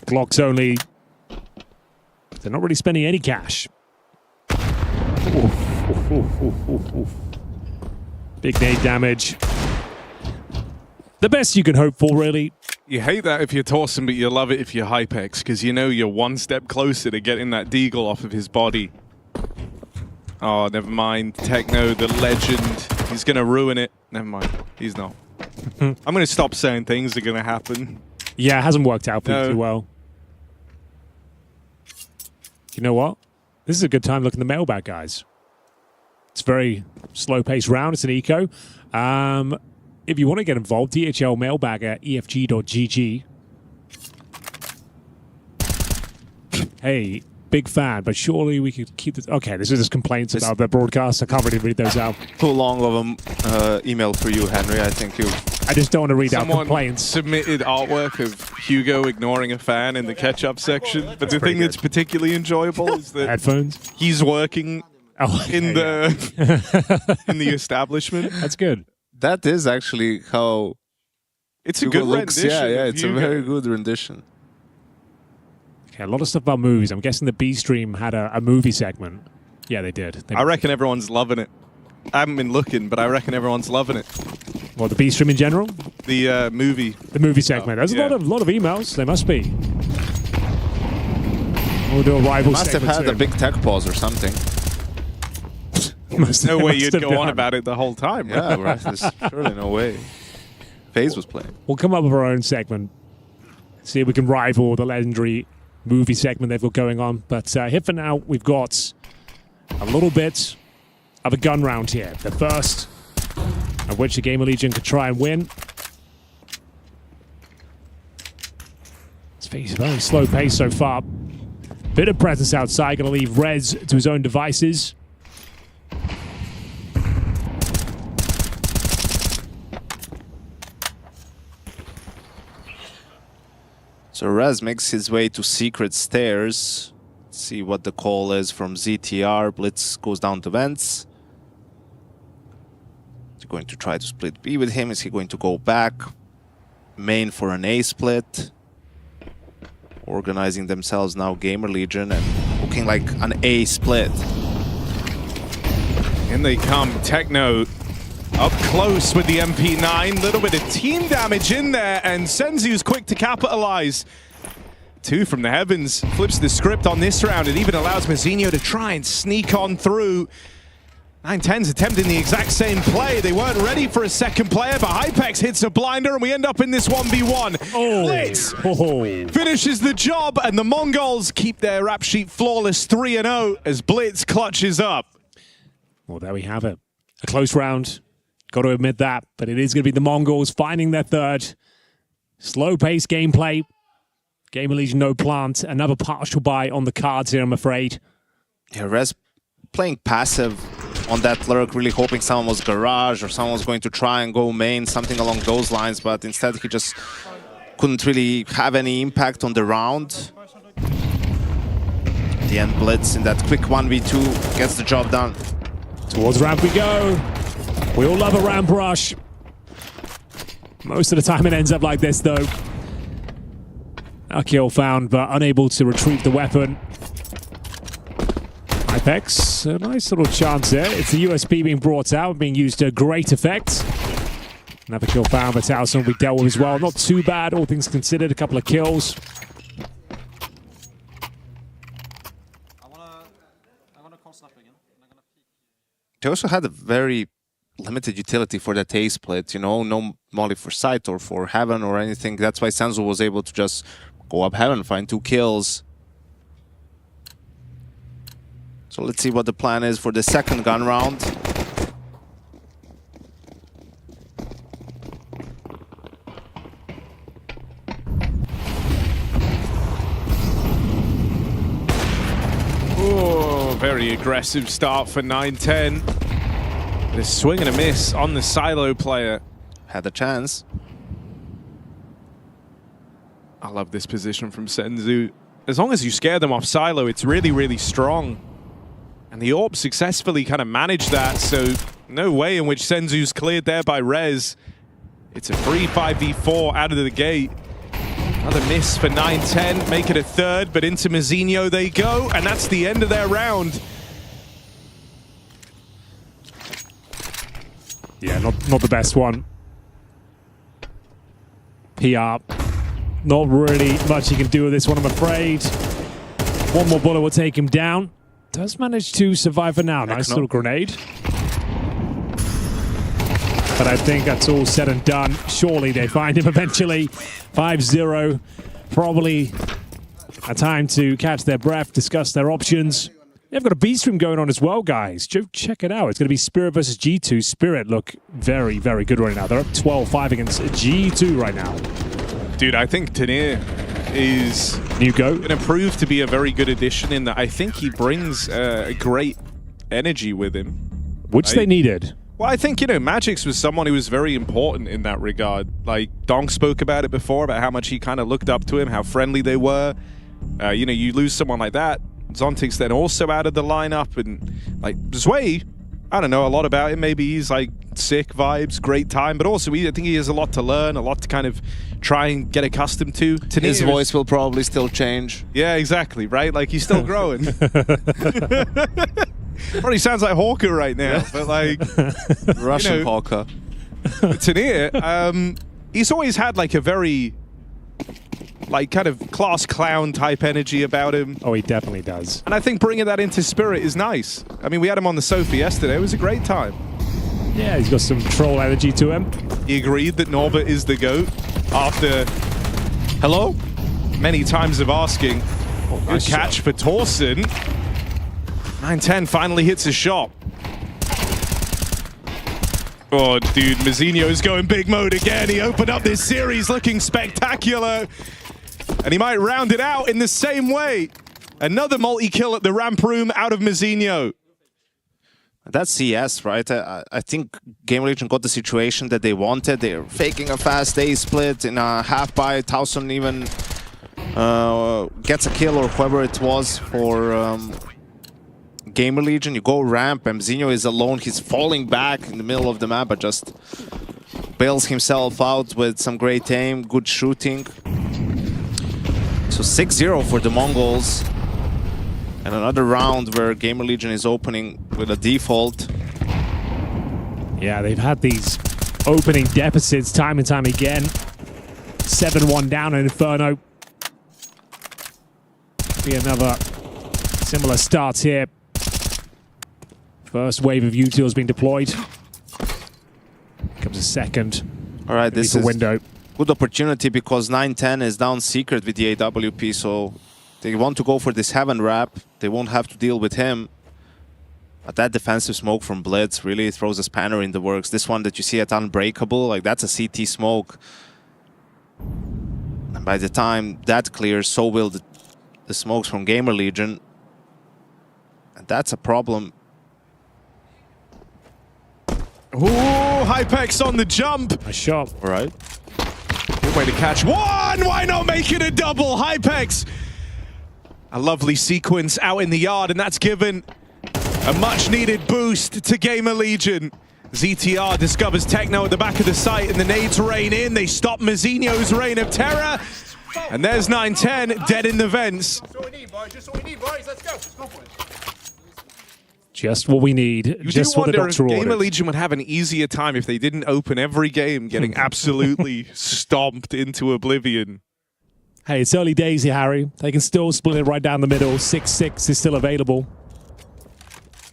Glocks only. They're not really spending any cash. Oof. Big nade damage. The best you can hope for, really. You hate that if you're Towson, but you love it if you're Hypex, because you know you're one step closer to getting that deagle off of his body. Oh, never mind. Techno, the legend. He's going to ruin it. Never mind. He's not. I'm going to stop saying things are going to happen. Yeah, it hasn't worked out too well. You know what? This is a good time to look in the mailbag, guys. It's a very slow-paced round. It's an eco. If you want to get involved, DHL mailbag at efg.gg. Hey, big fan, but surely we could keep this. Okay, this is just complaints about the broadcast. I can't really read those out. Too long of an email for you, Henry. I think you. I just don't want to read out complaints. Submitted artwork of Hugo ignoring a fan in the catch-up section. But the thing that's particularly enjoyable is that headphones. He's working in the establishment. That's good. That is actually how it's a good rendition. Yeah, it's a very good rendition. Okay, a lot of stuff about movies. I'm guessing the B stream had a movie segment. Yeah, they did. I reckon everyone's loving it. I haven't been looking, but I reckon everyone's loving it. Well, the B stream in general? The movie. The movie segment. There's a lot of emails. There must be. We'll do a rival must have had a big tech pause or something. There's no way you'd go on about it the whole time. Yeah, right. There's surely no way. FaZe was playing. We'll come up with our own segment. See if we can rival the legendary movie segment they've got going on. But here for now, we've got a little bit of a gun round here. The first of which the Gamer Legion could try and win. It's a very slow pace so far. Bit of presence outside. Going to leave Rez to his own devices. So Rez makes his way to secret stairs. Let's see what the call is from ZTR. Blitz goes down to vents. Is he going to try to split B with him? Is he going to go back? main for an A split. Organizing themselves now, Gamer Legion, and looking like an A split. In they come, Techno up close with the MP9. Little bit of team damage in there, and Senzu's quick to capitalize. 2 from the heavens, flips the script on this round. It even allows Mazinho to try and sneak on through. 910's attempting the exact same play. They weren't ready for a second player, but Hypex hits a blinder, and we end up in this 1v1. Blitz finishes the job, and the Mongols keep their rap sheet flawless 3-0 as Blitz clutches up. Well, there we have it. A close round. Got to admit that, but it is going to be the Mongols finding their third. Slow-paced gameplay. Gamer Legion no plant. Another partial buy on the cards here, I'm afraid. Yeah, Rez playing passive on that lurk, really hoping someone was garage or someone was going to try and go main, something along those lines, but instead he just couldn't really have any impact on the round. The end Blitz in that quick 1v2 gets the job done. Towards ramp we go. We all love a ramp rush. Most of the time it ends up like this though. A kill found, but unable to retrieve the weapon. Hypex, a nice little chance there. It's the USB being brought out, being used to great effect. Another kill found, but Towson will be dealt with as well. Not too bad, all things considered. A couple of kills. They also had a very limited utility for that A split, you know, no molly for sight or for heaven or anything. That's why Senzu was able to just go up heaven, find 2 kills. So let's see what the plan is for the second gun round. Oh, very aggressive start for 910. A swing and a miss on the silo player. Had a chance. I love this position from Senzu. As long as you scare them off silo, it's really, really strong. And the AWP successfully kind of managed that, so no way in which Senzu's cleared there by Rez. It's a free 5v4 out of the gate. Another miss for 910, make it a third, but into Mazinho they go, and that's the end of their round. Yeah, not the best one. PR. Not really much he can do with this one, I'm afraid. One more bullet will take him down. Does manage to survive for now. Nice little grenade. But I think that's all said and done. Surely they find him eventually. 5-0. Probably a time to catch their breath, discuss their options. They've got a B stream going on as well, guys. Check it out. It's going to be Spirit versus G2. Spirit look very, very good right now. They're up 12-5 against G2 right now. Dude, I think Tanir is going to prove to be a very good addition in that I think he brings a great energy with him. Which they needed. Well, I think, you know, Magix was someone who was very important in that regard. Like, Dong spoke about it before, about how much he kind of looked up to him, how friendly they were. You know, you lose someone like that. Zontic's then also out of the lineup, and like Zway, I don't know a lot about him. Maybe he's like sick vibes, great time, but also I think he has a lot to learn, a lot to kind of try and get accustomed to. His voice will probably still change. Yeah, exactly, right? Like he's still growing. Probably sounds like Hawker right now, but like Russian Hawker. Tanir, he's always had like a very like kind of class clown type energy about him. Oh, he definitely does. And I think bringing that into Spirit is nice. I mean, we had him on the Sophie yesterday. It was a great time. Yeah, he's got some troll energy to him. He agreed that Norbert is the GOAT after, hello? Many times of asking. Oh, good catch for Torsen. 910 finally hits a shot. Oh, dude, Mazinho is going big mode again. He opened up this series looking spectacular. And he might round it out in the same way. Another multi-kill at the ramp room out of Mazinho. That's CS, right? I think Gamer Legion got the situation that they wanted. They're faking a fast A split in a half buy. Towson even gets a kill, or whoever it was for Gamer Legion. You go ramp, and Mazinho is alone. He's falling back in the middle of the map, but just bails himself out with some great aim, good shooting. So 6-0 for the Mongols. And another round where Gamer Legion is opening with a default. Yeah, they've had these opening deficits time and time again. 7-1 down in Inferno. Be another similar start here. First wave of utils being deployed. Comes a second. All right, this is a window. Good opportunity because 9-10 is down secret with the AWP, so they want to go for this heaven wrap. They won't have to deal with him. But that defensive smoke from Blitz really throws a spanner in the works. This one that you see at Unbreakable, like that's a CT smoke. And by the time that clears, so will the smokes from Gamer Legion. And that's a problem. Ooh, Hypex on the jump. Nice shot. All right. Good way to catch one. Why not make it a double? Hypex. A lovely sequence out in the yard, and that's given a much-needed boost to Gamer Legion. ZTR discovers Techno at the back of the site, and the nades rain in. They stop Mazzinho's reign of terror. And there's 9-10, dead in the vents. Just what we need, boys. Just what we need, boys. Let's go. Let's go for it. Just what we need. You just do what the wonder if doctor Gamer ordered. Legion would have an easier time if they didn't open every game getting absolutely stomped into oblivion. Hey, it's early days here, Harry. They can still split it right down the middle. 6-6 is still available.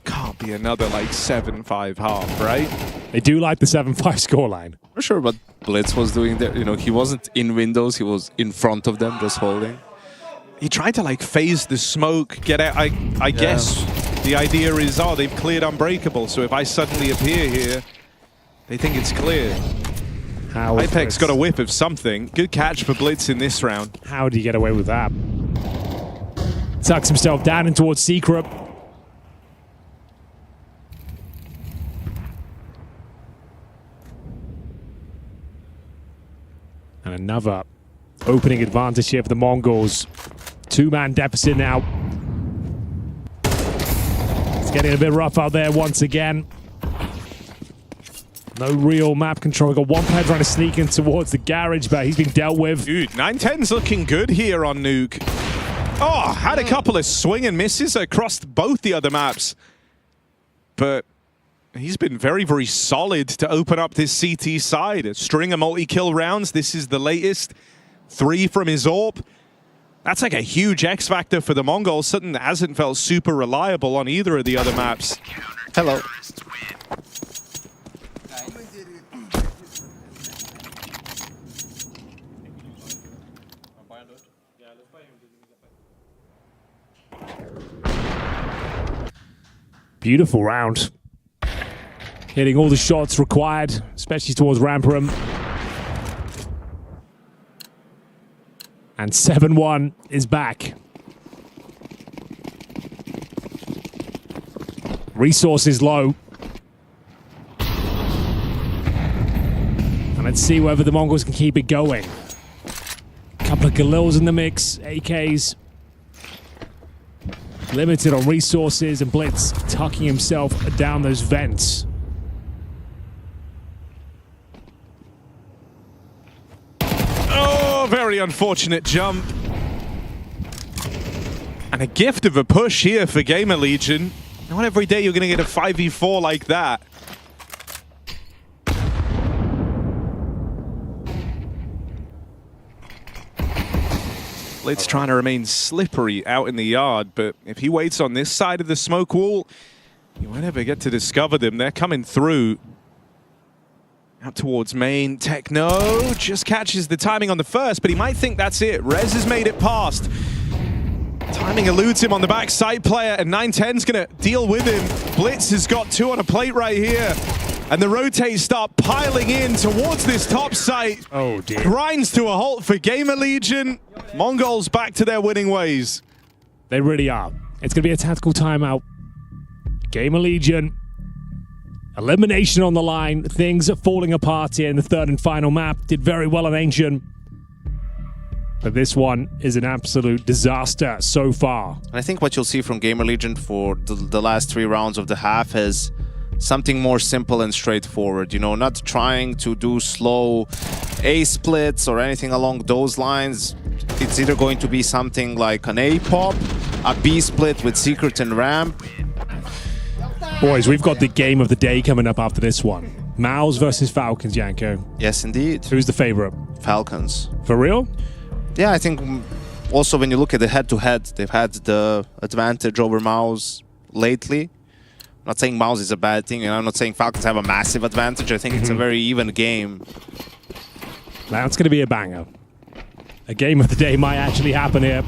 Can't be another like 7-5 half, right? They do like the 7-5 scoreline. Not sure what Blitz was doing there. You know, he wasn't in windows, he was in front of them, just holding. He tried to like phase the smoke, get out. I guess the idea is, oh, they've cleared Unbreakable, so if I suddenly appear here, they think it's clear. Hypex got a whiff of something. Good catch for Blitz in this round. How do you get away with that? Tucks himself down in towards Secret. And another opening advantage here for the Mongols. Two-man deficit now. It's getting a bit rough out there once again. No real map control. We've got one player trying to sneak in towards the garage, but he's been dealt with. Dude, 9-10's looking good here on Nuke. Oh, had a couple of swing and misses across both the other maps. But he's been very, very solid to open up this CT side. A string of multi-kill rounds. This is the latest. 3 from his AWP. That's like a huge X factor for the Mongols. Something that hasn't felt super reliable on either of the other maps. Hello. Beautiful round. Hitting all the shots required, especially towards ramp room. And 7-1 is back. Resources low. And let's see whether the Mongols can keep it going. Couple of Galils in the mix, AKs. Limited on resources, and Blitz tucking himself down those vents. Oh, very unfortunate jump. And a gift of a push here for Gamer Legion. Not every day you're going to get a 5v4 like that. Blitz trying to remain slippery out in the yard, but if he waits on this side of the smoke wall, you won't ever get to discover them. They're coming through. Out towards main. Techno just catches the timing on the first, but he might think that's it. Rez has made it past. Timing eludes him on the back side player, and 9-10's going to deal with him. Blitz has got 2 on a plate right here. And the rotates start piling in towards this top site. Oh, dear. Grinds to a halt for Gamer Legion. Mongols back to their winning ways. They really are. It's going to be a tactical timeout. Gamer Legion. Elimination on the line. Things are falling apart here in the third and final map. Did very well on Ancient. But this one is an absolute disaster so far. And I think what you'll see from Gamer Legion for the last 3 rounds of the half is something more simple and straightforward, you know, not trying to do slow A splits or anything along those lines. It's either going to be something like an A pop, a B split with secret and ramp. Boys, we've got the game of the day coming up after this one. Mouse versus Falcons, Yanko. Yes, indeed. Who's the favorite? Falcons. For real? Yeah, I think also when you look at the head-to-head, they've had the advantage over Mouse lately. I'm not saying Mouse is a bad thing, and I'm not saying Falcons have a massive advantage. I think it's a very even game. That's going to be a banger. A game of the day might actually happen here.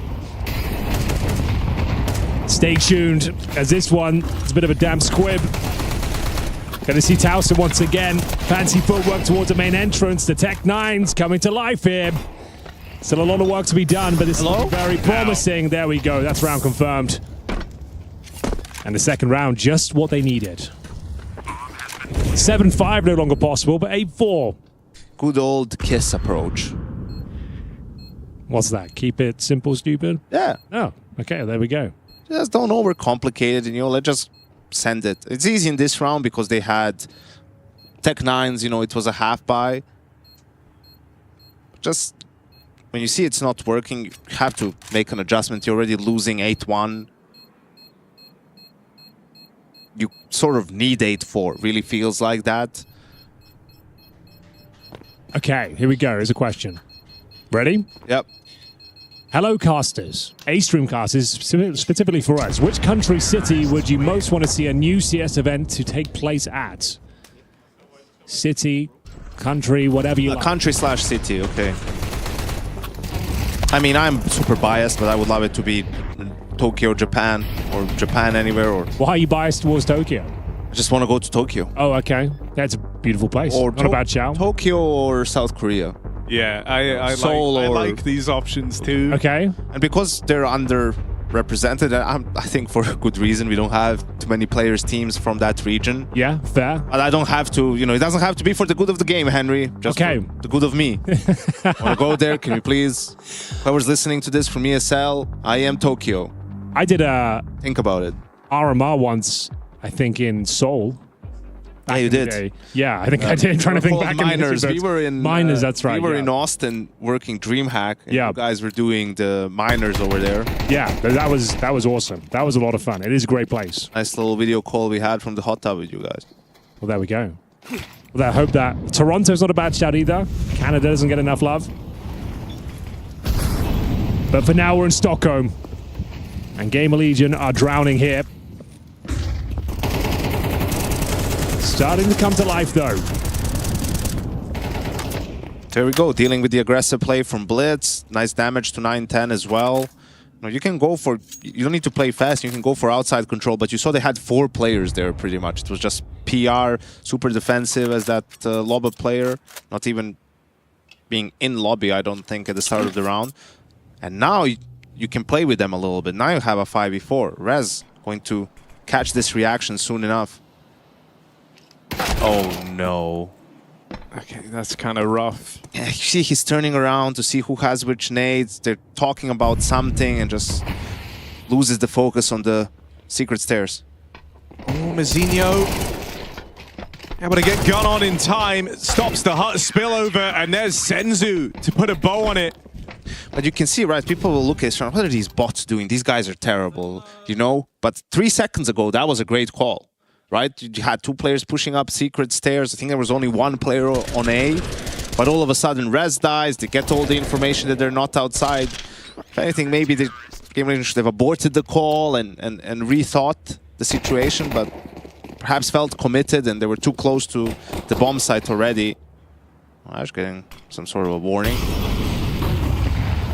Stay tuned, as this one is a bit of a damn squib. Going to see Towson once again. Fancy footwork towards the main entrance. The Tech-9's coming to life here. Still a lot of work to be done, but this is very promising. There we go. That's round confirmed. And the second round, just what they needed. 7-5 no longer possible, but 8-4. Good old KISS approach. What's that? Keep it simple, stupid? Yeah. Oh, okay. There we go. Just don't overcomplicate it, you know, let's just send it. It's easy in this round because they had Tech-9s, you know, it was a half buy. Just when you see it's not working, you have to make an adjustment. You're already losing 8-1. You sort of need 8-4, really feels like that. Okay, here we go. Here's a question. Ready? Yep. Hello, casters. A-Stream casters, specifically for us. Which country, city would you most want to see a new CS event to take place at? City, country, whatever you like. Country/city, okay. I mean, I'm super biased, but I would love it to be Tokyo, Japan, or Japan anywhere. Or why are you biased towards Tokyo? I just want to go to Tokyo. Oh, okay. That's a beautiful place. Or not a bad shout. Tokyo or South Korea. Yeah, I like these options too. Okay. And because they're underrepresented, I think for a good reason, we don't have too many players, teams from that region. Yeah, fair. And I don't have to, you know, it doesn't have to be for the good of the game, Henry. Just for the good of me. I want to go there, can you please? Whoever's listening to this from ESL, I am Tokyo. I did a... Think about it. RMR once, I think, in Seoul. Yeah, you did. Yeah, I think I did. Trying to think back. Miners. We were in Miners. That's right. We were in Austin working DreamHack. And yeah, you guys were doing the Miners over there. Yeah, that was awesome. That was a lot of fun. It is a great place. Nice little video call we had from the hot tub with you guys. Well, there we go. Well, I hope that Toronto's not a bad shout either. Canada doesn't get enough love. But for now, we're in Stockholm, and Gamer Legion are drowning here. Starting to come to life, though. There we go, dealing with the aggressive play from Blitz. Nice damage to 9-10 as well. Now, you can go for... You don't need to play fast, you can go for outside control, but you saw they had 4 players there, pretty much. It was just PR, super defensive as that lobby player. Not even being in lobby, I don't think, at the start of the round. And now you can play with them a little bit. Now you have a 5v4. Rez going to catch this reaction soon enough. Oh no. Okay, that's kind of rough. Yeah, you see he's turning around to see who has which nades. They're talking about something and just loses the focus on the secret stairs. Oh, Mazzinho able to get gun on in time. Stops the hut spillover, and there's Senzu to put a bow on it. But you can see, right, people will look at what are these bots doing? These guys are terrible, you know? But 3 seconds ago, that was a great call. Right? You had 2 players pushing up secret stairs. I think there was only 1 player on A. But all of a sudden, Rez dies. They get all the information that they're not outside. If anything, maybe the Game Legion should have aborted the call and rethought the situation, but perhaps felt committed and they were too close to the bomb site already. I was getting some sort of a warning.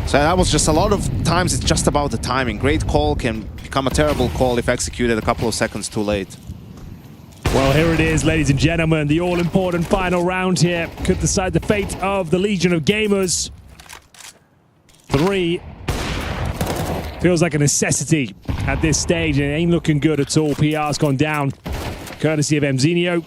So that was just a lot of times, it's just about the timing. Great call can become a terrible call if executed a couple of seconds too late. Well, here it is, ladies and gentlemen. The all-important final round here could decide the fate of the Legion of Gamers. 3 feels like a necessity at this stage, and it ain't looking good at all. PR's gone down, courtesy of Mzinho.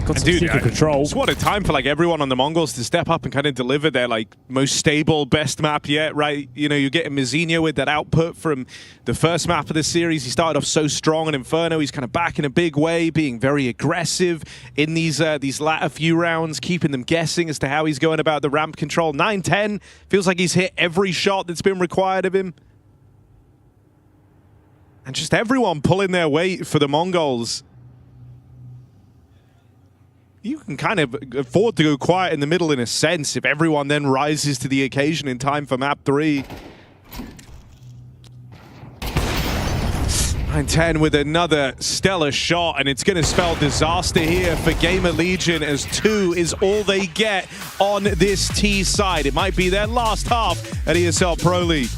Got some secret control. Just what a time for like everyone on the Mongols to step up and kind of deliver their like most stable, best map yet, right? You know, you're getting Mizinho with that output from the first map of the series. He started off so strong in Inferno. He's kind of back in a big way, being very aggressive in these latter few rounds, keeping them guessing as to how he's going about the ramp control. 9-10, feels like he's hit every shot that's been required of him. And just everyone pulling their weight for the Mongols. You can kind of afford to go quiet in the middle in a sense if everyone then rises to the occasion in time for map 3. 9-10 with another stellar shot, and it's going to spell disaster here for Gamer Legion as 2 is all they get on this T side. It might be their last half at ESL Pro League.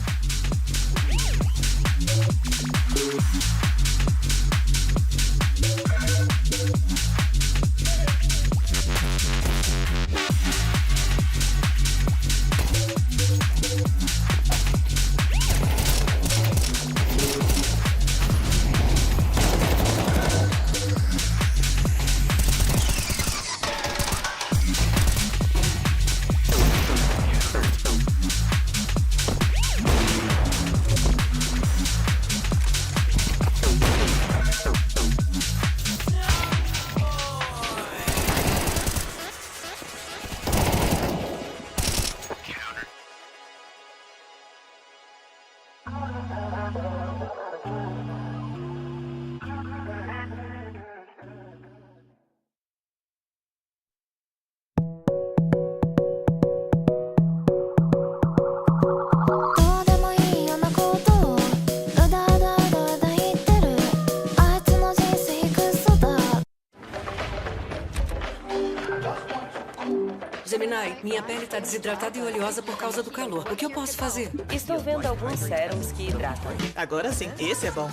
Minha pele tá desidratada e oleosa por causa do calor. O que eu posso fazer? Estou vendo alguns sérums que hidratam. Agora sim, esse é bom.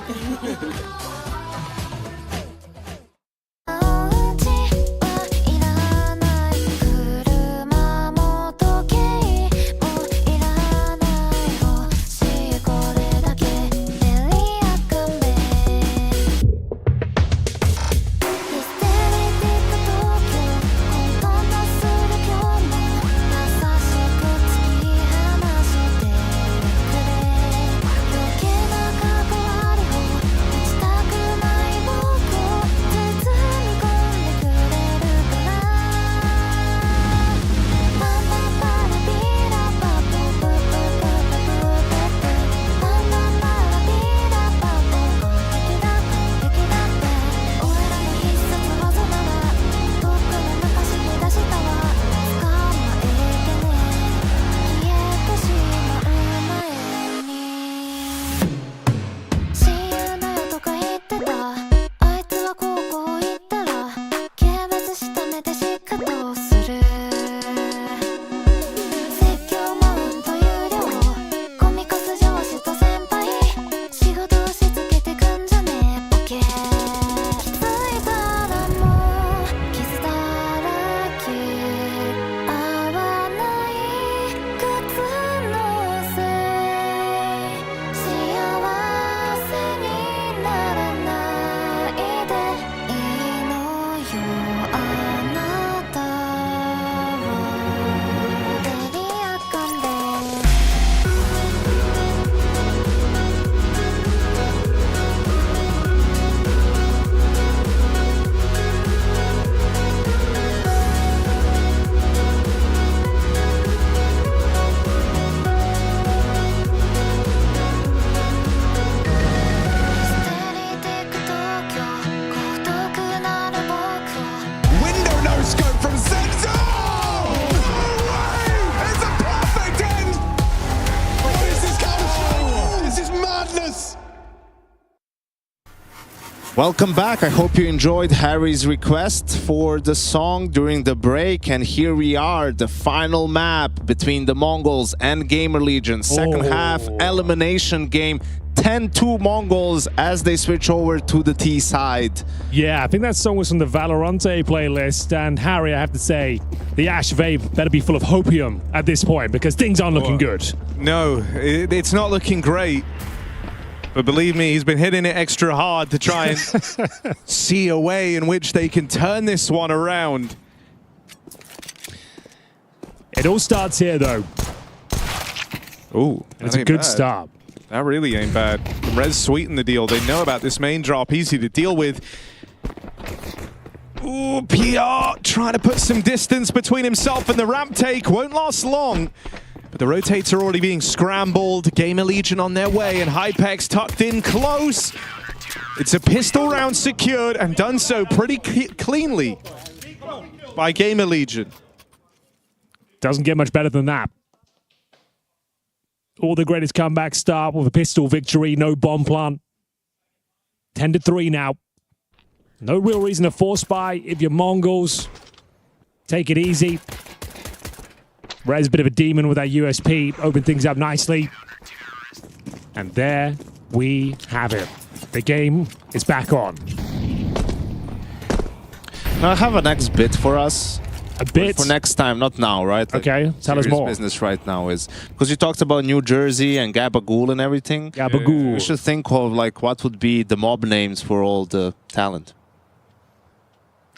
Welcome back. I hope you enjoyed Harry's request for the song during the break. And here we are, the final map between the Mongols and Gamer Legion. Second half elimination game. 10-2 Mongols as they switch over to the T side. Yeah, I think that song was from the Valorante playlist. And Harry, I have to say, the Ash Vape better be full of hopium at this point because things aren't looking good. No, it's not looking great. But believe me, he's been hitting it extra hard to try and see a way in which they can turn this one around. It all starts here, though. Ooh, it's a good start. That really ain't bad. Rez sweetened the deal. They know about this main drop, easy to deal with. Ooh, PR trying to put some distance between himself and the ramp take. Won't last long. But the rotates are already being scrambled. Gamer Legion on their way, and Hypex tucked in close. It's a pistol round secured, and done so pretty cleanly by Gamer Legion. Doesn't get much better than that. All the greatest comeback start with a pistol victory, no bomb plant. 10-3 now. No real reason to force buy if you're Mongols. Take it easy. Rez, a bit of a demon with that USP. Open things up nicely. And there we have it. The game is back on. I have a next bit for us. A bit? For next time, not now, right? Okay, tell us more. Business right now is... Because you talked about New Jersey and Gabagool and everything. Gabagool. We should think of like what would be the mob names for all the talent.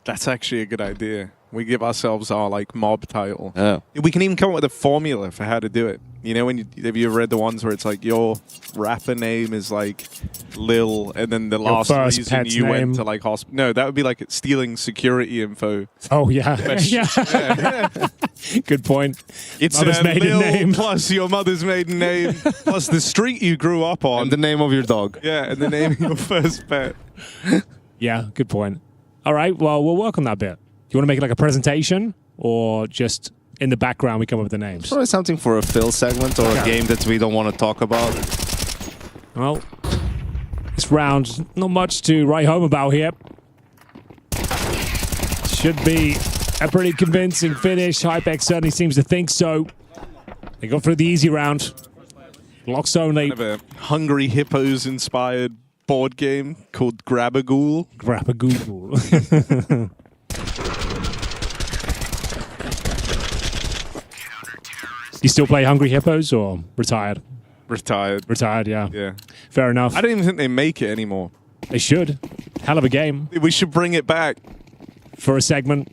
That's actually a good idea. We give ourselves our like mob title. Yeah. We can even come up with a formula for how to do it. You know, have you ever read the ones where it's like your rapper name is like Lil, and then the last reason you went to like hospital? No, that would be like stealing security info. Oh yeah, yeah. Good point. It's mother's maiden Lil name plus your mother's maiden name plus the street you grew up on and the name of your dog. Yeah, and the name of your first pet. Yeah, good point. All right, well, we'll work on that bit. Do you want to make it like a presentation, or just in the background we come up with the names? Probably something for a Phil segment or a game that we don't want to talk about. Well, this round, not much to write home about here. Should be a pretty convincing finish. Hypex certainly seems to think so. They go through the easy round. Blocks only. Kind of a Hungry Hippos inspired board game called Grabagool. Grabagool. You still play Hungry Hippos or retired? Retired. Retired, yeah. Yeah. Fair enough. I don't even think they make it anymore. They should. Hell of a game. We should bring it back. For a segment.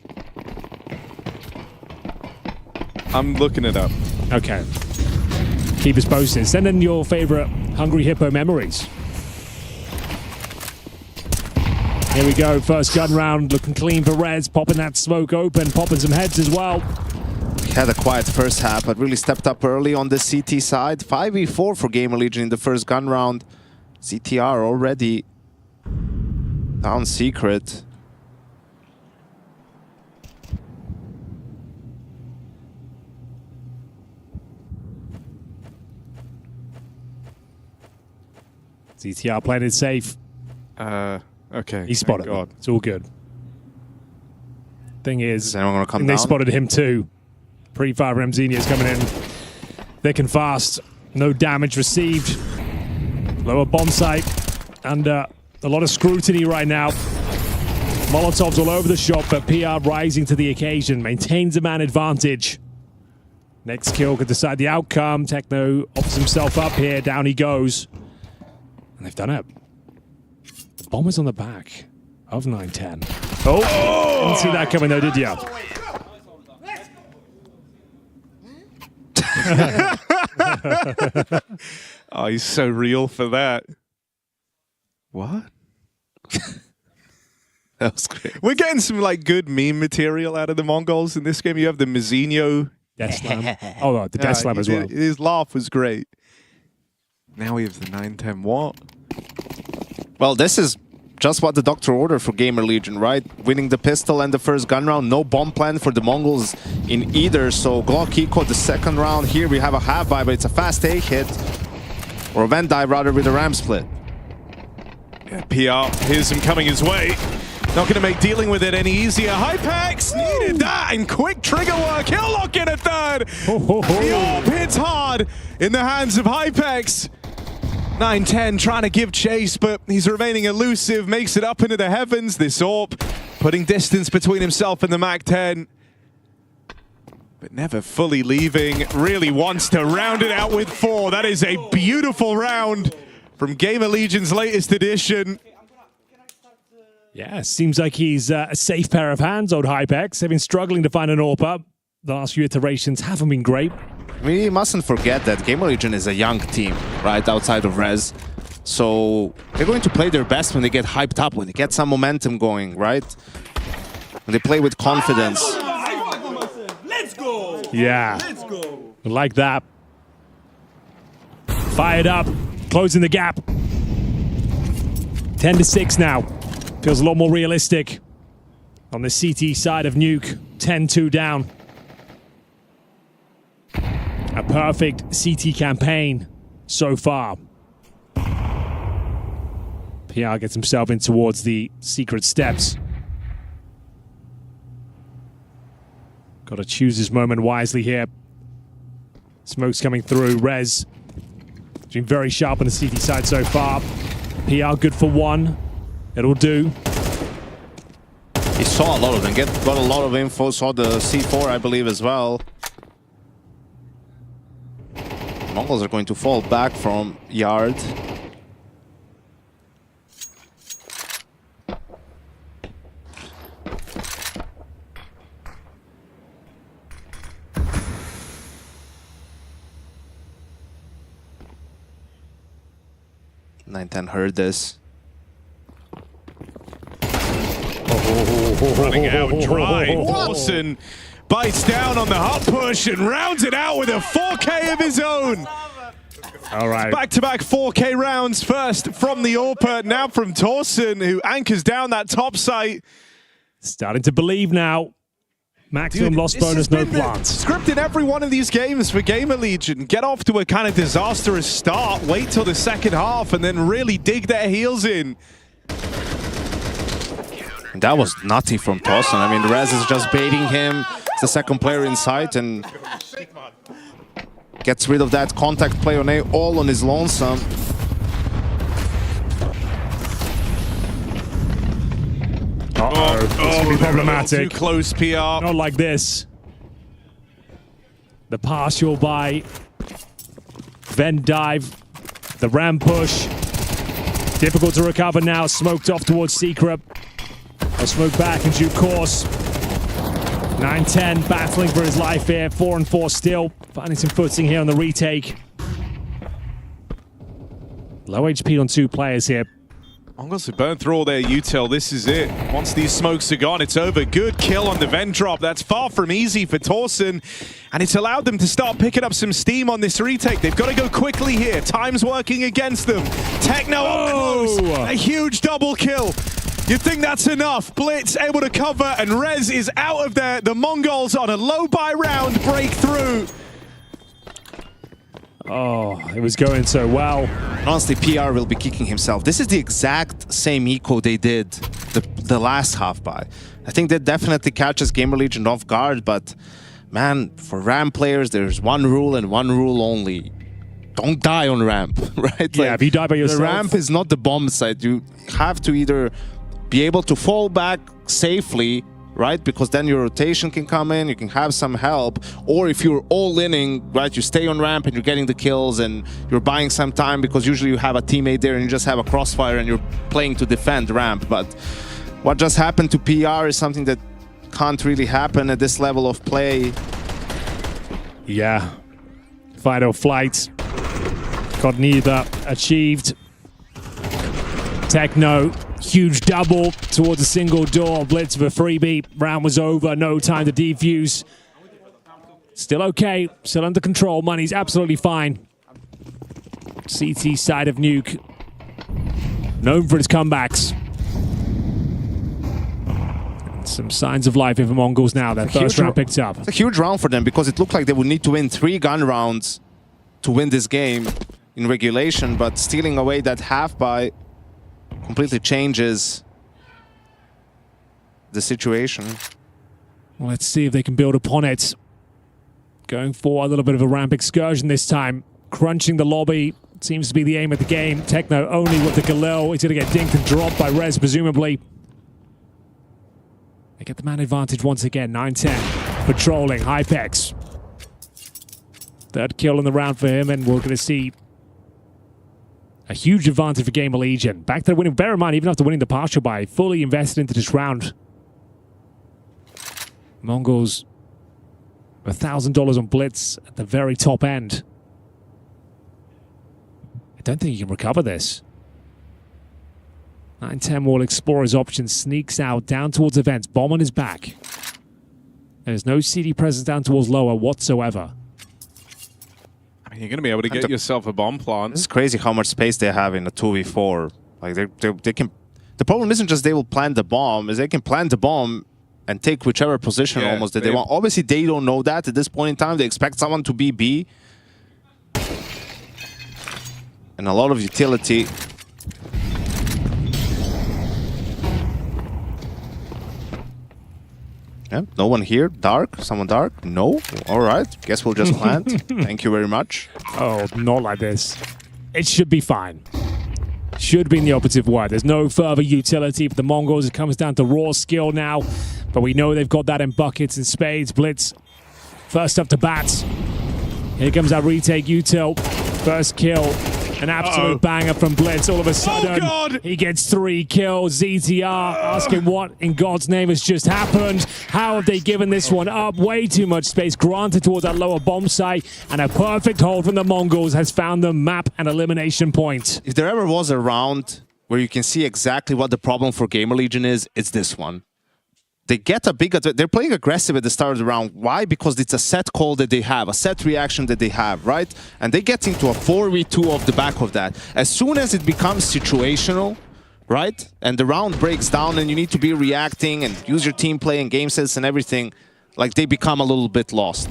I'm looking it up. Okay. Keep us posted. Send in your favorite Hungry Hippo memories. Here we go. First gun round. Looking clean for Reds. Popping that smoke open. Popping some heads as well. Had a quiet first half, but really stepped up early on the CT side. 5v4 for Gamer Legion in the first gun round. CTR already down secret. CTR playing it safe. Okay. He spotted it. It's all good. Thing is, anyone gonna come they down? spotted him too. Pre-fire Remzinia's coming in. Thick and fast. No damage received. Lower bomb site. And a lot of scrutiny right now. Molotovs all over the shop, but PR rising to the occasion. Maintains a man advantage. Next kill could decide the outcome. Techno offers himself up here. Down he goes. And they've done it. The bomber's on the back of 910. Oh! Didn't see that coming though, did you? Oh, he's so real for that. What? That was great. We're getting some like good meme material out of the Mongols in this game. You have the Mizzino Death Slam. Oh, no, the Death Slam as well. His laugh was great. Now we have the 910 what? Well, this is just what the doctor ordered for Gamer Legion, right? Winning the pistol and the first gun round. No bomb plan for the Mongols in either. So Glock Eco the second round. Here we have a half buy, but it's a fast A hit. Or a Van dive rather with a ram split. Yeah, PR, here's him coming his way. Not going to make dealing with it any easier. Hypex needed that, and quick trigger work. He'll lock in a third. The orb hits hard in the hands of Hypex. 910 trying to give chase, but he's remaining elusive. Makes it up into the heavens. This orb putting distance between himself and the MAC-10. But never fully leaving. Really wants to round it out with 4. That is a beautiful round from Gamer Legion's latest edition. Yeah, seems like he's a safe pair of hands, old Hypex. They've been struggling to find an AWP. The last few iterations haven't been great. We mustn't forget that Gamer Legion is a young team, right, outside of Rez. So they're going to play their best when they get hyped up, when they get some momentum going, right? When they play with confidence. Let's go! Yeah. Let's go. Like that. Fired up, closing the gap. 10-6 now. Feels a lot more realistic on the CT side of Nuke. 10-2 down. A perfect CT campaign so far. PR gets himself in towards the secret steps. Got to choose his moment wisely here. Smoke's coming through. Rez been very sharp on the CT side so far. PR good for one. It'll do. He saw a lot of them. Got a lot of info. Saw the C4, I believe, as well. Mongols are going to fall back from yard. Nine-10 heard this. Running out dry. Dawson bites down on the hot push and rounds it out with a 4K of his own. All right. Back-to-back 4K rounds, first from the AWP, now from Dawson, who anchors down that top site. Starting to believe now. Maximum loss bonus, no plants. Scripted every one of these games for Gamer Legion. Get off to a kind of disastrous start, wait till the second half, and then really dig their heels in. That was nutty from Dawson. I mean, Rez is just baiting him. It's the second player in sight and gets rid of that contact play on A all on his lonesome. This will be problematic. Too close, PR. Not like this. The partial by Ven dive. The ram push. Difficult to recover now. Smoked off towards Secret. A smoke back in due course. 9-10 battling for his life here. 4-4 still. Finding some footing here on the retake. Low HP on two players here. Mongols have burned through all their util. This is it. Once these smokes are gone, it's over. Good kill on the Ven drop. That's far from easy for Dawson. And it's allowed them to start picking up some steam on this retake. They've got to go quickly here. Time's working against them. Techno up close. A huge double kill. You'd think that's enough. Blitz able to cover, and Rez is out of there. The Mongols on a low buy round breakthrough. Oh, it was going so well. Honestly, PR will be kicking himself. This is the exact same eco they did the last half buy. I think that definitely catches Gamer Legion off guard, but man, for ramp players, there's one rule and one rule only. Don't die on ramp, right? Yeah, if you die by yourself. The ramp is not the bomb site. You have to either be able to fall back safely, right? Because then your rotation can come in, you can have some help. Or if you're all-inning, right, you stay on ramp and you're getting the kills and you're buying some time because usually you have a teammate there and you just have a crossfire and you're playing to defend ramp. But what just happened to PR is something that can't really happen at this level of play. Yeah. Final flight. Got neither achieved. Techno. Huge double towards a single door. Blitz for a freebie. Round was over. No time to defuse. Still okay. Still under control. Money's absolutely fine. CT side of Nuke. Known for his comebacks. Some signs of life here for Mongols now. Their first round picked up. It's a huge round for them because it looked like they would need to win 3 gun rounds to win this game in regulation, but stealing away that half by completely changes the situation. Well, let's see if they can build upon it. Going for a little bit of a ramp excursion this time. Crunching the lobby seems to be the aim of the game. Techno only with the Galil. He's going to get dinked and dropped by Rez, presumably. They get the man advantage once again. 9-10. Patrolling. Hypex. Third kill in the round for him, and we're going to see A huge advantage for Gamer Legion. Back to the winning. Bear in mind, even after winning the partial buy, fully invested into this round. Mongols, $1,000 on Blitz at the very top end. I don't think you can recover this. 9-10 will explore his options, sneaks out down towards events. Bomb on his back. There's no CD presence down towards lower whatsoever. I mean, you're going to be able to get yourself a bomb plant. It's crazy how much space they have in a 2v4. Like they can. The problem isn't just they will plant the bomb; is they can plant the bomb and take whichever position almost that they want. Obviously, they don't know that at this point in time. They expect someone to be B, and a lot of utility. Yeah, no one here. Dark? Someone dark? No? Alright. Guess we'll just plant. Thank you very much. Oh, not like this. It should be fine. Should be in the operative word. There's no further utility for the Mongols. It comes down to raw skill now. But we know they've got that in buckets and spades. Blitz, first up to bat. Here comes that retake util. First kill. An absolute banger from Blitz. All of a sudden, he gets 3 kills. ZTR asking what in God's name has just happened. How have they given this one up? Way too much space granted towards that lower bomb site. And a perfect hold from the Mongols has found them map and elimination point. If there ever was a round where you can see exactly what the problem for Gamer Legion is, it's this one. They get a big... They're playing aggressive at the start of the round. Why? Because it's a set call that they have, a set reaction that they have, right? And they get into a 4v2 off the back of that. As soon as it becomes situational, right? And the round breaks down and you need to be reacting and use your team play and game sets and everything, like they become a little bit lost.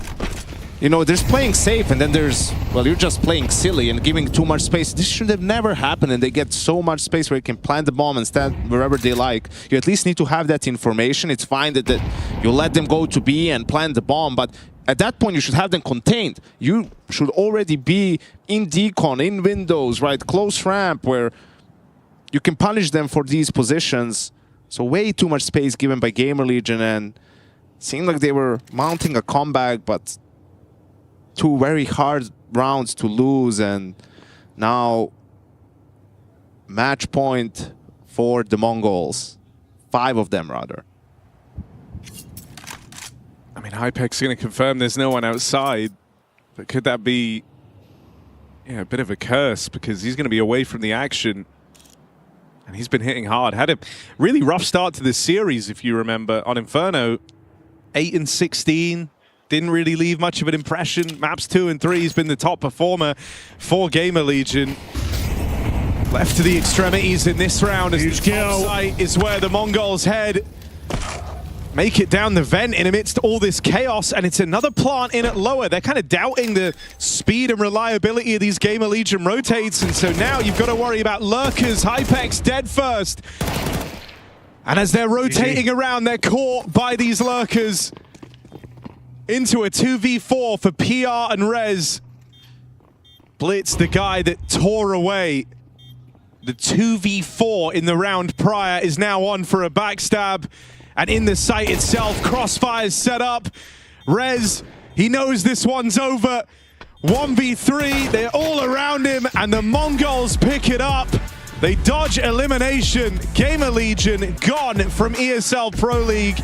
You know, there's playing safe and then there's, well, you're just playing silly and giving too much space. This should have never happened and they get so much space where you can plant the bomb and stand wherever they like. You at least need to have that information. It's fine that you let them go to B and plant the bomb, but at that point you should have them contained. You should already be in decon, in windows, right? Close ramp where you can punish them for these positions. So way too much space given by Gamer Legion and it seemed like they were mounting a comeback, but 2 very hard rounds to lose, and now match point for the Mongols. 5 of them, rather. I mean, Hypex's going to confirm there's no one outside, but could that be a bit of a curse because he's going to be away from the action, and he's been hitting hard. Had a really rough start to this series, if you remember, on Inferno. 8-16. Didn't really leave much of an impression. Maps 2 and 3, he's been the top performer for Gamer Legion. Left to the extremities in this round as the top site is where the Mongols head. Make it down the vent in amidst all this chaos, and it's another plant in at lower. They're kind of doubting the speed and reliability of these Gamer Legion rotates, and so now you've got to worry about lurkers. Hypex dead first. And as they're rotating around, they're caught by these lurkers. Into a 2v4 for PR and Rez. Blitz, the guy that tore away the 2v4 in the round prior, is now on for a backstab. And in the site itself, crossfires set up. Rez, he knows this one's over. 1v3, they're all around him, and the Mongols pick it up. They dodge elimination. Gamer Legion gone from ESL Pro League.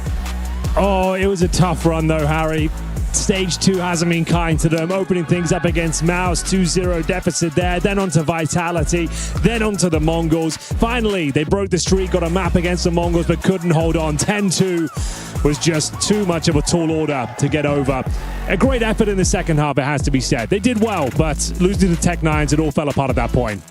Oh, it was a tough run though, Harry. Stage 2 hasn't been kind to them, opening things up against Mouse, 2-0 deficit there, then onto Vitality, then onto the Mongols. Finally, they broke the streak, got a map against the Mongols, but couldn't hold on. 10-2 was just too much of a tall order to get over. A great effort in the second half, it has to be said. They did well, but losing to Tech9s, it all fell apart at that point.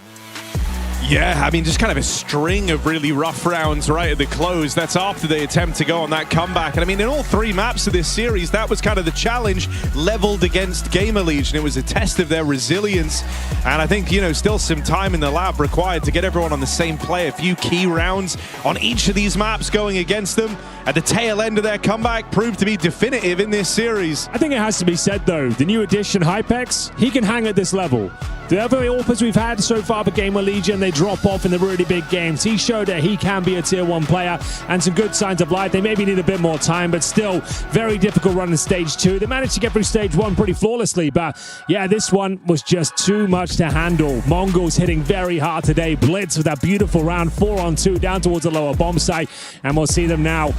Yeah, I mean, just kind of a string of really rough rounds right at the close. That's after they attempt to go on that comeback. And I mean, in all 3 maps of this series, that was kind of the challenge leveled against Gamer Legion. It was a test of their resilience. And I think, you know, still some time in the lab required to get everyone on the same play. A few key rounds on each of these maps going against them. At the tail end of their comeback proved to be definitive in this series. I think it has to be said, though, the new addition, Hypex, he can hang at this level. The other AWPers we've had so far for Gamer Legion, they drop off in the really big games. He showed that he can be a tier 1 player and some good signs of life. They maybe need a bit more time, but still very difficult run in stage 2. They managed to get through stage 1 pretty flawlessly, but yeah, this one was just too much to handle. Mongols hitting very hard today. Blitz with that beautiful round 4-on-2 down towards the lower bomb site, and we'll see them now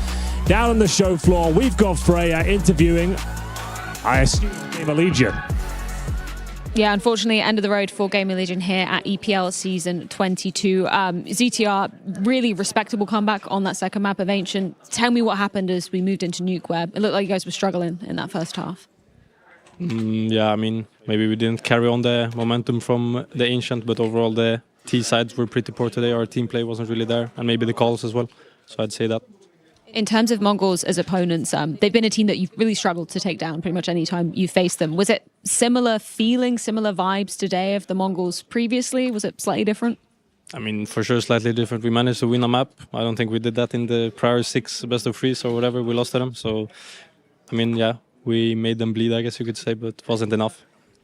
down on the show floor. We've got Freya interviewing, I assume, Gamer Legion. Yeah, unfortunately, end of the road for Gamer Legion here at EPL Season 22. ZTR, really respectable comeback on that second map of Ancient. Tell me what happened as we moved into Nuke, where it looked like you guys were struggling in that first half. Yeah, I mean, maybe we didn't carry on the momentum from the Ancient, but overall the T sides were pretty poor today. Our team play wasn't really there, and maybe the calls as well. So I'd say that. In terms of Mongols as opponents, they've been a team that you've really struggled to take down pretty much any time you faced them. Was it similar feeling, similar vibes today of the Mongols previously? Was it slightly different? I mean, for sure, slightly different. We managed to win a map. I don't think we did that in the prior 6 best of 3s or whatever. We lost to them. So, I mean, yeah, we made them bleed, I guess you could say, but it wasn't enough.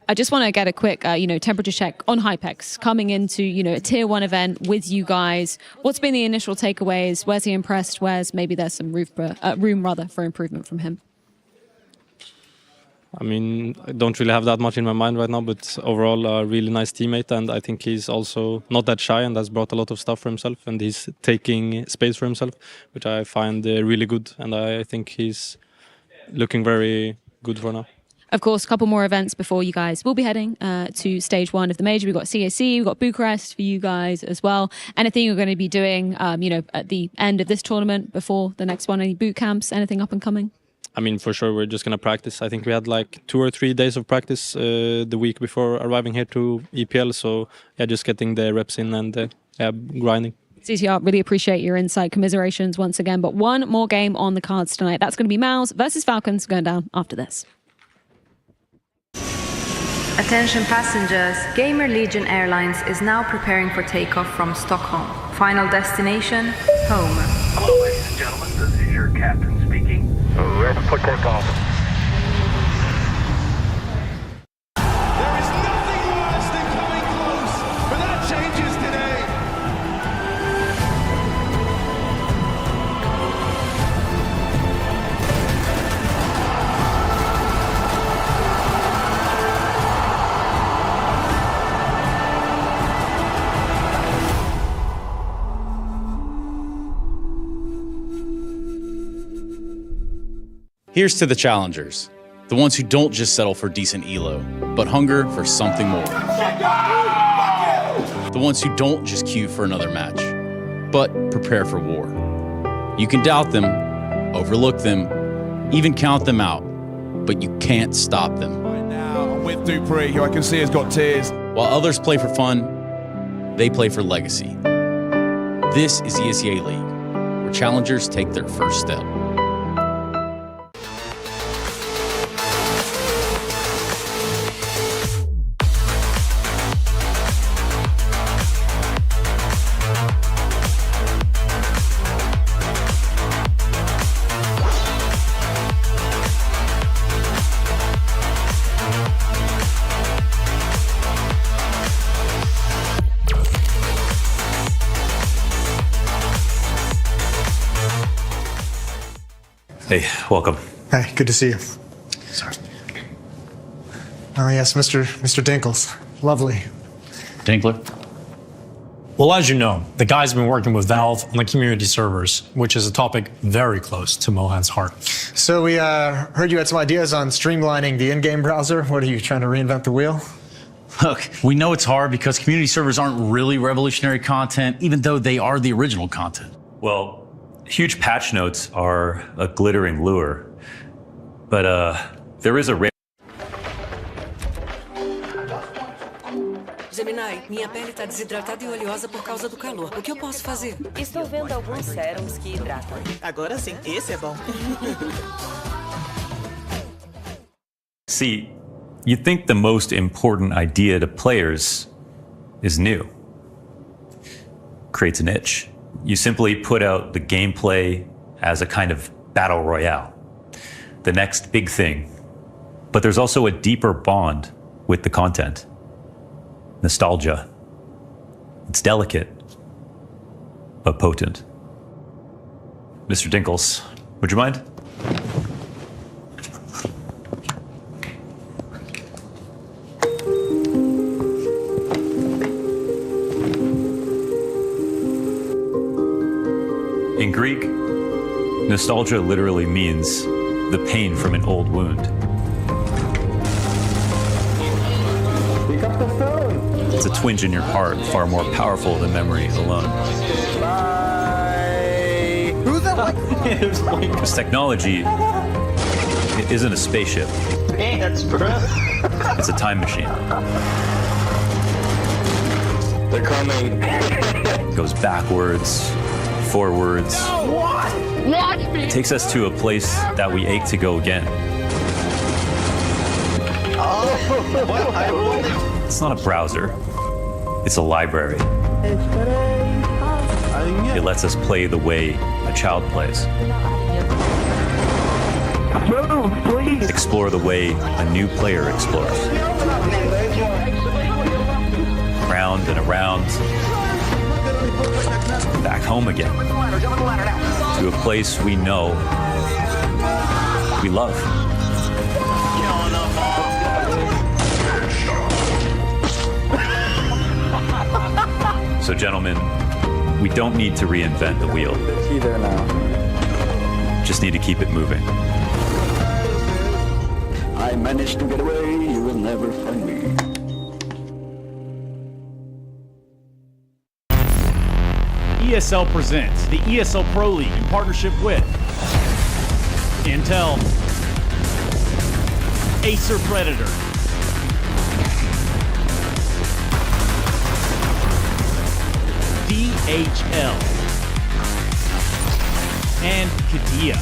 I just want to get a quick, temperature check on Hypex coming into, a tier 1 event with you guys. What's been the initial takeaways? Where's he impressed? Where's maybe there's some room for improvement from him? I mean, I don't really have that much in my mind right now, but overall a really nice teammate, and I think he's also not that shy and has brought a lot of stuff for himself, and he's taking space for himself, which I find really good, and I think he's looking very good for now. Of course, a couple more events before you guys will be heading to stage 1 of the major. We've got CAC, we've got Bucharest for you guys as well. Anything you're going to be doing, at the end of this tournament before the next one? Any boot camps, anything up and coming? I mean, for sure, we're just going to practice. I think we had like 2 or 3 days of practice the week before arriving here to EPL. So, yeah, just getting the reps in and grinding. CTR, really appreciate your insight. Commiserations once again. But one more game on the cards tonight. That's going to be Mouse versus Falcons going down after this. Attention passengers, Gamer Legion Airlines is now preparing for takeoff from Stockholm. Final destination, home. Hello ladies and gentlemen, this is your captain speaking. Ready for takeoff. There is nothing worse than coming close, but that changes today. Here's to the challengers, the ones who don't just settle for decent elo, but hunger for something more. The ones who don't just queue for another match, but prepare for war. You can doubt them, overlook them, even count them out, but you can't stop them. Right now, I'm with Dupree, who I can see has got tears. While others play for fun, they play for legacy. This is ESEA League, where challengers take their first step. Hey, welcome. Hey, good to see you. Sorry. Oh yes, Mr. Dinkles. Lovely. Dinkler? Well, as you know, the guys have been working with Valve on the community servers, which is a topic very close to Mohan's heart. So we heard you had some ideas on streamlining the in-game browser. What, are you trying to reinvent the wheel? Look, we know it's hard because community servers aren't really revolutionary content, even though they are the original content. Well, huge patch notes are a glittering lure, but there is a rare. Gemini, minha pele está desidratada e oleosa por causa do calor. O que eu posso fazer? Estou vendo alguns sérums que hidratam. Agora sim, esse é bom. See, you think the most important idea to players is new. Creates an itch. You simply put out the gameplay as a kind of battle royale, the next big thing. But there's also a deeper bond with the content. nostalgia. It's delicate, but potent. Mr. Dinkles, would you mind? In Greek, nostalgia literally means the pain from an old wound. Pick up the phone. It's a twinge in your heart, far more powerful than memory alone. Bye. Who the fuck? Because technology, it isn't a spaceship. Dance, bro. It's a time machine. They're coming. It goes backwards, forwards. No, what? Watch me. It takes us to a place that we ache to go again. Oh, It's not a browser. It's a library. It lets us play the way a child plays. move, please. Explore the way a new player explores. Round and around. Back home again. To a place we know we love. So gentlemen, we don't need to reinvent the wheel. See there now. Just need to keep it moving. I managed to get away, you will never find me. ESL presents the ESL Pro League in partnership with Intel, Acer Predator, DHL, and Katia.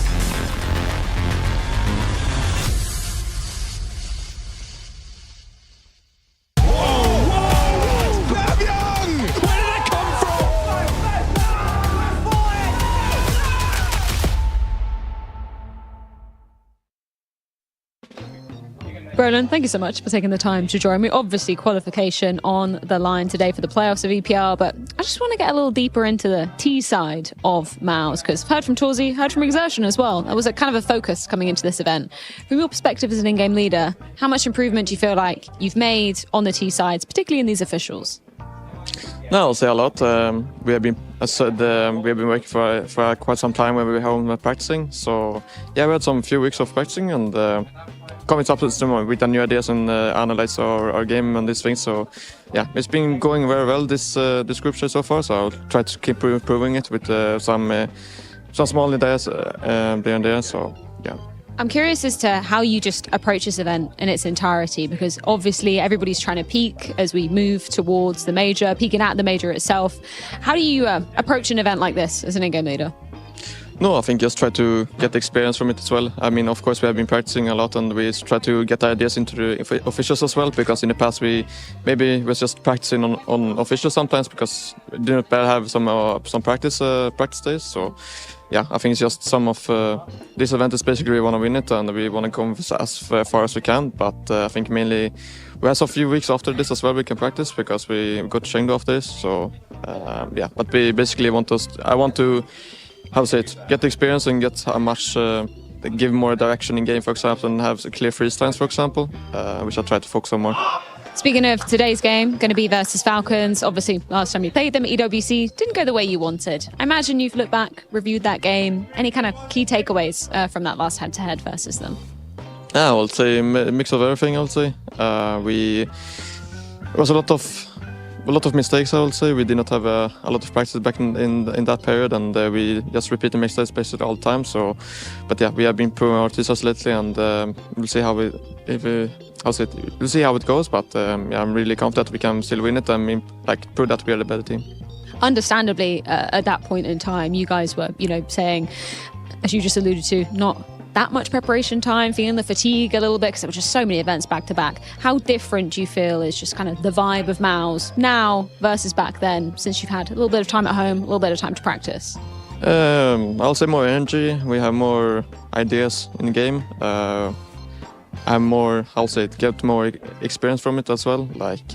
Roland, thank you so much for taking the time to join me. Obviously, qualification on the line today for the playoffs of EPL, but I just want to get a little deeper into the T side of MOUZ, because I've heard from Torzi, heard from Exertion as well. That was a kind of a focus coming into this event. From your perspective as an in-game leader, how much improvement do you feel like you've made on the T sides, particularly in these officials? No, I'll say a lot. We have been, as said, we have been working for quite some time when we were home practicing. So yeah, we had some few weeks of practicing and coming up with new ideas and analyze our game and these things. So yeah, it's been going very well this group stage so far. So I'll try to keep improving it with some small ideas there and there. So yeah. I'm curious as to how you just approach this event in its entirety, because obviously everybody's trying to peak as we move towards the major, peaking at the major itself. How do you approach an event like this as an in-game leader? No, I think just try to get the experience from it as well. I mean, of course, we have been practicing a lot and we try to get ideas into the officials as well, because in the past we was just practicing on officials sometimes because we didn't have some practice days. So yeah, I think it's just some of this event is basically we want to win it and we want to come as far as we can. But I think mainly we have a few weeks after this as well we can practice because we got Chengdu after this. So yeah, but we basically I want to, how to say it, get the experience and get a much give more direction in game, for example, and have clear freestyles, for example, which I try to focus on more. Speaking of today's game, going to be versus Falcons. Obviously, last time you played them, EWC didn't go the way you wanted. I imagine you've looked back, reviewed that game. Any kind of key takeaways from that last head-to-head versus them? Yeah, I would say a mix of everything. I would say it was a lot of mistakes. I would say we did not have a lot of practice back in that period, and we just repeat the mistakes basically all the time. So, but yeah, we have been improving our teasers lately, and we'll see how we'll see how it goes. But yeah, I'm really confident we can still win it and prove that we are the better team. Understandably, at that point in time, you guys were, saying, as you just alluded to, not that much preparation time, feeling the fatigue a little bit because there were just so many events back to back. How different do you feel is just kind of the vibe of MOUZ now versus back then, since you've had a little bit of time at home, a little bit of time to practice? I'll say more energy. We have more ideas in the game. I'm more, get more experience from it as well. Like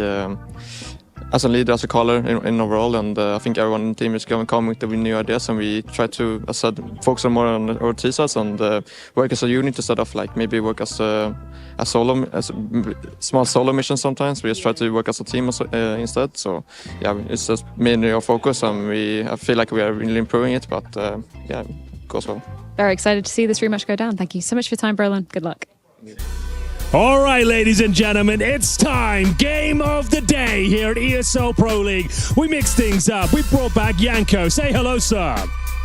as a leader, as a caller in overall, and I think everyone in the team is going to come with the new ideas, and we try to, as I said, focus more on our T-sides and work as a unit instead of like maybe work as a small solo mission sometimes. We just try to work as a team instead. So yeah, it's just mainly our focus, and I feel like we are really improving it, but yeah, it goes well. Very excited to see this rematch go down. Thank you so much for your time, Brolin. Good luck. All right, ladies and gentlemen, it's time. Game of the day here at ESL Pro League. We mixed things up. We brought back Yanko. Say hello, sir.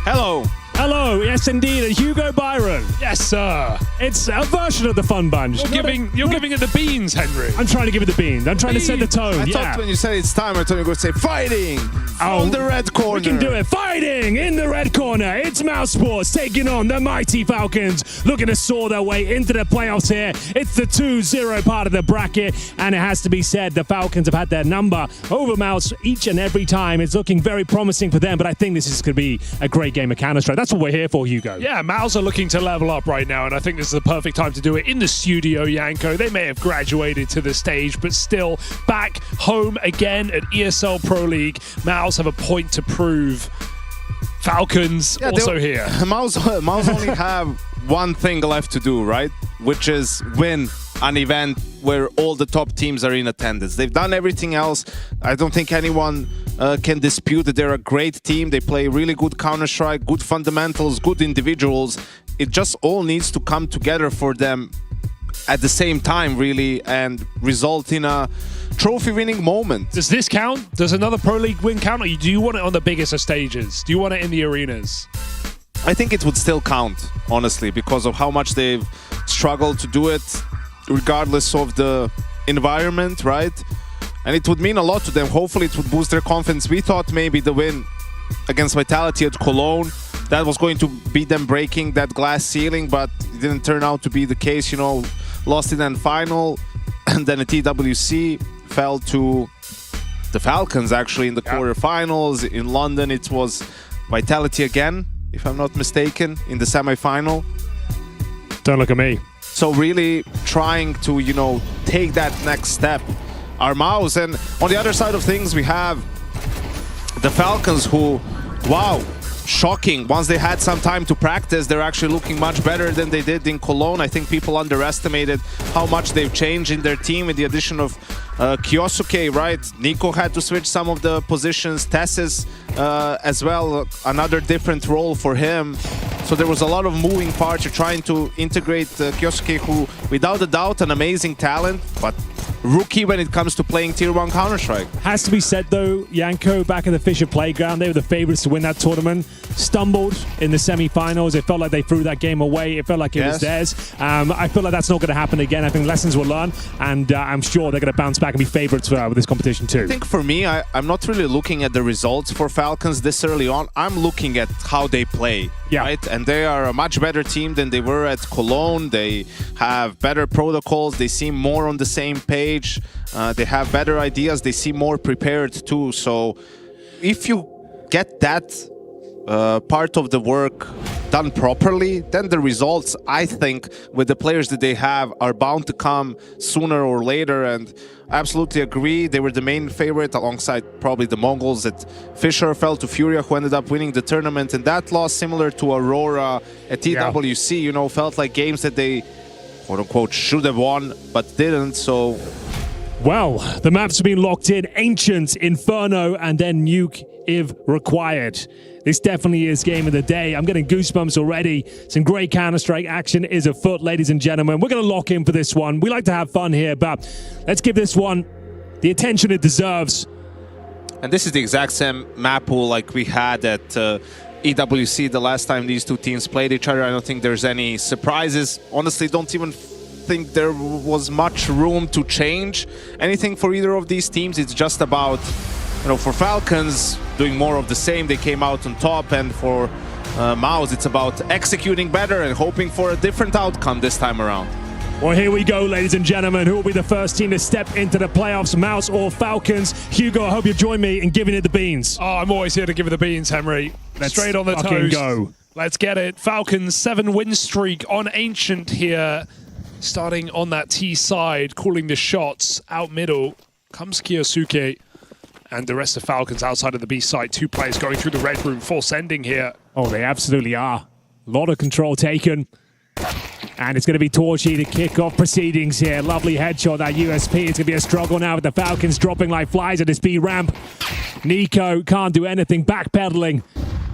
Hello. Hello, yes indeed, and Hugo Byron. Yes, sir. It's a version of the fun bunch. You're giving it the beans, Henry. I'm trying to give it the beans. I'm trying to set the tone. I thought when you said it's time, I thought you were going to say fighting on the red corner. We can do it. Fighting in the red corner. It's Mouse Sports taking on the mighty Falcons, looking to soar their way into the playoffs here. It's the 2-0 part of the bracket, and it has to be said, the Falcons have had their number over Mouse each and every time. It's looking very promising for them, but I think this is going to be a great game of Counter-Strike. That's what we're here for, Hugo. Yeah, Mouse are looking to level up right now, and I think this is the perfect time to do it in the studio, Yanko. They may have graduated to the stage, but still back home again at ESL Pro League. Mouse have a point to prove. Falcons also here. Mouse only have one thing left to do, right? Which is win an event where all the top teams are in attendance. They've done everything else. I don't think anyone can dispute that they're a great team. They play really good Counter-Strike, good fundamentals, good individuals. It just all needs to come together for them at the same time, really, and result in a trophy-winning moment. Does this count? Does another Pro League win count? Or do you want it on the biggest of stages? Do you want it in the arenas? I think it would still count, honestly, because of how much they've struggled to do it, regardless of the environment, right? And it would mean a lot to them. Hopefully it would boost their confidence. We thought maybe the win against Vitality at Cologne, that was going to be them breaking that glass ceiling, but it didn't turn out to be the case. You know, lost in the final, and then at TWC fell to the Falcons, actually, in the quarterfinals. In London, it was Vitality again, if I'm not mistaken, in the semi-final. Don't look at me. So really trying to, you know, take that next step. Our Mouse, and on the other side of things, we have the Falcons who, wow, shocking. Once they had some time to practice, they're actually looking much better than they did in Cologne. I think people underestimated how much they've changed in their team with the addition of Kyosuke, right? Nico had to switch some of the positions. Tessis as well, another different role for him. So there was a lot of moving parts. You're trying to integrate Kyosuke, who, without a doubt, an amazing talent, but rookie when it comes to playing Tier 1 Counter-Strike. Has to be said, though, Yanko, back at the Fisher Playground, they were the favorites to win that tournament. Stumbled in the semi-finals. It felt like they threw that game away. It felt like it was theirs. I feel like that's not going to happen again. I think lessons were learned, and I'm sure they're going to bounce back and be favorites with this competition too. I think for me, I'm not really looking at the results for Falcons this early on. I'm looking at how they play. Yeah. Right? And they are a much better team than they were at Cologne. They have better protocols. They seem more on the same page. They have better ideas. They seem more prepared too. So if you get that part of the work done properly, then the results, I think, with the players that they have, are bound to come sooner or later. And I absolutely agree. They were the main favorite alongside probably the Mongols. That Fisher fell to Furia, who ended up winning the tournament. And that loss, similar to Aurora at TWC, you know, felt like games that they, quote-unquote, should have won, but didn't. So, well, the maps have been locked in. Ancient, Inferno, and then Nuke if required. This definitely is game of the day. I'm getting goosebumps already. Some great Counter-Strike action is afoot, ladies and gentlemen. We're going to lock in for this one. We like to have fun here, but let's give this one the attention it deserves. And this is the exact same map pool like we had at EWC the last time these two teams played each other. I don't think there's any surprises. Honestly, don't even think there was much room to change anything for either of these teams. It's just about, you know, for Falcons, doing more of the same. They came out on top, and for Mouse, it's about executing better and hoping for a different outcome this time around. Well, here we go, ladies and gentlemen. Who will be the first team to step into the playoffs, Mouse or Falcons? Hugo, I hope you join me in giving it the beans. Oh, I'm always here to give it the beans, Henry. Let's straight on the fucking toes. Go. Let's get it. Falcons 7-win streak on Ancient here. starting on that T side, calling the shots. Out middle comes Kyosuke and the rest of Falcons outside of the B side. 2 players going through the red room, force ending here. Oh, they absolutely are. A lot of control taken. And it's going to be Torchi to kick off proceedings here. Lovely headshot, that USP. It's going to be a struggle now with the Falcons dropping like flies at this B ramp. Nico can't do anything, backpedaling.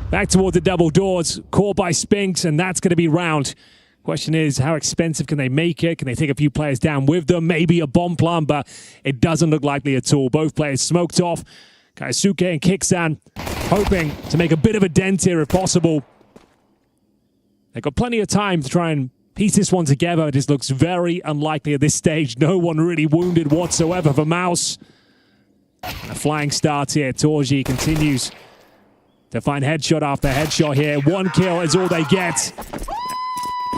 Back towards the double doors, caught by Spinks, and that's going to be round. Question is, how expensive can they make it? Can they take a few players down with them? Maybe a bomb plan, but it doesn't look likely at all. Both players smoked off. Kaisuke and Kixan hoping to make a bit of a dent here if possible. They've got plenty of time to try and piece this one together. It just looks very unlikely at this stage. No one really wounded whatsoever for Mouse. And a flying start here. Torji continues to find headshot after headshot here. 1 kill is all they get.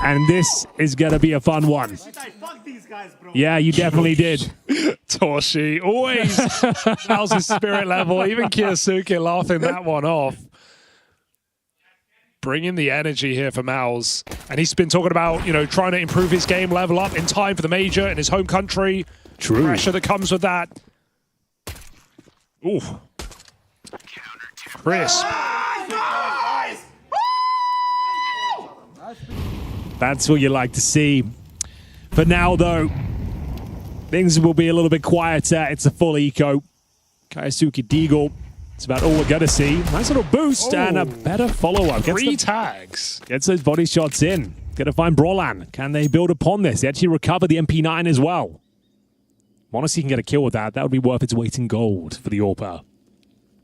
And this is going to be a fun one. Yeah, you definitely did. Torshi, always Mouse's spirit level. Even Kyosuke laughing that one off. Bringing the energy here for Mouse. And he's been talking about, you know, trying to improve his game, level up in time for the major in his home country. True. Pressure that comes with that. Ooh. Crisp. That's what you like to see. For now, though, things will be a little bit quieter. It's a full eco. Kaisuke Deagle. It's about all we're going to see. Nice little boost and a better follow-up. 3 tags. Gets those body shots in. Going to find Brolan. Can they build upon this? They actually recover the MP9 as well. Want to see if he can get a kill with that. That would be worth its weight in gold for the AWPer.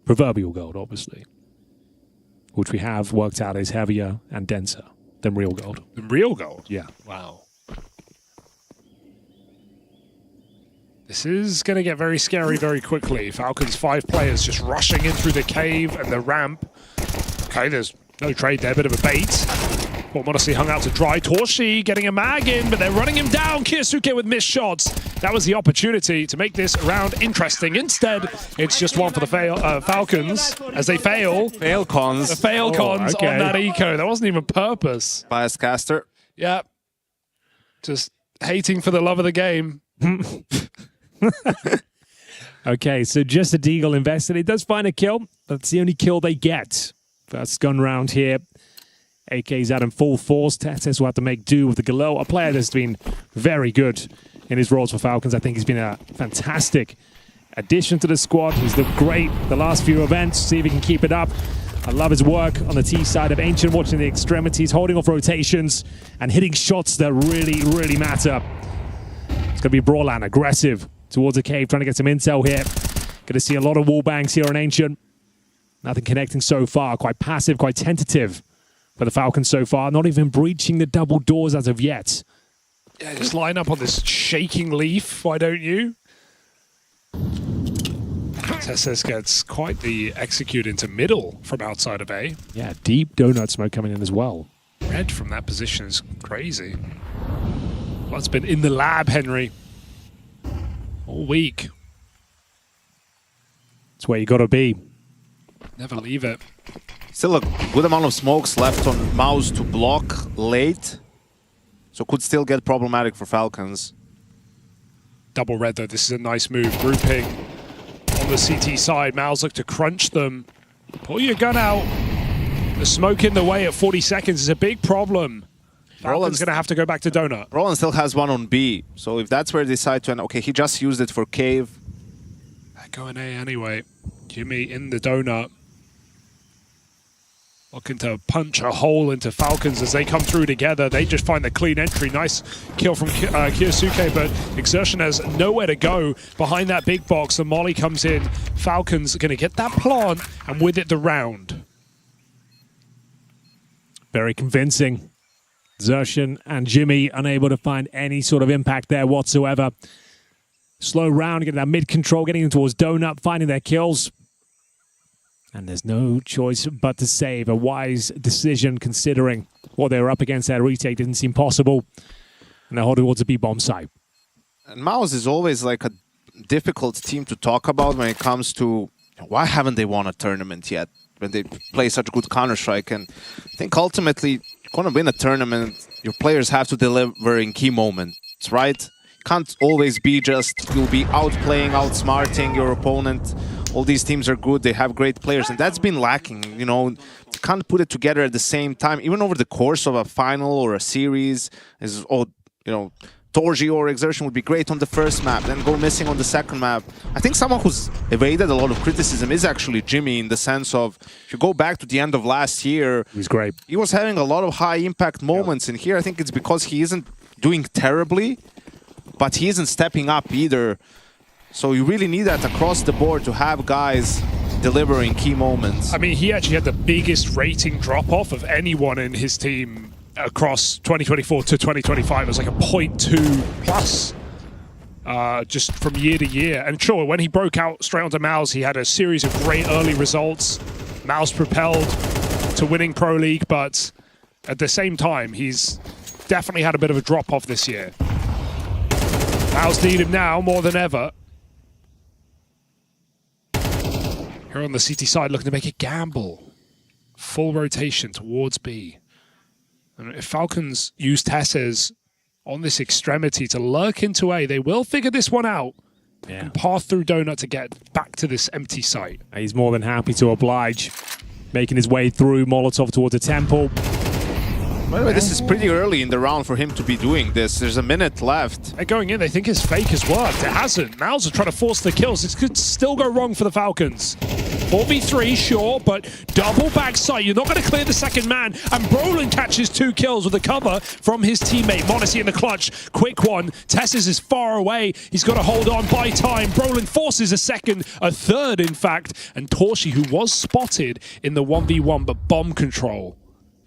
Proverbial gold, obviously. Which we have worked out is heavier and denser than real gold. Than real gold? Yeah. Wow. This is going to get very scary very quickly. Falcons 5 players just rushing in through the cave and the ramp. Okay, there's no trade there, bit of a bait. Modesty hung out to dry. Torshi getting a mag in, but they're running him down. Kyosuke with missed shots. That was the opportunity to make this round interesting. Instead, it's just one for the Falcons as they fail. Failcons. The failcons on that eco. That wasn't even purpose. Bias caster. Yeah. Just hating for the love of the game. Okay, so just a Deagle invested. It does find a kill, but it's the only kill they get. First gun round here. AK's out in full force. Tetes will have to make do with the Galil, a player that's been very good in his roles for Falcons. I think he's been a fantastic addition to the squad. He's looked great the last few events. See if he can keep it up. I love his work on the T side of Ancient, watching the extremities, holding off rotations, and hitting shots that really, really matter. It's going to be Brolan, aggressive towards the cave, trying to get some intel here. Going to see a lot of wall bangs here on Ancient. Nothing connecting so far. Quite passive, quite tentative for the Falcons so far. Not even breaching the double doors as of yet. Yeah, just line up on this shaking leaf, why don't you? Tesses gets quite the execute into middle from outside of A. Yeah, deep donut smoke coming in as well. Red from that position is crazy. Well, it's been in the lab, Henry. All week. It's where you got to be. Never leave it. Still a good amount of smokes left on Mouse to block late. So could still get problematic for Falcons. Double red though, this is a nice move. Grouping on the CT side. Mouse look to crunch them. Pull your gun out. The smoke in the way at 40 seconds is a big problem. Falcons going to have to go back to Donut. Roland still has one on B. So if that's where they decide to end, okay, he just used it for cave. They're going A anyway. Jimmy in the Donut. Looking to punch a hole into Falcons as they come through together. They just find the clean entry. Nice kill from Kyosuke, but Exertion has nowhere to go behind that big box. The molly comes in. Falcons are going to get that plant, and with it, the round. Very convincing. Exertion and Jimmy unable to find any sort of impact there whatsoever. Slow round, getting that mid-control, getting in towards Donut, finding their kills. And there's no choice but to save. A wise decision considering what they were up against. That retake didn't seem possible. And they're holding towards a B-bomb site. And Mouse is always like a difficult team to talk about when it comes to why haven't they won a tournament yet when they play such good Counter-Strike. And I think ultimately, if you want to win a tournament, your players have to deliver in key moments. balance, right? Can't always be just you'll be outplaying, outsmarting your opponent. All these teams are good, they have great players, and that's been lacking. You know, you can't put it together at the same time, even over the course of a final or a series. Torji or Exertion would be great on the first map, then go missing on the second map. I think someone who's evaded a lot of criticism is actually Jimmy, in the sense of, if you go back to the end of last year, he's great. He was having a lot of high impact moments, and here I think it's because he isn't doing terribly, but he isn't stepping up either. So you really need that across the board to have guys delivering key moments. I mean, he actually had the biggest rating drop-off of anyone in his team across 2024 to 2025. It was like a 0.2 plus just from year to year. And sure, when he broke out straight onto Mouse, he had a series of great early results. Mouse propelled to winning Pro League, but at the same time, he's definitely had a bit of a drop-off this year. Mouse need him now more than ever. Here on the CT side, looking to make a gamble. Full rotation towards B. And if Falcons use Tesses on this extremity to lurk into A, they will figure this one out. Yeah. And path through Donut to get back to this empty site. He's more than happy to oblige. Making his way through Molotov towards a temple. By the way, this is pretty early in the round for him to be doing this. There's a minute left. They're going in. They think his fake has worked. It hasn't. Mouse are trying to force the kills. This could still go wrong for the Falcons. 4v3, sure, but double backside. You're not going to clear the second man. And Brolin catches 2 kills with a cover from his teammate. Monacy in the clutch. Quick one. Tesses is far away. He's got to hold on, buy time. Brolin forces a third, in fact. And Torshi, who was spotted in the 1v1, but bomb control.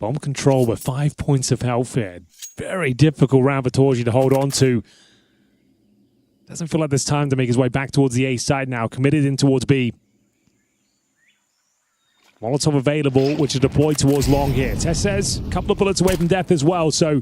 Bomb control with 5 points of health here. Very difficult round for Torji to hold on to. Doesn't feel like there's time to make his way back towards the A side now. Committed in towards B. Molotov available, which is deployed towards long here. Tess says a couple of bullets away from death as well, so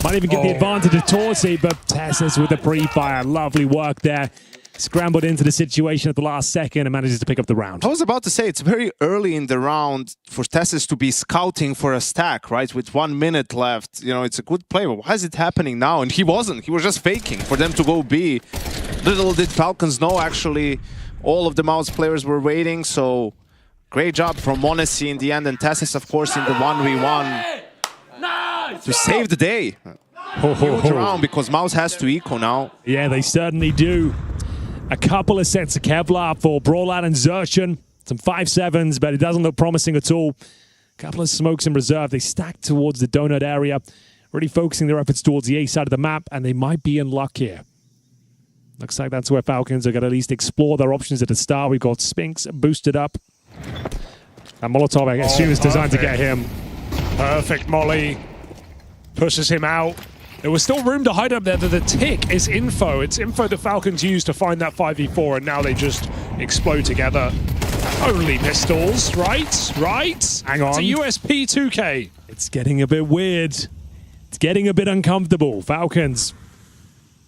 might even get the advantage of Torsi, but Tess says with the pre-fire. Lovely work there. Scrambled into the situation at the last second and manages to pick up the round. I was about to say, it's very early in the round for Tessis to be scouting for a stack, right? With 1 minute left. You know, it's a good play, but why is it happening now? And he wasn't. He was just faking for them to go B. Little did Falcons know, actually, all of the Mouse players were waiting, so great job from Monacy in the end, and Tessis, of course, in the 1v1 to save the day. Huge round, because Mouse has to eco now. Yeah, they certainly do. A couple of sets of Kevlar for Brawlad and Xertion. Some 5-7s, but it doesn't look promising at all. A couple of smokes in reserve. They stack towards the donut area, really focusing their efforts towards the A side of the map, and they might be in luck here. Looks like that's where Falcons are going to at least explore their options at the start. We've got Spinks boosted up. And Molotov, I assume, is designed to get him. Perfect molly. Pushes him out. There was still room to hide up there. The tick is info. It's info the Falcons use to find that 5v4, and now they just explode together. Only pistols, right? Right? Hang on. It's a USP 2K. It's getting a bit weird. It's getting a bit uncomfortable. Falcons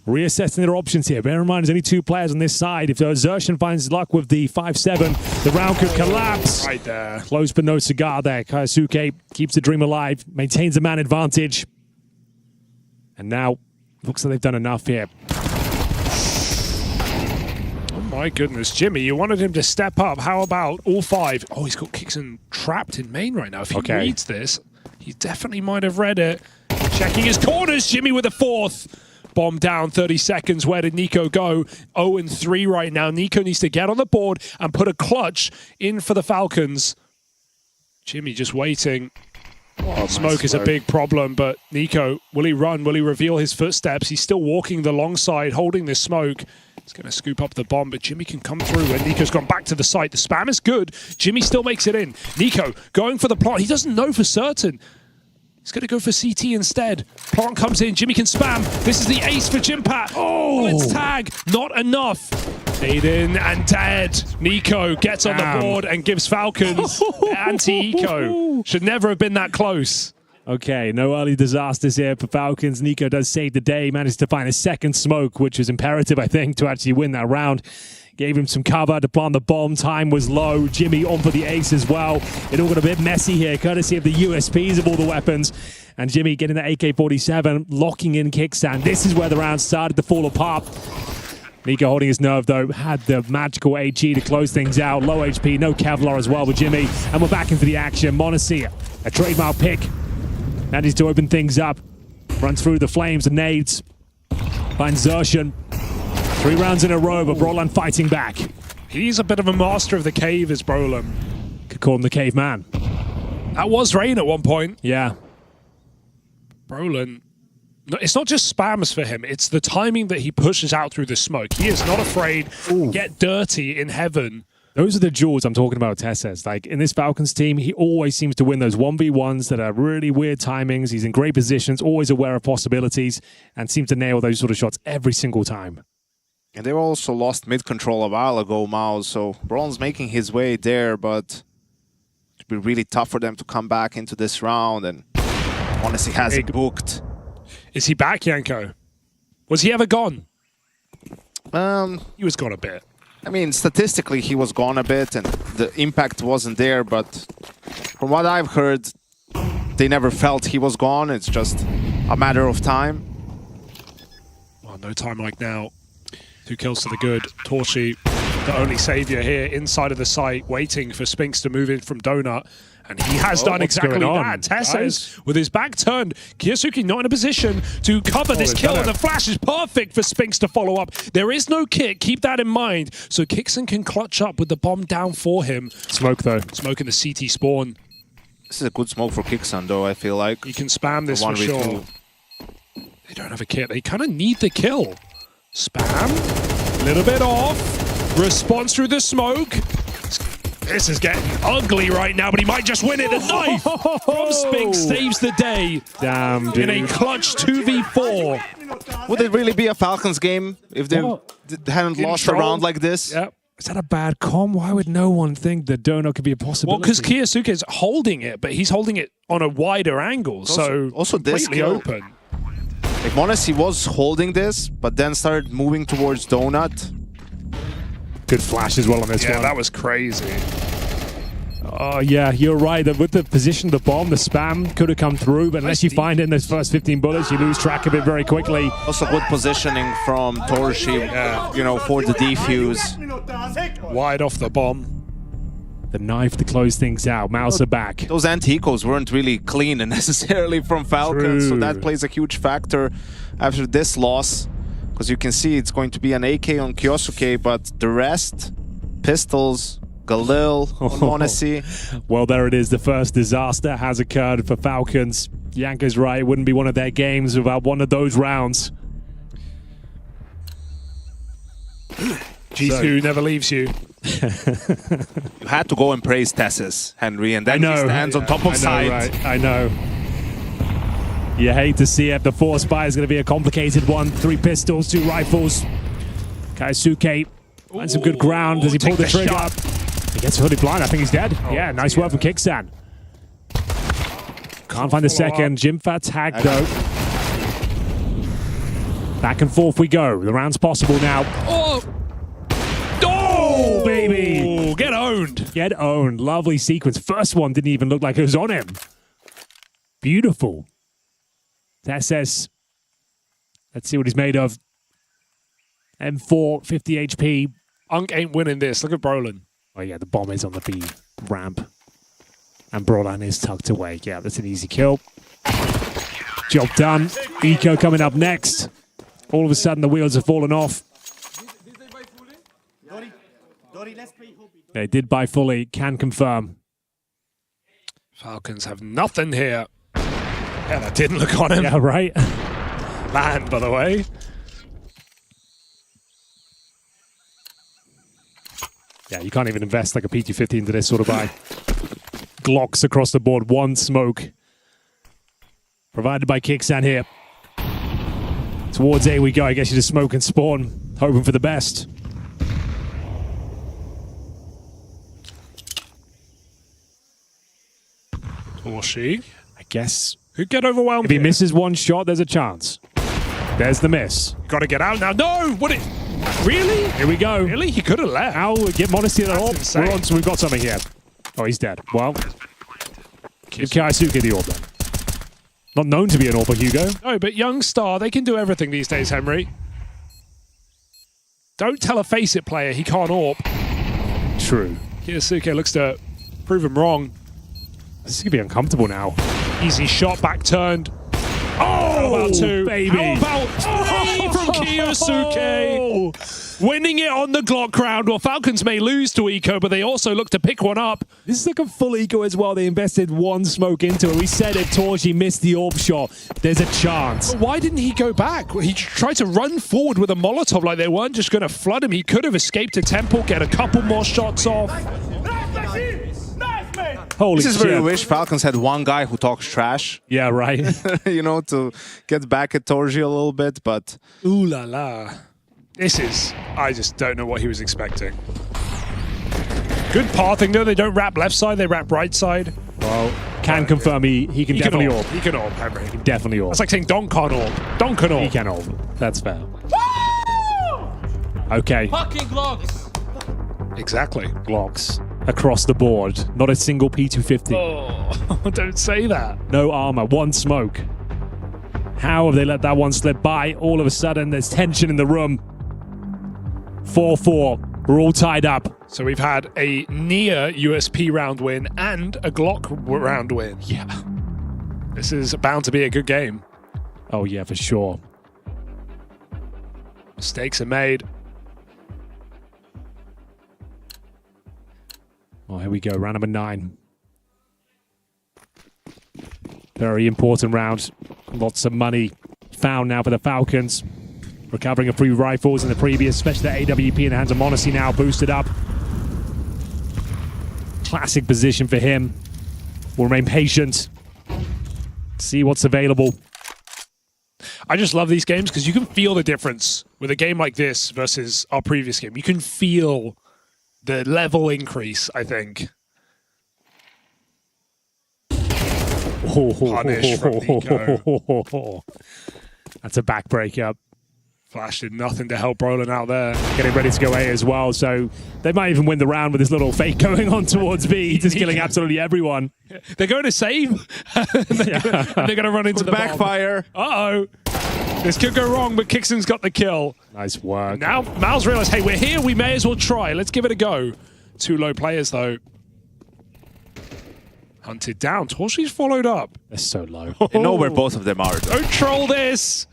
reassessing their options here. Bear in mind, there's only 2 players on this side. If Xertion finds luck with the 5-7, the round could collapse. Right there. Close but no cigar there. Kaisuke keeps the dream alive, maintains the man advantage. And now, looks like they've done enough here. Oh my goodness, Jimmy, you wanted him to step up. How about all 5? Oh, he's got Kixon trapped in main right now. If he reads this, he definitely might have read it. Checking his corners, Jimmy with a 4th. Bomb down, 30 seconds. Where did Nico go? 0-3 right now. Nico needs to get on the board and put a clutch in for the Falcons. Jimmy just waiting. Smoke is a big problem, but Nico, will he run? Will he reveal his footsteps? He's still walking the long side, holding this smoke. He's going to scoop up the bomb, but Jimmy can come through, and Nico's gone back to the site. The spam is good. Jimmy still makes it in. Nico going for the plant. He doesn't know for certain. He's going to go for CT instead. Plant comes in. Jimmy can spam. This is the ace for Jimpat. Oh, it's tag. Not enough. Aiden and dead. Nico gets on the board and gives Falcons anti-eco. Should never have been that close. Okay, no early disasters here for Falcons. Nico does save the day. Managed to find a second smoke, which is imperative, I think, to actually win that round. Gave him some cover to plant the bomb. Time was low. Jimmy on for the ace as well. It all got a bit messy here, courtesy of the USPs of all the weapons. And Jimmy getting the AK-47, locking in Kickstand. This is where the round started to fall apart. Nico holding his nerve, though, had the magical HE to close things out. Low HP, no Kevlar as well with Jimmy. And we're back into the action. m0NESY, a trademark pick. Manages to open things up. Runs through the flames and nades. Finds Zertian. 3 rounds in a row, but Brolan fighting back. He's a bit of a master of the cave, is Brolan. Could call him the caveman. That was Rain at one point. Yeah. Brolan. No, it's not just spams for him, it's the timing that he pushes out through the smoke. He is not afraid to get dirty in heaven. Those are the jewels I'm talking about, Tess says. Like, in this Falcons team, he always seems to win those 1v1s that are really weird timings. He's in great positions, always aware of possibilities, and seems to nail those sort of shots every single time. And they also lost mid-control a while ago, Mouse, so Brolan's making his way there, but it'd be really tough for them to come back into this round, and honestly has it booked. Is he back, Yanko? Was he ever gone? He was gone a bit. I mean, statistically, he was gone a bit, and the impact wasn't there, but from what I've heard, they never felt he was gone. It's just a matter of time. Well, no time like now. 2 kills to the good. Torshi, the only savior here, inside of the site, waiting for Spinks to move in from Donut. And he has done exactly that. Tesses, with his back turned, Kiyasuki not in a position to cover this kill, and the flash is perfect for Spinks to follow up. There is no kick, keep that in mind. So Kixon can clutch up with the bomb down for him. Smoke, though. Smoke in the CT spawn. This is a good smoke for Kixon, though, I feel like. He can spam this for sure. They don't have a kit. They kind of need the kill. Spam. Little bit off. Response through the smoke. This is getting ugly right now, but he might just win it. The knife from Spinks saves the day. Damn, dude. In a clutch 2v4. Would it really be a Falcons game if they hadn't lost a round like this? Yep. Is that a bad comm? Why would no one think that Donut could be a possibility? Well, because Kiyasuke is holding it, but he's holding it on a wider angle, so also this completely open. Like, m0NESY was holding this, but then started moving towards Donut. Good flash as well on this one. Yeah, that was crazy. Oh, yeah, you're right. With the position of the bomb, the spam could have come through, but unless you find it in those first 15 bullets, you lose track of it very quickly. Also good positioning from Torshi, you know, for the defuse. Wide off the bomb. The knife to close things out. Mouse are back. Those anti-ecos weren't really clean necessarily from Falcons, so that plays a huge factor after this loss. Because you can see it's going to be an AK on Kyosuke, but the rest, pistols, Galil, m0NESY. Well, there it is. The first disaster has occurred for Falcons. Yanko's right. It wouldn't be one of their games without one of those rounds. G2 never leaves you. You had to go and praise Tessus, Henry, and then he stands on top of site. Right. I know. You hate to see it. The force buy is going to be a complicated one. 3 pistols, 2 rifles. Kaisuke finds some good ground. Does he pull the trigger? Shot. He gets fully blind. I think he's dead. Yeah, nice work from Kicksan. Can't find the second. Jimfa tagged though. Back and forth we go. The round's possible now. Oh, baby. Get owned. Get owned. Lovely sequence. First one didn't even look like it was on him. Beautiful. SS. Let's see what he's made of. M4, 50 HP. Unk ain't winning this. Look at Brolan. Oh yeah, the bomb is on the B ramp. And Brolan is tucked away. Yeah, that's an easy kill. Job done. Eco coming up next. All of a sudden the wheels have fallen off. They did buy fully, can confirm. Falcons have nothing here. Yeah, that didn't look on him. Yeah, right. Man, by the way. Yeah, you can't even invest like a P250 into this sort of buy. Glocks across the board, 1 smoke. Provided by Kicksan here. Towards A we go. I guess you just smoke and spawn, hoping for the best. Or she. I guess. Who'd get overwhelmed? If he misses 1 shot, there's a chance. There's the miss. Got to get out now. No! What it? Really? Here we go. Really? He could have left. I'll get m0NESY at all. We're on, so we've got something here. Oh, he's dead. Well, give Kaisuke the orb then. Not known to be an AWP, Hugo. No, but young star, they can do everything these days, Henry. Don't tell a Face It player he can't AWP. True. Kiyasuke looks to prove him wrong. This is going to be uncomfortable now. Easy shot, back turned. Oh, how about two? Baby. How about three from Kiyasuke? Winning it on the Glock round. Well, Falcons may lose to Eco, but they also look to pick one up. This is like a full Eco as well. They invested one smoke into it. We said if Torji missed the AWP shot, there's a chance. But why didn't he go back? He tried to run forward with a Molotov like they weren't just going to flood him. He could have escaped to Temple, get a couple more shots off. Holy this is shit. where you wish Falcons had one guy who talks trash. Yeah, right. You know, to get back at Torji a little bit, but... Ooh la la. This is... I just don't know what he was expecting. Good pathing though. They don't wrap left side, they wrap right side. Well, can confirm he can definitely AWP. He can AWP, Henry. He can definitely AWP. That's like saying Don can't AWP. Don can AWP. He can AWP. That's fair. Okay. Fucking Glocks. Exactly. Glocks. Across the board. Not a single P250. Oh, don't say that. No armor. One smoke. How have they let that one slip by? All of a sudden, there's tension in the room. 4-4. We're all tied up. So we've had a near USP round win and a Glock round win. Yeah. This is bound to be a good game. Oh, yeah, for sure. Mistakes are made. Oh, here we go. Round number 9. Very important round. Lots of money found now for the Falcons. Recovering a few rifles in the previous, especially the AWP in the hands of Monacy now boosted up. Classic position for him. We'll remain patient. See what's available. I just love these games because you can feel the difference with a game like this versus our previous game. You can feel the level increase, I think. Punish from Nico. That's a backbreaker. Flash did nothing to help Roland out there. Getting ready to go A as well, so they might even win the round with this little fake going on towards B, just killing absolutely everyone. They're going to save, and they're going to run into the backfire. Uh-oh. This could go wrong, but Kixon's got the kill. Nice work. Now Mal's realized, hey, we're here, we may as well try. Let's give it a go. 2 low players, though. Hunted down. Torshi's followed up. They're so low. You know where both of them are, though. Don't troll this!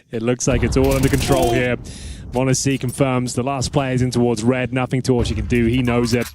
It looks like it's all under control here. Monacy confirms the last player is in towards red. Nothing Torshi can do. He knows it.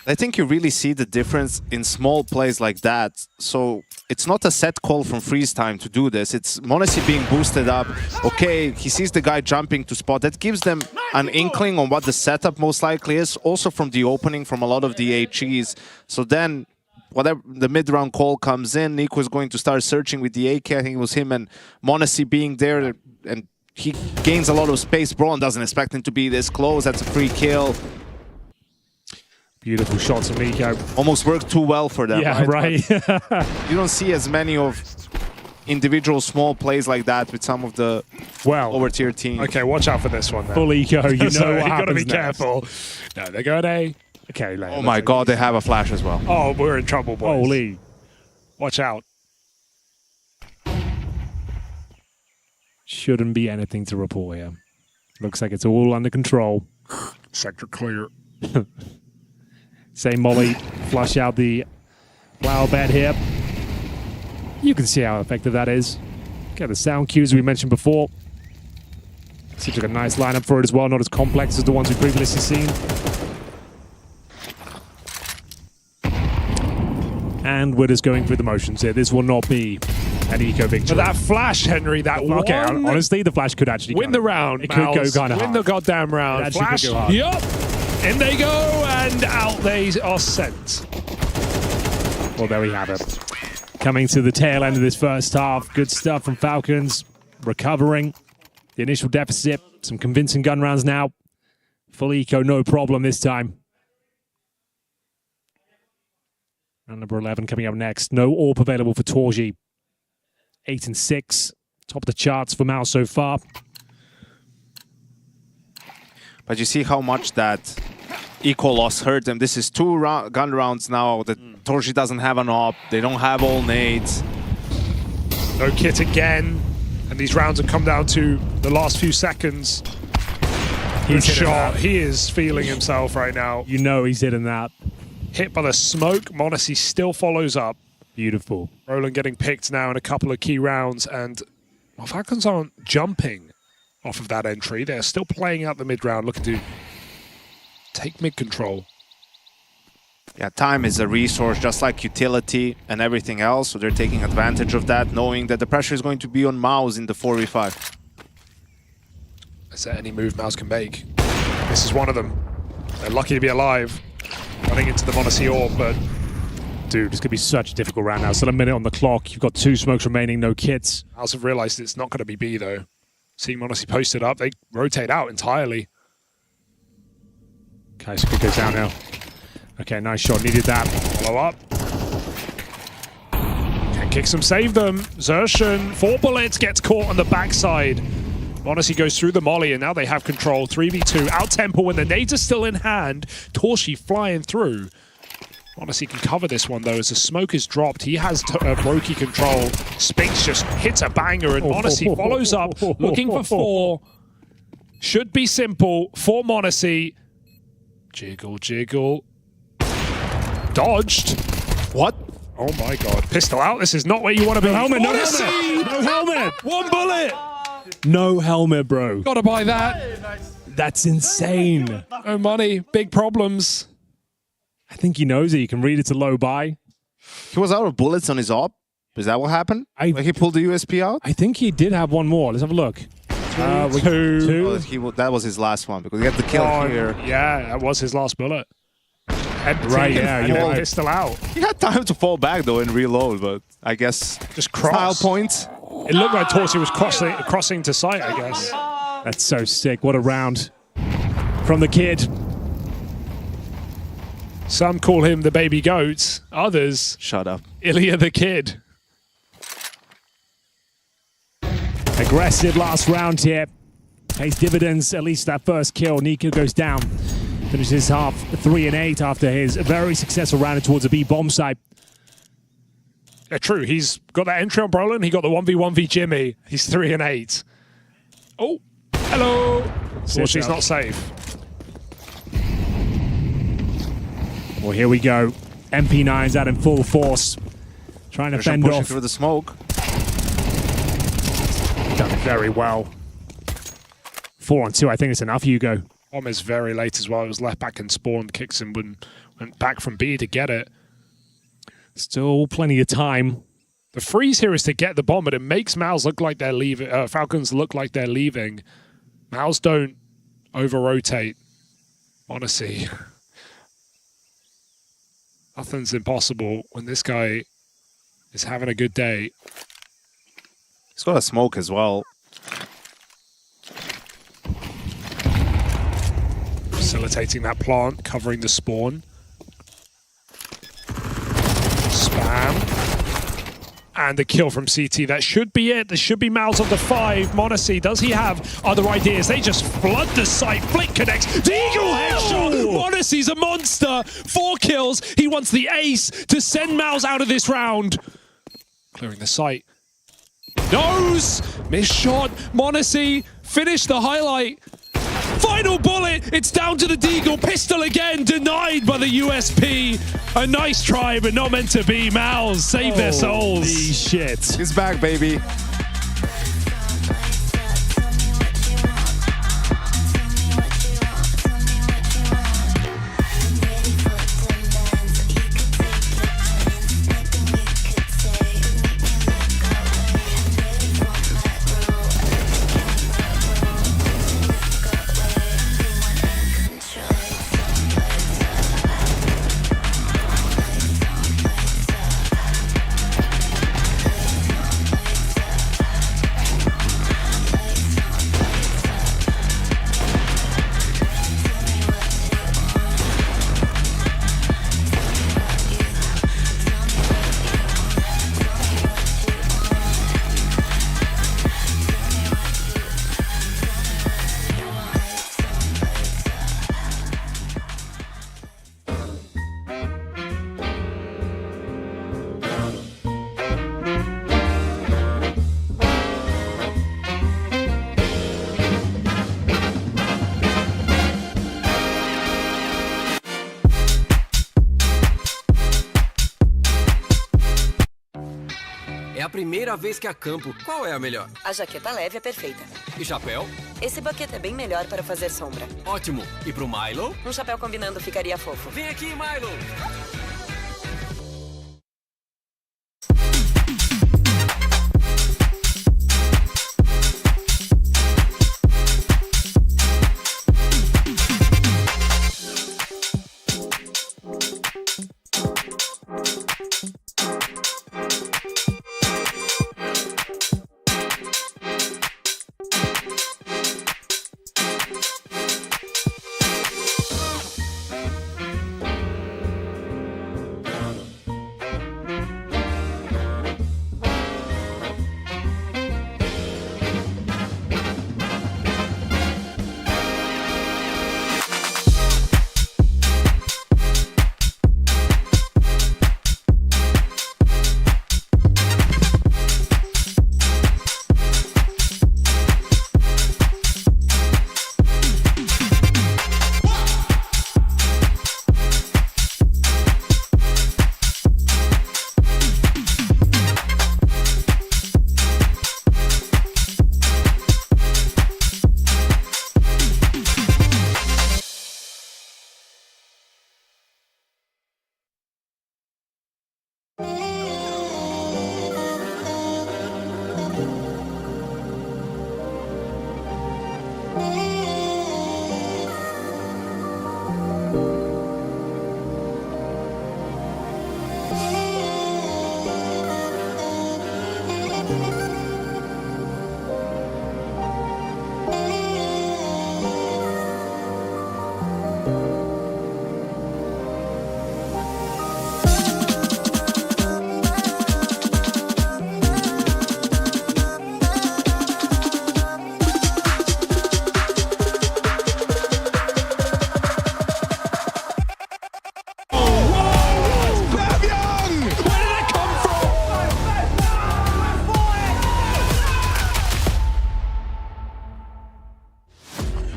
I think you really see the difference in small plays like that. So it's not a set call from freeze time to do this. It's Monacy being boosted up. Okay, he sees the guy jumping to spot. That gives them an inkling on what the setup most likely is. Also from the opening from a lot of the HEs. So then whatever the mid-round call comes in, Nico is going to start searching with the AK. I think it was him and Monacy being there, and he gains a lot of space. Braun doesn't expect him to be this close. That's a free kill. Beautiful shots from Nico. Almost worked too well for them. Yeah, right. You don't see as many of individual small plays like that with some of the lower tier teams. Okay, watch out for this one then. Full eco, you know so what you got to be happens careful. No, they're going A. Okay, oh my god, they have a flash as well. Oh, we're in trouble, boys. Holy. Watch out. Shouldn't be anything to report here. Looks like it's all under control. Sector clear. Same Molly, flush out the flower bed here. You can see how effective that is. Get the sound cues we mentioned before. Seems like a nice lineup for it as well, not as complex as the ones we've previously seen. And we're just going through the motions here. This will not be an eco victory. But that flash, Henry, that okay, one... honestly, the flash could actually win the round, It could go kind of hard. Win the goddamn round. It Flash, could go hard. yup. In they go, and out they are sent. Well, there we have it. Coming to the tail end of this first half. Good stuff from Falcons. Recovering the initial deficit. Some convincing gun rounds now. Full eco, no problem this time. Round number 11 coming up next. No AWP available for Torji. 8 and 6. Top of the charts for Mal so far. But you see how much that eco loss hurt them. This is 2 gun rounds now that Torshi doesn't have an op. They don't have all nades. No kit again. And these rounds have come down to the last few seconds. He's shot. He is feeling himself right now. You know he's hitting that. Hit by the smoke. m0NESY still follows up. Beautiful. Roland getting picked now in a couple of key rounds. And well, Falcons aren't jumping off of that entry. They're still playing out the mid round, looking to take mid control. Yeah, time is a resource just like utility and everything else, so they're taking advantage of that, knowing that the pressure is going to be on Mouse in the 4v5. Is there any move Mouse can make? This is one of them. They're lucky to be alive. Running into the m0NESY orb, but... Dude, it's going to be such a difficult round now. Still a minute on the clock. You've got 2 smokes remaining, no kits. Mouse have realized it's not going to be B, though. Seeing m0NESY posted up, they rotate out entirely. Okay, so it goes down now. Okay, nice shot. Needed that. Follow up. Can Kixum save them? Xertion, 4 bullets, gets caught on the backside. m0NESY goes through the molly, and now they have control. 3v2, out-tempo when the nades are still in hand. Torshi flying through. m0NESY can cover this one, though, as the smoke is dropped. He has Brokey control. Spinks just hits a banger, and m0NESY follows up, looking for 4. Should be simple for m0NESY. Jiggle, jiggle. Dodged. What? Oh my god. Pistol out. This is not where you want to be. No helmet, no m0NESY! helmet! No helmet! 1 bullet! No helmet, bro. Gotta buy that. That's insane. No money. Big problems. I think he knows it. You can read it's a low buy. He was out of bullets on his op. Is that what happened? Like he pulled the USP out? I think he did have one more. Let's have a look. Two. Oh, that was his last one because he had the kill here. Yeah, that was his last bullet. Right, yeah, you're right. Pistol out. He had time to fall back though and reload, but I guess just cross. Style points. It looked like Torsi was crossing to sight, I guess. That's so sick. What a round from the kid. Some call him the baby goat. Others, shut up, Ilya the kid. Aggressive last round here. Pays dividends, at least that first kill. Nico goes down. Finishes half 3 and 8 after his very successful round towards a B bomb site. Yeah, true. He's got that entry on Brolin. He got the 1v1v Jimmy. He's 3 and 8. Oh, hello. Well, she's not safe. Well, here we go. MP9's out in full force. Trying to fend off. Through the smoke. Done it very well. 4 on 2. I think it's enough, Hugo. Bomb is very late as well. It was left back and spawned. Kixum went back from B to get it. Still plenty of time. The freeze here is to get the bomb, but it makes Mouse look like they're leaving. Falcons look like they're leaving. Mouse don't over-rotate. Honestly. Nothing's impossible when this guy is having a good day. He's got a smoke as well. Facilitating that plant, covering the spawn. Spam. And the kill from CT. That should be it. There should be Mouse on the 5. m0NESY, does he have other ideas? They just flood the site. Flick connects. Deagle headshot! m0NESY's a monster. 4 kills. He wants the ace to send Mouse out of this round. Clearing the site. Nose! Missed shot. m0NESY finished the highlight. Final bullet! It's down to the Deagle. Pistol again, denied by the USP. A nice try, but not meant to be. Mouse, save their souls. Holy shit. He's back, baby. a primeira vez que acampo. Qual é a melhor? A jaqueta leve é perfeita. E chapéu? Esse baqueta é bem melhor para fazer sombra. Ótimo. E pro Milo? Um chapéu combinando ficaria fofo. Vem aqui, Milo!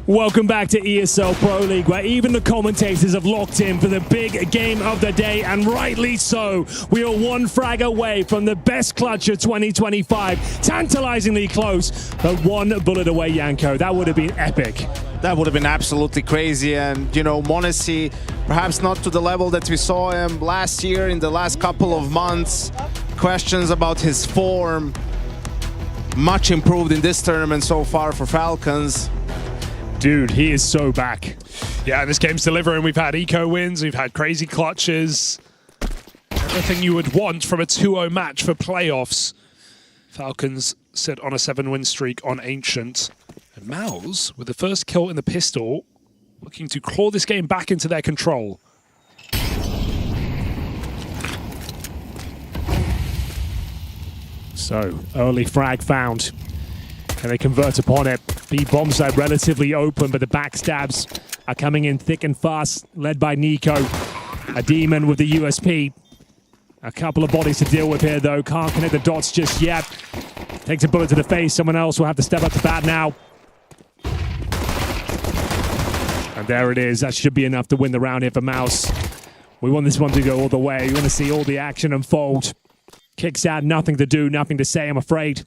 Welcome back to ESL Pro League, where even the commentators have locked in for the big game of the day, and rightly so. We are one frag away from the best clutch of 2025. Tantalizingly close, but one bullet away, Yanko. That would have been epic. That would have been absolutely crazy, and you know, m0NESY, perhaps not to the level that we saw him last year in the last couple of months. Questions about his form. Much improved in this tournament so far for Falcons. Dude, he is so back. Yeah, this game's delivering. We've had eco wins, we've had crazy clutches. Everything you would want from a 2-0 match for playoffs. Falcons sit on a 7-win streak on Ancient. And Mouse, with the first kill in the pistol, looking to claw this game back into their control. So, early frag found. Can they convert upon it? B bomb side relatively open, but the backstabs are coming in thick and fast, led by Nico. A demon with the USP. A couple of bodies to deal with here, though. Can't connect the dots just yet. Takes a bullet to the face. Someone else will have to step up to bat now. And there it is. That should be enough to win the round here for Mouse. We want this one to go all the way. We want to see all the action unfold. Kicks out, nothing to do, nothing to say, I'm afraid.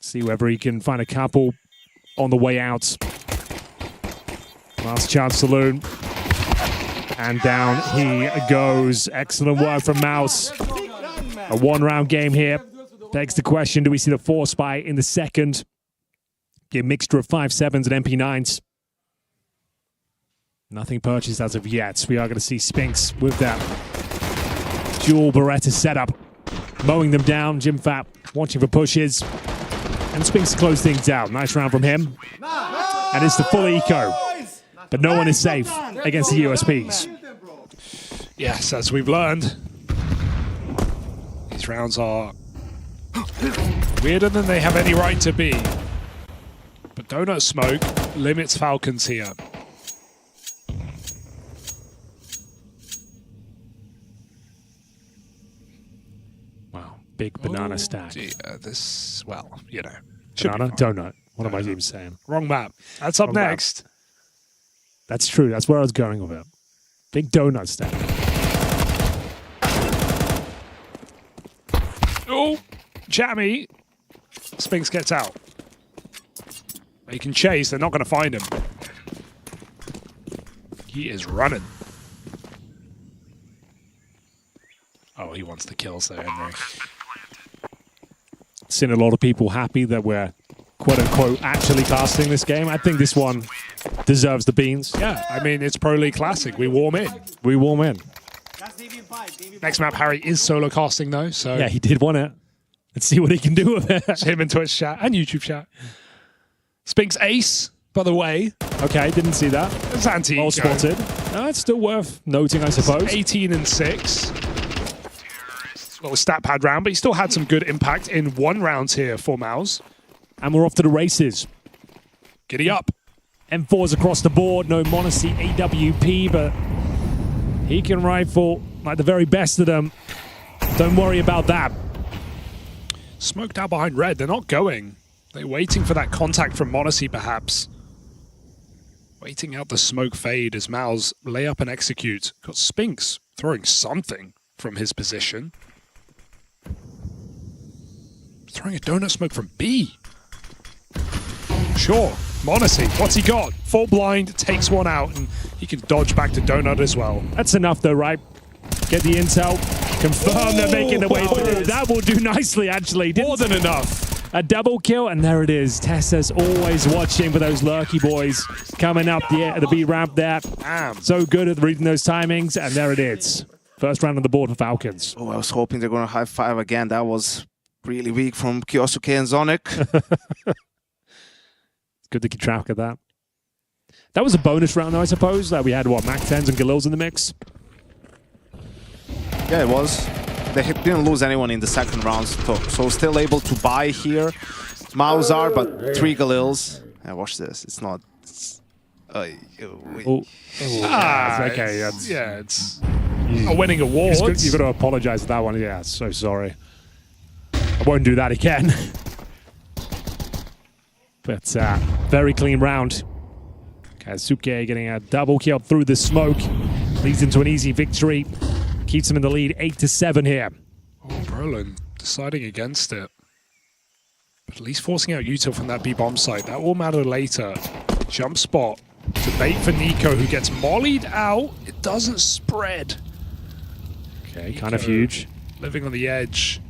See whether he can find a couple on the way out. Last chance saloon. And down he goes. Excellent work from Mouse. A one-round game here. Begs the question, do we see the 4 spy in the second? Be a mixture of 5-7s and MP9s. Nothing purchased as of yet. We are going to see Spinks with that dual Beretta setup. Mowing them down. Jimfat watching for pushes. And Spinks to close things out. Nice round from him. And it's the full eco. But no one is safe against the USPs. Yes, as we've learned, these rounds are weirder than they have any right to be. But Donut Smoke limits Falcons here. Big banana stack. This, well, you know. Banana? Donut. What am I even saying? Wrong map. That's up next. That's true. That's where I was going with it. Big donut stack. jammy. Spinks gets out. They can chase. They're not going to find him. He is running. Oh, he wants the kills there, Henry. Seen a lot of people happy that we're quote-unquote actually casting this game. I think this one deserves the beans. Yeah, I mean, it's Pro League Classic. We warm in. We warm in. Next map, Harry is solo casting, though, so... Yeah, he did want it. Let's see what he can do with it. It's him in Twitch chat and YouTube chat. Spinks ace, by the way. Okay, didn't see that. It's anti-eco. Well spotted. It's still worth noting, I suppose. 18 and 6. Little stat pad round, but he still had some good impact in one round here for Mouse. And we're off to the races. Giddy up. M4s across the board. No Monacy AWP, but he can rifle like the very best of them. Don't worry about that. Smoked out behind red. They're not going. They're waiting for that contact from Monacy, perhaps. Waiting out the smoke fade as Mouse lay up and execute. Got Spinks throwing something from his position. Throwing a donut smoke from B. Sure. Monacy, what's he got? Full blind, takes one out, and he can dodge back to donut as well. That's enough though, right? Get the intel, confirm they're making the way through. That will do nicely, actually. More than enough. A double kill, and there it is. Tessa's always watching for those lurky boys coming up the B ramp there. Damn. So good at reading those timings, and there it is. First round on the board for Falcons. Oh, I was hoping they're going to high five again. That was really weak from Kyosuke and Zonic. It's good to keep track of that. That was a bonus round, though, I suppose. That we had, what, Mac 10s and Galils in the mix? Yeah, it was. They didn't lose anyone in the second round, so still able to buy here. Mouse are, but 3 Galils. Yeah, watch this. It's not... Okay, it's winning awards. You've got to apologize for that one. Yeah, so sorry. I won't do that again. But very clean round. Kazuke getting a double kill through the smoke. Leads into an easy victory. Keeps him in the lead 8-7 here. Oh, Brolin deciding against it. But at least forcing out Yuta from that B-bomb site. That will matter later. Jump spot to bait for Nico, who gets mollied out. It doesn't spread. Okay, kind of huge. Living on the edge.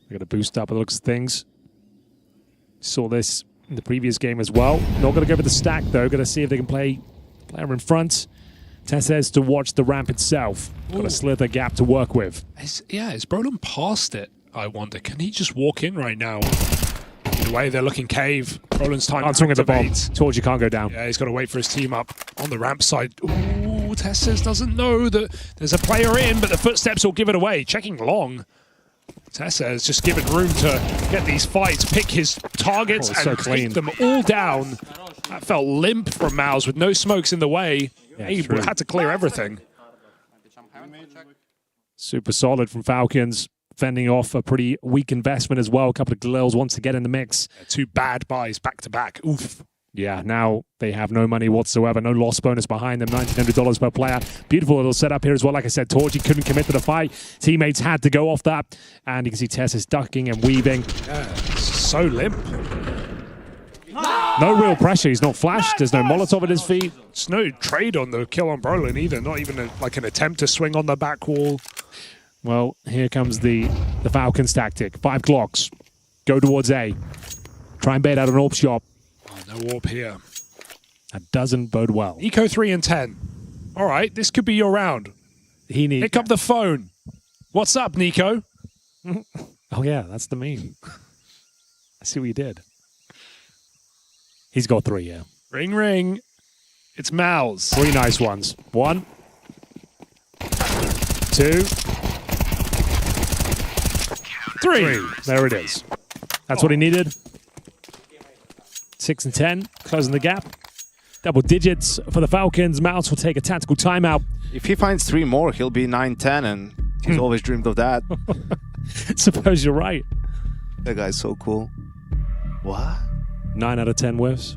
They're going to boost up by the looks of things. Saw this in the previous game as well. Not going to go for the stack, though. Going to see if they can play player in front. Tessa has to watch the ramp itself. Got a slither gap to work with. Is Brolin past it, I wonder? Can he just walk in right now? Either way, they're looking cave. Brolin's time to swing at the bomb. Told you can't go down. Yeah, he's got to wait for his team up on the ramp side. Ooh, Tessas doesn't know that there's a player in, but the footsteps will give it away. Checking long. Tessa has just given room to get these fights, pick his targets, and take them all down. That felt limp from Mouse with no smokes in the way. Yeah, he had to clear everything. Super solid from Falcons, fending off a pretty weak investment as well. A couple of Galils wants to get in the mix. 2 bad buys back to back. Oof. Yeah, now they have no money whatsoever. No loss bonus behind them. $1,900 per player. Beautiful little setup here as well. Like I said, Torji couldn't commit to the fight. Teammates had to go off that. And you can see Tessa's ducking and weaving. Yeah, so limp. No real pressure. He's not flashed. There's no Molotov at his feet. There's no trade on the kill on Brolin either. Not even like an attempt to swing on the back wall. Well, here comes the Falcons tactic. 5 clocks. Go towards A. Try and bait out an AWP shot. Oh, no AWP here. That doesn't bode well. Eco 3 and 10. All right, this could be your round. Pick up the phone. What's up, Nico? Oh, yeah, that's the meme. I see what you did. He's got 3, yeah. Ring, ring. It's Mouse. 3 nice ones. 1. 2. 3. There it is. That's what he needed. 6 and 10, closing the gap. Double digits for the Falcons. Mouse will take a tactical timeout. If he finds 3 more, he'll be 9-10, and he's always dreamed of that. Suppose you're right. That guy's so cool. What? 9 out of 10 whiffs.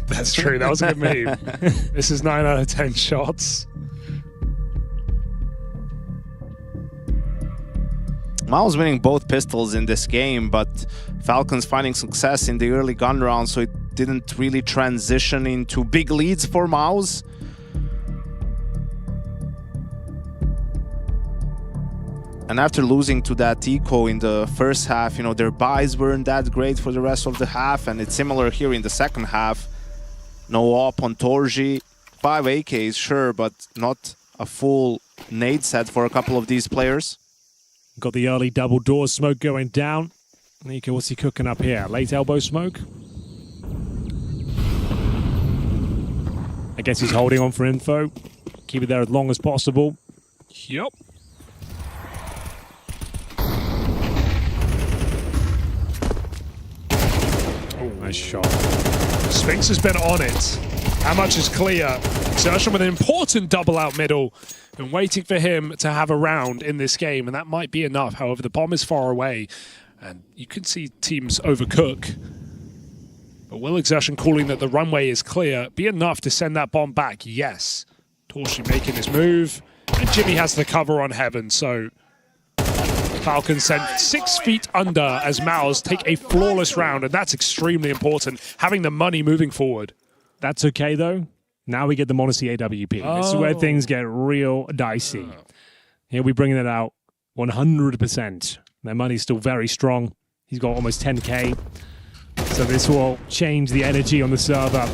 That's true. That was a good meme. This is 9 out of 10 shots. Mao's winning both pistols in this game, but Falcons finding success in the early gun round, so it didn't really transition into big leads for Mao's. And after losing to that eco in the first half, you know, their buys weren't that great for the rest of the half, and it's similar here in the second half. No op on Torji. 5 AKs, sure, but not a full nade set for a couple of these players. Got the early double door smoke going down. Nico, what's he cooking up here? Late elbow smoke? I guess he's holding on for info. Keep it there as long as possible. Yep. Oh, nice shot. Spinks has been on it. How much is clear? Exertion with an important double out middle. And waiting for him to have a round in this game, and that might be enough. However, the bomb is far away, and you can see teams overcook. But will Exertion calling that the runway is clear be enough to send that bomb back? Yes. Torshi making his move, and Jimmy has the cover on Heaven, so Falcons sent 6 feet under as Mao's take a flawless round, and that's extremely important, having the money moving forward. That's okay, though. Now we get the Monacy AWP. This is where things get real dicey. Here we bringing it out 100%. Their money's still very strong. He's got almost 10K. So this will change the energy on the server.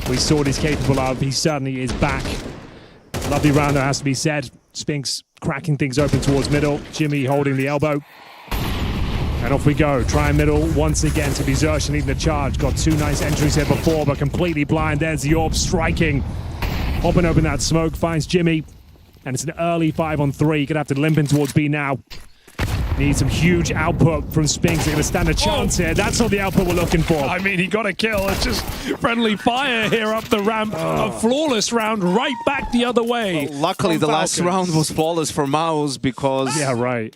We saw what he's capable of. He certainly is back. Lovely round, that has to be said. Spinks cracking things open towards middle. Jimmy holding the elbow. And off we go. Try middle once again to be Xerxes leading the charge. Got 2 nice entries here before, but completely blind. There's the orb striking. Popping open that smoke, finds Jimmy. And it's an early 5-on-3. Gonna have to limp in towards B now. Need some huge output from Spinks. They're gonna stand a chance here. That's not the output we're looking for. I mean, he got a kill. It's just friendly fire here up the ramp. A flawless round right back the other way. Well, luckily, the last round was flawless for Mao's because yeah, right.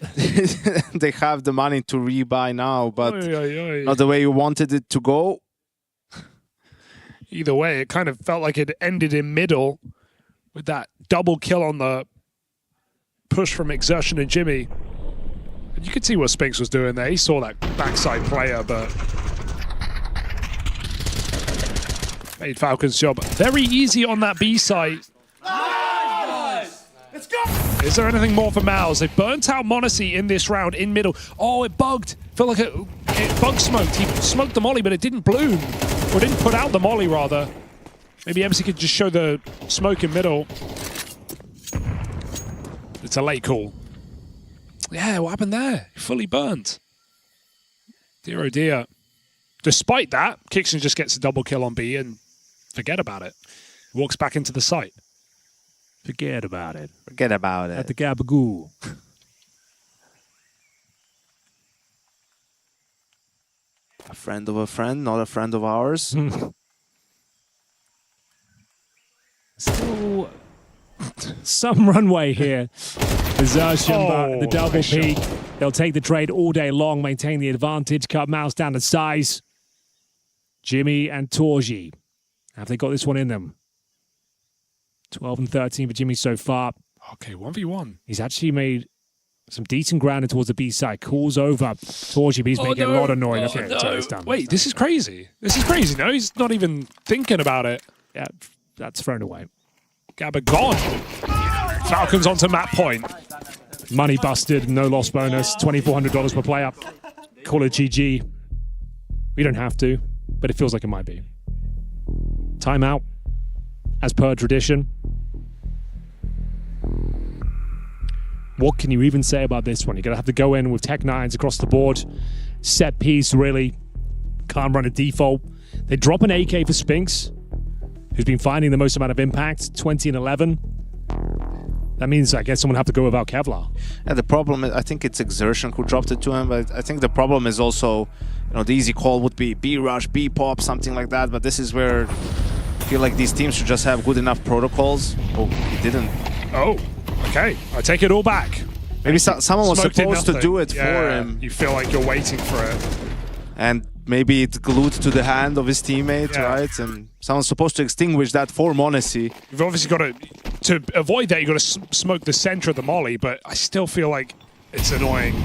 they have the money to rebuy now, but not the way you wanted it to go. Either way, it kind of felt like it ended in middle with that double kill on the push from Exertion and Jimmy. You could see what Spinks was doing there. He saw that backside player, but made Falcon's job very easy on that B side. Let's go! Is there anything more for Mao's? They burnt out Monacy in this round in middle. Oh, it bugged. Felt like it bug smoked. He smoked the molly, but it didn't bloom. Or didn't put out the molly, rather. Maybe MC could just show the smoke in middle. It's a late call. Yeah, what happened there? Fully burnt. Dear oh dear. Despite that, Kixon just gets a double kill on B and forget about it. Walks back into the site. Forget about it. Forget about it. At the Gabagoo. A friend of a friend, not a friend of ours. Still some runway here. Exertion, but the double peak. They'll take the trade all day long, maintain the advantage, cut Mouse down to size. Jimmy and Torji. Have they got this one in them? 12 and 13 for Jimmy so far. Okay, 1v1. He's actually made some decent ground towards the B side. Calls over. Torji, but he's making a lot of noise. Okay, so it's done. Wait, this is crazy. This is crazy. No, he's not even thinking about it. Yeah, that's thrown away. Gabba gone. Falcons onto map point. Money busted, no loss bonus, $2,400 per player. Call it GG. We don't have to, but it feels like it might be. Timeout, as per tradition. What can you even say about this one? You're going to have to go in with Tech 9s across the board. Set piece, really. Can't run a default. They drop an AK for Spinks, who's been finding the most amount of impact, 20 and 11. That means, I guess, someone will have to go without Kevlar. And the problem is, I think it's Exertion who dropped it to him, but I think the problem is also, you know, the easy call would be B-Rush, B-Pop, something like that, but this is where I feel like these teams should just have good enough protocols. Oh, he didn't. Oh, okay. I take it all back. Maybe someone was supposed to do it for him. You feel like you're waiting for it. And maybe it's glued to the hand of his teammate, right? And someone's supposed to extinguish that for Monacy. You've obviously got to avoid that, you've got to smoke the center of the molly, but I still feel like it's annoying.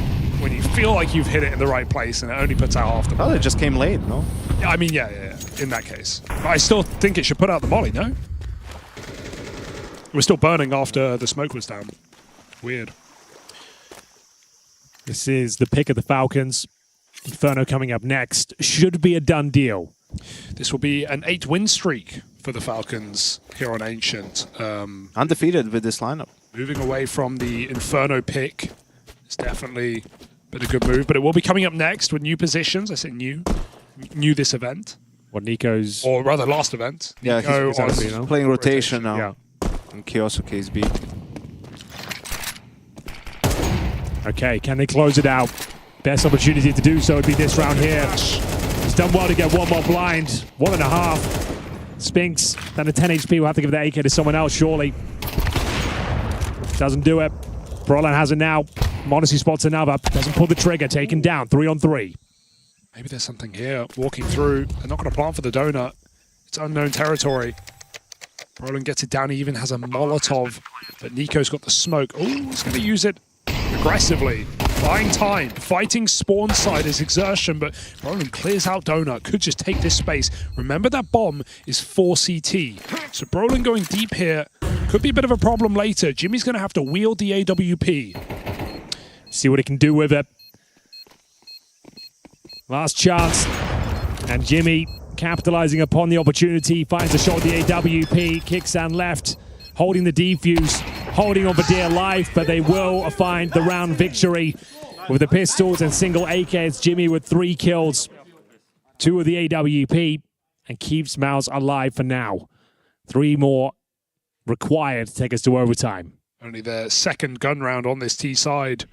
when you feel like you've hit it in the right place and it only puts out half the Oh, it just came late, no? Yeah, I mean, yeah, in that case. But I still think it should put out the molly, no? It was still burning after the smoke was down. Weird. This is the pick of the Falcons. Inferno coming up next. Should be a done deal. This will be an 8-win streak for the Falcons here on Ancient. Undefeated with this lineup. Moving away from the Inferno pick. It's definitely been a good move, but it will be coming up next with new positions. I say new this event. What Nico's... Or rather, last event. Yeah, Nico he's playing rotation now. Yeah. And Kyosuke is B. Okay, can they close it out? Best opportunity to do so would be this round here. He's done well to get one more blind. 1.5. Spinks, down to 10 HP. We'll have to give the AK to someone else, surely. Doesn't do it. Brolin has it now. Modesty spots another. Doesn't pull the trigger. Taken down. 3-on-3. Maybe there's something here. Walking through. They're not going to plant for the donut. It's unknown territory. Brolin gets it down. He even has a Molotov. But Nico's got the smoke. Oh, he's going to use it aggressively. Buying time. Fighting spawn side is exertion, but Brolin clears out donut. Could just take this space. Remember that bomb is 4 CT. So Brolin going deep here could be a bit of a problem later. Jimmy's going to have to wield the AWP. See what he can do with it. Last chance. And Jimmy capitalizing upon the opportunity. Finds a shot with the AWP. Kicks and left. Holding the defuse. Holding on for dear life. But they will find the round victory with the pistols and single AKs. Jimmy with 3 kills. 2 of the AWP. And keeps Mouse alive for now. 3 more required to take us to overtime. Only their second gun round on this T side.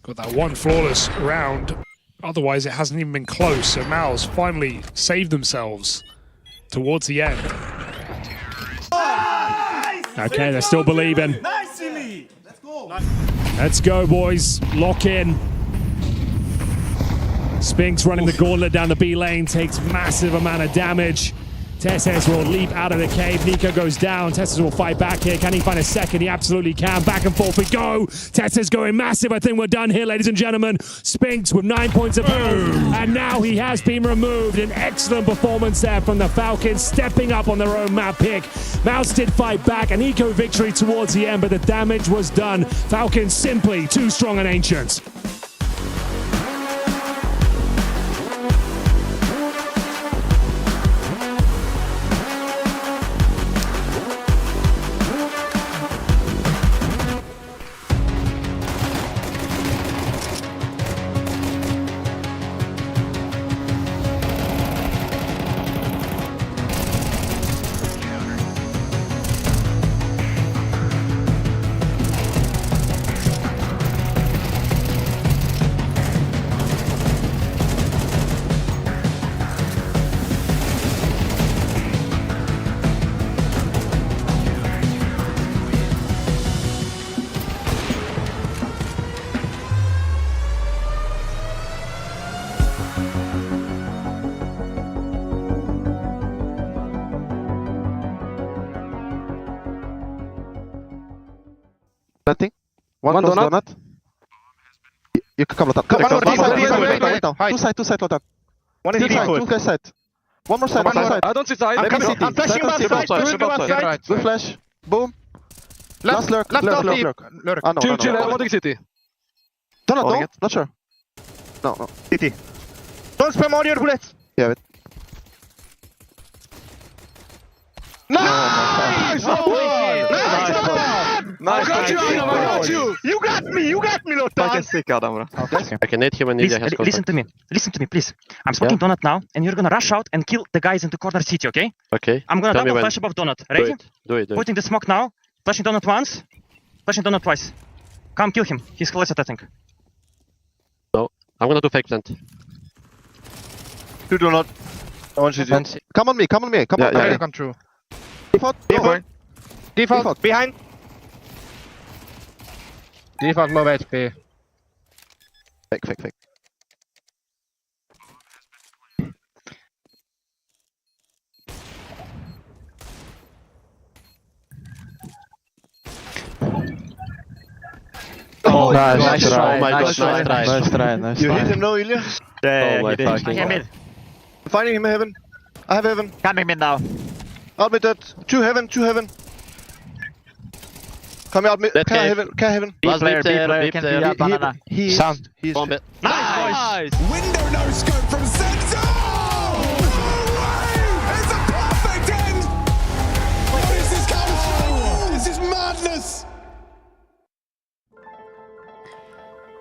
Got that one flawless round. Otherwise, it hasn't even been close. So Mouse finally saved themselves towards the end. Okay, they're still believing. Let's go, boys. Lock in. Spinks running the gauntlet down the B lane. Takes massive amount of damage. Tesses will leap out of the cave. Nico goes down. Tesses will fight back here. Can he find a second? He absolutely can. Back and forth we go. Tesses going massive. I think we're done here, ladies and gentlemen. Spinks with 9 points of both. And now he has been removed. An excellent performance there from the Falcons, stepping up on their own map pick. Mouse did fight back. An eco victory towards the end, but the damage was done. Falcons simply too strong and ancient. Planting. One donut. You can come top. One more side. Two side, load up. One is two guys side. One more side, one more side. I don't see side. I'm flashing back side. Good flash. Boom. Last lurk. Lurk. Ah, no. Chill. I'm holding city. Donut, no? Not sure. No. City. Don't spam all your bullets. Yeah, wait. Nice! I got you! You got me, Lothar! I can hit him and Listen to me, please. I'm smoking donut now, and you're gonna rush out and kill the guys in the corner city, okay? Okay. I'm gonna double flash above donut. Ready? Do it. Putting the smoke now. Flashing donut once. Flashing donut twice. Come kill him. He's close at, I think. No. I'm gonna do fake plant. You do not. I want you to... Come on me. Come on. Come true. Default. Behind. Default move HP. Fake. Oh, Nice try. Oh my Nice god, try. Nice try. Nice You try. hit him, no, Ilya? Yeah, oh my fucking god. I'm finding him, heaven. I have heaven. Coming mid now. I'll be dead. 2 heaven, 2 heaven. Come out mid. Can heaven, can heaven. B player, can see that banana. He Sound. He's Bomb it. Nice! Window no scope from Senzo! No way! It's a perfect end! What is this counter? This is madness!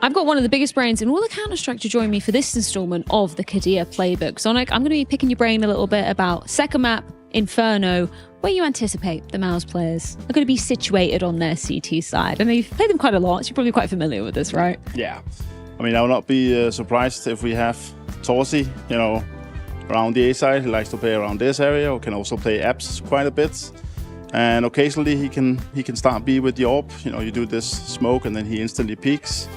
I've got one of the biggest brains in all of Counter-Strike to join me for this installment of the Kadir Playbook. Sonic, I'm going to be picking your brain a little bit about second map, Inferno, where you anticipate the Mouse players are going to be situated on their CT side. I know you've played them quite a lot, so you're probably quite familiar with this, right? Yeah. I mean, I will not be surprised if we have Torsi, around the A side. He likes to play around this area, or can also play apps quite a bit. And occasionally he can start B with the AWP. You do this smoke and then he instantly peeks.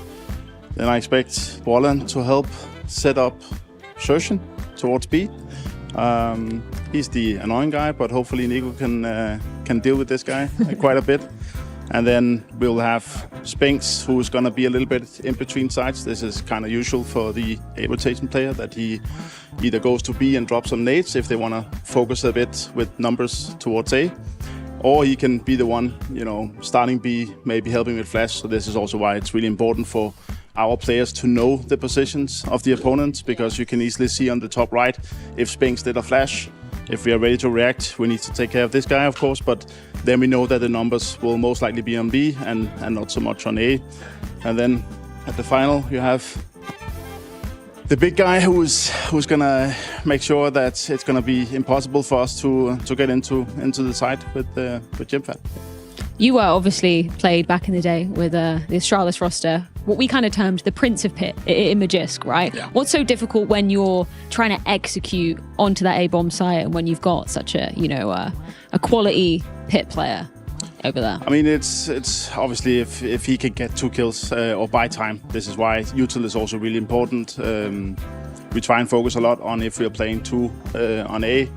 Then I expect Wallen to help set up Shershon towards B. He's the annoying guy, but hopefully Nico can deal with this guy quite a bit. And then we'll have Spinks, who's going to be a little bit in between sides. This is kind of usual for the A rotation player, that he either goes to B and drops some nades if they want to focus a bit with numbers towards A, or he can be the one, starting B, maybe helping with flash. So this is also why it's really important for our players to know the positions of the opponents, because you can easily see on the top right if Spinks did a flash. If we are ready to react, we need to take care of this guy, of course, but then we know that the numbers will most likely be on B and not so much on A. And then at the final, you have the big guy who's gonna make sure that it's gonna be impossible for us to get into the side with Jimfat. You were obviously played back in the day with the Astralis roster, what we kind of termed the Prince of Pit in Magisk, right? Yeah. What's so difficult when you're trying to execute onto that A-bomb site and when you've got such a quality pit player over there? I mean, it's obviously if he can get 2 kills or buy time. This is why util is also really important. We try and focus a lot on if we're playing 2 on A,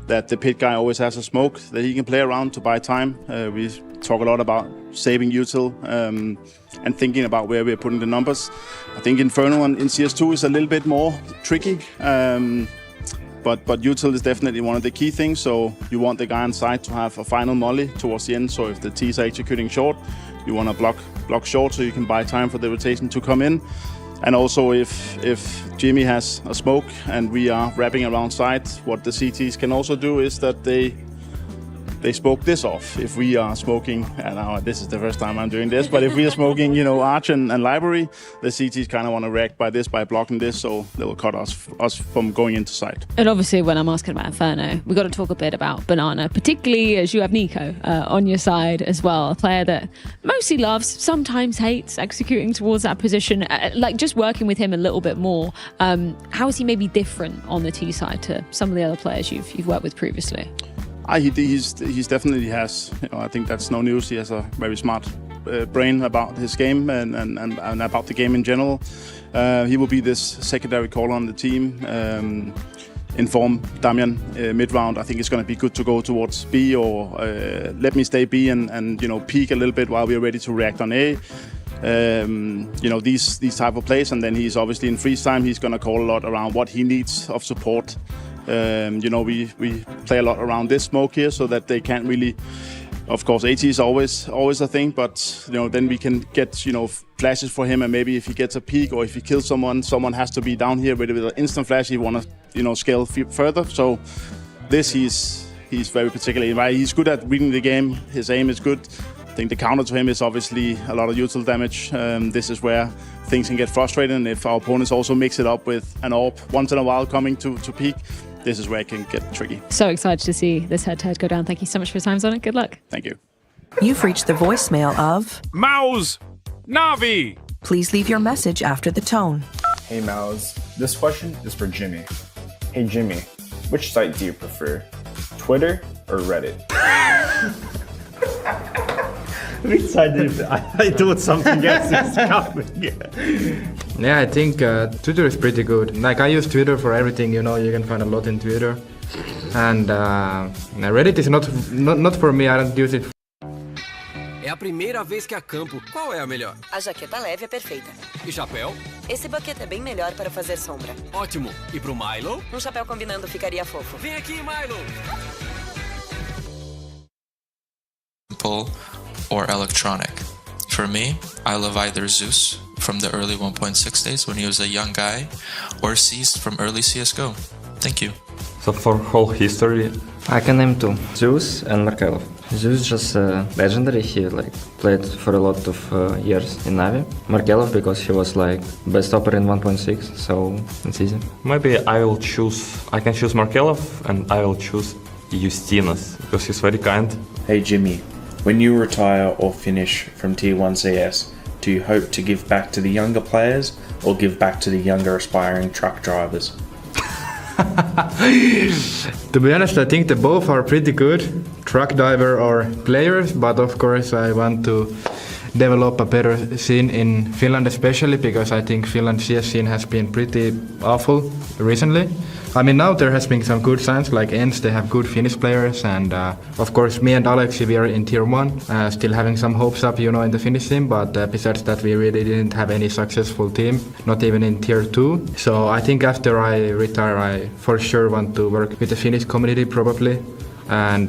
that the pit guy always has a smoke that he can play around to buy time. We talk a lot about saving util and thinking about where we're putting the numbers. I think Inferno in CS2 is a little bit more tricky, but util is definitely one of the key things. So you want the guy on side to have a final molly towards the end. So if the T's are executing short, you want to block short so you can buy time for the rotation to come in. And also if Jimmy has a smoke and we are wrapping around side, what the CTs can also do is that they smoke this off. If we are smoking, and this is the first time I'm doing this, but if we are smoking, Arch and Library, the CTs kind of want to react by blocking this, so they will cut us from going into side. And obviously, when I'm asking about Inferno, we've got to talk a bit about Banana, particularly as you have Nico on your side as well, a player that mostly loves, sometimes hates executing towards that position. Like just working with him a little bit more, how is he maybe different on the T side to some of the other players you've worked with previously? He's definitely has. I think that's no news. He has a very smart brain about his game and about the game in general. He will be this secondary caller on the team. Inform Damian mid-round. I think it's going to be good to go towards B or let me stay B and peek a little bit while we are ready to react on A. These type of plays, and then he's obviously in freeze time. He's going to call a lot around what he needs of support. We play a lot around this smoke here so that they can't really, of course, AT is always a thing, but then we can get flashes for him, and maybe if he gets a peek or if he kills someone has to be down here with an instant flash. He want to scale further. So this he's very particular. Right? He's good at reading the game. His aim is good. I think the counter to him is obviously a lot of util damage. This is where things can get frustrating, and if our opponents also mix it up with an AWP once in a while coming to peak, this is where it can get tricky. So excited to see this head-to-head go down. Thank you so much for your time, Sonic. Good luck. Thank you. You've reached the voicemail of Mouse Navi. Please leave your message after the tone. Hey Mouse, this question is for Jimmy. Hey Jimmy, which site do you prefer? Twitter or Reddit? Which side do you I thought something else is coming. Yeah, I think Twitter is pretty good. Like I use Twitter for everything, you can find a lot in Twitter. And Reddit is not for me, I don't use it. a primeira vez que acampo. Qual é a melhor? A jaqueta leve é perfeita. E chapéu? Esse baqueta é bem melhor para fazer sombra. Ótimo. E pro Milo? Um chapéu combinando ficaria fofo. Vem aqui, Milo! Simple or electronic. For me, I love either Zeus from the early 1.6 days when he was a young guy, or Ceased from early CSGO. Thank you. So for whole history, I can name two: Zeus and Markelov. Zeus just legendary. He played for a lot of years in Navi. Markelov because he was best operator in 1.6, so it's easy. Maybe I can choose Markelov, and I will choose Justinas because he's very kind. Hey Jimmy, when you retire or finish from Tier 1 CS, do you hope to give back to the younger players or give back to the younger aspiring truck drivers? To be honest, I think they both are pretty good, truck driver or players, but of course I want to develop a better scene in Finland, especially because I think Finland CS scene has been pretty awful recently. I mean, now there has been some good signs, like ENS, they have good Finnish players, and of course me and Alex, we are in Tier 1, still having some hopes up, in the Finnish team, but besides that we really didn't have any successful team, not even in Tier 2. So I think after I retire, I for sure want to work with the Finnish community probably, and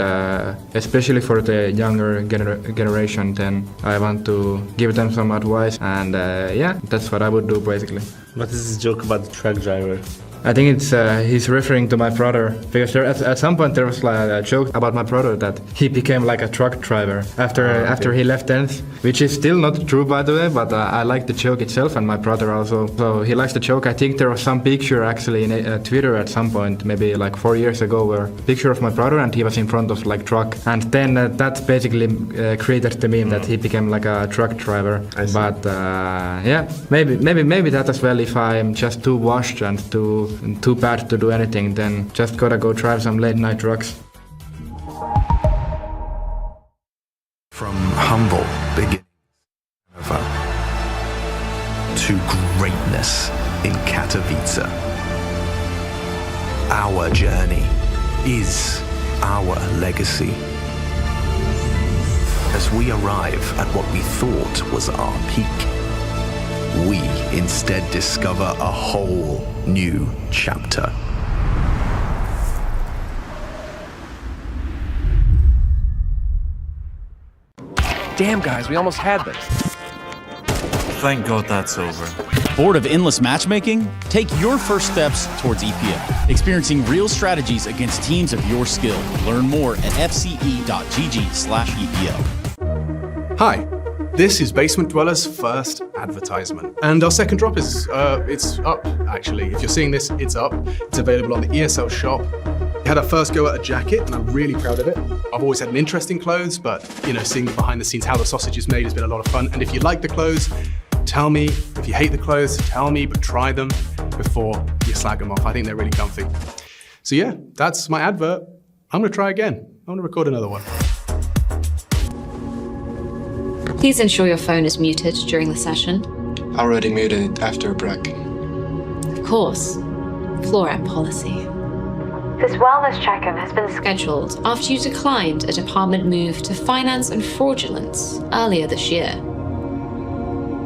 especially for the younger generation, then I want to give them some advice, and yeah, that's what I would do basically. What is this joke about the truck driver? I think it's he's referring to my brother, because at some point there was a joke about my brother that he became like a truck driver after he left ENS, which is still not true by the way, but I like the joke itself, and my brother also, so he likes the joke. I think there was some picture actually in Twitter at some point, maybe 4 years ago, where picture of my brother and he was in front of truck, and then that basically created the meme that he became like a truck driver. But yeah, maybe that as well. If I'm just too washed and too bad to do anything, then just gotta go drive some late night trucks. From humble beginnings to greatness in Katowice, our journey is our legacy. As we arrive at what we thought was our peak, we instead discover a whole new chapter. Damn, guys, we almost had this. Thank God that's over. Bored of endless matchmaking? Take your first steps towards EPL, experiencing real strategies against teams of your skill. Learn more at fce.gg/EPL. Hi. This is Basement Dweller's first advertisement. And our second drop is, it's up, actually. If you're seeing this, it's up. It's available on the ESL shop. We had our first go at a jacket, and I'm really proud of it. I've always had an interest in clothes, but, seeing behind the scenes how the sausage is made has been a lot of fun. And if you like the clothes, tell me. If you hate the clothes, tell me, but try them before you slag them off. I think they're really comfy. So yeah, that's my advert. I'm gonna try again. I'm gonna record another one. Please ensure your phone is muted during the session. Already muted after a break. Of course. Floram policy. This wellness check-in has been scheduled after you declined a department move to finance and fraudulence earlier this year.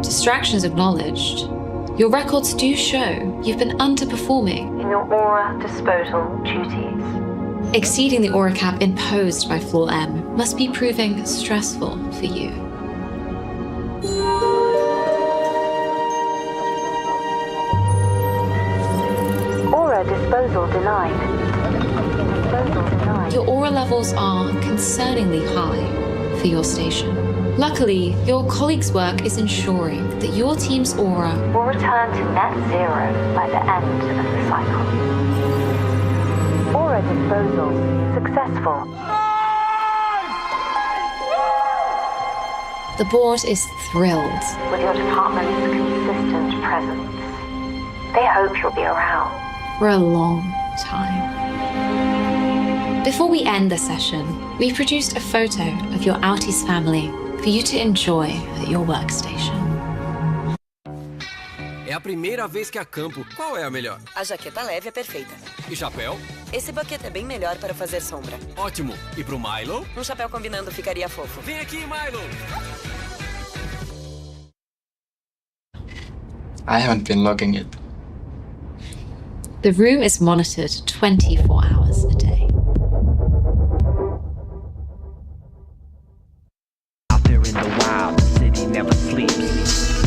Distractions acknowledged. Your records do show you've been underperforming in your aura disposal duties. Exceeding the aura cap imposed by Floor M must be proving stressful for you. Aura disposal denied. Your aura levels are concerningly high for your station. Luckily, your colleague's work is ensuring that your team's aura will return to net zero by the end of the cycle. Aura disposal successful. The board is thrilled with your department's consistent presence. They hope you'll be around for a long time. Before we end the session, we've produced a photo of your Outies family for you to enjoy at your workstation. É a primeira vez que acampo, qual é a melhor? A jaqueta leve é perfeita. E chapéu? Esse bucket é bem melhor para fazer sombra. Ótimo. E pro Milo? Um chapéu combinando ficaria fofo. Vem aqui, Milo! I haven't been logging it. The room is monitored 24 hours a day. Out there in the wild, the city never sleeps.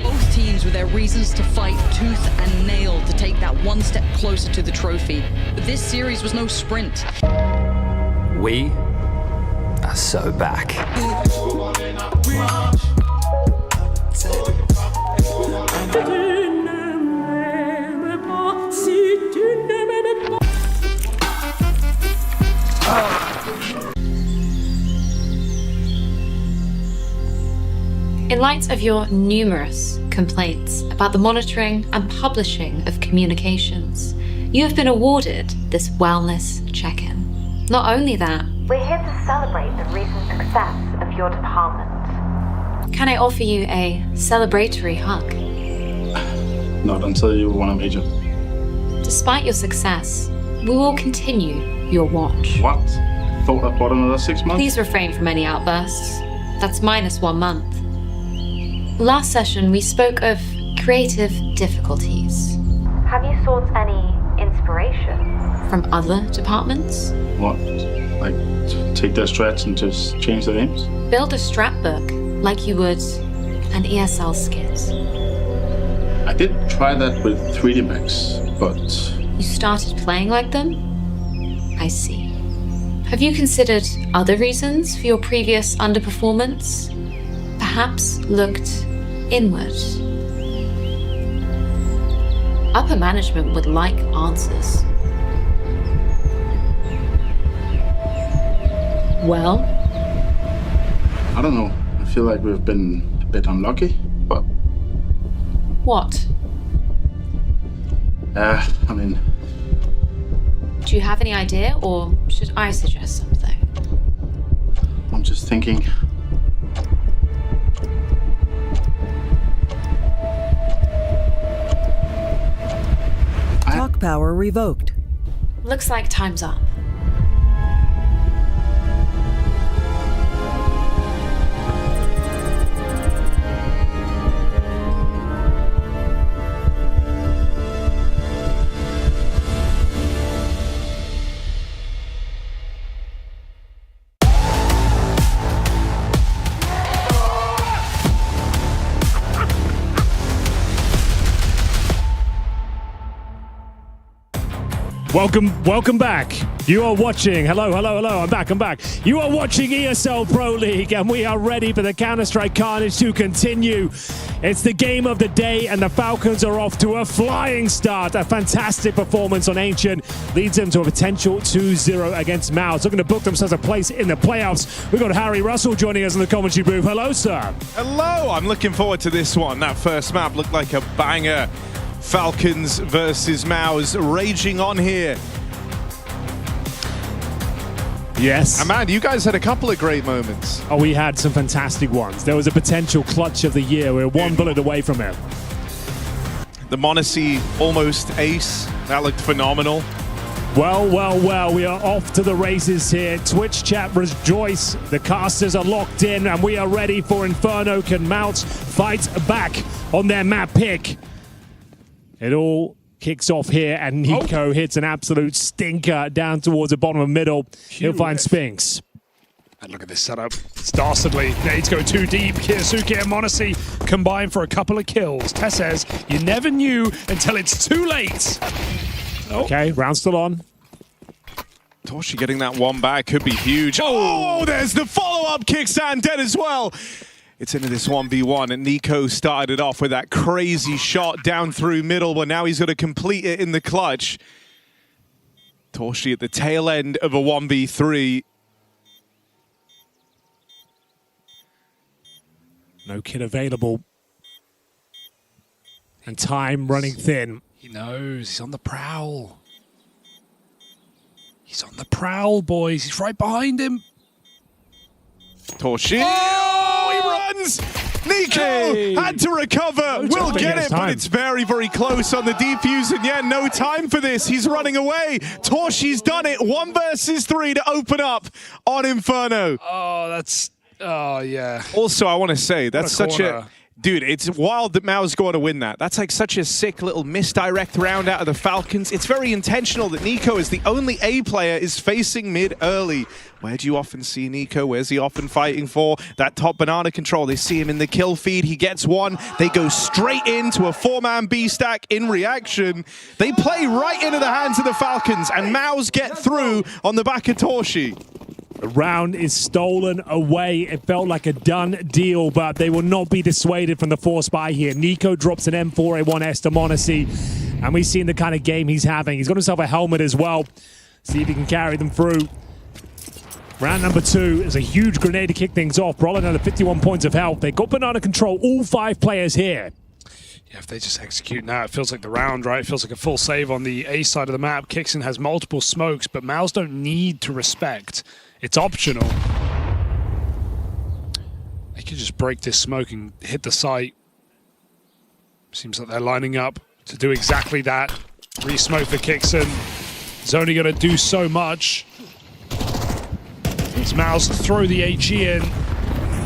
Both teams with their reasons to fight tooth and nail to take that one step closer to the trophy. But this series was no sprint. We are so back. In light of your numerous complaints about the monitoring and publishing of communications, you have been awarded this wellness check-in. Not only that, we're here to celebrate the recent success of your department. Can I offer you a celebratory hug? Not until you won a major. Despite your success, we will continue your watch. What? Thought I bought another 6 months? Please refrain from any outbursts. That's minus 1 month. Last session, we spoke of creative difficulties. Have you sought any inspiration from other departments? What? Like, take their strats and just change the names? Build a scrapbook like you would an ESL skit. I did try that with 3D Max, but... You started playing like them? I see. Have you considered other reasons for your previous underperformance? Perhaps looked inward? Upper management would like answers. Well? I don't know. I feel like we've been a bit unlucky, but... What? I mean... Do you have any idea, or should I suggest something? I'm just thinking... Talk power revoked. Looks like time's up. Welcome back. You are watching. Hello. I'm back. You are watching ESL Pro League, and we are ready for the Counter-Strike carnage to continue. It's the game of the day, and the Falcons are off to a flying start. A fantastic performance on Ancient leads them to a potential 2-0 against Mouse, looking to book themselves a place in the playoffs. We've got Harry Russell joining us in the commentary booth. Hello, sir. Hello. I'm looking forward to this one. That first map looked like a banger. Falcons versus Maus raging on here. Yes. And man, you guys had a couple of great moments. Oh, we had some fantastic ones. There was a potential clutch of the year. We were one bullet away from it. The Monacy almost ace. That looked phenomenal. Well, we are off to the races here. Twitch chat rejoice. The casters are locked in, and we are ready for Inferno. Can Mouse fight back on their map pick? It all kicks off here, and Nico hits an absolute stinker down towards the bottom of middle. He'll find Spinks. And look at this setup. It's dastardly. Nades go too deep. Kirisuke and Monacy combine for a couple of kills. Tess says, you never knew until it's too late. Okay, round still on. Toshi getting that one back could be huge. Oh, there's the follow-up kickstand dead as well. It's into this 1v1, and Nico started it off with that crazy shot down through middle, but now he's got to complete it in the clutch. Toshi at the tail end of a 1v3. No kid available. And time running thin. He knows. He's on the prowl. He's on the prowl, boys. He's right behind him. Toshi. Oh, he runs! Nico had to recover. Will get it, but time. it's very, very close on the defuse. And yeah, no time for this. He's running away. Torshi's done it. 1 versus 3 to open up on Inferno. Oh, yeah. Also, I want to say, that's such corner. a... Dude, it's wild that Mao's going to win that. That's like such a sick little misdirect round out of the Falcons. It's very intentional that Nico, as the only A player, is facing mid early. Where do you often see Nico? Where's he often fighting for? That top banana control. They see him in the kill feed. He gets one. They go straight into a 4-man B stack in reaction. They play right into the hands of the Falcons, and Mao's get through on the back of Torshi. The round is stolen away. It felt like a done deal, but they will not be dissuaded from the force buy here. Nico drops an M4A1S to Monacy, and we've seen the kind of game he's having. He's got himself a helmet as well. See if he can carry them through. Round number 2 is a huge grenade to kick things off. Brawler another 51 points of health. They got banana control, all 5 players here. Yeah, if they just execute now, it feels like the round, right? It feels like a full save on the A side of the map. Kixon has multiple smokes, but Maus don't need to respect. It's optional. They could just break this smoke and hit the site. Seems like they're lining up to do exactly that. Re-smoke for Kixon. It's only going to do so much. As Maus throw the HE in,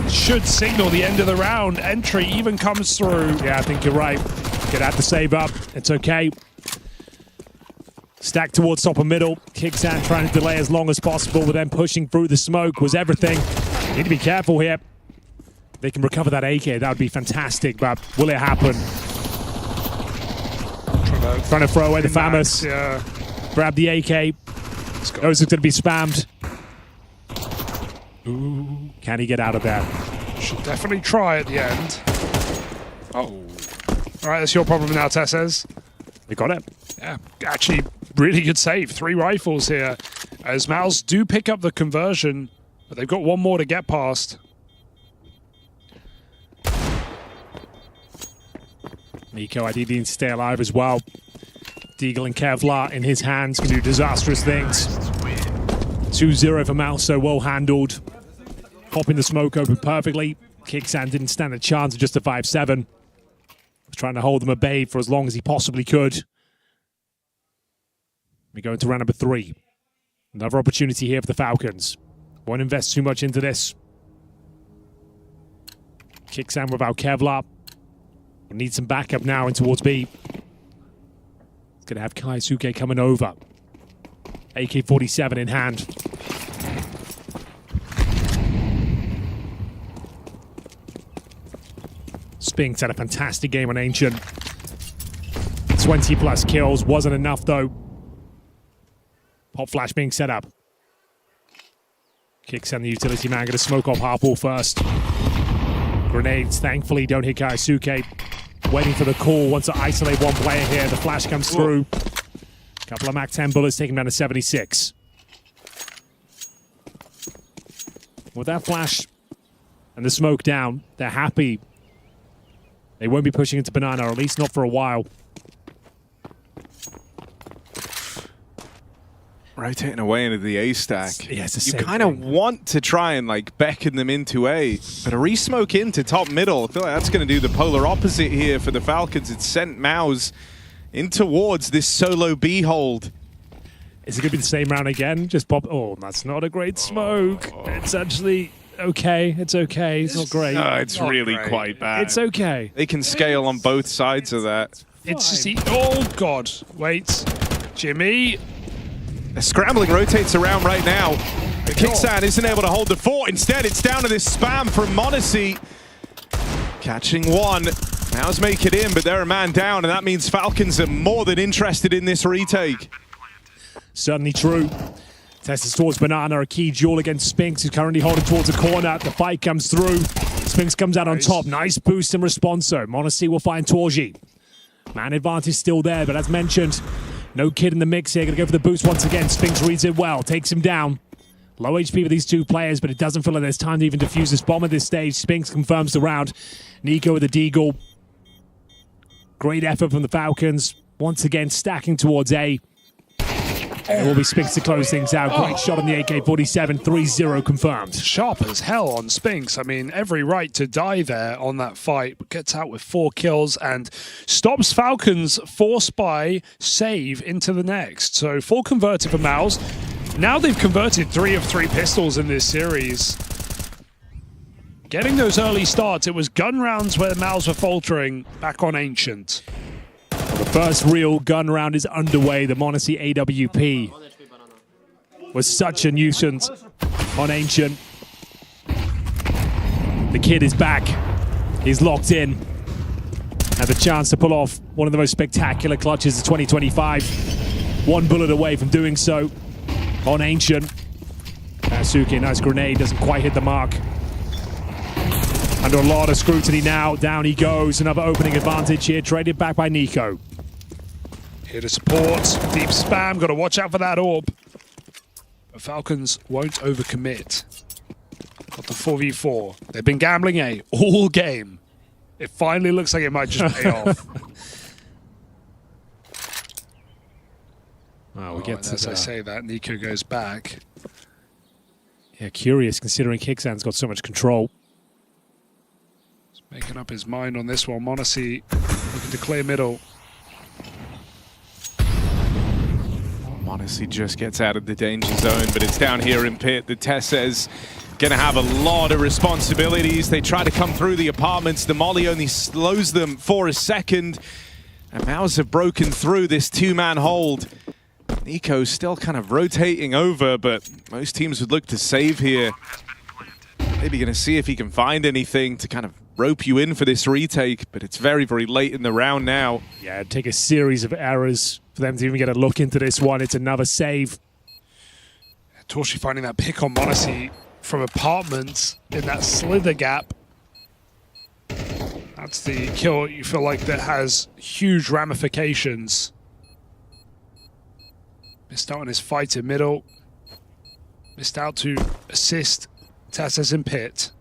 should signal the end of the round. Entry even comes through. Yeah, I think you're right. Gonna have to save up. It's okay. Stack towards top and middle. Kixan trying to delay as long as possible, but then pushing through the smoke was everything. Need to be careful here. They can recover that AK. That would be fantastic, but will it happen? Trying to throw away the FAMAS. Yeah. Grab the AK. Those are going to be spammed. Ooh, can he get out of that? Should definitely try at the end. Oh. All right, that's your problem now, Tesses. We got it. Yeah, actually, really good save. 3 rifles here. As Maus do pick up the conversion, but they've got one more to get past. Nico ideally needs to stay alive as well. Deagle and Kevlar in his hands can do disastrous things. 2-0 for Maus, so well handled. Popping the smoke open perfectly. Kixan didn't stand a chance of just a 5-7. Was trying to hold them at bay for as long as he possibly could. We go into round number 3. Another opportunity here for the Falcons. Won't invest too much into this. Kixan without Kevlar. We'll need some backup now in towards B. It's going to have Kaisuke coming over. AK-47 in hand. Spinks had a fantastic game on Ancient. 20 plus kills. Wasn't enough though. Pop flash being set up. Kicks and the utility man. Going to smoke off Harpool first. Grenades thankfully don't hit Kaisuke. Waiting for the call. Wants to isolate one player here. The flash comes through. Couple of MAC-10 bullets taking him down to 76. With that flash and the smoke down, they're happy. They won't be pushing into Banana, or at least not for a while. Rotating away into the A stack. Yeah, it's the you same kind of want to try and like beckon them into A, but a re-smoke into top middle, I feel like that's going to do the polar opposite here for the Falcons. It's sent Maus in towards this solo B hold. Is it going to be the same round again? Just pop. Oh, that's not a great smoke. It's actually okay. It's okay. It's not great. No, it's really quite bad. It's okay. They can scale on both sides of that. It's just the... Oh, God. Wait. Jimmy. The scrambling rotates around right now. Kixan isn't able to hold the fort. Instead, it's down to this spam from Monacy. Catching one. Maus make it in, but they're a man down, and that means Falcons are more than interested in this retake. Certainly true. Tested towards Banana, a key duel against Spinks, who's currently holding towards the corner. The fight comes through. Spinks comes out on top. Nice boost and response, though. Monacy will find Torji. Man advantage still there, but as mentioned, no kid in the mix here. Gonna go for the boost once again. Spinks reads it well, takes him down. Low HP for these two players, but it doesn't feel like there's time to even defuse this bomb at this stage. Spinks confirms the round. Nico with the deagle. Great effort from the Falcons. Once again, stacking towards A. It will be Spinks to close things out. Great shot on the AK-47, 3-0 confirmed. Sharp as hell on Spinks. I mean, every right to die there on that fight, but gets out with 4 kills and stops Falcons' 4-spy save into the next. So 4 converted for Mouse. Now they've converted 3 of 3 pistols in this series. Getting those early starts, it was gun rounds where the Mouse were faltering back on Ancient. The first real gun round is underway. The Monacy AWP was such a nuisance on Ancient. The kid is back. He's locked in. Had the chance to pull off one of the most spectacular clutches of 2025. 1 bullet away from doing so on Ancient. Asuki, nice grenade, doesn't quite hit the mark. Under a lot of scrutiny now. Down he goes. Another opening advantage here. Traded back by Nico. Here to support. Deep spam. Got to watch out for that orb. But Falcons won't overcommit. Got the 4v4. They've been gambling A all game. It finally looks like it might just pay off. Well, we get to as I say that, Nico goes back. Yeah, curious considering Kicksan's got so much control. Making up his mind on this one. Monacy looking to clear middle. Monacy just gets out of the danger zone, but it's down here in pit. The Tessa's gonna have a lot of responsibilities. They try to come through the apartments. The molly only slows them for a second. And Mouse have broken through this 2-man hold. Nico's still kind of rotating over, but most teams would look to save here. Maybe gonna see if he can find anything to kind of rope you in for this retake, but it's very, very late in the round now. Yeah, it'd take a series of errors for them to even get a look into this one. It's another save. Torshi finding that pick on Monacy from apartments in that slither gap. That's the kill you feel like that has huge ramifications. Missed out on his fight in middle. Missed out to assist Tassa's in pit.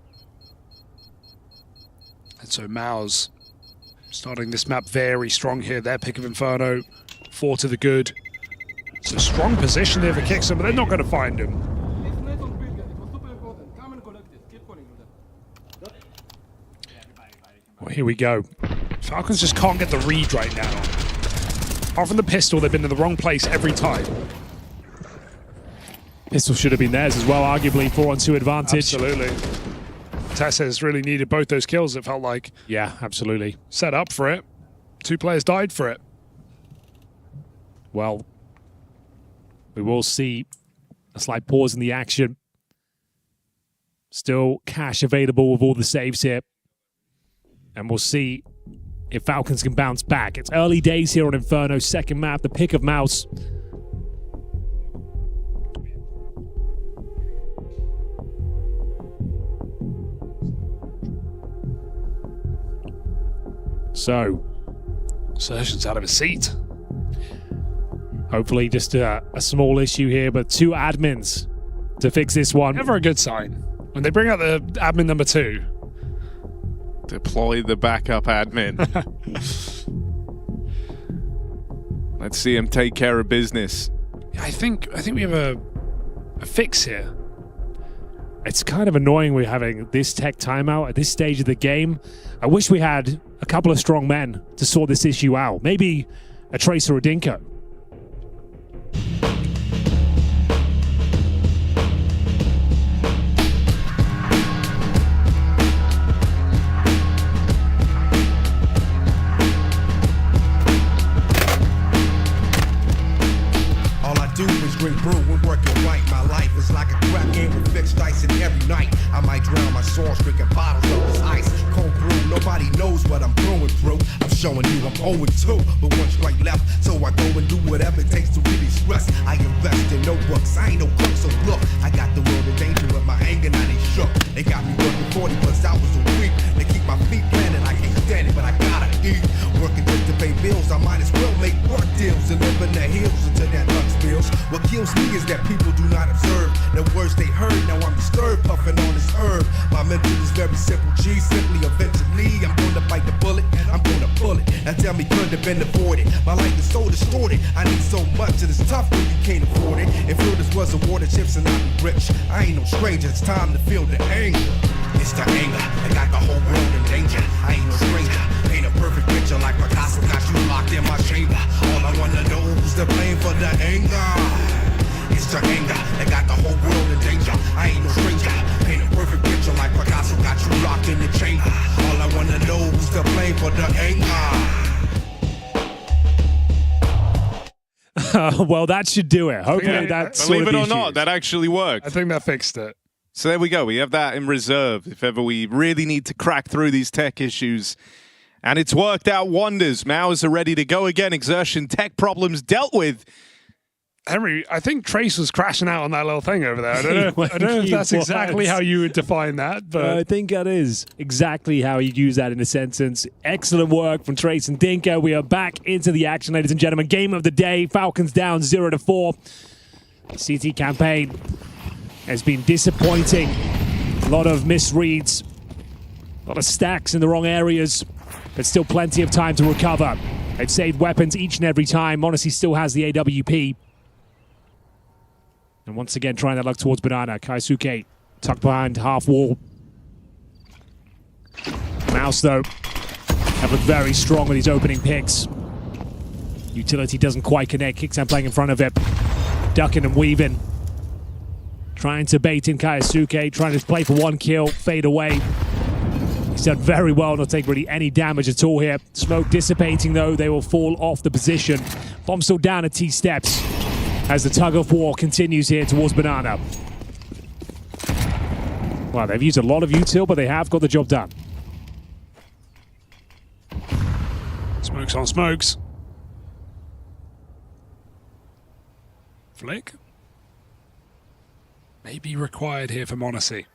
And so Maus starting this map very strong here. Their pick of Inferno, 4 to the good. It's a strong position there for Kickson, but they're not going to find him. Well, here we go. Falcons just can't get the read right now. Apart from the pistol, they've been in the wrong place every time. Pistol should have been theirs as well, arguably 4-on-2 advantage. Absolutely. Tessa's really needed both those kills, it felt like. Yeah, absolutely. Set up for it. 2 players died for it. Well, we will see a slight pause in the action. Still cash available with all the saves here. And we'll see if Falcons can bounce back. It's early days here on Inferno, second map, the pick of Mouse. So, Surgeon's out of his seat. Hopefully just a small issue here, but 2 admins to fix this one. Never a good sign. When they bring out the admin number 2. Deploy the backup admin. Let's see him take care of business. I think we have a fix here. It's kind of annoying we're having this tech timeout at this stage of the game. I wish we had a couple of strong men to sort this issue out. Maybe a Tracer or Dinko. Drink brew and work it right. My life is like a crap game with fixed dice, and every night I might drown my sorrows drinking bottles of this ice. Cold brew, nobody knows what I'm going through. I'm showing you I'm 0-2, but one strike left, so I go and do whatever it takes to really stress. I invest in notebooks, I ain't no crook, so look, I got the world in danger with my anger, now they shook. They got me working 40 plus hours a week. They keep my feet planted, I can't stand it, but I gotta eat. Working just to pay bills, I might as well make work deals and live in the hills until that luck spills. What kills me is that people do not observe the words they heard. Now I'm disturbed, puffing on this herb. My mental is very simple, G. Simply, eventually, I'm gonna bite the bullet, and I'm gonna pull it. Now tell me, could have been avoided. My life is so distorted. I need so much and it's tough when you can't afford it. If this was awarded chips and I'm rich, I ain't no stranger. It's time to feel the anger. It's the anger that got the whole world in danger. I ain't no stranger. Paint a perfect picture like Picasso got you locked in my chamber. All I wanna know who's to blame for the anger. It's the anger that got the whole world in danger. I ain't no stranger. Paint a perfect picture like Picasso got you locked in the chamber. All I wanna know who's to blame for the anger. Well, that should do it. Hopefully that's Believe it or not, that actually worked. I think that fixed it. So there we go. We have that in reserve if ever we really need to crack through these tech issues. And it's worked out wonders. Maus are ready to go again. Exertion tech problems dealt with. Henry, I think Trace was crashing out on that little thing over there. I don't know if that's exactly how you would define that, but I think that is exactly how you'd use that in a sentence. Excellent work from Trace and Dinka. We are back into the action, ladies and gentlemen. Game of the day. Falcons down 0-4. CT campaign has been disappointing. A lot of misreads, a lot of stacks in the wrong areas, but still plenty of time to recover. They've saved weapons each and every time. Monacy still has the AWP. And once again, trying that luck towards Banana. Kaisuke tucked behind half wall. Maus, though, have looked very strong with his opening picks. Utility doesn't quite connect. Kixan playing in front of it. Ducking and weaving. Trying to bait in Kaisuke. Trying to play for one kill. Fade away. He's done very well. Not take really any damage at all here. Smoke dissipating, though. They will fall off the position. Bomb still down at T-steps as the tug of war continues here towards Banana. Well, they've used a lot of util, but they have got the job done. Smokes on smokes. Flick. Maybe required here for Monacy.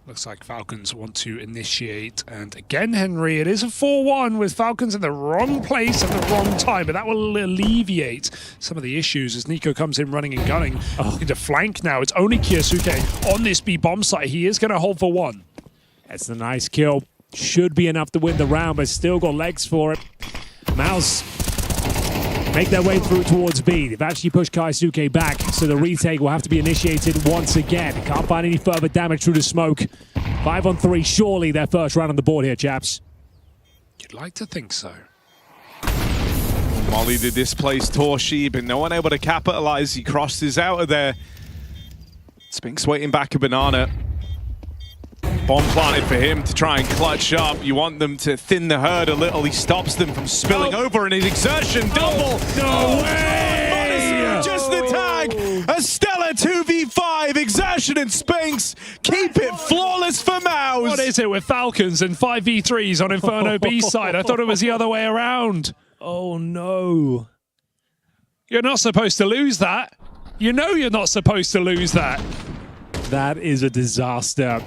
Looks like Falcons want to initiate. And again, Henry, it is a 4-1 with Falcons in the wrong place at the wrong time. But that will alleviate some of the issues as Nico comes in running and gunning. Looking to flank now. It's only Kiyosuke on this B bomb site. He is going to hold for one. That's a nice kill. Should be enough to win the round, but still got legs for it. Maus make their way through towards B. They've actually pushed Kaisuke back, so the retake will have to be initiated once again. Can't find any further damage through the smoke. 5-on-3, surely their first round on the board here, chaps. You'd like to think so. Molly to displace Torshi, but no one able to capitalize. He crosses out of there. Spinks waiting back a Banana. Bomb planted for him to try and clutch up. You want them to thin the herd a little. He stops them from spilling over, and his exertion double. No way! Just the tag. A stellar 2v5. Exertion and Spinks keep it flawless for Maus. What is it with Falcons and 5v3s on Inferno B side? I thought it was the other way around. Oh no. You're not supposed to lose that. You know you're not supposed to lose that. That is a disaster.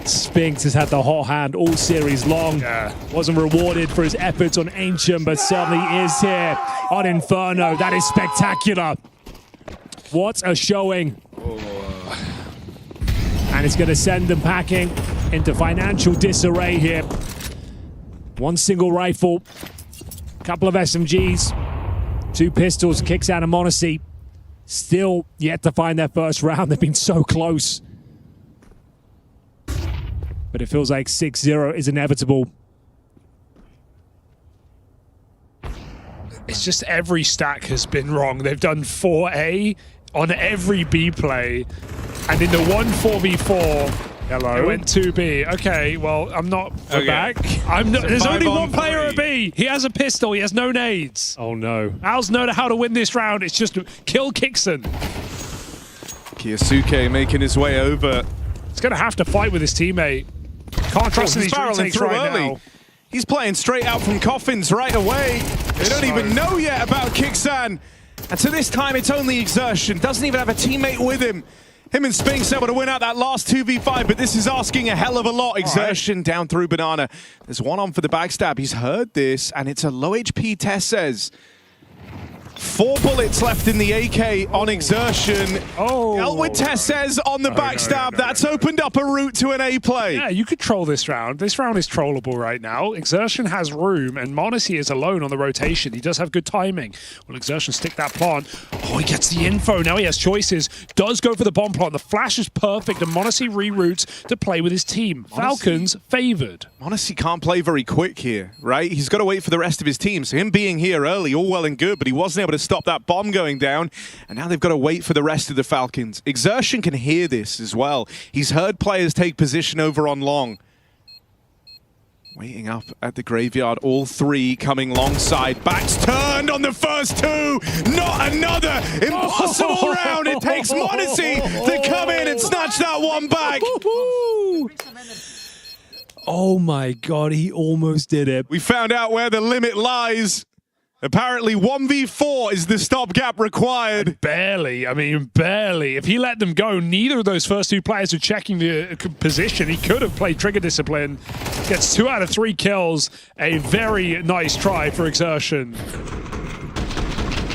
Spinks has had the hot hand all series long. Wasn't rewarded for his efforts on Ancient, but certainly is here on Inferno. That is spectacular. What a showing. And it's going to send them packing into financial disarray here. One single rifle, couple of SMGs, 2 pistols, kicks out of Monacy. Still yet to find their first round. They've been so close. But it feels like 6-0 is inevitable. It's just every stack has been wrong. They've done 4A on every B play. And in the 1 4v4, it went 2B. Okay, well, I'm not back. There's only one player at B. He has a pistol. He has no nades. Oh, no. Al's know how to win this round. It's just kill Kixan. Kiyosuke making his way over. He's going to have to fight with his teammate. Can't trust these retakes right now. He's playing straight out from coffins right away. They don't even know yet about Kixan. And so this time it's only Exertion. Doesn't even have a teammate with him. Him and Spinks able to win out that last 2v5, but this is asking a hell of a lot. Exertion down through Banana. There's one on for the backstab. He's heard this, and it's a low HP Tess says. 4 bullets left in the AK on Exertion. Oh. Dealt with Tessez on the backstab. That's opened up a route to an A play. Yeah, you could troll this round. This round is trollable right now. Exertion has room, and m0NESY is alone on the rotation. He does have good timing. Will Exertion stick that plant? Oh, he gets the info. Now he has choices. Does go for the bomb plant. The flash is perfect, and m0NESY reroutes to play with his team. Falcons favored. m0NESY can't play very quick here, right? He's got to wait for the rest of his team. So him being here early, all well and good, but he wasn't able to stop that bomb going down, and now they've got to wait for the rest of the Falcons. Exertion can hear this as well. He's heard players take position over on long. Waiting up at the graveyard, all 3 coming long side. Backs turned on the first 2. Not another impossible round. It takes m0NESY to come in and snatch that one back. Oh my God, he almost did it. We found out where the limit lies. Apparently 1v4 is the stopgap required. Barely. I mean, barely. If he let them go, neither of those first 2 players were checking the position. He could have played Trigger Discipline. Gets 2 out of 3 kills. A very nice try for Exertion.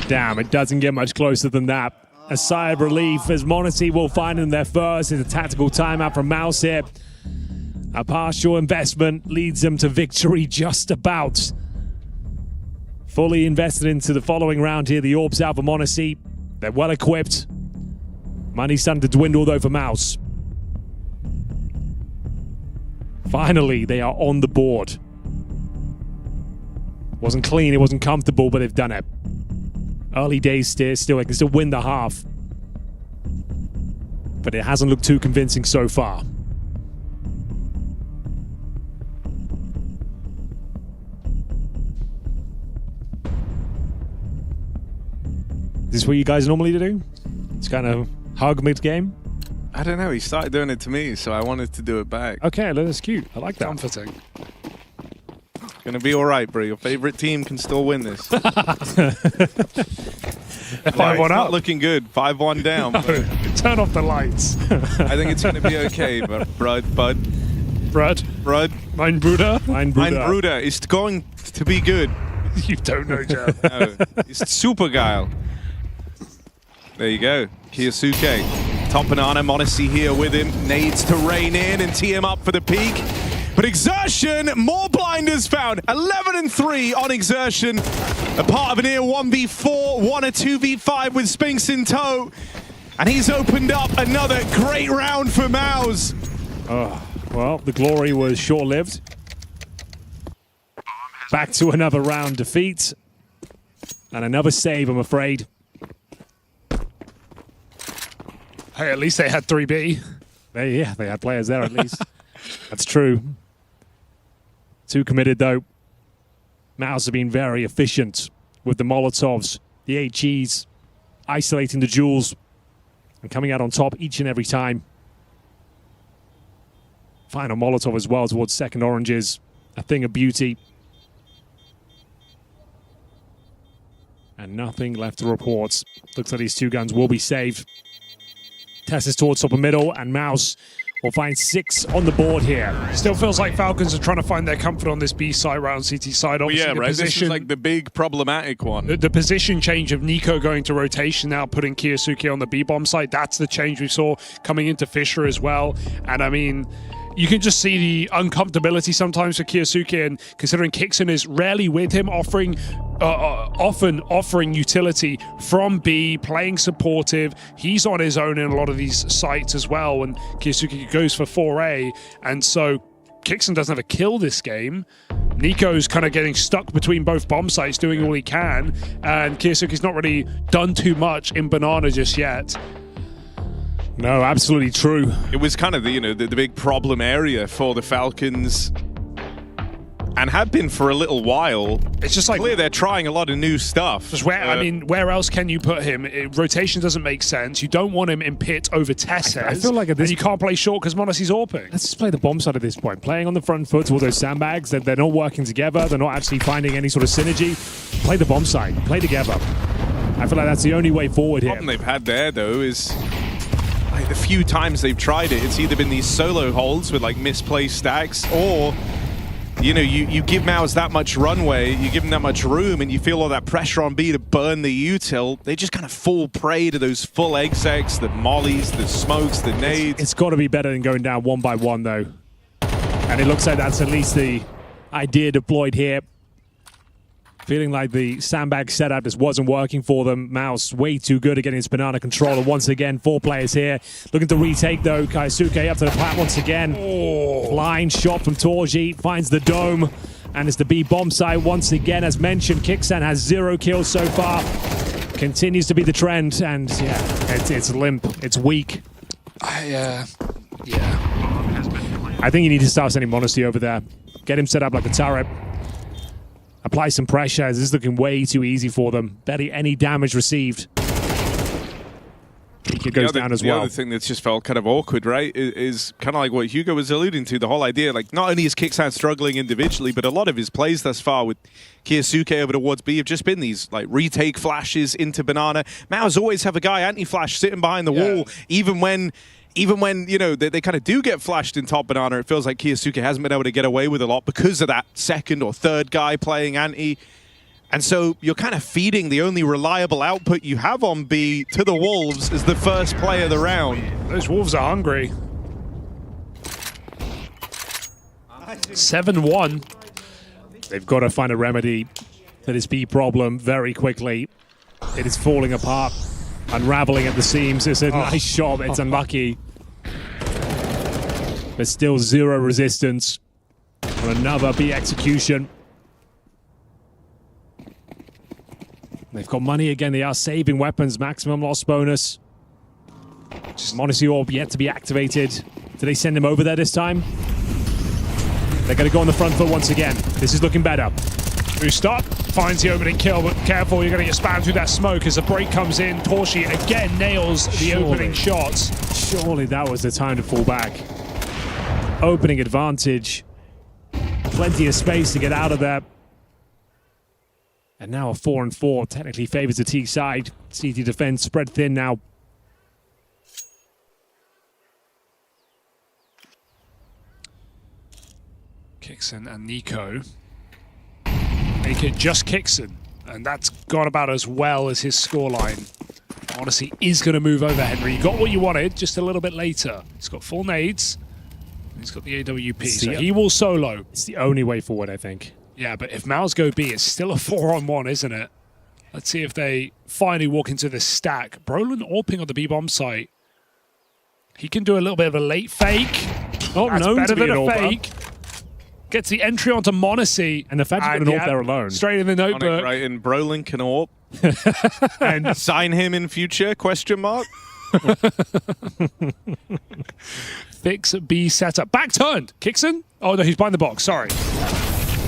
Damn, it doesn't get much closer than that. A sigh of relief as m0NESY will find them their first. It's a tactical timeout from Mouse here. A partial investment leads them to victory just about. Fully invested into the following round here. The orbs out for m0NESY. They're well equipped. Money's starting to dwindle though for Mouse. Finally, they are on the board. Wasn't clean, it wasn't comfortable, but they've done it. Early days still, they can still win the half. But it hasn't looked too convincing so far. Is this what you guys normally do? It's kind of hug mid-game? I don't know. He started doing it to me, so I wanted to do it back. Okay, that's cute. I like that. Comforting. Gonna be all right, bro. Your favorite team can still win this. 5-1 not up. Looking good. 5-1 down. No, turn off the lights. I think it's gonna be okay, but Brud. Mein Bruder. Mein Bruder is going to be good. You don't know, Jeff. No, it's super geil. There you go. Kyosuke. Top banana, m0NESY here with him. Nades to rain in and tee him up for the peak. But Exertion, more blinders found. 11-3 on Exertion. A part of an ear 1v4, 1 a 2v5 with Spinks in tow. And he's opened up another great round for Mouse. Oh, well, the glory was short-lived. Back to another round defeat. And another save, I'm afraid. Hey, at least they had 3B. They had players there at least. That's true. Too committed, though. Mouse have been very efficient with the Molotovs, the HEs, isolating the duels, and coming out on top each and every time. Final Molotov as well towards second oranges. A thing of beauty. And nothing left to report. Looks like these 2 guns will be saved. Tess is towards top of middle, and Mouse will find 6 on the board here. Still feels like Falcons are trying to find their comfort on this B side round CT side. Obviously, yeah, right. This is like the big problematic one. The position change of Nico going to rotation now, putting Kyosuke on the B-bomb side. That's the change we saw coming into Fisher as well. And I mean, you can just see the uncomfortability sometimes for Kyosuke, and considering Kixon is rarely with him, often offering utility from B, playing supportive. He's on his own in a lot of these sites as well, and Kyosuke goes for 4A, and so Kixon doesn't have a kill this game. Nico's kind of getting stuck between both bomb sites, doing all he can, and Kyosuke's not really done too much in Banana just yet. No, absolutely true. It was kind of the big problem area for the Falcons, and had been for a little while. It's just like clear they're trying a lot of new stuff. Just where else can you put him? Rotation doesn't make sense. You don't want him in pit over Tessez. I feel like at this, and you can't play short because m0NESY's AWPing. Let's just play the bomb side at this point. Playing on the front foot with those sandbags, they're not working together. They're not actually finding any sort of synergy. Play the bomb side. Play together. I feel like that's the only way forward here. The problem they've had there, though, is like the few times they've tried it, it's either been these solo holds with like misplaced stacks, or you know, you give Maus that much runway, you give them that much room, and you feel all that pressure on B to burn the util, they just kind of fall prey to those full execs, the mollies, the smokes, the nades. It's got to be better than going down 1 by 1, though. And it looks like that's at least the idea deployed here. Feeling like the sandbag setup just wasn't working for them. Maus way too good at getting his banana controller. Once again, 4 players here. Looking to retake, though. Kaisuke up to the plat once again. Blind shot from Torji. Finds the dome. And it's the B bomb site once again. As mentioned, Kixan has 0 kills so far. Continues to be the trend. And yeah, it's limp. It's weak. Yeah. I think you need to start sending Modesty over there. Get him set up like a turret. Apply some pressure. This is looking way too easy for them. Barely any damage received. It goes down as well. The other thing that's just felt kind of awkward, right, is kind of like what Hugo was alluding to, the whole idea. Like, not only is Kixan struggling individually, but a lot of his plays thus far with Kiyosuke over towards B have just been these like retake flashes into banana. Maus always have a guy anti-flash sitting behind the wall, even when you know they kind of do get flashed in top banana. It feels like Kiyosuke hasn't been able to get away with a lot because of that second or third guy playing anti. And so you're kind of feeding the only reliable output you have on B to the Wolves as the first play of the round. Those Wolves are hungry. 7-1. They've got to find a remedy for this B problem very quickly. It is falling apart, unraveling at the seams. It's a nice shot. It's unlucky. There's still 0 resistance on another B execution. They've got money again. They are saving weapons. Maximum loss bonus. Modesty Orb yet to be activated. Do they send him over there this time? They're going to go on the front foot once again. This is looking better. Stop finds the opening kill, but careful, you're going to get spammed through that smoke as the break comes in. Torshi again nails the opening shots. Surely that was the time to fall back. Opening advantage. Plenty of space to get out of there. And now a 4-4 technically favors the T side. CT defense spread thin now. Kixan and Nico make it just Kixan, and that's gone about as well as his scoreline. Honestly, is going to move over, Henry. You got what you wanted, just a little bit later. He's got full nades. He's got the AWP, so he will solo. It's the only way forward, I think. Yeah, but if Maus go B, it's still a 4-on-1, isn't it? Let's see if they finally walk into this stack. Brolin AWPing on the B-bomb site. He can do a little bit of a late fake. Not known better to be than an a AWPer. fake. Gets the entry onto Monacy. And the fact he's got an AWP there alone. Straight in the notebook. Right, and Brolin can AWP. And sign him in future, question mark? Fix B setup. Back turned. Kixan? Oh, no, he's behind the box. Sorry.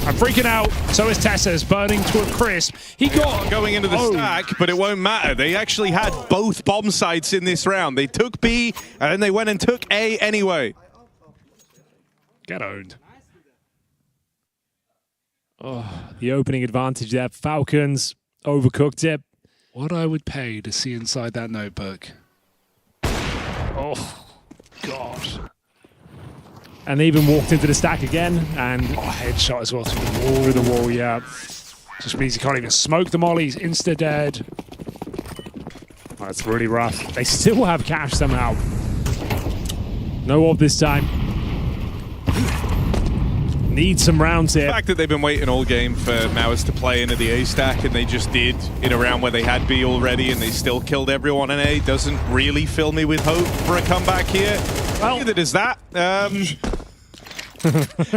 I'm freaking out. So is Tessa's burning to a crisp. He got going into the stack, but it won't matter. They actually had both bomb sites in this round. They took B, and then they went and took A anyway. Get owned. Oh, the opening advantage there. Falcons overcooked it. What I would pay to see inside that notebook. Oh, God. And they even walked into the stack again, and headshot as well through the wall. Through the wall, yeah. Just means he can't even smoke the molly. He's insta-dead. Oh, that's really rough. They still have cash somehow. No orb this time. Need some rounds here. The fact that they've been waiting all game for Maus to play into the A stack, and they just did in a round where they had B already, and they still killed everyone in A, doesn't really fill me with hope for a comeback here. Well, neither does that.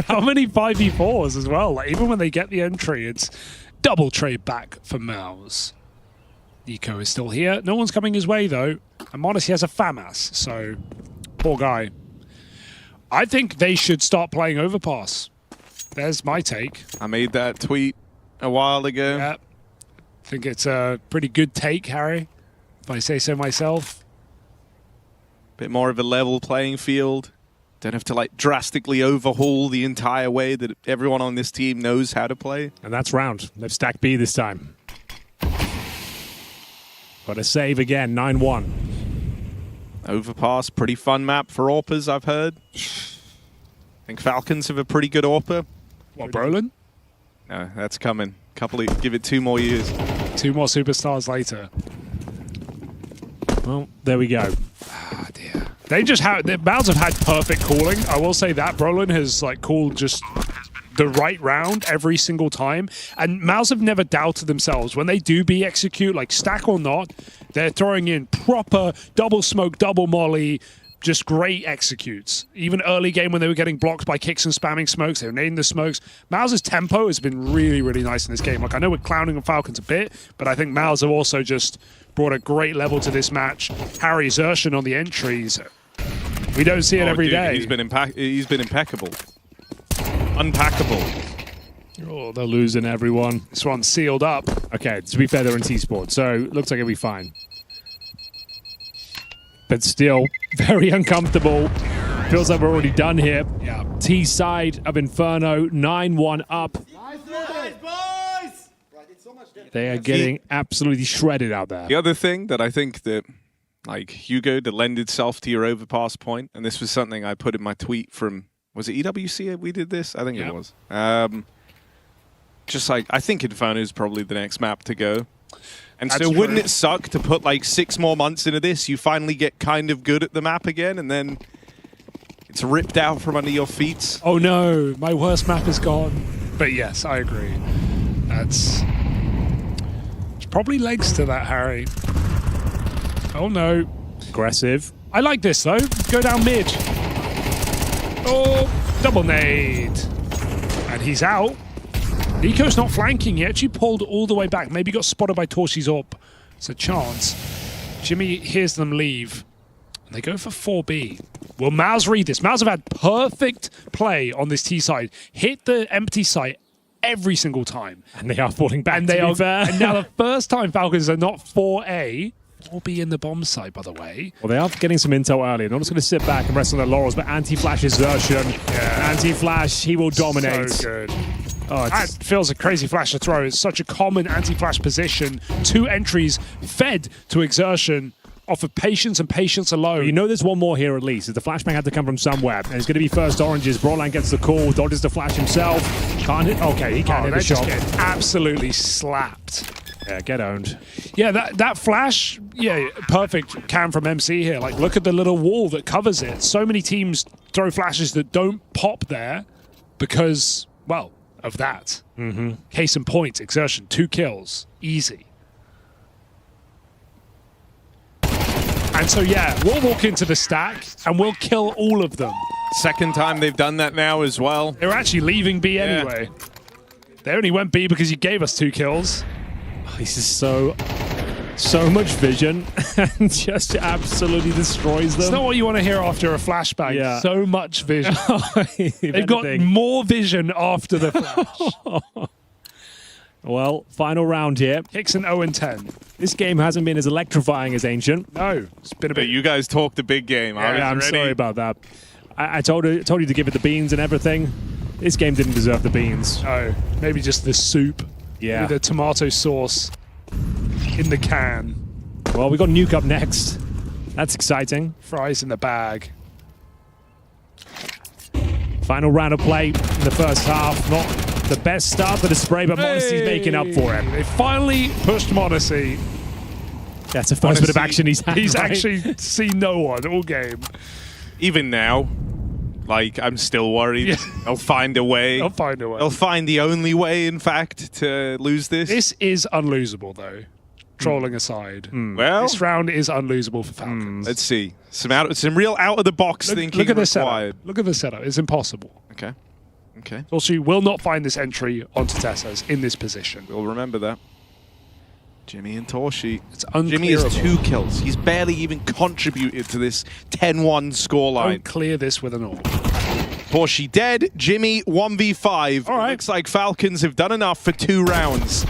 How many 5v4s as well? Like, even when they get the entry, it's double trade back for Maus. Nico is still here. No one's coming his way, though. And Modesty has a FAMAS, so poor guy. I think they should start playing Overpass. There's my take. I made that tweet a while ago. Yeah. I think it's a pretty good take, Harry, if I say so myself. Bit more of a level playing field. Don't have to like drastically overhaul the entire way that everyone on this team knows how to play. And that's round. They've stacked B this time. Got a save again, 9-1. Overpass, pretty fun map for AWPers, I've heard. I think Falcons have a pretty good AWPer. What, Brolin? No, that's coming. Give it 2 more years. 2 more superstars later. Well, there we go. Ah, dear. They just have... The Mouths have had perfect calling. I will say that. Brolin has, like, called just the right round every single time. And Mouths have never doubted themselves. When they do B execute, like, stack or not, they're throwing in proper double smoke, double molly, just great executes. Even early game when they were getting blocked by kicks and spamming smokes, they were nading the smokes. Mouths' tempo has been really, really nice in this game. Like, I know we're clowning on Falcons a bit, but I think Mouths have also just brought a great level to this match. Harry Zershin on the entries. We don't see it every day. He's been impeccable. Unpackable. Oh, they're losing everyone. This one's sealed up. Okay, to be fair, they're in T-Sport, so looks like it'll be fine. But still, very uncomfortable. Feels like we're already done here. Yeah. T side of Inferno, 9-1 up. They are getting absolutely shredded out there. The other thing that I think that, like, Hugo, to lend itself to your overpass point, and this was something I put in my tweet from, was it EWC we did this? I think it was. Just like, I think Inferno is probably the next map to go. And That's so true. wouldn't it suck to put like 6 more months into this, you finally get kind of good at the map again, and then it's ripped out from under your feet? Oh no, my worst map is gone. But yes, I agree. There's probably legs to that, Harry. Oh no. Aggressive. I like this though. Go down mid. Oh, double nade. And he's out. Nico's not flanking. He actually pulled all the way back. Maybe got spotted by Torshi's up. It's a chance. Jimmy hears them leave. They go for 4B. Will Mouths read this? Mouths have had perfect play on this T side. Hit the empty site every single time. And they are falling back, and to be fair. And now the first time Falcons are not 4A. 4B in the bomb site, by the way. Well, they are getting some intel early. Not just going to sit back and rest on their laurels, but anti-flash is Zershin. Yeah. Anti-flash, he will dominate. So good. Oh, that feels a crazy flash to throw. It's such a common anti-flash position. 2 entries fed to exertion off of patience and patience alone. You know there's one more here at least. The flashbang had to come from somewhere. And it's going to be first oranges. Broadline gets the call. Dodges the flash himself. Can't hit. Okay, he can't hit the shot. Just absolutely slapped. Yeah, get owned. Yeah, that flash, yeah, perfect cam from MC here. Like, look at the little wall that covers it. So many teams throw flashes that don't pop there because, well, of that. Mm-hmm. Case in point, exertion, 2 kills, easy. And so, yeah, we'll walk into the stack and we'll kill all of them. Second time they've done that now as well. They're actually leaving B anyway. They only went B because you gave us 2 kills. Oh, this is so much vision and just absolutely destroys them. It's not what you want to hear after a flashbang. Yeah. So much vision. They've got more vision after the flash. Well, final round here. Kicks an 0-10. This game hasn't been as electrifying as Ancient. No, it's been a bit. But you guys talked a big game. Yeah, I'm sorry about that. I told you to give it the beans and everything. This game didn't deserve the beans. Oh, maybe just the soup. Yeah. Maybe the tomato sauce in the can. Well, we got Nuke up next. That's exciting. Fries in the bag. Final round of play in the first half. Not the best start for the spray, but Monacy's making up for it. They finally pushed Monacy. That's the first bit of action he's had. He's right? actually seen no one all game. Even now, like, I'm still worried. Yeah. They'll find a way. They'll find a way. They'll find the only way, in fact, to lose this. This is unlosable, though. Trolling aside. Well, this round is unlosable for Falcons. Let's see. Some real out-of-the-box thinking Look at the required. setup. Look at the setup. It's impossible. Okay. Okay. Also, you will not find this entry onto Tessas in this position. We'll remember that. Jimmy and Torshi. It's unclearable. Jimmy has 2 kills. He's barely even contributed to this 10-1 scoreline. Don't clear this with an AWP. Torshi dead. Jimmy 1v5. All right. Looks like Falcons have done enough for 2 rounds.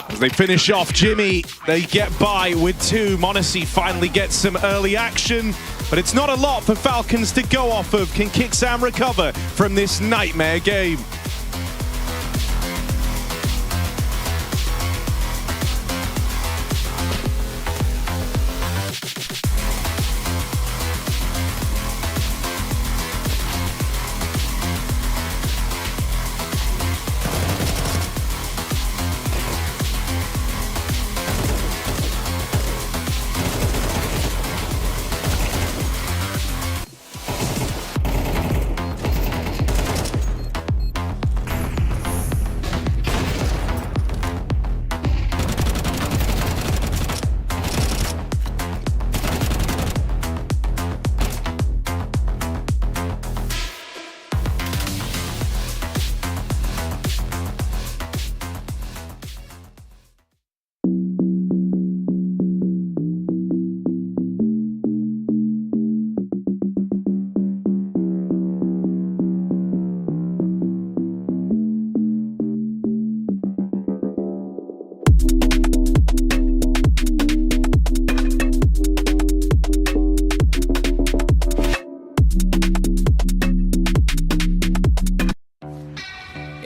As they finish off Jimmy, they get by with 2. Monacy finally gets some early action, but it's not a lot for Falcons to go off of. Can Kicksam recover from this nightmare game?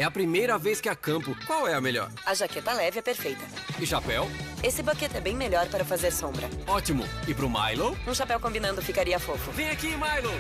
É a primeira vez que acampo. Qual é a melhor? A jaqueta leve é perfeita. E chapéu? Esse bucket é bem melhor para fazer sombra. Ótimo. E pro Milo? Um chapéu combinando ficaria fofo. Vem aqui, Milo!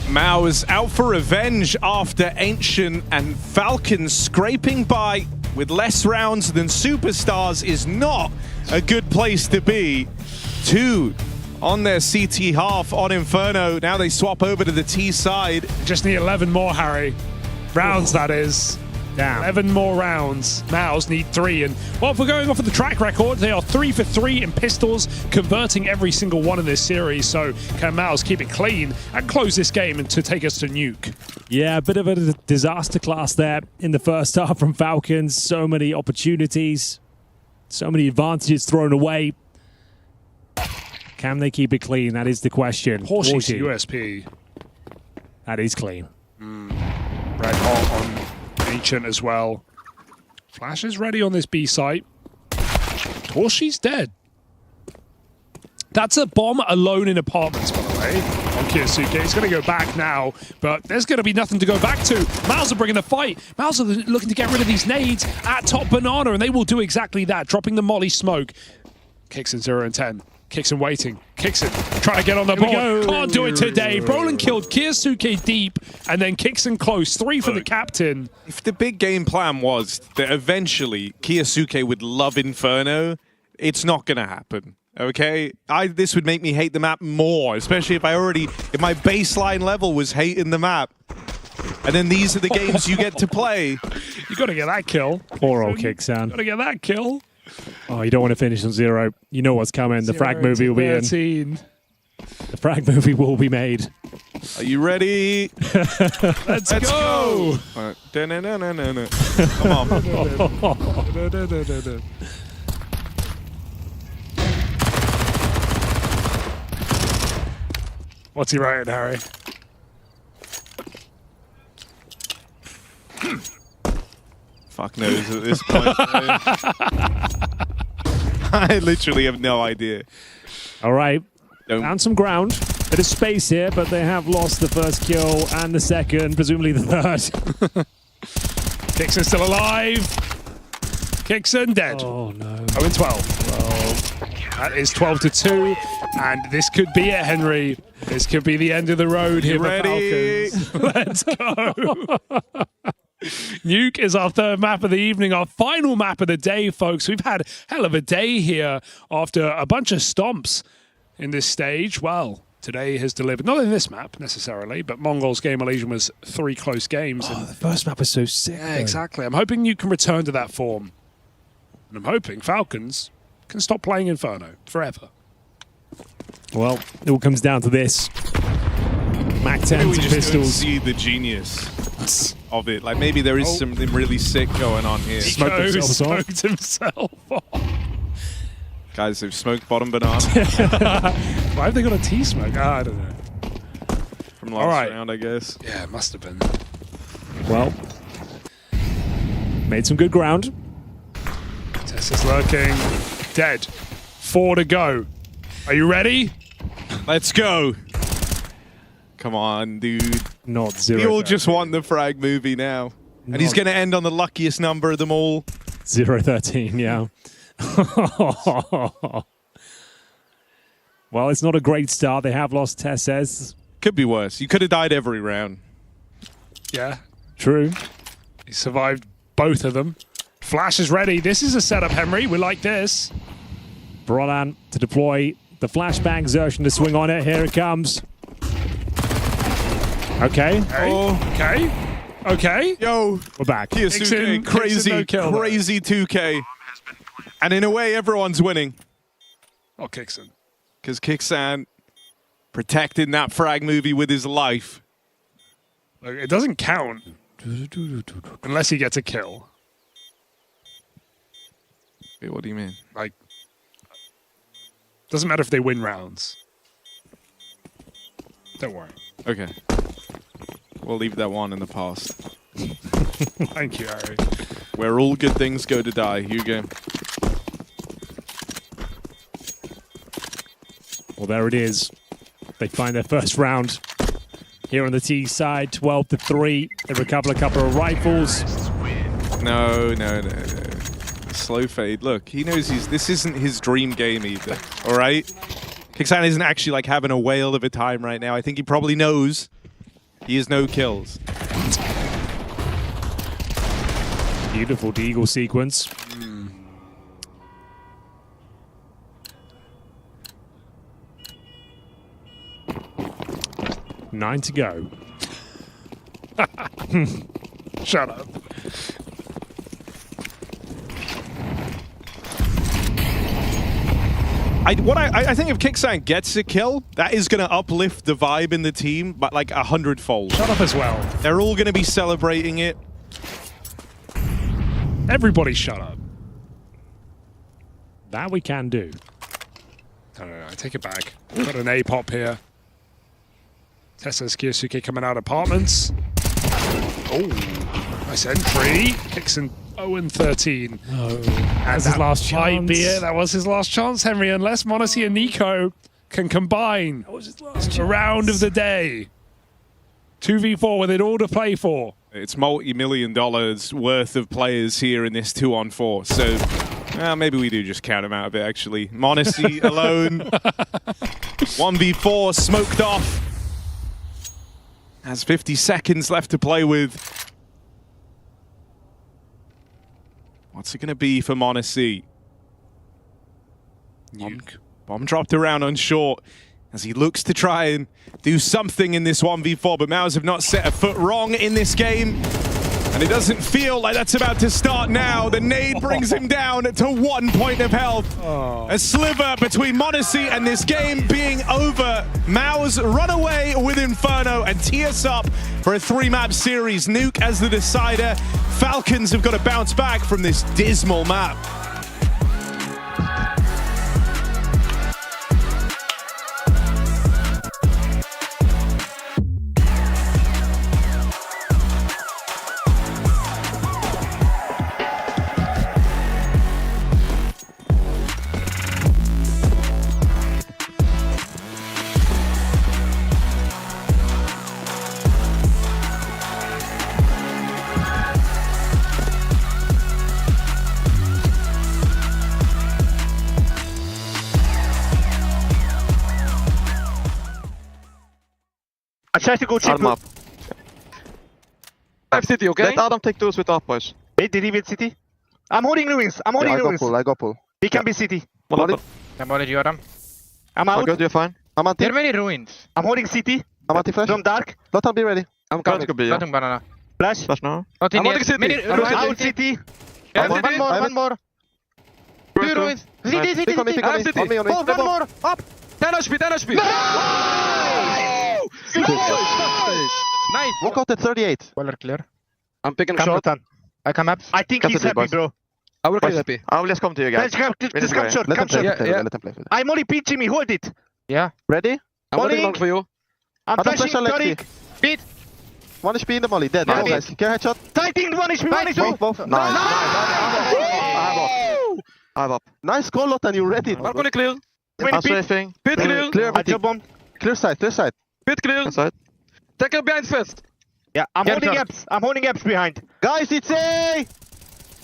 Mao is out for revenge after Ancient, and Falcon scraping by with less rounds than Superstars is not a good place to be. 2 on their CT half on Inferno. Now they swap over to the T side. Just need 11 more, Harry. Rounds, that is. Damn. 11 more rounds. Maus need 3. And well, if we're going off of the track record, they are 3 for 3 in pistols, converting every single one in this series. So can Maus keep it clean and close this game and to take us to Nuke? Yeah, a bit of a disaster class there in the first half from Falcons. So many opportunities, so many advantages thrown away. Can they keep it clean? That is the question. Horses USP. That is clean. Red hot on Ancient as well. Flash is ready on this B site. Torshi's dead. That's a bomb alone in apartments, by the way, on Kyosuke. He's going to go back now, but there's going to be nothing to go back to. Maus are bringing the fight. Maus are looking to get rid of these nades at top Banana, and they will do exactly that, dropping the molly smoke. Kicks in 0 and 10. Kixon waiting. Kixon trying to get on the board. Can't do it today. Brolin killed Kyosuke deep, and then Kixon close. 3 for the captain. If the big game plan was that eventually Kyosuke would love Inferno, it's not going to happen. Okay? This would make me hate the map more, especially if my baseline level was hating the map. And then these are the games you get to play. You got to get that kill. Poor old Kixon. Got to get that kill. Oh, you don't want to finish on 0. You know what's coming. The frag movie will be in. The frag movie will be made. Are you ready? Let's go! Come on. What's he writing, Harry? Fuck knows at this point. I literally have no idea. All right. Found some ground. Bit of space here, but they have lost the first kill and the second, presumably the third. Kixon still alive. Kixon dead. Oh, no. 0 and 12. Well, that is 12 to 2. And this could be it, Henry. This could be the end of the road here for Falcons. Let's go. Nuke is our third map of the evening, our final map of the day, folks. We've had hell of a day here after a bunch of stomps in this stage. Well, today has delivered, not in this map necessarily, but Mongol's game of Legion was 3 close games. Oh, the first map was so sick. Yeah, exactly. I'm hoping you can return to that form. And I'm hoping Falcons can stop playing Inferno forever. Well, it all comes down to this. Mac 10s and we just pistols. don't see the genius of it. Like maybe there is something really sick going on here. Smoked himself off. Guys, they've smoked bottom banana. Why have they got a T-smoke? I don't know. From last round, I guess. Yeah, it must have been. Well, made some good ground. Tessa's lurking. Dead. 4 to go. Are you ready? Let's go. Come on, dude. Not 0. We all just want the frag movie now. And he's going to end on the luckiest number of them all. 0-13, yeah. Well, it's not a great start. They have lost Tesses. Could be worse. You could have died every round. Yeah. True. He survived both of them. Flash is ready. This is a setup, Henry. We like this. Brolan to deploy the flashbang. Xerxes to swing on it. Here it comes. Okay. Okay. Yo. We're back. Kiyasuke, crazy 2K. And in a way, everyone's winning. Oh, Kixon. Because Kixan protecting that frag movie with his life. Look, it doesn't count unless he gets a kill. Wait, what do you mean? Like, doesn't matter if they win rounds. Don't worry. Okay. We'll leave that one in the past. Thank you, Harry. Where all good things go to die. Hugo. Well, there it is. They find their first round here on the T side, 12-3. They recover a couple of rifles. No. Slow fade. Look, he knows this isn't his dream game either. All right? Kixan isn't actually like having a whale of a time right now. I think he probably knows he has no kills. Beautiful Deagle sequence. 9 to go. Shut up. I think if Kixan gets a kill, that is going to uplift the vibe in the team, but like 100-fold. Shut up as well. They're all going to be celebrating it. Everybody shut up. That we can do. No, I take it back. Got an A-pop here. Tessa's Kiyasuke coming out of apartments. Oh, nice entry. Kixan 0-13. Oh, that's his last chance. That was his last chance, Henry, unless Monacy and Nico can combine. That was his last chance. A round of the day. 2v4 with it all to play for. It's multi-million dollars worth of players here in this 2-on-4. So maybe we do just count them out a bit, actually. Monacy alone. 1v4 smoked off. Has 50 seconds left to play with. What's it going to be for Monacy? Bomb dropped around on short as he looks to try and do something in this 1v4, but Maus have not set a foot wrong in this game. And it doesn't feel like that's about to start now. The nade brings him down to 1 point of health. A sliver between Monacy and this game being over. Maus run away with Inferno and tee us up for a 3-map series. Nuke as the decider. Falcons have got to bounce back from this dismal map. I try to go cheap. Arm up. 5 city, okay? Let Adam take those with up, boys. Wait, did he beat city? I'm holding ruins. I go pull. He can be city. Molly. I'm already you, Adam. I'm out. Good, you're fine. I'm anti. There are many ruins. I'm holding city. I'm anti-flash. From dark. Let them be ready. I'm coming. Planting banana. Flash. Flash now. Not in I'm holding yet. city. Many I'm ruins. holding Out city. I'm One on. more. One more. Two ruins. City. City. Pick on me, pick on me. City. On me, on me. Oh, one more. Up. 10 HP, 10 HP. Nice. Walk out at 38. Well clear. I'm picking Come short. Rotan. I come up. I think Cut he's the happy, boys. bro. I will clear happy. I will just come to you guys. Just come short. Let Come them play. short. Yeah. Let them play. I'm only pinching me. Hold it. Yeah. Ready? I'm holding Molly. long for you. I'm Adam flashing. flash on Turning. Lexi. Beat. 1 HP in the molly. Dead. Yeah, Go, guys. Get a headshot. Fighting. One HP. One HP. Both. Nice. I have up. Nice goal, Lotan. You ready? Balcony clear. I'm strafing. Pit clear. Clear. I jump bomb. Clear side. Clear side. Pit clear. Side. Take your behind first. Yeah, I'm Get holding shot. apps. I'm holding apps behind. Guys, it's A!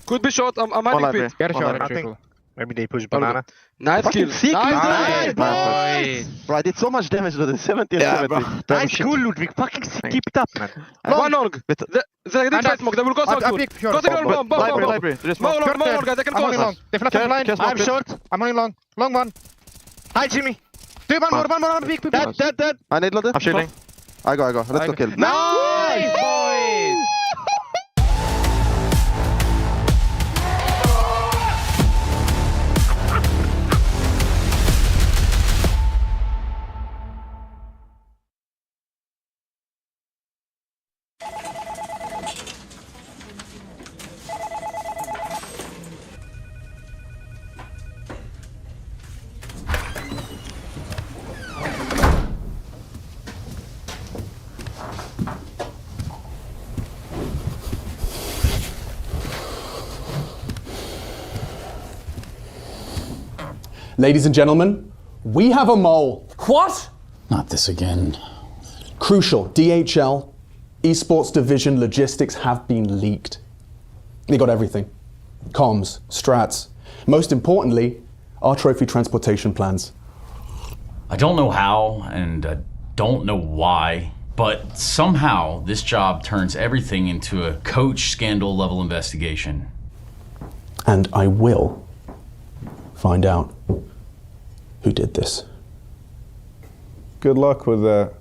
Could be short. I'm One hiding library. pit. Get a One shot. library. I think. Maybe they push banana. Nice Fucking kill. sick, Nice. Ludwig. Nice. Bro, I did so much damage to the 70 and Yeah, 70. bro. Nice cool, Ludwig. Fucking sick. Keep it up, man. One long. They did try smoke. They will go I smoke. pick short. Go signal bomb. Bomb. Library, Bomb. library. There is More smoke. long, guys. I can I'm only close. long. They flat Care- blind. care smoke I'm it. short. I'm only long. Long one. Hi, Jimmy. Do one more. One more. Big. Dead. I need loader. I'm shooting. I go. Let's go kill. Nice, boys. Ladies and gentlemen, we have a mole. What? Not this again. Crucial, DHL, esports division logistics have been leaked. They got everything. Comms, strats. Most importantly, our trophy transportation plans. I don't know how, and I don't know why, but somehow this job turns everything into a coach scandal level investigation. And I will find out who did this. Good luck with that.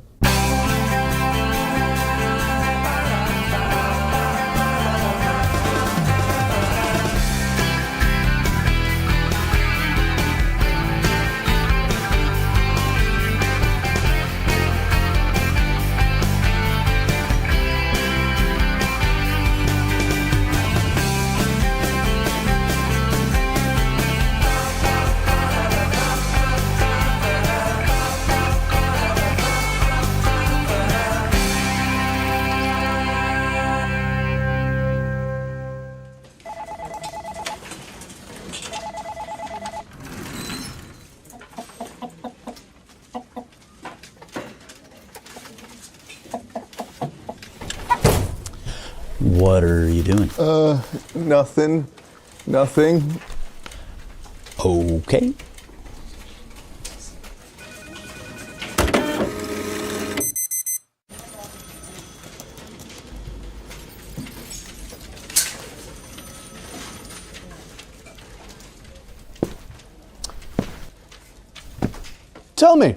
What are you doing? Nothing. Okay. Tell me,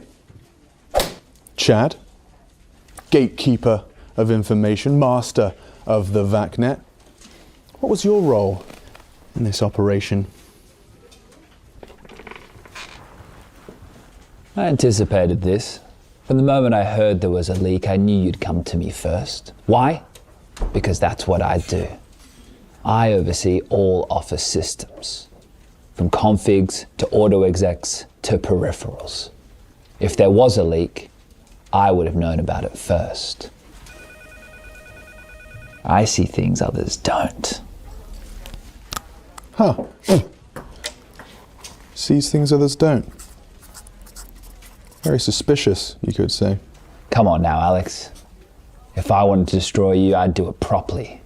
Chad, gatekeeper of information, master of the VACnet, what was your role in this operation? I anticipated this. From the moment I heard there was a leak, I knew you'd come to me first. Why? Because that's what I do. I oversee all office systems, from configs to auto execs to peripherals. If there was a leak, I would have known about it first. I see things others don't. Huh. Sees things others don't. Very suspicious, you could say. Come on now, Alex. If I wanted to destroy you, I'd do it properly.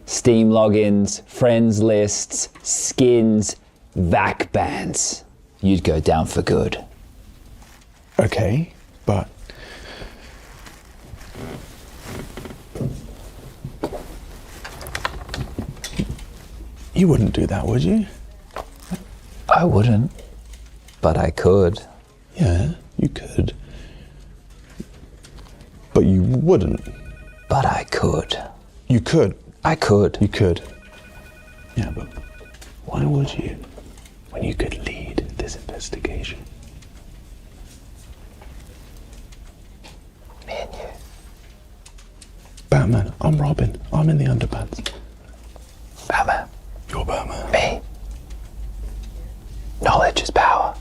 Steam logins, friends lists, skins, VAC bans. You'd go down for good. Okay, but you wouldn't do that, would you? I wouldn't, but I could. Yeah, You could. But you wouldn't. But I could. You could. I could. You could. Yeah, but why would you when you could lead this investigation? Me and you. Batman, I'm Robin. I'm in the underpants. Batman. You're Batman. Me. Knowledge is power.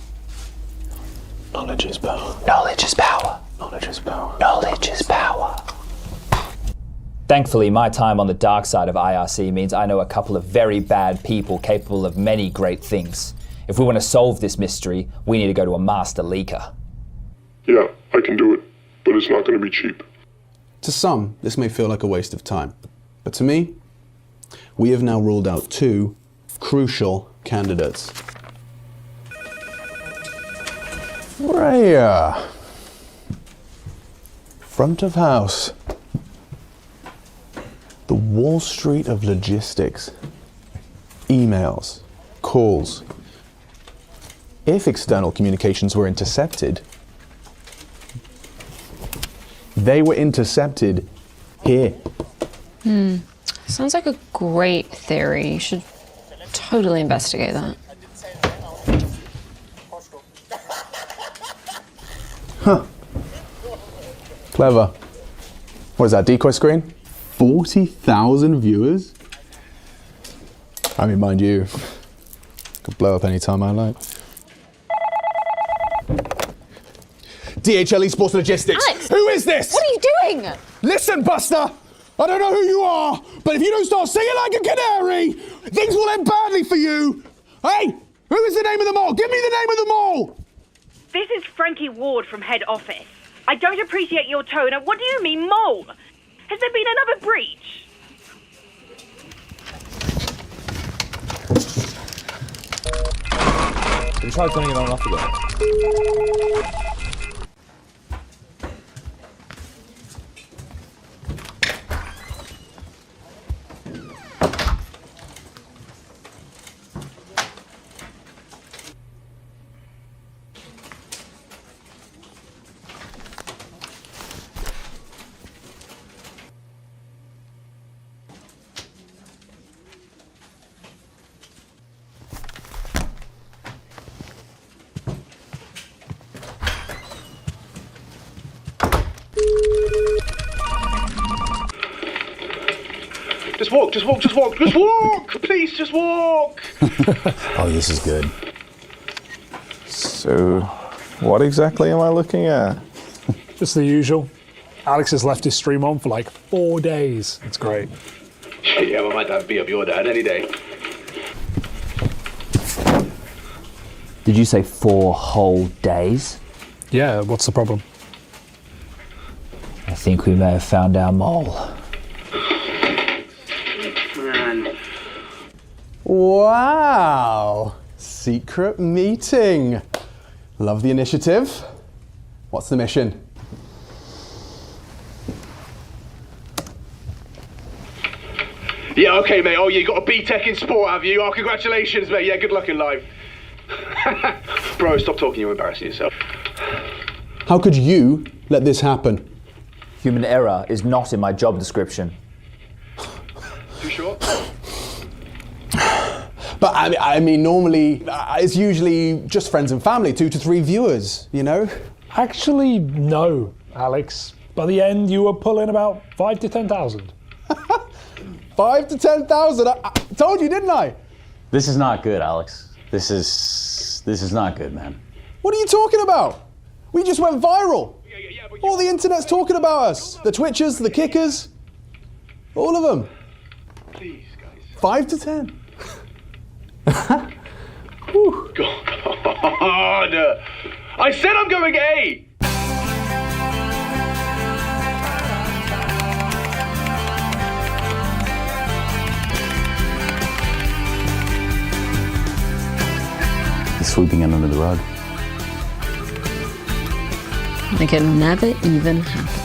Knowledge is power. Knowledge is power. Knowledge is power. Knowledge is power. Thankfully, my time on the dark side of IRC means I know a couple of very bad people capable of many great things. If we want to solve this mystery, we need to go to a master leaker. Yeah, I can do it, but it's not going to be cheap. To some, this may feel like a waste of time. But to me, we have now ruled out 2 crucial candidates. Raya. Front of house. The Wall Street of logistics. Emails, calls. If external communications were intercepted, they were intercepted here. Sounds like a great theory. You should totally investigate that. Huh. Clever. What is that, decoy screen? 40,000 viewers? I mean, mind you, could blow up any time I like. DHL Esports Logistics. Alex! Who is this? What are you doing? Listen, Buster! I don't know who you are, but if you don't start singing like a canary, things will end badly for you. Hey, who is the name of the mall? Give me the name of the mall! This is Frankie Ward from head office. I don't appreciate your tone. What do you mean, mole? Has there been another breach? Can you try turning it on and off again? Just walk! Please, just walk! Oh, this is good. So, what exactly am I looking at? Just the usual. Alex has left his stream on for like 4 days. It's great. Yeah, well, my dad be up your dad any day. Did you say 4 whole days? Yeah, what's the problem? I think we may have found our mole. Wow! Secret meeting. Love the initiative. What's the mission? Yeah, okay, mate. Oh, you got a B-Tech in sport, have you? Oh, congratulations, mate. Yeah, good luck in life. Bro, stop talking. You're embarrassing yourself. How could you let this happen? Human error is not in my job description. Too short? But I mean, normally it's usually just friends and family, 2 to 3 viewers, you know? Actually, no, Alex. By the end, you were pulling about 5 to 10,000. 5 to 10,000? I told you, didn't I? This is not good, Alex. This is not good, man. What are you talking about? We just went viral. All the internet's talking about us. The Twitchers, the Kickers, all of them. Please, guys. 5 to 10. God. I said I'm going A! He's sweeping it under the rug. Like it never even happened.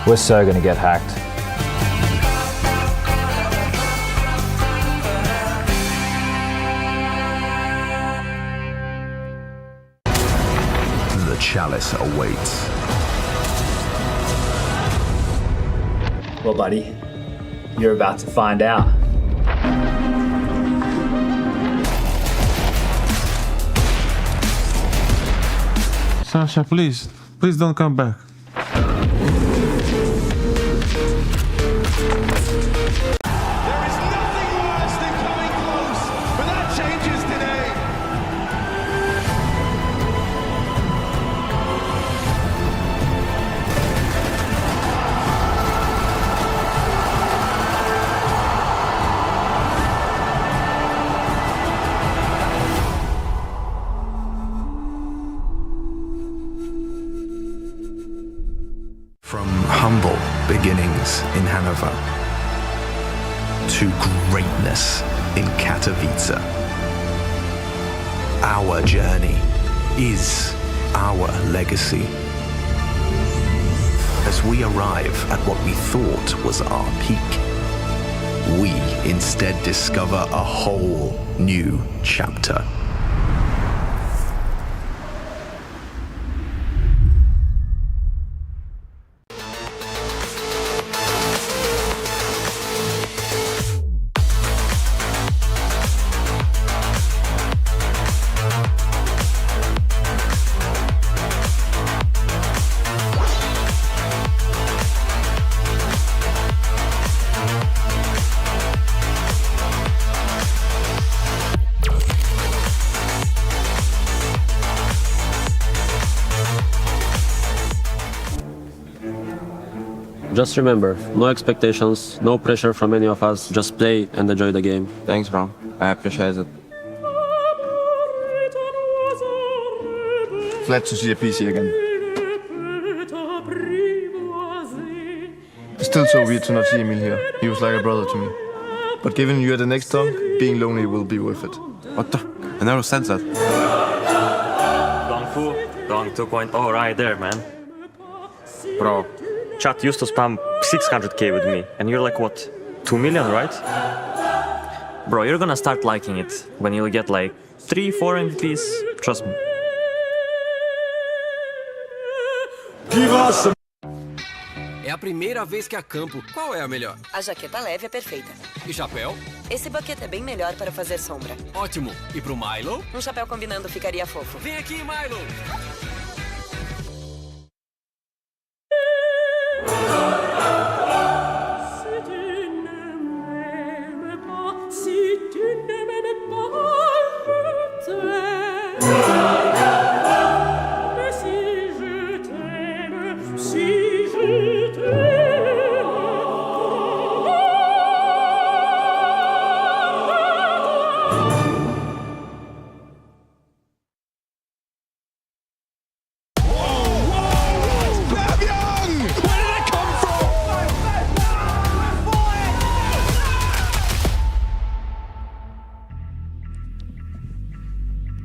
We're so gonna get hacked. chalice awaits. Well, buddy, you're about to find out. Sasha, please don't come back. From humble beginnings in Hanover to greatness in Katowice, our journey is our legacy. As we arrive at what we thought was our peak, we instead discover a whole new chapter. Just remember, no expectations, no pressure from any of us, just play and enjoy the game. Thanks, bro. I appreciate it. Glad to see a PC again. It's still so weird to not see Emil here. He was like a brother to me. But given you at the next talk, being lonely will be worth it. What the? I never sense that. Gong Fu, Gong 2.0 right there, man. Bro, chat used to spam 600k with me, and you're like, what, 2 million, right? Bro, you're gonna start liking it when you'll get like 3-4 MVPs, trust me. É a primeira vez que acampo. Qual é a melhor? A jaqueta leve é perfeita. E chapéu? Esse bucket é bem melhor para fazer sombra. Ótimo. E pro Milo? Um chapéu combinando ficaria fofo. Vem aqui, Milo!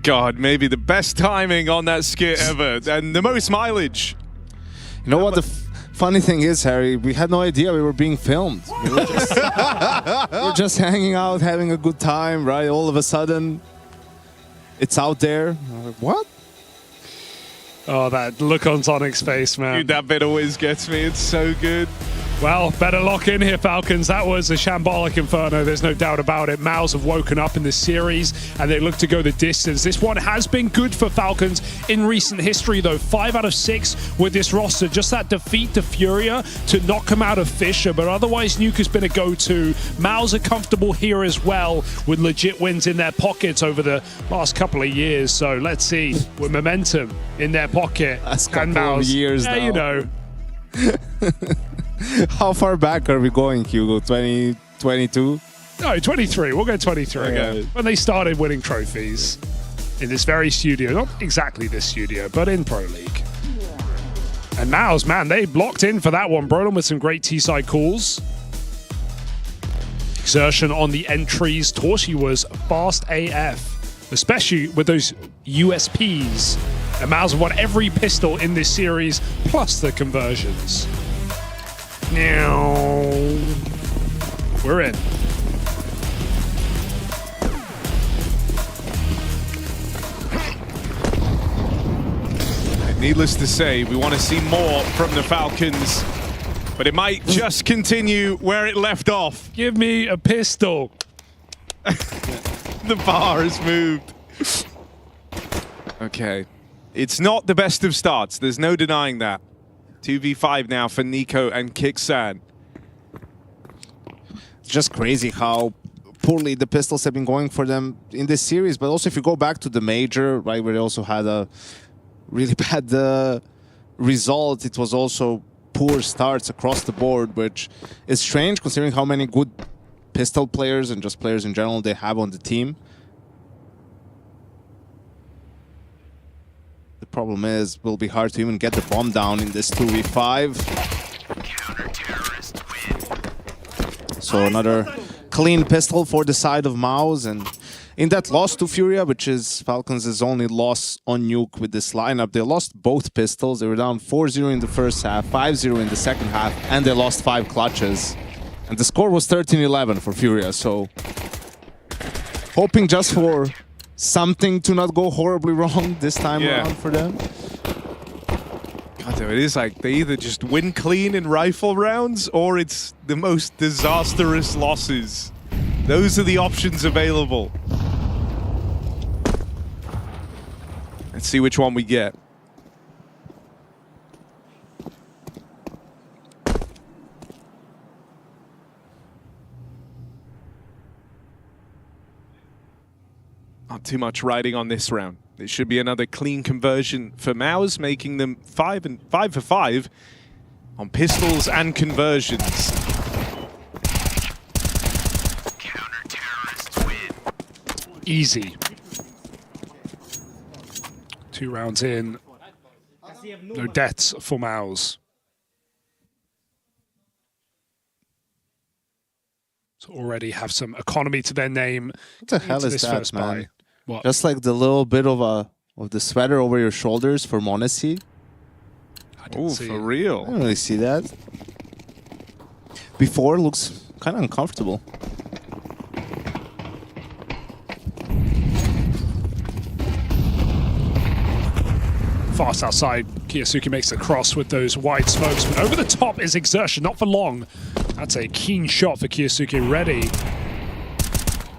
God, maybe the best timing on that skit ever, and the most mileage. You know what the funny thing is, Harry? We had no idea we were being filmed. We were just hanging out, having a good time, right? All of a sudden, it's out there. Like, what? Oh, that look on Sonic's face, man. Dude, that bit always gets me. It's so good. Well, better lock in here, Falcons. That was a shambolic inferno. There's no doubt about it. Mals have woken up in this series, and they look to go the distance. This one has been good for Falcons in recent history, though. 5 out of 6 with this roster. Just that defeat to Furia to knock him out of Fisher, but otherwise Nuke has been a go-to. Mals are comfortable here as well with legit wins in their pockets over the last couple of years. So let's see, with momentum in their pocket. Last couple of years now. You know. How far back are we going, Hugo? 2022? No, 23. We'll go 23. Okay. When they started winning trophies in this very studio. Not exactly this studio, but in Pro League. And Mouse, man, they blocked in for that one. Brolin with some great T-side calls. Exertion on the entries. Torshi was fast AF, especially with those USPs. And Mouse won every pistol in this series, plus the conversions. Now we're in. Needless to say, we want to see more from the Falcons, but it might just continue where it left off. Give me a pistol. The bar has moved. Okay. It's not the best of starts. There's no denying that. 2v5 now for Nico and Kixan. It's just crazy how poorly the pistols have been going for them in this series. But also if you go back to the major, right, where they also had a really bad result, it was also poor starts across the board, which is strange considering how many good pistol players and just players in general they have on the team. The problem is, will be hard to even get the bomb down in this 2v5. So another clean pistol for the side of Maus, and in that loss to Furia, which is Falcons' only loss on Nuke with this lineup, they lost both pistols. They were down 4-0 in the first half, 5-0 in the second half, and they lost 5 clutches. And the score was 13-11 for Furia, so hoping just for something to not go horribly wrong this time around for them. God, it is like they either just win clean in rifle rounds or it's the most disastrous losses. Those are the options available. Let's see which one we get. Not too much riding on this round. It should be another clean conversion for Maus, making them 5 for 5 on pistols and conversions. Easy. 2 rounds in. No deaths for Maus. So already have some economy to their name. What the hell is that, man? Buy. What? Just like the little bit of the sweater over your shoulders for Monacy. Oh, for real? I don't really see that. Before looks kind of uncomfortable. Fast outside, Kiyosuke makes the cross with those wide smokes, but over the top is Exertion, not for long. That's a keen shot for Kiyosuke, ready.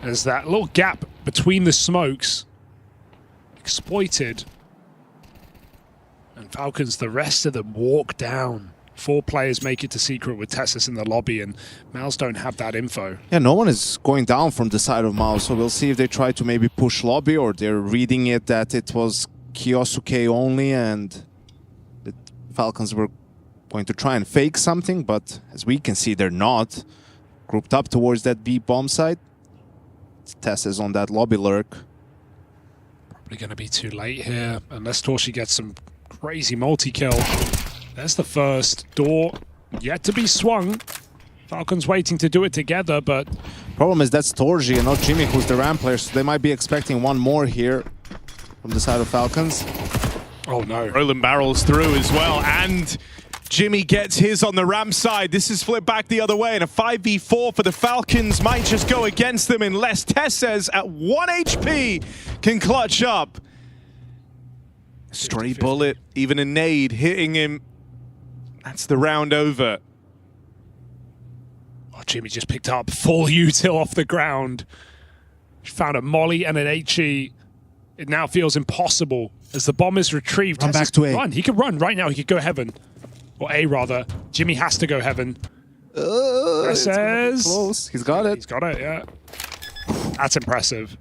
There's that little gap between the smokes. Exploited. And Falcons, the rest of them walk down. 4 players make it to secret with Tessus in the lobby, and Maus don't have that info. Yeah, no one is going down from the side of Maus, so we'll see if they try to maybe push lobby, or they're reading it that it was Kiyosuke only and the Falcons were going to try and fake something, but as we can see, they're not. Grouped up towards that B bomb site. Tess is on that lobby lurk. Probably going to be too late here, unless Torshi gets some crazy multi-kill. There's the first door, yet to be swung. Falcons waiting to do it together, but... Problem is that's Torji and not Jimmy, who's the ramp player, so they might be expecting one more here from the side of Falcons. Oh no. Roland barrels through as well, and Jimmy gets his on the ramp side. This is flipped back the other way, and a 5v4 for the Falcons might just go against them unless Tesses at 1 HP can clutch up. Stray bullet, even a nade hitting him. That's the round over. Oh, Jimmy just picked up full util off the ground. Found a molly and an HE. It now feels impossible as the bomb is retrieved. Run back to A. Run. He could run right now. He could go heaven. Or A, rather. Jimmy has to go heaven. Says close. He's got it. He's got it, yeah. That's impressive.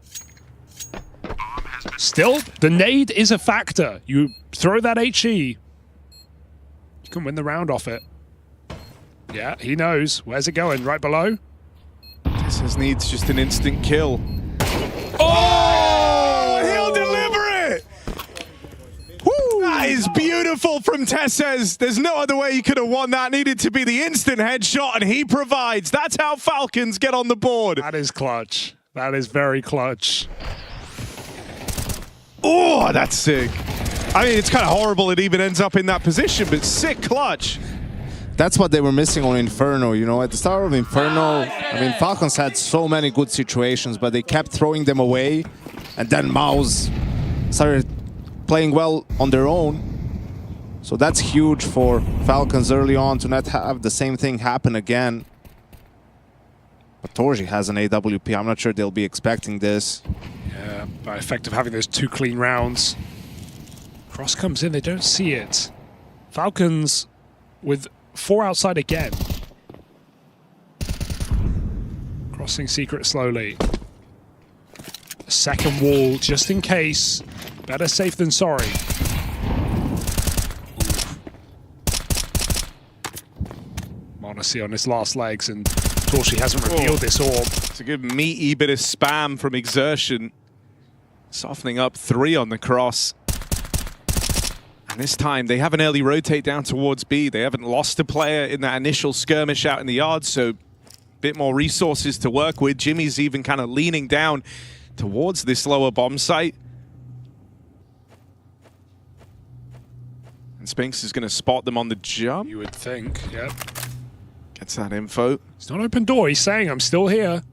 Still, the nade is a factor. You throw that HE, you can win the round off it. Yeah, he knows. Where's it going? Right below? Tesses needs just an instant kill. Oh! He'll deliver it! Woo! That is beautiful from Tesses. There's no other way he could have won that. Needed to be the instant headshot, and he provides. That's how Falcons get on the board. That is clutch. That is very clutch. Oh, that's sick. I mean, it's kind of horrible it even ends up in that position, but sick clutch. That's what they were missing on Inferno, you know. At the start of Inferno, I mean, Falcons had so many good situations, but they kept throwing them away. And then Maus started playing well on their own. So that's huge for Falcons early on to not have the same thing happen again. But Torji has an AWP. I'm not sure they'll be expecting this. Yeah, by effect of having those 2 clean rounds. Cross comes in, they don't see it. Falcons with 4 outside again. Crossing secret slowly. A second wall, just in case. Better safe than sorry. Monacy on his last legs, and Torshi hasn't revealed this orb. It's a good meaty bit of spam from Exertion. Softening up 3 on the cross. And this time they have an early rotate down towards B. They haven't lost a player in that initial skirmish out in the yard, so a bit more resources to work with. Jimmy's even kind of leaning down towards this lower bomb site. And Spinks is going to spot them on the jump. You would think, yep. Gets that info. It's not open door, he's saying, I'm still here.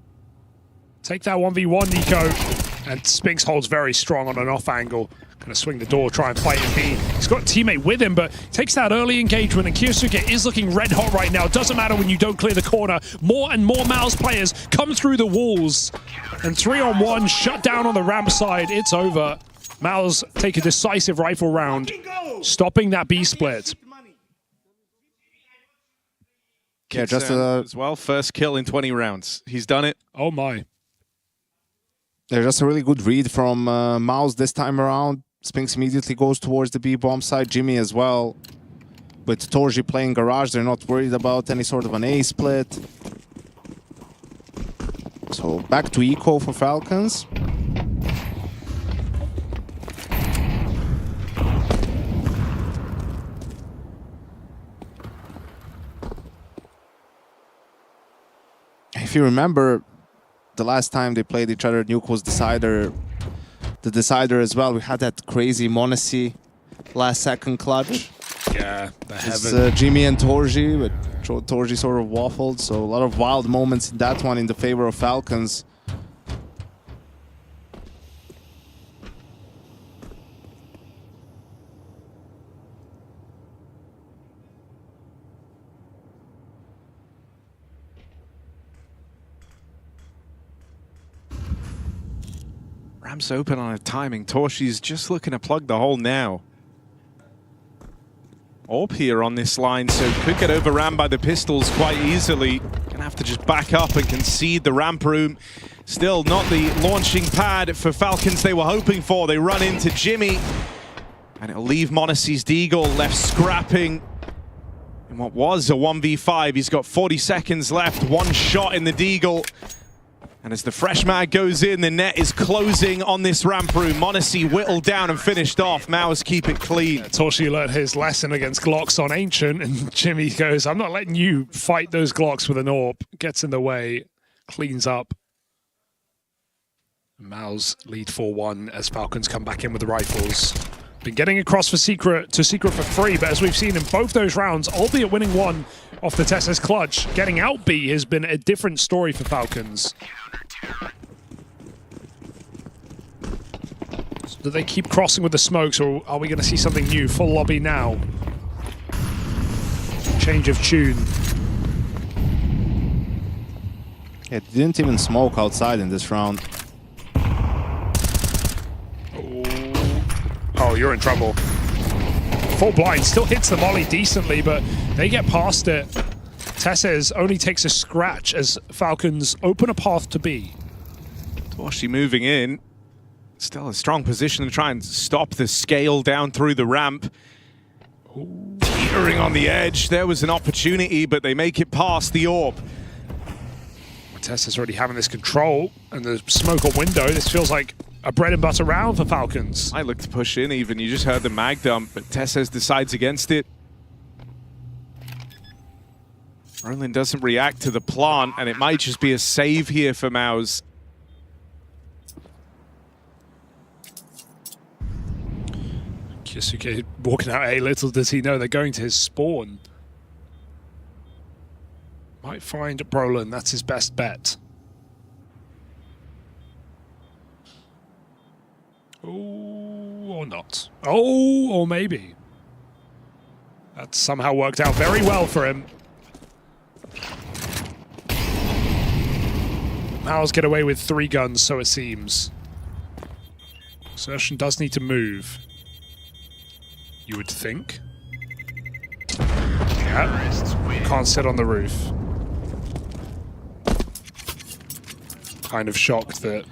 Take that 1v1, Nico. And Spinks holds very strong on an off angle. Gonna swing the door, try and fight in B. He's got a teammate with him, but takes that early engagement, and Kyosuke is looking red hot right now. Doesn't matter when you don't clear the corner. More and more Mao's players come through the walls. And 3-on-1 shut down on the ramp side. It's over. Mao's take a decisive rifle round, stopping that B split. Yeah, just as well. First kill in 20 rounds. He's done it. Oh my. There's just a really good read from Mao's this time around. Spinks immediately goes towards the B bomb side. Jimmy as well. With Torji playing garage, they're not worried about any sort of an A split. So back to eco for Falcons. If you remember, the last time they played each other, Nuke was the decider as well. We had that crazy Monacy last second clutch. Yeah, the It's heaven. Jimmy and Torji, but Torji sort of waffled. So a lot of wild moments in that one in the favor of Falcons. Ramp's open on a timing. Torshi's just looking to plug the hole now. Orb here on this line, so could get overran by the pistols quite easily. Gonna have to just back up and concede the ramp room. Still not the launching pad for Falcons they were hoping for. They run into Jimmy, and it'll leave Monacy's Deagle left scrapping in what was a 1v5. He's got 40 seconds left, 1 shot in the Deagle. And as the fresh mag goes in, the net is closing on this ramp room. Monacy whittled down and finished off. Mao's keep it clean. Torshi learned his lesson against Glocks on Ancient, and Jimmy goes, I'm not letting you fight those Glocks with an AWP. Gets in the way, cleans up. Mao's lead 4-1 as Falcons come back in with the rifles. Been getting across for Secret for free, but as we've seen in both those rounds, albeit winning one off the Tessa's clutch, getting out B has been a different story for Falcons. So do they keep crossing with the smokes, or are we going to see something new? Full lobby now. Change of tune. Yeah, they didn't even smoke outside in this round. Oh, you're in trouble. Full blind, still hits the molly decently, but they get past it. Tesses only takes a scratch as Falcons open a path to B. Torshi moving in. Still a strong position to try and stop the scale down through the ramp. Teetering on the edge. There was an opportunity, but they make it past the orb. Tesses already having this control, and the smoke on window. This feels like a bread and butter round for Falcons. I look to push in even. You just heard the mag dump, but Tesses decides against it. Roland doesn't react to the plant, and it might just be a save here for Mao's. Kyosuke walking out A, little does he know they're going to his spawn. Might find Brolin, that's his best bet. Oh, or not. Oh, or maybe. That somehow worked out very well for him. Maus get away with 3 guns, so it seems. Exertion does need to move. You would think. Yeah. Can't sit on the roof. Kind of shocked that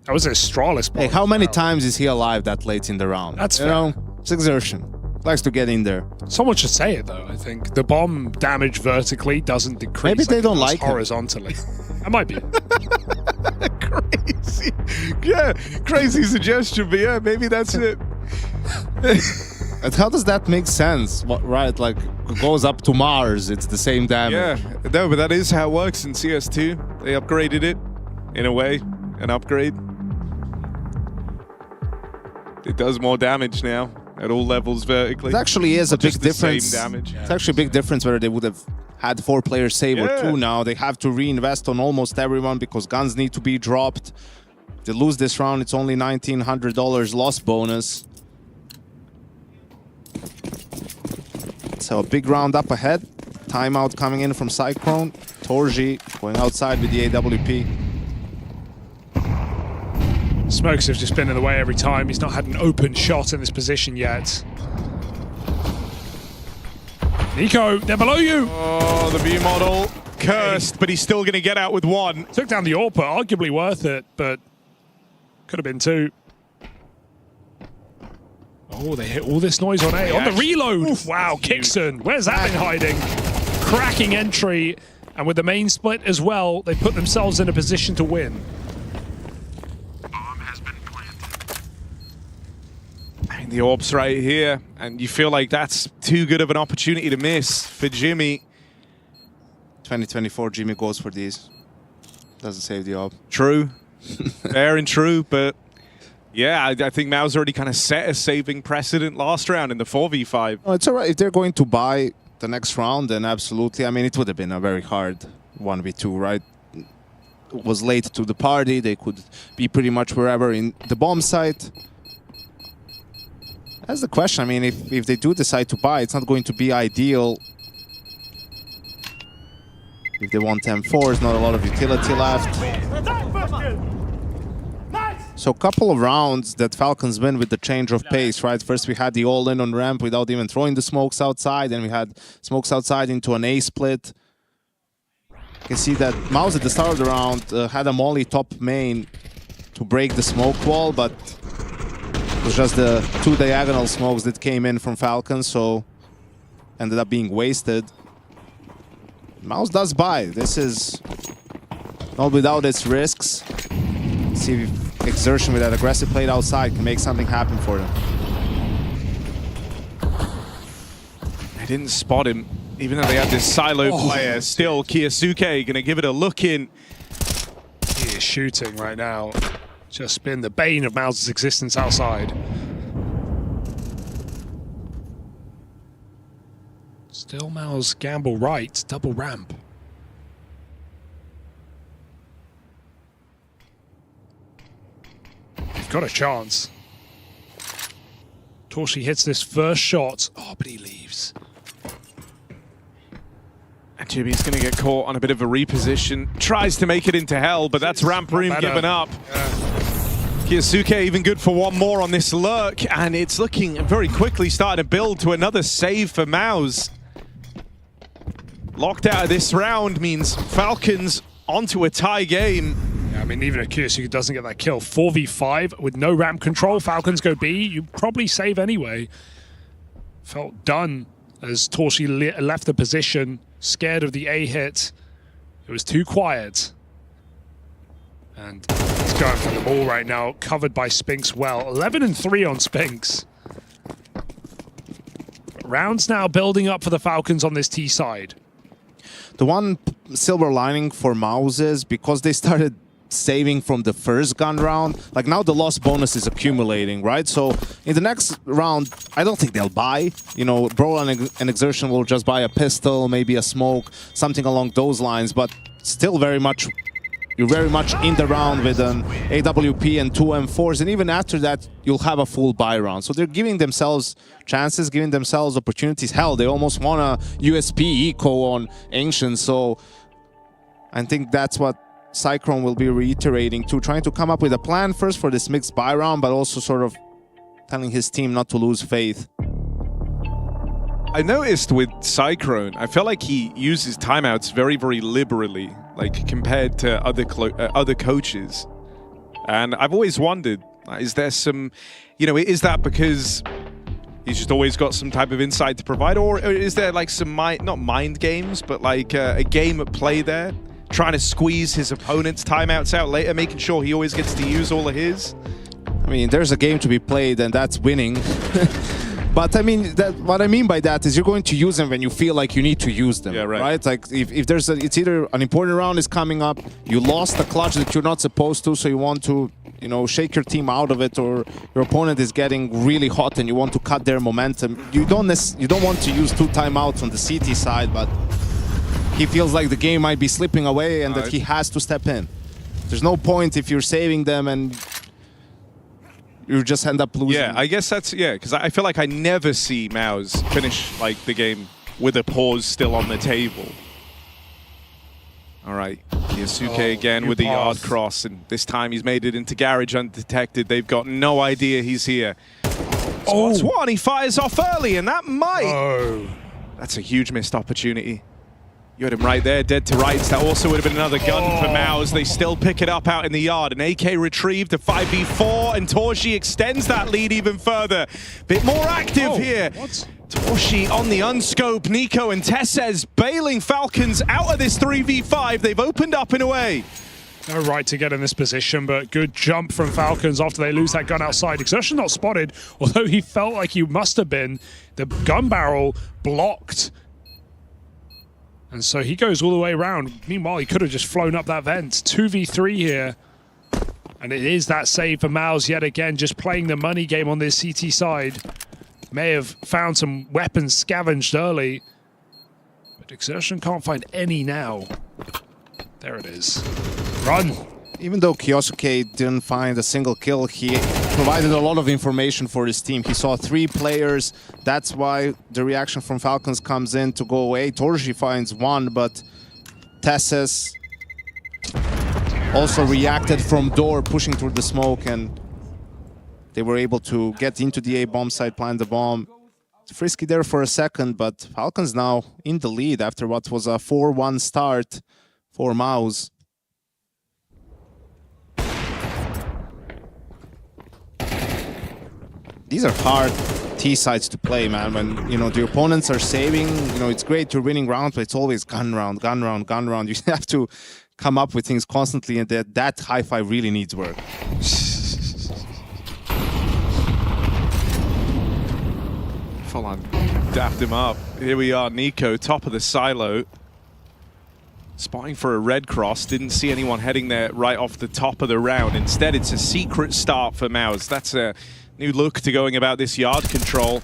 was a Astralis bomb. Hey, how many times is he alive that late in the round? That's fair. You know, it's exertion. Likes to get in there. Someone should say it though, I think. The bomb damage vertically doesn't decrease. Maybe they don't like him. Horizontally. That might be. Crazy. Yeah, crazy suggestion, but yeah, maybe that's it. And how does that make sense? What, right, like, goes up to Mars, it's the same damage. Yeah, no, but that is how it works in CS2. They upgraded it, in a way, an upgrade. It does more damage now, at all levels vertically. It actually is a big difference. Same damage. It's actually a big difference whether they would have had 4 players save or 2 now. They have to reinvest on almost everyone because guns need to be dropped. If they lose this round, it's only $1,900 loss bonus. So a big round up ahead. Timeout coming in from Cyclone. Torji going outside with the AWP. Smokes have just been in the way every time. He's not had an open shot in this position yet. Nico, they're below you. Oh, the B model cursed, but he's still going to get out with 1. Took down the AWP, arguably worth it, but could have been 2. Oh, they hit all this noise on A. On the reload. Oof, wow, Kixon. Where's that been hiding? Cracking entry. And with the main split as well, they put themselves in a position to win. I mean, the AWP's right here, and you feel like that's too good of an opportunity to miss for Jimmy. 2024, Jimmy goes for these. Doesn't save the AWP. True. Fair and true, but yeah, I think Mao's already kind of set a saving precedent last round in the 4v5. Oh, it's all right. If they're going to buy the next round, then absolutely. I mean, it would have been a very hard 1v2, right? It was late to the party. They could be pretty much wherever in the bomb site. That's the question. I mean, if they do decide to buy, it's not going to be ideal. If they want M4s, not a lot of utility left. So a couple of rounds that Falcons win with the change of pace, right? First we had the all-in on ramp without even throwing the smokes outside, and we had smokes outside into an A split. You can see that Maus at the start of the round had a molly top main to break the smoke wall, but it was just the 2 diagonal smokes that came in from Falcons, so ended up being wasted. Maus does buy. This is not without its risks. Let's see if Exertion with that aggressive play outside can make something happen for them. They didn't spot him, even though they had this silo player. Still, Kiyosuke gonna give it a look in. He is shooting right now. Just been the bane of Maus' existence outside. Still Maus gamble right, double ramp. They've got a chance. Torshi hits this first shot. Oh, but he leaves. And Jimmy's going to get caught on a bit of a reposition. Tries to make it into hell, but that's ramp room given up. Kiyosuke even good for 1 more on this lurk, and it's looking very quickly starting to build to another save for Maus. Locked out of this round means Falcons onto a tie game. I mean, even if Kiyosuke doesn't get that kill, 4v5 with no ramp control, Falcons go B, you probably save anyway. Felt done as Torshi left the position, scared of the A hit. It was too quiet. And he's going for the ball right now, covered by Spinks well. 11-3 on Spinks. But rounds now building up for the Falcons on this T side. The one silver lining for Maus is because they started saving from the first gun round, like now the loss bonus is accumulating, right? So in the next round, I don't think they'll buy. You know, Brawl and Exertion will just buy a pistol, maybe a smoke, something along those lines, but still very much you're very much in the round with an AWP and 2 M4s, and even after that, you'll have a full buy round. So they're giving themselves chances, giving themselves opportunities. Hell, they almost won a USP eco on Ancient, so I think that's what Cyclone will be reiterating too, trying to come up with a plan first for this mixed buy round, but also sort of telling his team not to lose faith. I noticed with Cyclone, I feel like he uses timeouts very, very liberally, like compared to other coaches. And I've always wondered, is there some, is that because he's just always got some type of insight to provide, or is there like some not mind games, but like a game at play there, trying to squeeze his opponent's timeouts out later, making sure he always gets to use all of his? I mean, there's a game to be played, and that's winning. But I mean, what I mean by that is you're going to use them when you feel like you need to use them, right? Like if there's it's either an important round is coming up, you lost a clutch that you're not supposed to, so you want to, shake your team out of it, or your opponent is getting really hot and you want to cut their momentum. You don't want to use 2 timeouts on the CT side, but he feels like the game might be slipping away and that he has to step in. There's no point if you're saving them and you just end up losing. Yeah, I guess that's, because I feel like I never see Maus finish like the game with a pause still on the table. All right, Yasuke again with the yard cross, and this time he's made it into Garage undetected. They've got no idea he's here. Spots one, he fires off early, and that might... That's a huge missed opportunity. You had him right there, dead to rights. That also would have been another gun for Maus. They still pick it up out in the yard. An AK retrieved to 5v4, and Torshi extends that lead even further. Bit more active here. Torshi on the unscope. Nico and Tessez bailing Falcons out of this 3v5. They've opened up in a way. No right to get in this position, but good jump from Falcons after they lose that gun outside. Exertion not spotted, although he felt like he must have been. The gun barrel blocked. And so he goes all the way around. Meanwhile, he could have just flown up that vent. 2v3 here. And it is that save for Maus yet again, just playing the money game on this CT side. May have found some weapons scavenged early. But Exertion can't find any now. There it is. Run! Even though Kyosuke didn't find a single kill, he provided a lot of information for his team. He saw 3 players. That's why the reaction from Falcons comes in to go away. Torshi finds 1, but Tesses also reacted from door, pushing through the smoke, and they were able to get into the A bomb site, plant the bomb. It's frisky there for a second, but Falcons now in the lead after what was a 4-1 start for Maus. These are hard T-sides to play, man. When, the opponents are saving, it's great you're winning rounds, but it's always gun round, gun round, gun round. You have to come up with things constantly, and that hi-fi really needs work. Full on dapped him up. Here we are, Nico, top of the silo. Spotting for a red cross. Didn't see anyone heading there right off the top of the round. Instead, it's a secret start for Maus. That's a new look to going about this yard control.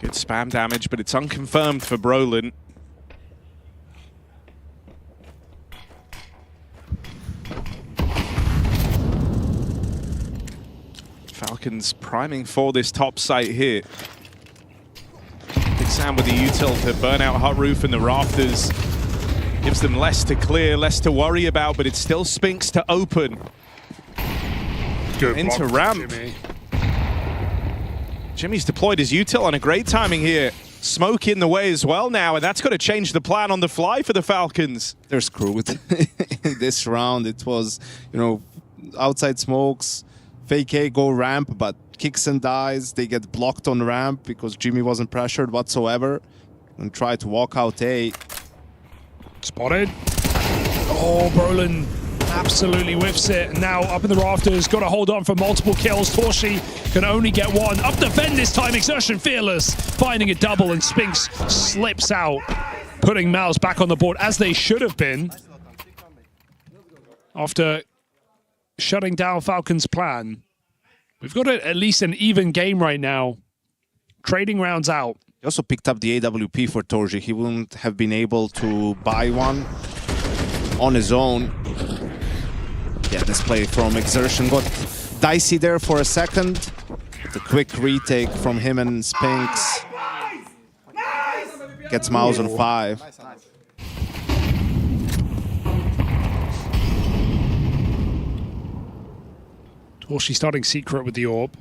Good spam damage, but it's unconfirmed for Brolin. Falcons priming for this top site here. Big Sam with the util to burn out Hot Roof and the rafters. Gives them less to clear, less to worry about, but it's still Spinks to open. Good into ramp. Jimmy. Jimmy's deployed his util on a great timing here. Smoke in the way as well now, and that's got to change the plan on the fly for the Falcons. They're screwed. In this round, it was, outside smokes, fake A, go ramp, but kicks and dies. They get blocked on ramp because Jimmy wasn't pressured whatsoever and try to walk out A. Spotted. Oh, Brolin absolutely whiffs it. Now up in the rafters, got to hold on for multiple kills. Torshi can only get 1. Up the vent this time, Exertion fearless, finding a double, and Spinks slips out, putting Maus back on the board, as they should have been, after shutting down Falcons' plan. We've got at least an even game right now. Trading rounds out. He also picked up the AWP for Torji. He wouldn't have been able to buy one on his own. Yeah, this play from Exertion got dicey there for a second. The quick retake from him and Spinks gets Mouse on 5. Torshi starting secret with the orb.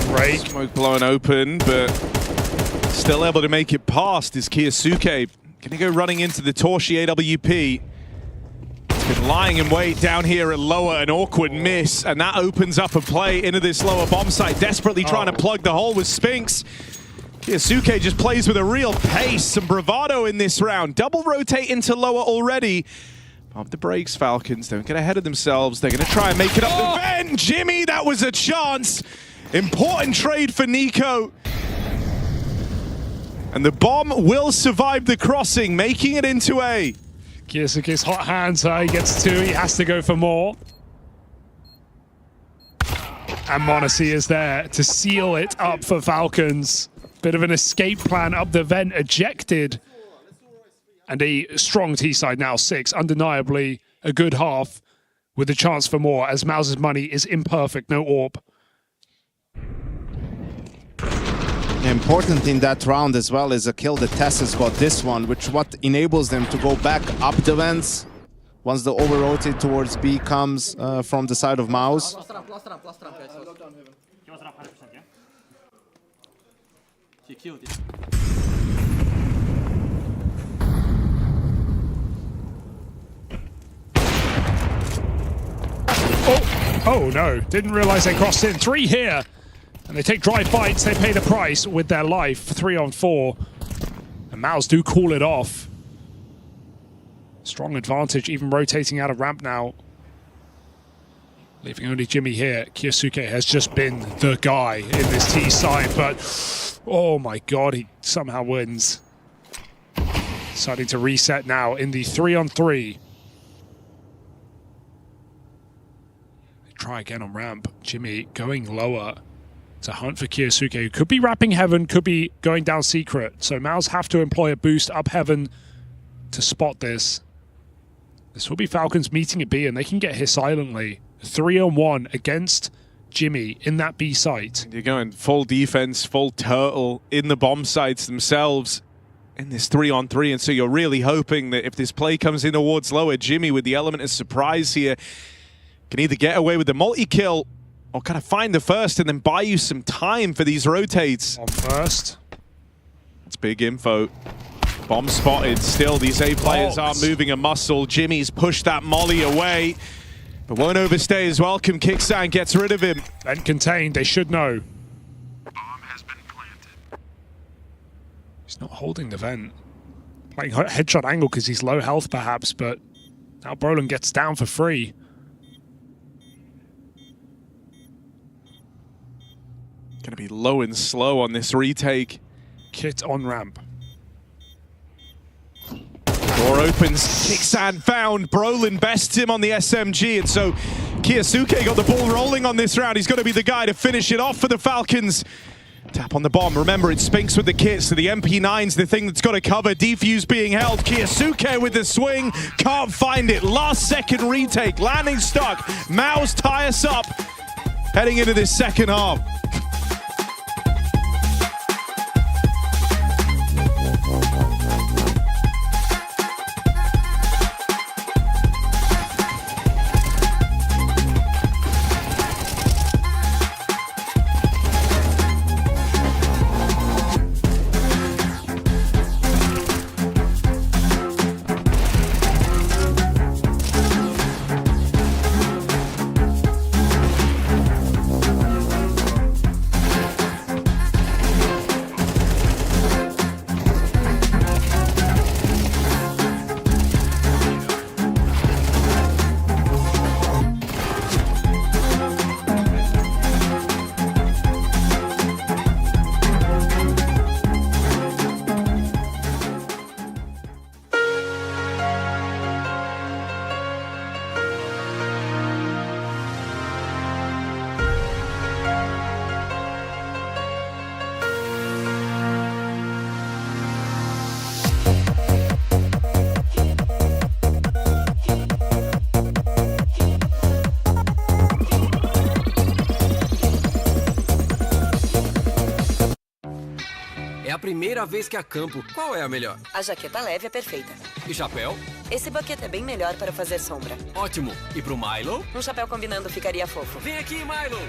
Great. Smoke blowing open, but still able to make it past is Kiyosuke. Gonna go running into the Torshi AWP. Been lying in wait down here at lower, an awkward miss, and that opens up a play into this lower bomb site, desperately trying to plug the hole with Spinks. Kiyosuke just plays with a real pace, some bravado in this round. Double rotate into lower already. Pump the brakes, Falcons. Don't get ahead of themselves. They're going to try and make it up the vent. Jimmy, that was a chance. Important trade for Nico. And the bomb will survive the crossing, making it into A. Kiyosuke's hot hands, he gets 2, he has to go for more. And Monacy is there to seal it up for Falcons. Bit of an escape plan up the vent, ejected. And a strong T-side now, 6. Undeniably a good half with a chance for more as Mouse's money is imperfect, no orb. Important in that round as well is a kill that Tess has got this one, which what enables them to go back up the vents once the over-rotate towards B comes from the side of Mouse. Oh no, didn't realize they crossed in. 3 here. And they take dry fights, they pay the price with their life. 3 on 4. And Mouse do call it off. Strong advantage, even rotating out of ramp now. Leaving only Jimmy here. Kiyosuke has just been the guy in this T side, but oh my god, he somehow wins. Deciding to reset now in the 3 on 3. They try again on ramp. Jimmy going lower to hunt for Kiyosuke, who could be wrapping heaven, could be going down secret. So Mouse have to employ a boost up heaven to spot this. This will be Falcons meeting at B, and they can get here silently. 3 on 1 against Jimmy in that B site. You're going full defense, full turtle in the bomb sites themselves in this 3 on 3, and so you're really hoping that if this play comes in towards lower, Jimmy with the element of surprise here can either get away with the multi-kill or kind of find the first and then buy you some time for these rotates. On first. That's big info. Bomb spotted. Still, these A players aren't moving a muscle. Jimmy's pushed that molly away, but won't overstay his welcome. Kickstand gets rid of him. Vent contained, they should know. Bomb has been planted. He's not holding the vent. Playing headshot angle because he's low health perhaps, but now Brolin gets down for free. Gonna be low and slow on this retake. Kit on ramp. Door opens, Kickstand found, Brolin bests him on the SMG, and so Kiyosuke got the ball rolling on this round. He's got to be the guy to finish it off for the Falcons. Tap on the bomb, remember it's Spinks with the kit, so the MP9's the thing that's got to cover. Defuse being held, Kiyosuke with the swing, can't find it. Last second retake, landing stuck. Mouse tie us up, heading into this second half. primeira vez que acampo, qual é a melhor? A jaqueta leve é perfeita. E chapéu? Esse bucket é bem melhor para fazer sombra. Ótimo. E pro Milo? Um chapéu combinando ficaria fofo. Vem aqui, Milo!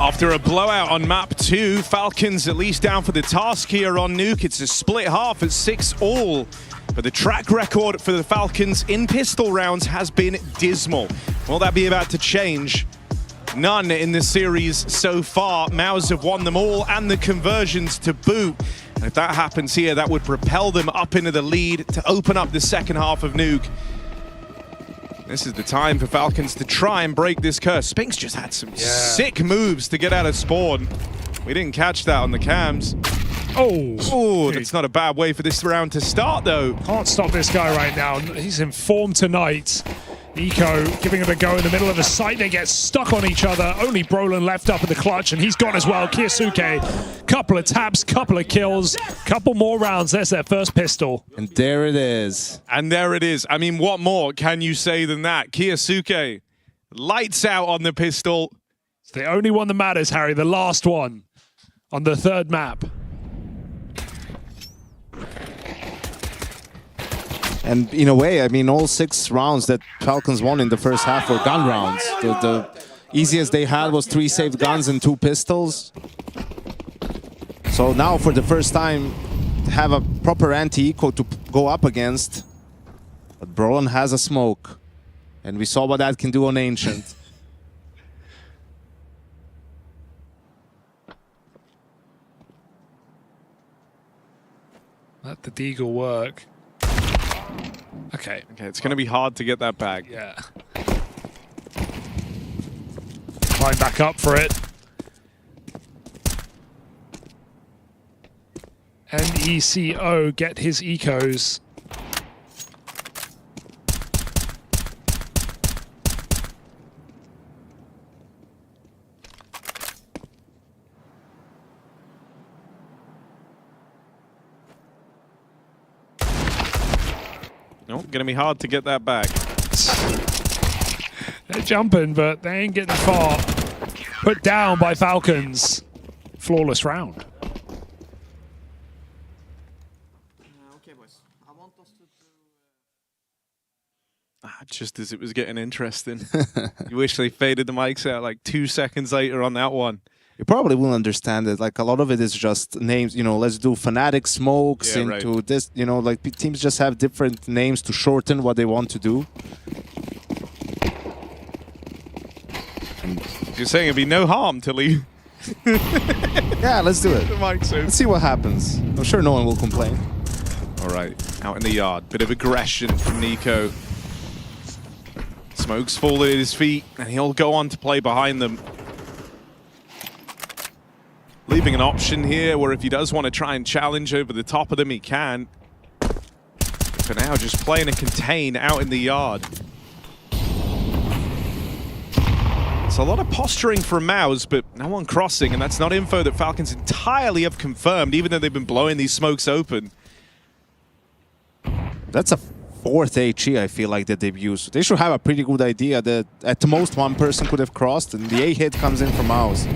After a blowout on map 2, Falcons at least down for the task here on Nuke. It's a split half at 6-all. But the track record for the Falcons in pistol rounds has been dismal. Will that be about to change? None in the series so far. Maus have won them all and the conversions to boot. And if that happens here, that would propel them up into the lead to open up the second half of Nuke. This is the time for Falcons to try and break this curse. Spinks just had some sick moves to get out of spawn. We didn't catch that on the cams. Oh, that's not a bad way for this round to start, though. Can't stop this guy right now. He's in form tonight. Eco giving it a go in the middle of a site. They get stuck on each other. Only Brolin left up in the clutch, and he's gone as well. Kiyosuke, couple of taps, couple of kills, couple more rounds. There's their first pistol. And there it is. And there it is. I mean, what more can you say than that? Kiyosuke, lights out on the pistol. It's the only one that matters, Harry. The last one on the third map. And in a way, I mean, all 6 rounds that Falcons won in the first half were gun rounds. The easiest they had was 3 saved guns and 2 pistols. So now, for the first time, have a proper anti-eco to go up against. But Brolin has a smoke. And we saw what that can do on Ancient. Let the deagle work. Okay, it's going to be hard to get that back. Yeah. Climb back up for it. NECO get his ecos. Nope, going to be hard to get that back. They're jumping, but they ain't getting far. Put down by Falcons. Flawless round. Just as it was getting interesting. You wish they faded the mics out like 2 seconds later on that one. You probably will understand it. Like, a lot of it is just names, you know, let's do Fnatic smokes into this, you know, like teams just have different names to shorten what they want to do. You're saying it'd be no harm to leave Yeah, let's do it. Let's see what happens. I'm sure no one will complain. All right, out in the yard. Bit of aggression from Nico. Smoke's falling at his feet, and he'll go on to play behind them. Leaving an option here where if he does want to try and challenge over the top of them, he can. For now, just playing a contain out in the yard. It's a lot of posturing from Mouse, but no one crossing, and that's not info that Falcons entirely have confirmed, even though they've been blowing these smokes open. That's a 4th HE, I feel like, that they've used. They should have a pretty good idea that at the most one person could have crossed, and the A hit comes in from Mouse.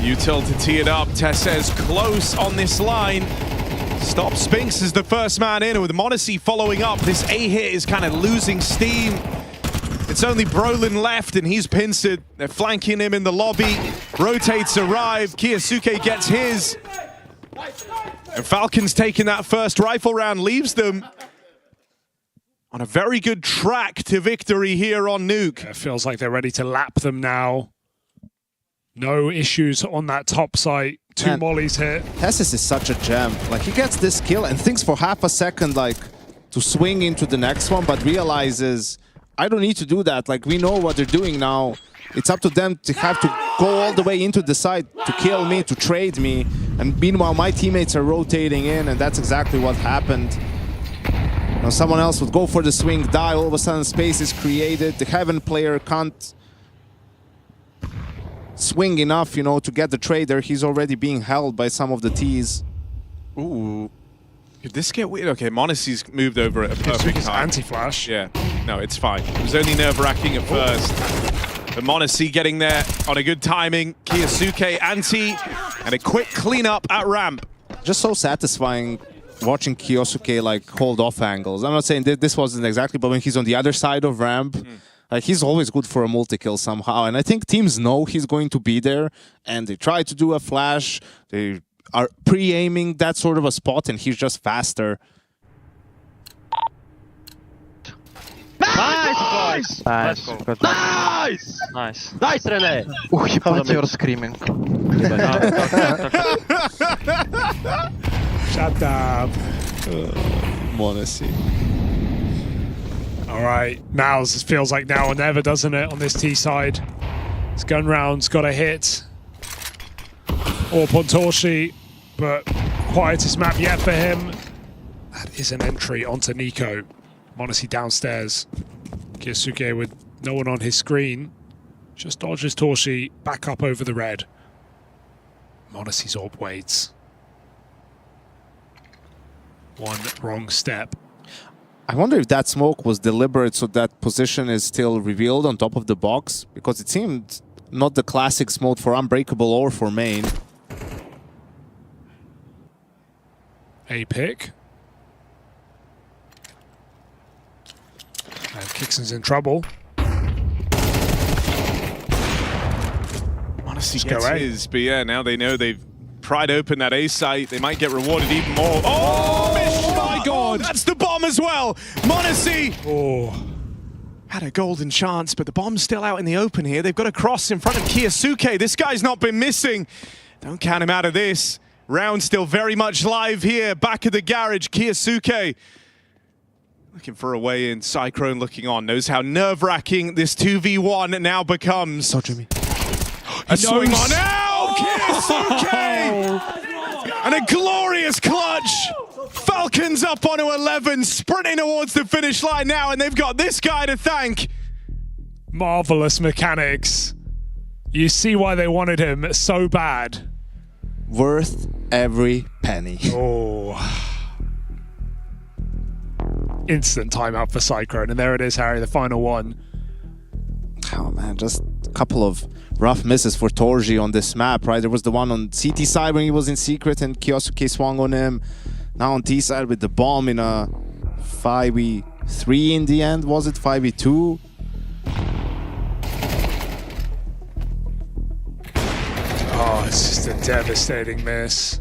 Util to tee it up. Tessez close on this line. Stop Spinks is the first man in, and with m0NESY following up, this A hit is kind of losing steam. It's only Brolin left, and he's pincered. They're flanking him in the lobby. Rotates arrive. Kiyosuke gets his. And Falcons taking that first rifle round leaves them on a very good track to victory here on Nuke. It feels like they're ready to lap them now. No issues on that top site. 2 mollies hit. Tessis is such a gem. Like, he gets this kill and thinks for half a second, like, to swing into the next one, but realizes, I don't need to do that. Like, we know what they're doing now. It's up to them to have to go all the way into the site to kill me, to trade me. And meanwhile, my teammates are rotating in, and that's exactly what happened. Now, someone else would go for the swing, die, all of a sudden space is created. The Heaven player can't swing enough, you know, to get the trader. He's already being held by some of the T's. Ooh. Could this get weird? Okay, m0NESY's moved over at a perfect time. Anti-flash. Yeah. No, it's fine. It was only nerve-wracking at first. But m0NESY getting there on a good timing. Kiyosuke anti, and a quick cleanup at ramp. Just so satisfying watching Kiyosuke like hold off angles. I'm not saying this wasn't exactly, but when he's on the other side of ramp, like, he's always good for a multi-kill somehow. And I think teams know he's going to be there, and they try to do a flash. They are pre-aiming that sort of a spot, and he's just faster. Nice, Nice! Nice! Nice! Nice, René! You're screaming. Shut up. m0NESY. All right, Mouse, it feels like now or never, doesn't it, on this T side? His gun round's got a hit. Or Pontorshi, but quietest map yet for him. That is an entry onto Nico. m0NESY downstairs. Kiyosuke with no one on his screen. Just dodges Torshi back up over the red. m0NESY's orb waits. One wrong step. I wonder if that smoke was deliberate so that position is still revealed on top of the box, because it seemed not the classic smoke for Unbreakable or for main. A pick. And Kixon's in trouble. m0NESY gets his, but yeah, now they know they've pried open that A site. They might get rewarded even more. Oh, my God! That's the bomb as well! m0NESY had a golden chance, but the bomb's still out in the open here. They've got a cross in front of Kiyosuke. This guy's not been missing. Don't count him out of this. Round still very much live here. Back of the garage, Kiyosuke looking for a way in. Cyclone looking on. Knows how nerve-wracking this 2v1 now becomes. So, Jimmy. He's swing on now! Kiyosuke! And a glorious clutch! Falcons up onto 11, sprinting towards the finish line now, and they've got this guy to thank. Marvelous mechanics. You see why they wanted him so bad. Worth every penny. Oh. Instant timeout for Cyclone, and there it is, Harry, the final one. Oh man, just a couple of rough misses for Torji on this map, right? There was the one on CT side when he was in secret and Kiyosuke swung on him. Now on T side with the bomb in a 5v3 in the end, was it 5v2? Oh, it's just a devastating miss.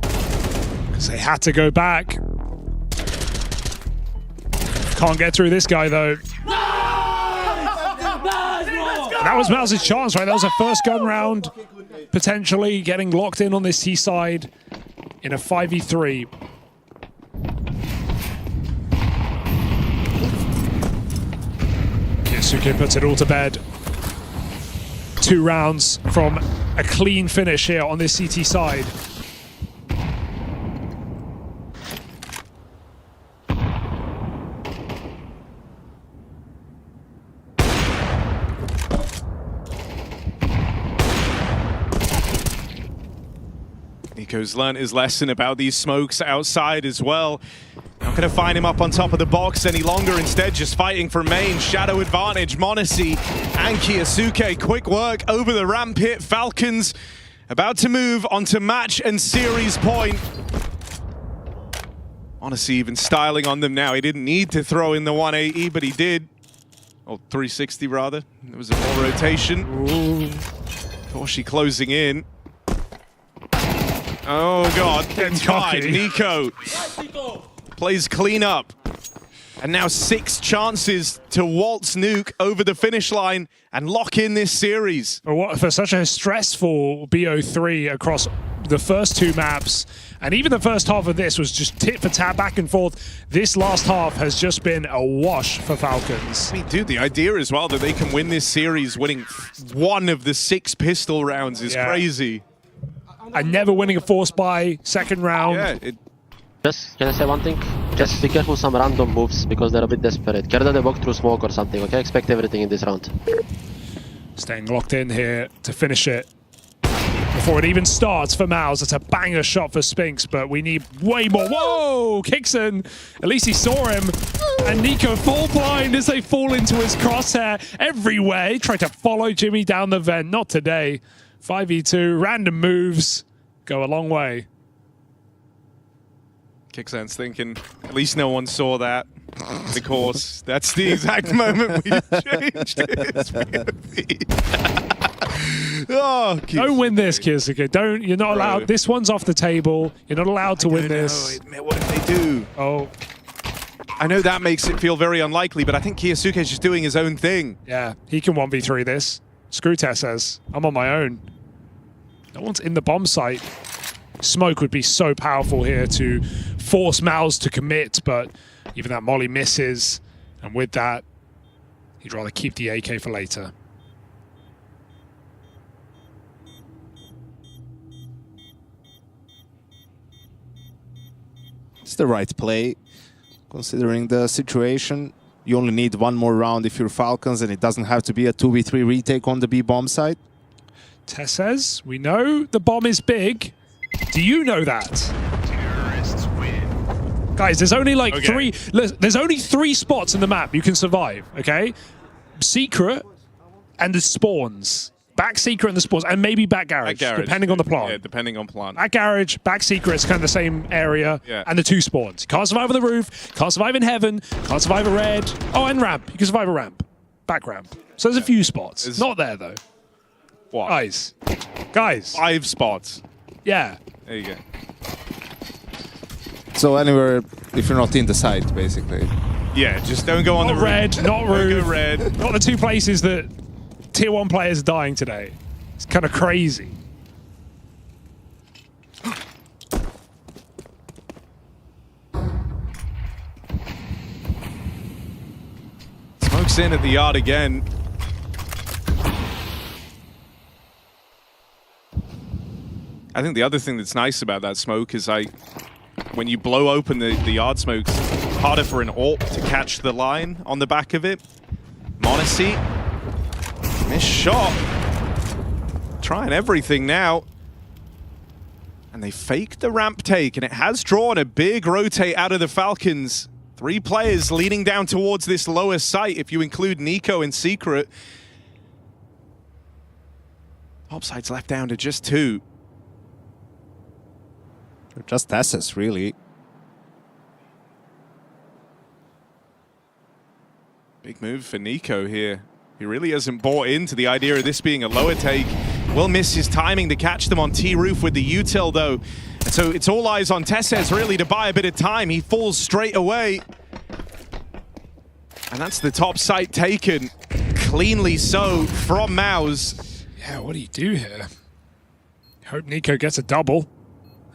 Because they had to go back. Can't get through this guy though. That was Miles' chance, right? That was a first gun round, potentially getting locked in on this T side in a 5v3. Kisuke puts it all to bed. 2 rounds from a clean finish here on this CT side. Nico's learned his lesson about these smokes outside as well. Not going to find him up on top of the box any longer. Instead, just fighting for main. Shadow advantage. Monesi and Kiyasuke. Quick work over the ramp hit. Falcons about to move onto match and series point. Monesi even styling on them now. He didn't need to throw in the 180, but he did. Or 360 rather. There was a more rotation. Toshi closing in. Oh God, gets tied. Nico plays clean up. And now 6 chances to waltz Nuke over the finish line and lock in this series. For such a stressful BO3 across the first 2 maps, and even the first half of this was just tit for tat, back and forth. This last half has just been a wash for Falcons. I mean, dude, the idea as well that they can win this series winning 1 of the 6 pistol rounds is crazy. And never winning a force by second round. Yeah, Just, can I say one thing? Just be careful some random moves because they're a bit desperate. Care that they walk through smoke or something, okay? Expect everything in this round. Staying locked in here to finish it. Before it even starts for Mouse, it's a banger shot for Spinks, but we need way more. Whoa! Kixon, at least he saw him. And Nico full blind as they fall into his crosshair everywhere. He tried to follow Jimmy down the vent, not today. 5v2, random moves, go a long way. Kicksan's thinking, at least no one saw that. Because that's the exact moment we changed his POV. Oh, don't win this, Kisuke. Don't. You're not allowed. This one's off the table. You're not allowed to win this. What did they do? Oh. I know that makes it feel very unlikely, but I think Kiyasuke's just doing his own thing. Yeah, he can 1v3 this. Screwtest says, I'm on my own. No one's in the bomb site. Smoke would be so powerful here to force Mouse to commit, but even that molly misses. And with that, he'd rather keep the AK for later. It's the right play, considering the situation. You only need 1 more round if you're Falcons, and it doesn't have to be a 2v3 retake on the B bomb site. Tess says, we know the bomb is big. Do you know that? Terrorists win. Guys, there's only like 3. There's only 3 spots in the map you can survive, okay? Secret and the spawns. Back secret and the spawns, and maybe back garage, depending on the plant. Yeah, depending on plant. Back garage, back secret, it's kind of the same area, and the 2 spawns. You can't survive on the roof, can't survive in heaven, can't survive a red. Oh, and ramp. You can survive a ramp. Back ramp. So there's a few spots. It's not there, though. What? Guys. 5 spots. Yeah. There you go. So anywhere, if you're not in the site, basically. Yeah, just don't go on the roof. Red, not roof. Don't go red. Not the 2 places that Tier 1 players are dying today. It's kind of crazy. Smokes in at the yard again. I think the other thing that's nice about that smoke is when you blow open the yard smokes, it's harder for an AWP to catch the line on the back of it. Monesi. Missed shot. Trying everything now. And they faked the ramp take, and it has drawn a big rotate out of the Falcons. 3 players leading down towards this lower site, if you include Nico and Secret. Topside's left down to just 2. Just SS, really. Big move for Nico here. He really hasn't bought into the idea of this being a lower take. Will miss his timing to catch them on T-roof with the util though. And so it's all eyes on Tesses really to buy a bit of time. He falls straight away. And that's the top site taken. cleanly so from Mouse. Yeah, what do you do here? Hope Nico gets a double.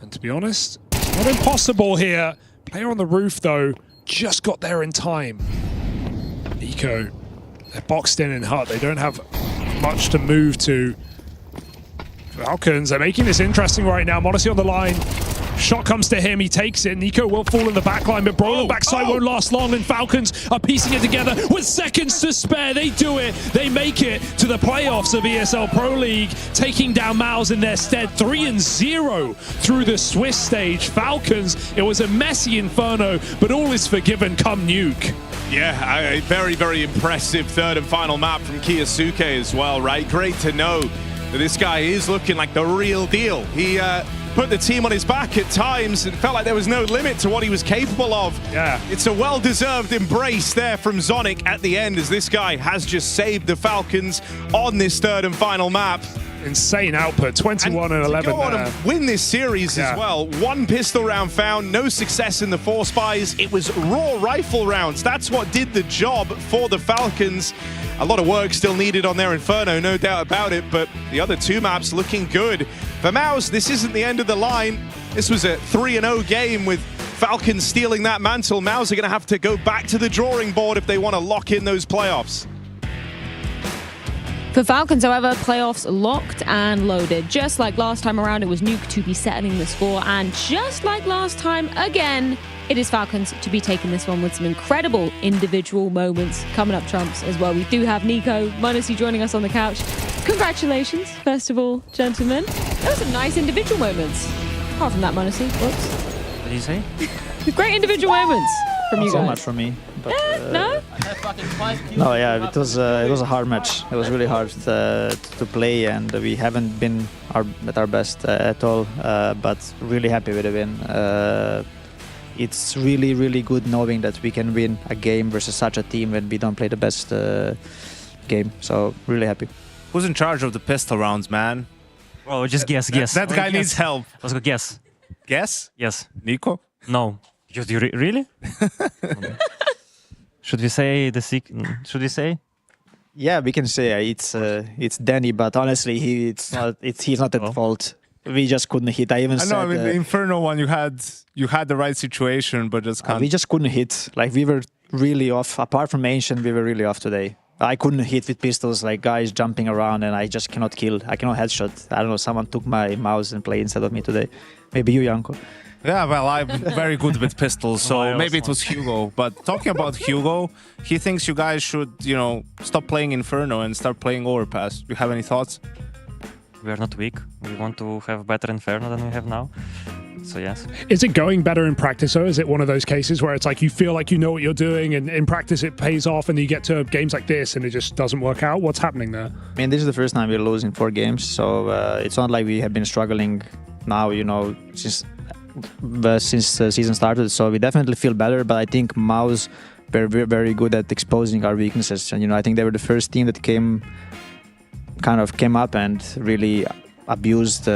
And to be honest, it's not impossible here. Player on the roof, though, just got there in time. Nico, they're boxed in hut. They don't have much to move to. Falcons are making this interesting right now. Modesty on the line. Shot comes to him, he takes it. Nico will fall in the backline, but Brolin backside won't last long, and Falcons are piecing it together with seconds to spare. They do it. They make it to the playoffs of ESL Pro League, taking down Mouse in their stead 3-0 through the Swiss stage. Falcons, it was a messy inferno, but all is forgiven come Nuke. Yeah, a very, very impressive third and final map from Kiyosuke as well, right? Great to know that this guy is looking like the real deal. He put the team on his back at times and felt like there was no limit to what he was capable of. Yeah. It's a well-deserved embrace there from Zonic at the end, as this guy has just saved the Falcons on this third and final map. Insane output, 21 and 11 go on and win this series as well. One pistol round found, no success in the 4 spies. It was raw rifle rounds. That's what did the job for the Falcons. A lot of work still needed on their Inferno, no doubt about it, but the other 2 maps looking good. For Mouse, this isn't the end of the line. This was a 3-0 game with Falcons stealing that mantle. Mouse are going to have to go back to the drawing board if they want to lock in those playoffs. For Falcons, however, playoffs locked and loaded. Just like last time around, it was Nuke to be settling the score. And just like last time, again, it is Falcons to be taking this one with some incredible individual moments coming up trumps as well. We do have Nico Modesty joining us on the couch. Congratulations, first of all, gentlemen. Those are some nice individual moments. Apart from that, Modesty. Whoops. What did you say? Great individual moments from you guys. Not so much from me. But, no? No, yeah, it was a hard match. It was really hard to play, and we haven't been at our best at all. But really happy with the win. It's really, really good knowing that we can win a game versus such a team when we don't play the best game. So really happy. Who's in charge of the pistol rounds, man? Oh, just guess. That guy needs help. Let's go guess. Guess? Yes. Nico? No. You really? Should we say the Should we say? Yeah, we can say it's Danny, but honestly, he's not at fault. We just couldn't hit. I even said. I know. I mean, the Inferno one, you had the right situation, but just can't. We just couldn't hit. Like we were really off. Apart from Ancient, we were really off today. I couldn't hit with pistols, like guys jumping around, and I just cannot kill. I cannot headshot. I don't know. Someone took my mouse and played instead of me today. Maybe you, Janko. Yeah, well, I'm very good with pistols, so maybe it was Hugo. But talking about Hugo, he thinks you guys should, stop playing Inferno and start playing Overpass. Do you have any thoughts? We are not weak. We want to have better Inferno than we have now. So yes. Is it going better in practice, or is it one of those cases where it's like you feel like you know what you're doing, and in practice it pays off, and you get to games like this and it just doesn't work out? What's happening there? I mean, this is the first time we're losing 4 games, so it's not like we have been struggling now, since the season started. So we definitely feel better, but I think Mouse were very good at exposing our weaknesses. And I think they were the first team that came up and really abused,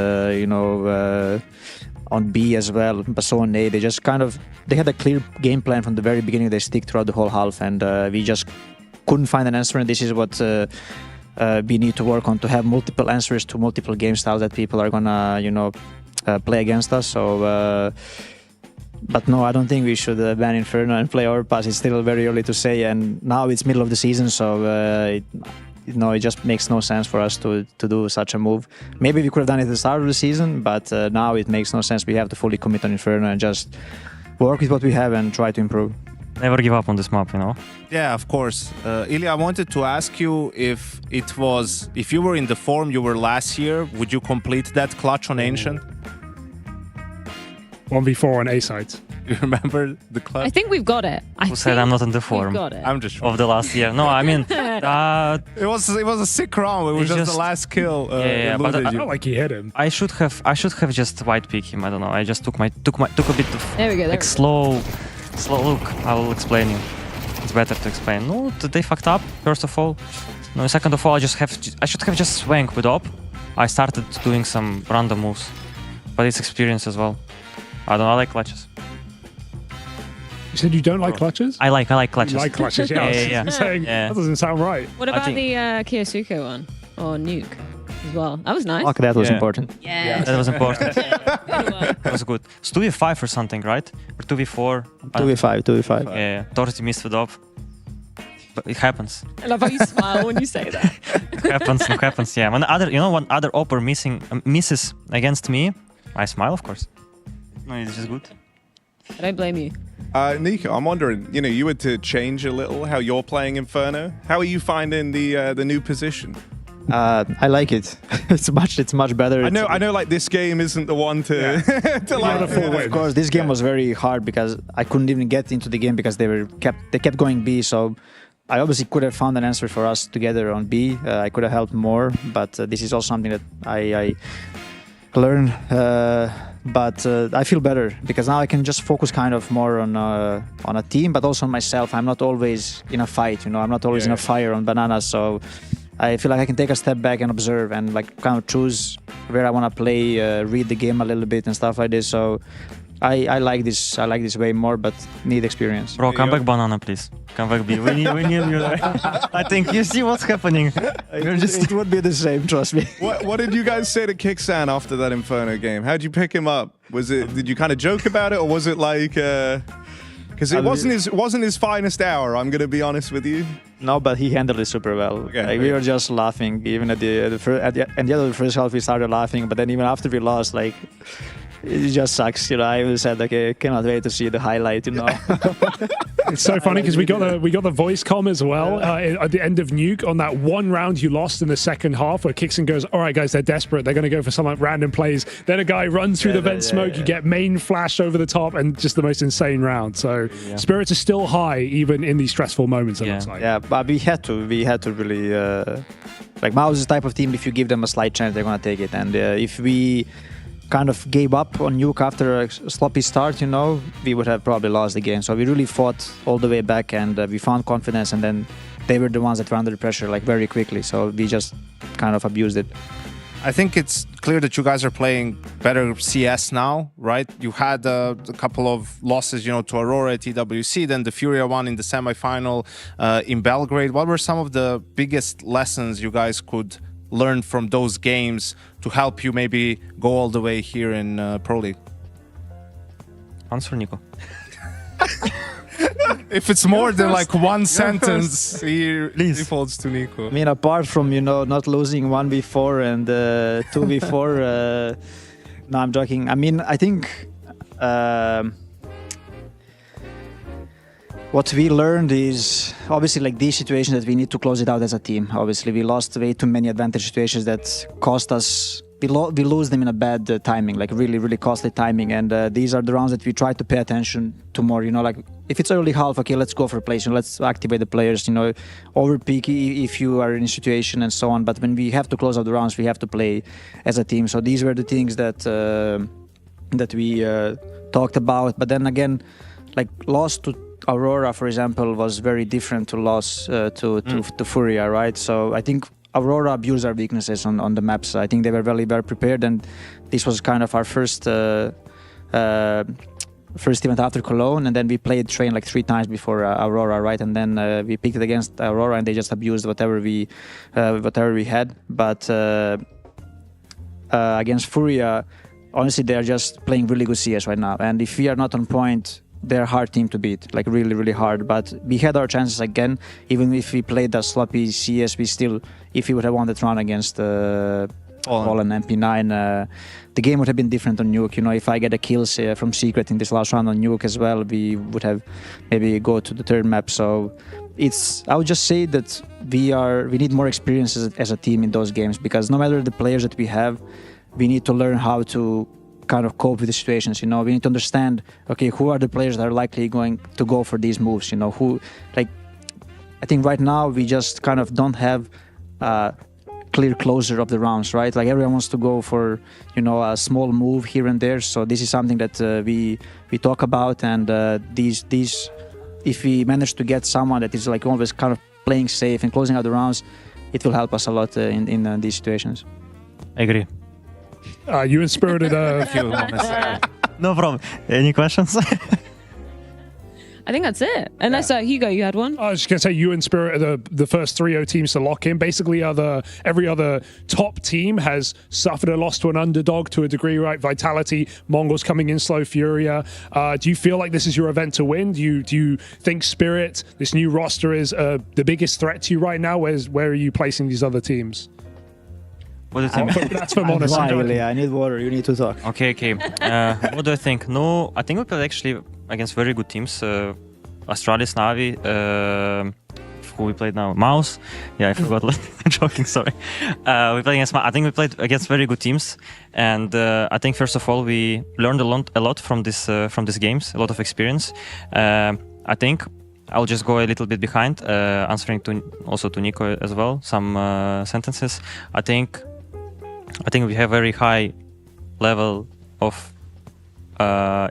on B as well, but so on A. They just they had a clear game plan from the very beginning. They stick throughout the whole half, and we just couldn't find an answer. And this is what we need to work on, to have multiple answers to multiple game styles that people are gonna, play against us. So, but no, I don't think we should ban Inferno and play Overpass. It's still very early to say, and now it's middle of the season, so it just makes no sense for us to do such a move. Maybe we could have done it at the start of the season, but now it makes no sense. We have to fully commit on Inferno and just work with what we have and try to improve. Never give up on this map, Yeah, of course. Ilya, I wanted to ask you if you were in the form you were last year, would you complete that clutch on Ancient? 1v4 on A sides. You remember the clutch? I think we've got it. Who said I'm not in the form? We've got it. I'm just of the last year. No, I mean, it was a sick round. It was just the last kill. But I don't like he hit him. I should have just white pick him. I don't know. I just took a bit of there we go, slow look. I will explain you. It's better to explain. No, they fucked up. First of all, no. Second of all, I should have just swung with op. I started doing some random moves, but it's experience as well. I like clutches. You said you don't like clutches? I like clutches. You like clutches, yeah. Yeah. I was saying, that doesn't sound right. What about the Kiyosuke one? Or Nuke as well? That was nice. Okay, that was important. Yeah. That was important. That was good. It's 2v5 or something, right? Or 2v4? 2v5. Yeah. Dorothy missed it up. But it happens. I love how you smile when you say that. It happens, yeah. When other opper misses against me, I smile, of course. No, it's just good. I don't blame you. Nico, I'm wondering, you were to change a little how you're playing Inferno. How are you finding the new position? I like it. It's much better. I know. Like this game isn't the one to to like. Of course, this game was very hard because I couldn't even get into the game because they kept going B. So I obviously could have found an answer for us together on B. I could have helped more, but this is also something that I learned. But I feel better because now I can just focus kind of more on a team, but also on myself. I'm not always in a fight, I'm not always in a fire on bananas. So I feel like I can take a step back and observe and like kind of choose where I want to play, read the game a little bit and stuff like this. So I like this. I like this way more, but need experience. Bro, come back banana, please. Come back B. We need you there. I think you see what's happening. It would be the same, trust me. What did you guys say to Kicksan after that Inferno game? How'd you pick him up? Did you kind of joke about it, or was it like? Because it wasn't his finest hour. I'm gonna be honest with you. No, but he handled it super well. Okay, we were just laughing. Even at the end of the first half, we started laughing. But then even after we lost, like. It just sucks, I said, okay, I cannot wait to see the highlight, It's so funny because we got the voice comm as well at the end of Nuke on that one round you lost in the second half where Kickson goes, all right, guys, they're desperate. They're going to go for some like random plays. Then a guy runs through the vent smoke. You get main flash over the top and just the most insane round. So spirits are still high even in these stressful moments, it looks like. Yeah, but we had to really... like Mouse is the type of team, if you give them a slight chance, they're going to take it. And if we... kind of gave up on Nuke after a sloppy start, we would have probably lost the game. So we really fought all the way back and we found confidence, and then they were the ones that were under pressure like very quickly. So we just kind of abused it. I think it's clear that you guys are playing better CS now, right? You had a couple of losses, to Aurora at TWC, then the Furia one in the semifinal in Belgrade. What were some of the biggest lessons you guys could learn from those games to help you maybe go all the way here in Pro League? Answer, Nico. If it's more than like one sentence, he defaults to Nico. I mean, apart from, not losing 1v4 and 2v4, no, I'm joking. I mean, I think what we learned is obviously like these situations that we need to close it out as a team. Obviously, we lost way too many advantage situations that cost us. We lose them in a bad timing, like really, really costly timing. And these are the rounds that we try to pay attention to more. Like if it's early half, okay, let's go for plays. Let's activate the players. Overpeak if you are in a situation and so on. But when we have to close out the rounds, we have to play as a team. So these were the things that we talked about. But then again, like lost to Aurora, for example, was very different to loss to Furia, right? So I think Aurora abused our weaknesses on the maps. I think they were very well prepared, and this was kind of our first event after Cologne, and then we played Train like 3 times before Aurora, right? And then we picked it against Aurora, and they just abused whatever we had. But against Furia, honestly, they are just playing really good CS right now, and if we are not on point, they're a hard team to beat, like really, really hard. But we had our chances again. Even if we played the sloppy CS, if we would have won that round against All and MP9, the game would have been different on Nuke. If I get a kill from Secret in this last round on Nuke as well, we would have maybe go to the third map. So I would just say that we need more experience as a team in those games, because no matter the players that we have, we need to learn how to kind of cope with the situations. We need to understand, okay, who are the players that are likely going to go for these moves? I think right now we just kind of don't have a clear closure of the rounds, right? Like everyone wants to go for, a small move here and there. So this is something that we talk about, and these if we manage to get someone that is like always kind of playing safe and closing out the rounds, it will help us a lot in these situations. I agree. You inspirited a few moments. No problem. Any questions? I think that's it. Unless Hugo, you had one. I was just going to say, you and Spirit are the first 3-0 teams to lock in. Basically, every other top team has suffered a loss to an underdog to a degree, right? Vitality, Mongols coming in slow, Furia. Do you feel like this is your event to win? Do you think Spirit, this new roster, is the biggest threat to you right now? Where are you placing these other teams? What do you think? That's for Monos. I need water. You need to talk. Okay. What do I think? No, I think we played actually against very good teams. Astralis, Navi, who we played now? Mouse. Yeah, I forgot. I'm joking, sorry. We played against. I think we played against very good teams, and I think first of all we learned a lot from these games, a lot of experience. I think I'll just go a little bit behind, answering also to Nico as well some sentences. I think we have very high level of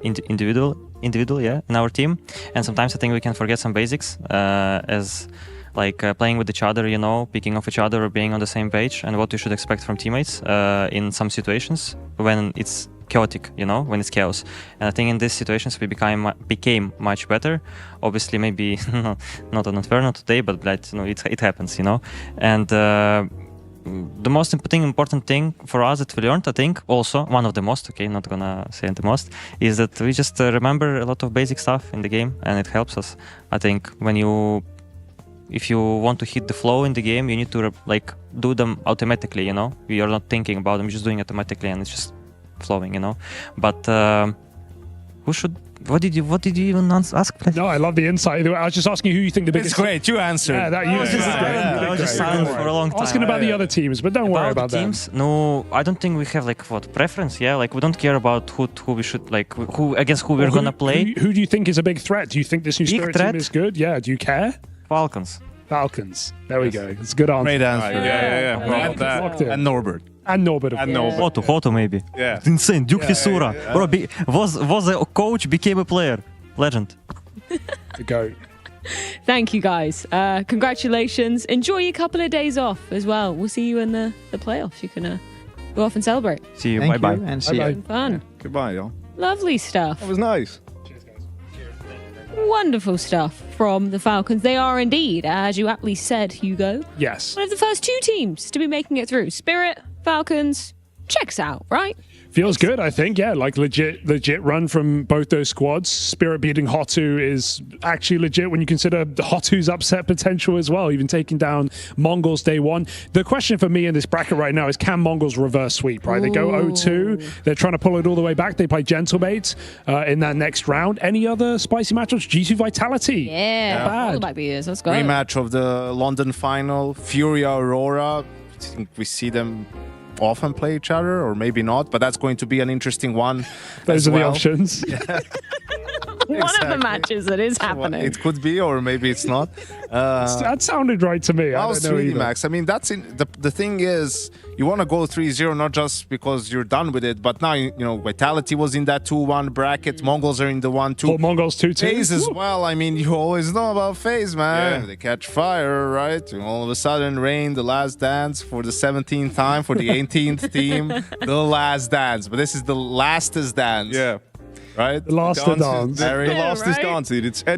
individual in our team, and sometimes I think we can forget some basics as like playing with each other, picking off each other or being on the same page, and what we should expect from teammates in some situations when it's chaotic, when it's chaos. And I think in these situations we became much better. Obviously, maybe not on Inferno today, but it happens, And the most important thing for us that we learned, I think, also one of the most, not gonna say the most, is that we just remember a lot of basic stuff in the game, and it helps us. I think if you want to hit the flow in the game, you need to do them automatically. You are not thinking about them, you're just doing it automatically, and it's just flowing. But what did you even ask? No, I love the insight. I was just asking who you think the biggest. It's great. You answered. Yeah, I was just silent for a long time. Asking about the other teams, but don't worry about the teams. No, I don't think we have preference. Yeah, we don't care about who we should who against who we're gonna play. Who do you think is a big threat? Do you think this new Spirit team is good? Yeah. Do you care? Falcons. There we go. It's a good answer. Great answer. Yeah. And Norbert. And Norbert. Hoto maybe. Yeah. It's insane. Duke Fissura. Bro, was a coach, became a player. Legend. The GOAT. Thank you, guys. Congratulations. Enjoy your couple of days off as well. We'll see you in the playoffs. You can go off and celebrate. See you. Thank Bye. you, and see you. Fun. Goodbye, y'all. Lovely stuff. That was nice. Wonderful stuff from the Falcons. They are indeed, as you aptly said, Hugo. Yes. One of the first 2 teams to be making it through. Spirit, Falcons, checks out, right? Feels good, I think. Yeah, legit run from both those squads. Spirit beating Hotu is actually legit when you consider Hotu's upset potential as well, even taking down Mongols day one. The question for me in this bracket right now is, can Mongols reverse sweep, right? Ooh. They go 0-2. They're trying to pull it all the way back. They play Gentlebait in that next round. Any other spicy matchups? G2 Vitality. Yeah. All back the years. Let's go. Rematch of the London final. Furia Aurora. I think we see them often play each other, or maybe not, but that's going to be an interesting one. Those are the options. One of the matches that is happening. It could be, or maybe it's not. That sounded right to me. I don't know either. Max. I mean, that's the thing is, you want to go 3-0 not just because you're done with it, but now Vitality was in that 2-1 bracket. Mongols are in the 1-2. Oh, Mongols 2-2. FaZe as well. I mean, you always know about FaZe, man. Yeah. They catch fire, right? And all of a sudden, Rain, the last dance for the 17th time for the 18th team. The last dance, but this is the lastest dance. Yeah. Right? The last dance. The lastest dance. I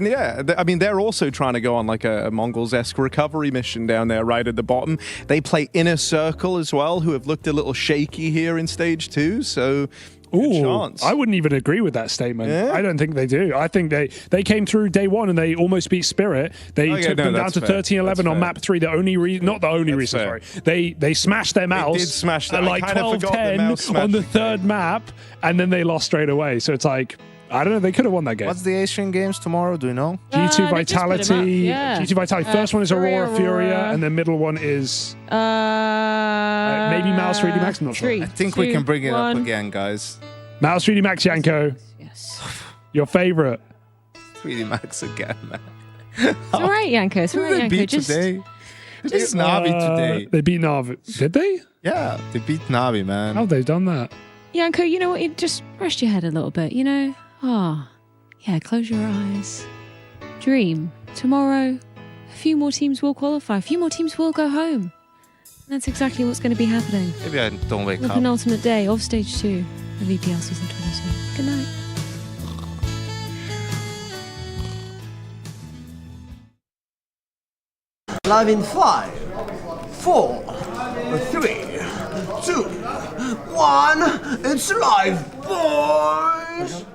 mean, they're also trying to go on a Mongols-esque recovery mission down there right at the bottom. They play Inner Circle as well, who have looked a little shaky here in stage 2, so good chance. I wouldn't even agree with that statement. Yeah? I don't think they do. I think they came through day one and they almost beat Spirit. They took them down to 13-11 on map 3. Not the only reason, sorry. They smashed their mouse. They did smash that. At 12-10 on the third map, and then they lost straight away. So it's I don't know. They could have won that game. What's the Asian games tomorrow? Do you know? G2 Vitality. G2 Vitality. First one is Aurora Furia, and the middle one is maybe Mouse 3D Max. I'm not sure. I think we can bring it up again, guys. Mouse 3D Max, Yanko. Yes. Your favorite. 3D Max again, man. It's all right, Yanko. It's all right, Yanko. Today. They beat Navi today. They beat Navi. Did they? Yeah, they beat Navi, man. How have they done that? Yanko, you know what? You just rest your head a little bit, close your eyes. Dream. Tomorrow, a few more teams will qualify. A few more teams will go home. And that's exactly what's going to be happening. Maybe I don't wake up. The penultimate day of Stage 2 of EPL Season 22. Good night. Live in 5, 4, 3, 2, 1. It's live, boys!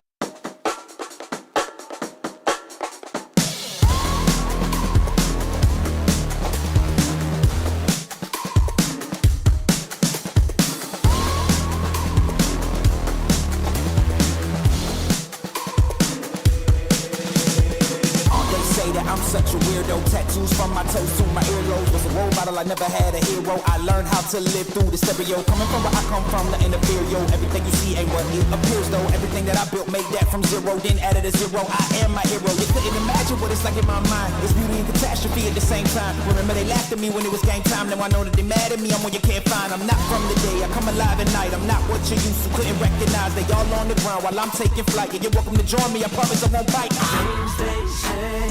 I'm such a weirdo, tattoos from my toes to my earlobes. Was a role model, I never had a hero. I learned how to live through the stereo. Coming from where I come from, the inferior. Everything you see ain't what it appears though. Everything that I built, made that from zero, then added a zero. I am my hero. You couldn't imagine what it's like in my mind. It's beauty and catastrophe at the same time. Remember they laughed at me when it was game time. Now I know that they mad at me, I'm one you can't find. I'm not from the day, I come alive at night. I'm not what you used to, couldn't recognize. They all on the ground while I'm taking flight. Yeah, you're welcome to join me, I promise I won't bite. Things they say,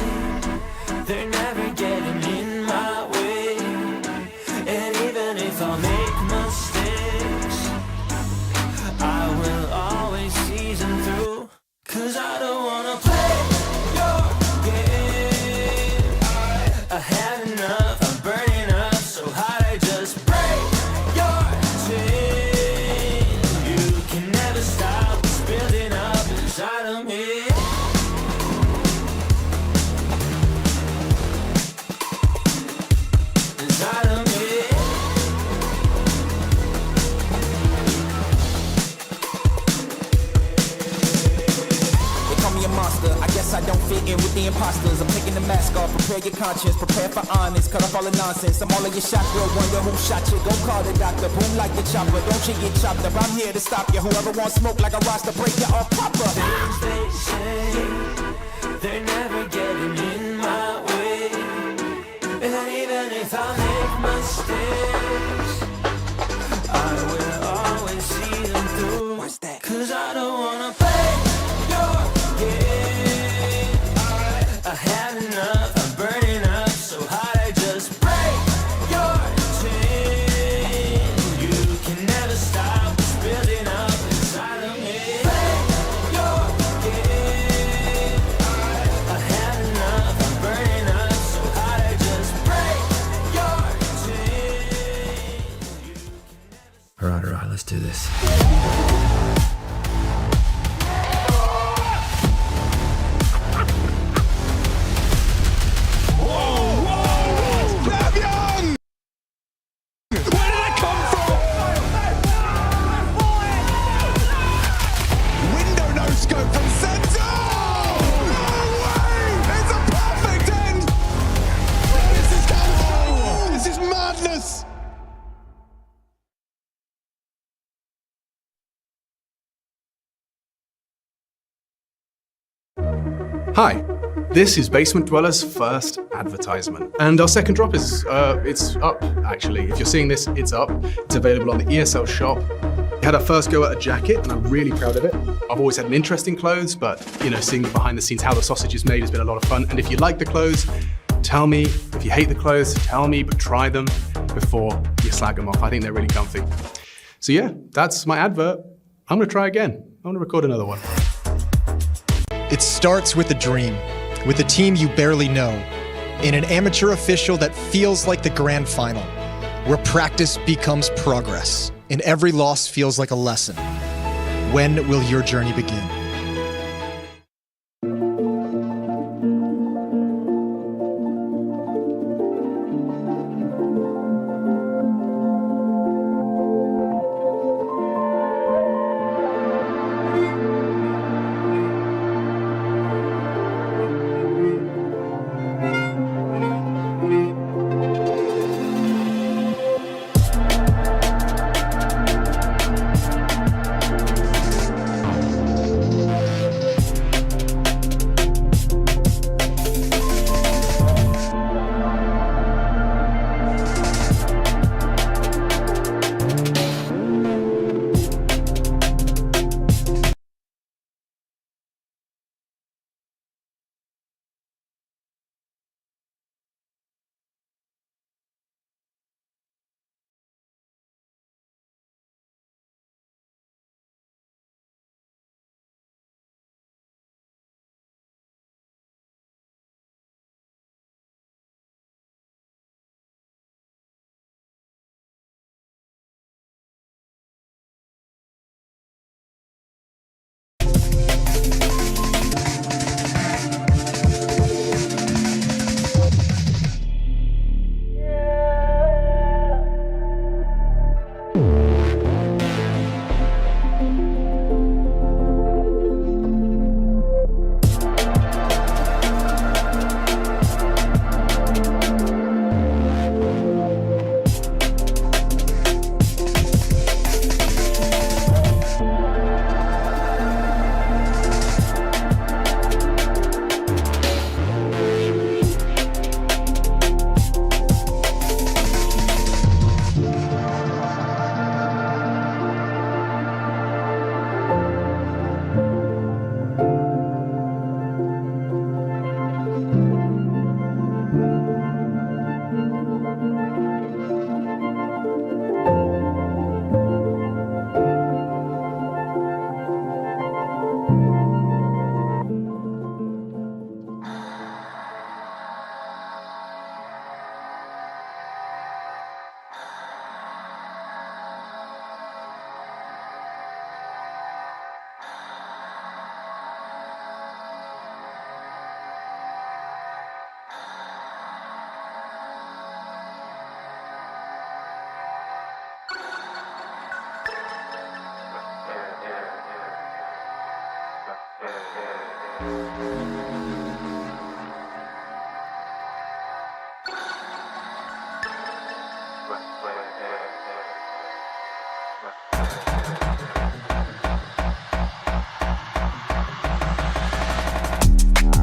they're never getting in my way. And even if I make mistakes, I will always see them through. Cause I don't wanna play your game. I had enough, I'm burning up so hot I just break your chain. You can never stop what's building up inside of me. I guess I don't fit in with the imposters. I'm taking the mask off, prepare your conscience, prepare for honest, cut off all the nonsense. I'm all of your chakra, wonder who shot you. Go call the doctor, boom like the chopper. Don't you get chopped up, I'm here to stop you. Whoever wants smoke like a roster, break you off proper. Things they say, they're never getting in my way. And even if I make mistakes, I will always see them through. What's that? Cause I don't wanna play your game. I had enough, I'm burning up so hot I just break your chain. You can never stop what's building up inside of me. Play your game. I had enough, I'm burning up so hot I just break your chain. Alright, let's do this. Hi, this is Basement Dweller's first advertisement. And our second drop is, it's up, actually. If you're seeing this, it's up. It's available on the ESL shop. We had our first go at a jacket, and I'm really proud of it. I've always had an interest in clothes, but, you know, seeing behind the scenes how the sausage is made has been a lot of fun. And if you like the clothes, tell me. If you hate the clothes, tell me, but try them before you slag them off. I think they're really comfy. So yeah, that's my advert. I'm gonna try again. I'm gonna record another one. It starts with a dream, with a team you barely know, in an amateur official that feels like the grand final, where practice becomes progress, and every loss feels like a lesson. When will your journey begin?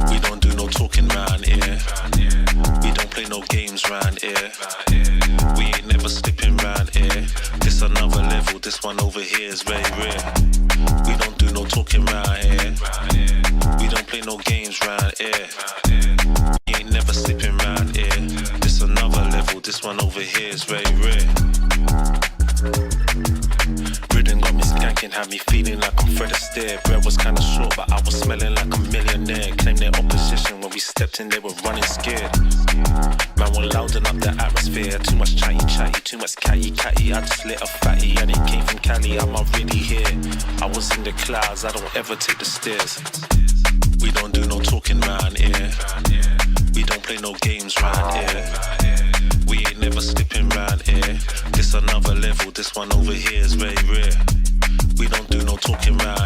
We don't do no talking round here. We don't play no games round here. We ain't never slipping round here. This another level, this one over here is very rare. We don't do no talking round here. We don't play no games round here. We ain't never slipping round here. This another level, this one over here is very rare. Rhythm got me skanking, had me feeling like I'm Fred Astaire. Bread was kinda short, but I was smelling like a millionaire. Claimed their opposition when we stepped in, they were running scared. Man, we're louding up the atmosphere. Too much chatty, too much catty. I just lit a fatty, and it came from Cali. I'm not really here. I was in the clouds, I don't ever take the stairs. We don't do no talking round here. We don't play no games round here. We ain't never slipping round here. This another level, this one over here is very rare. We don't do no talking round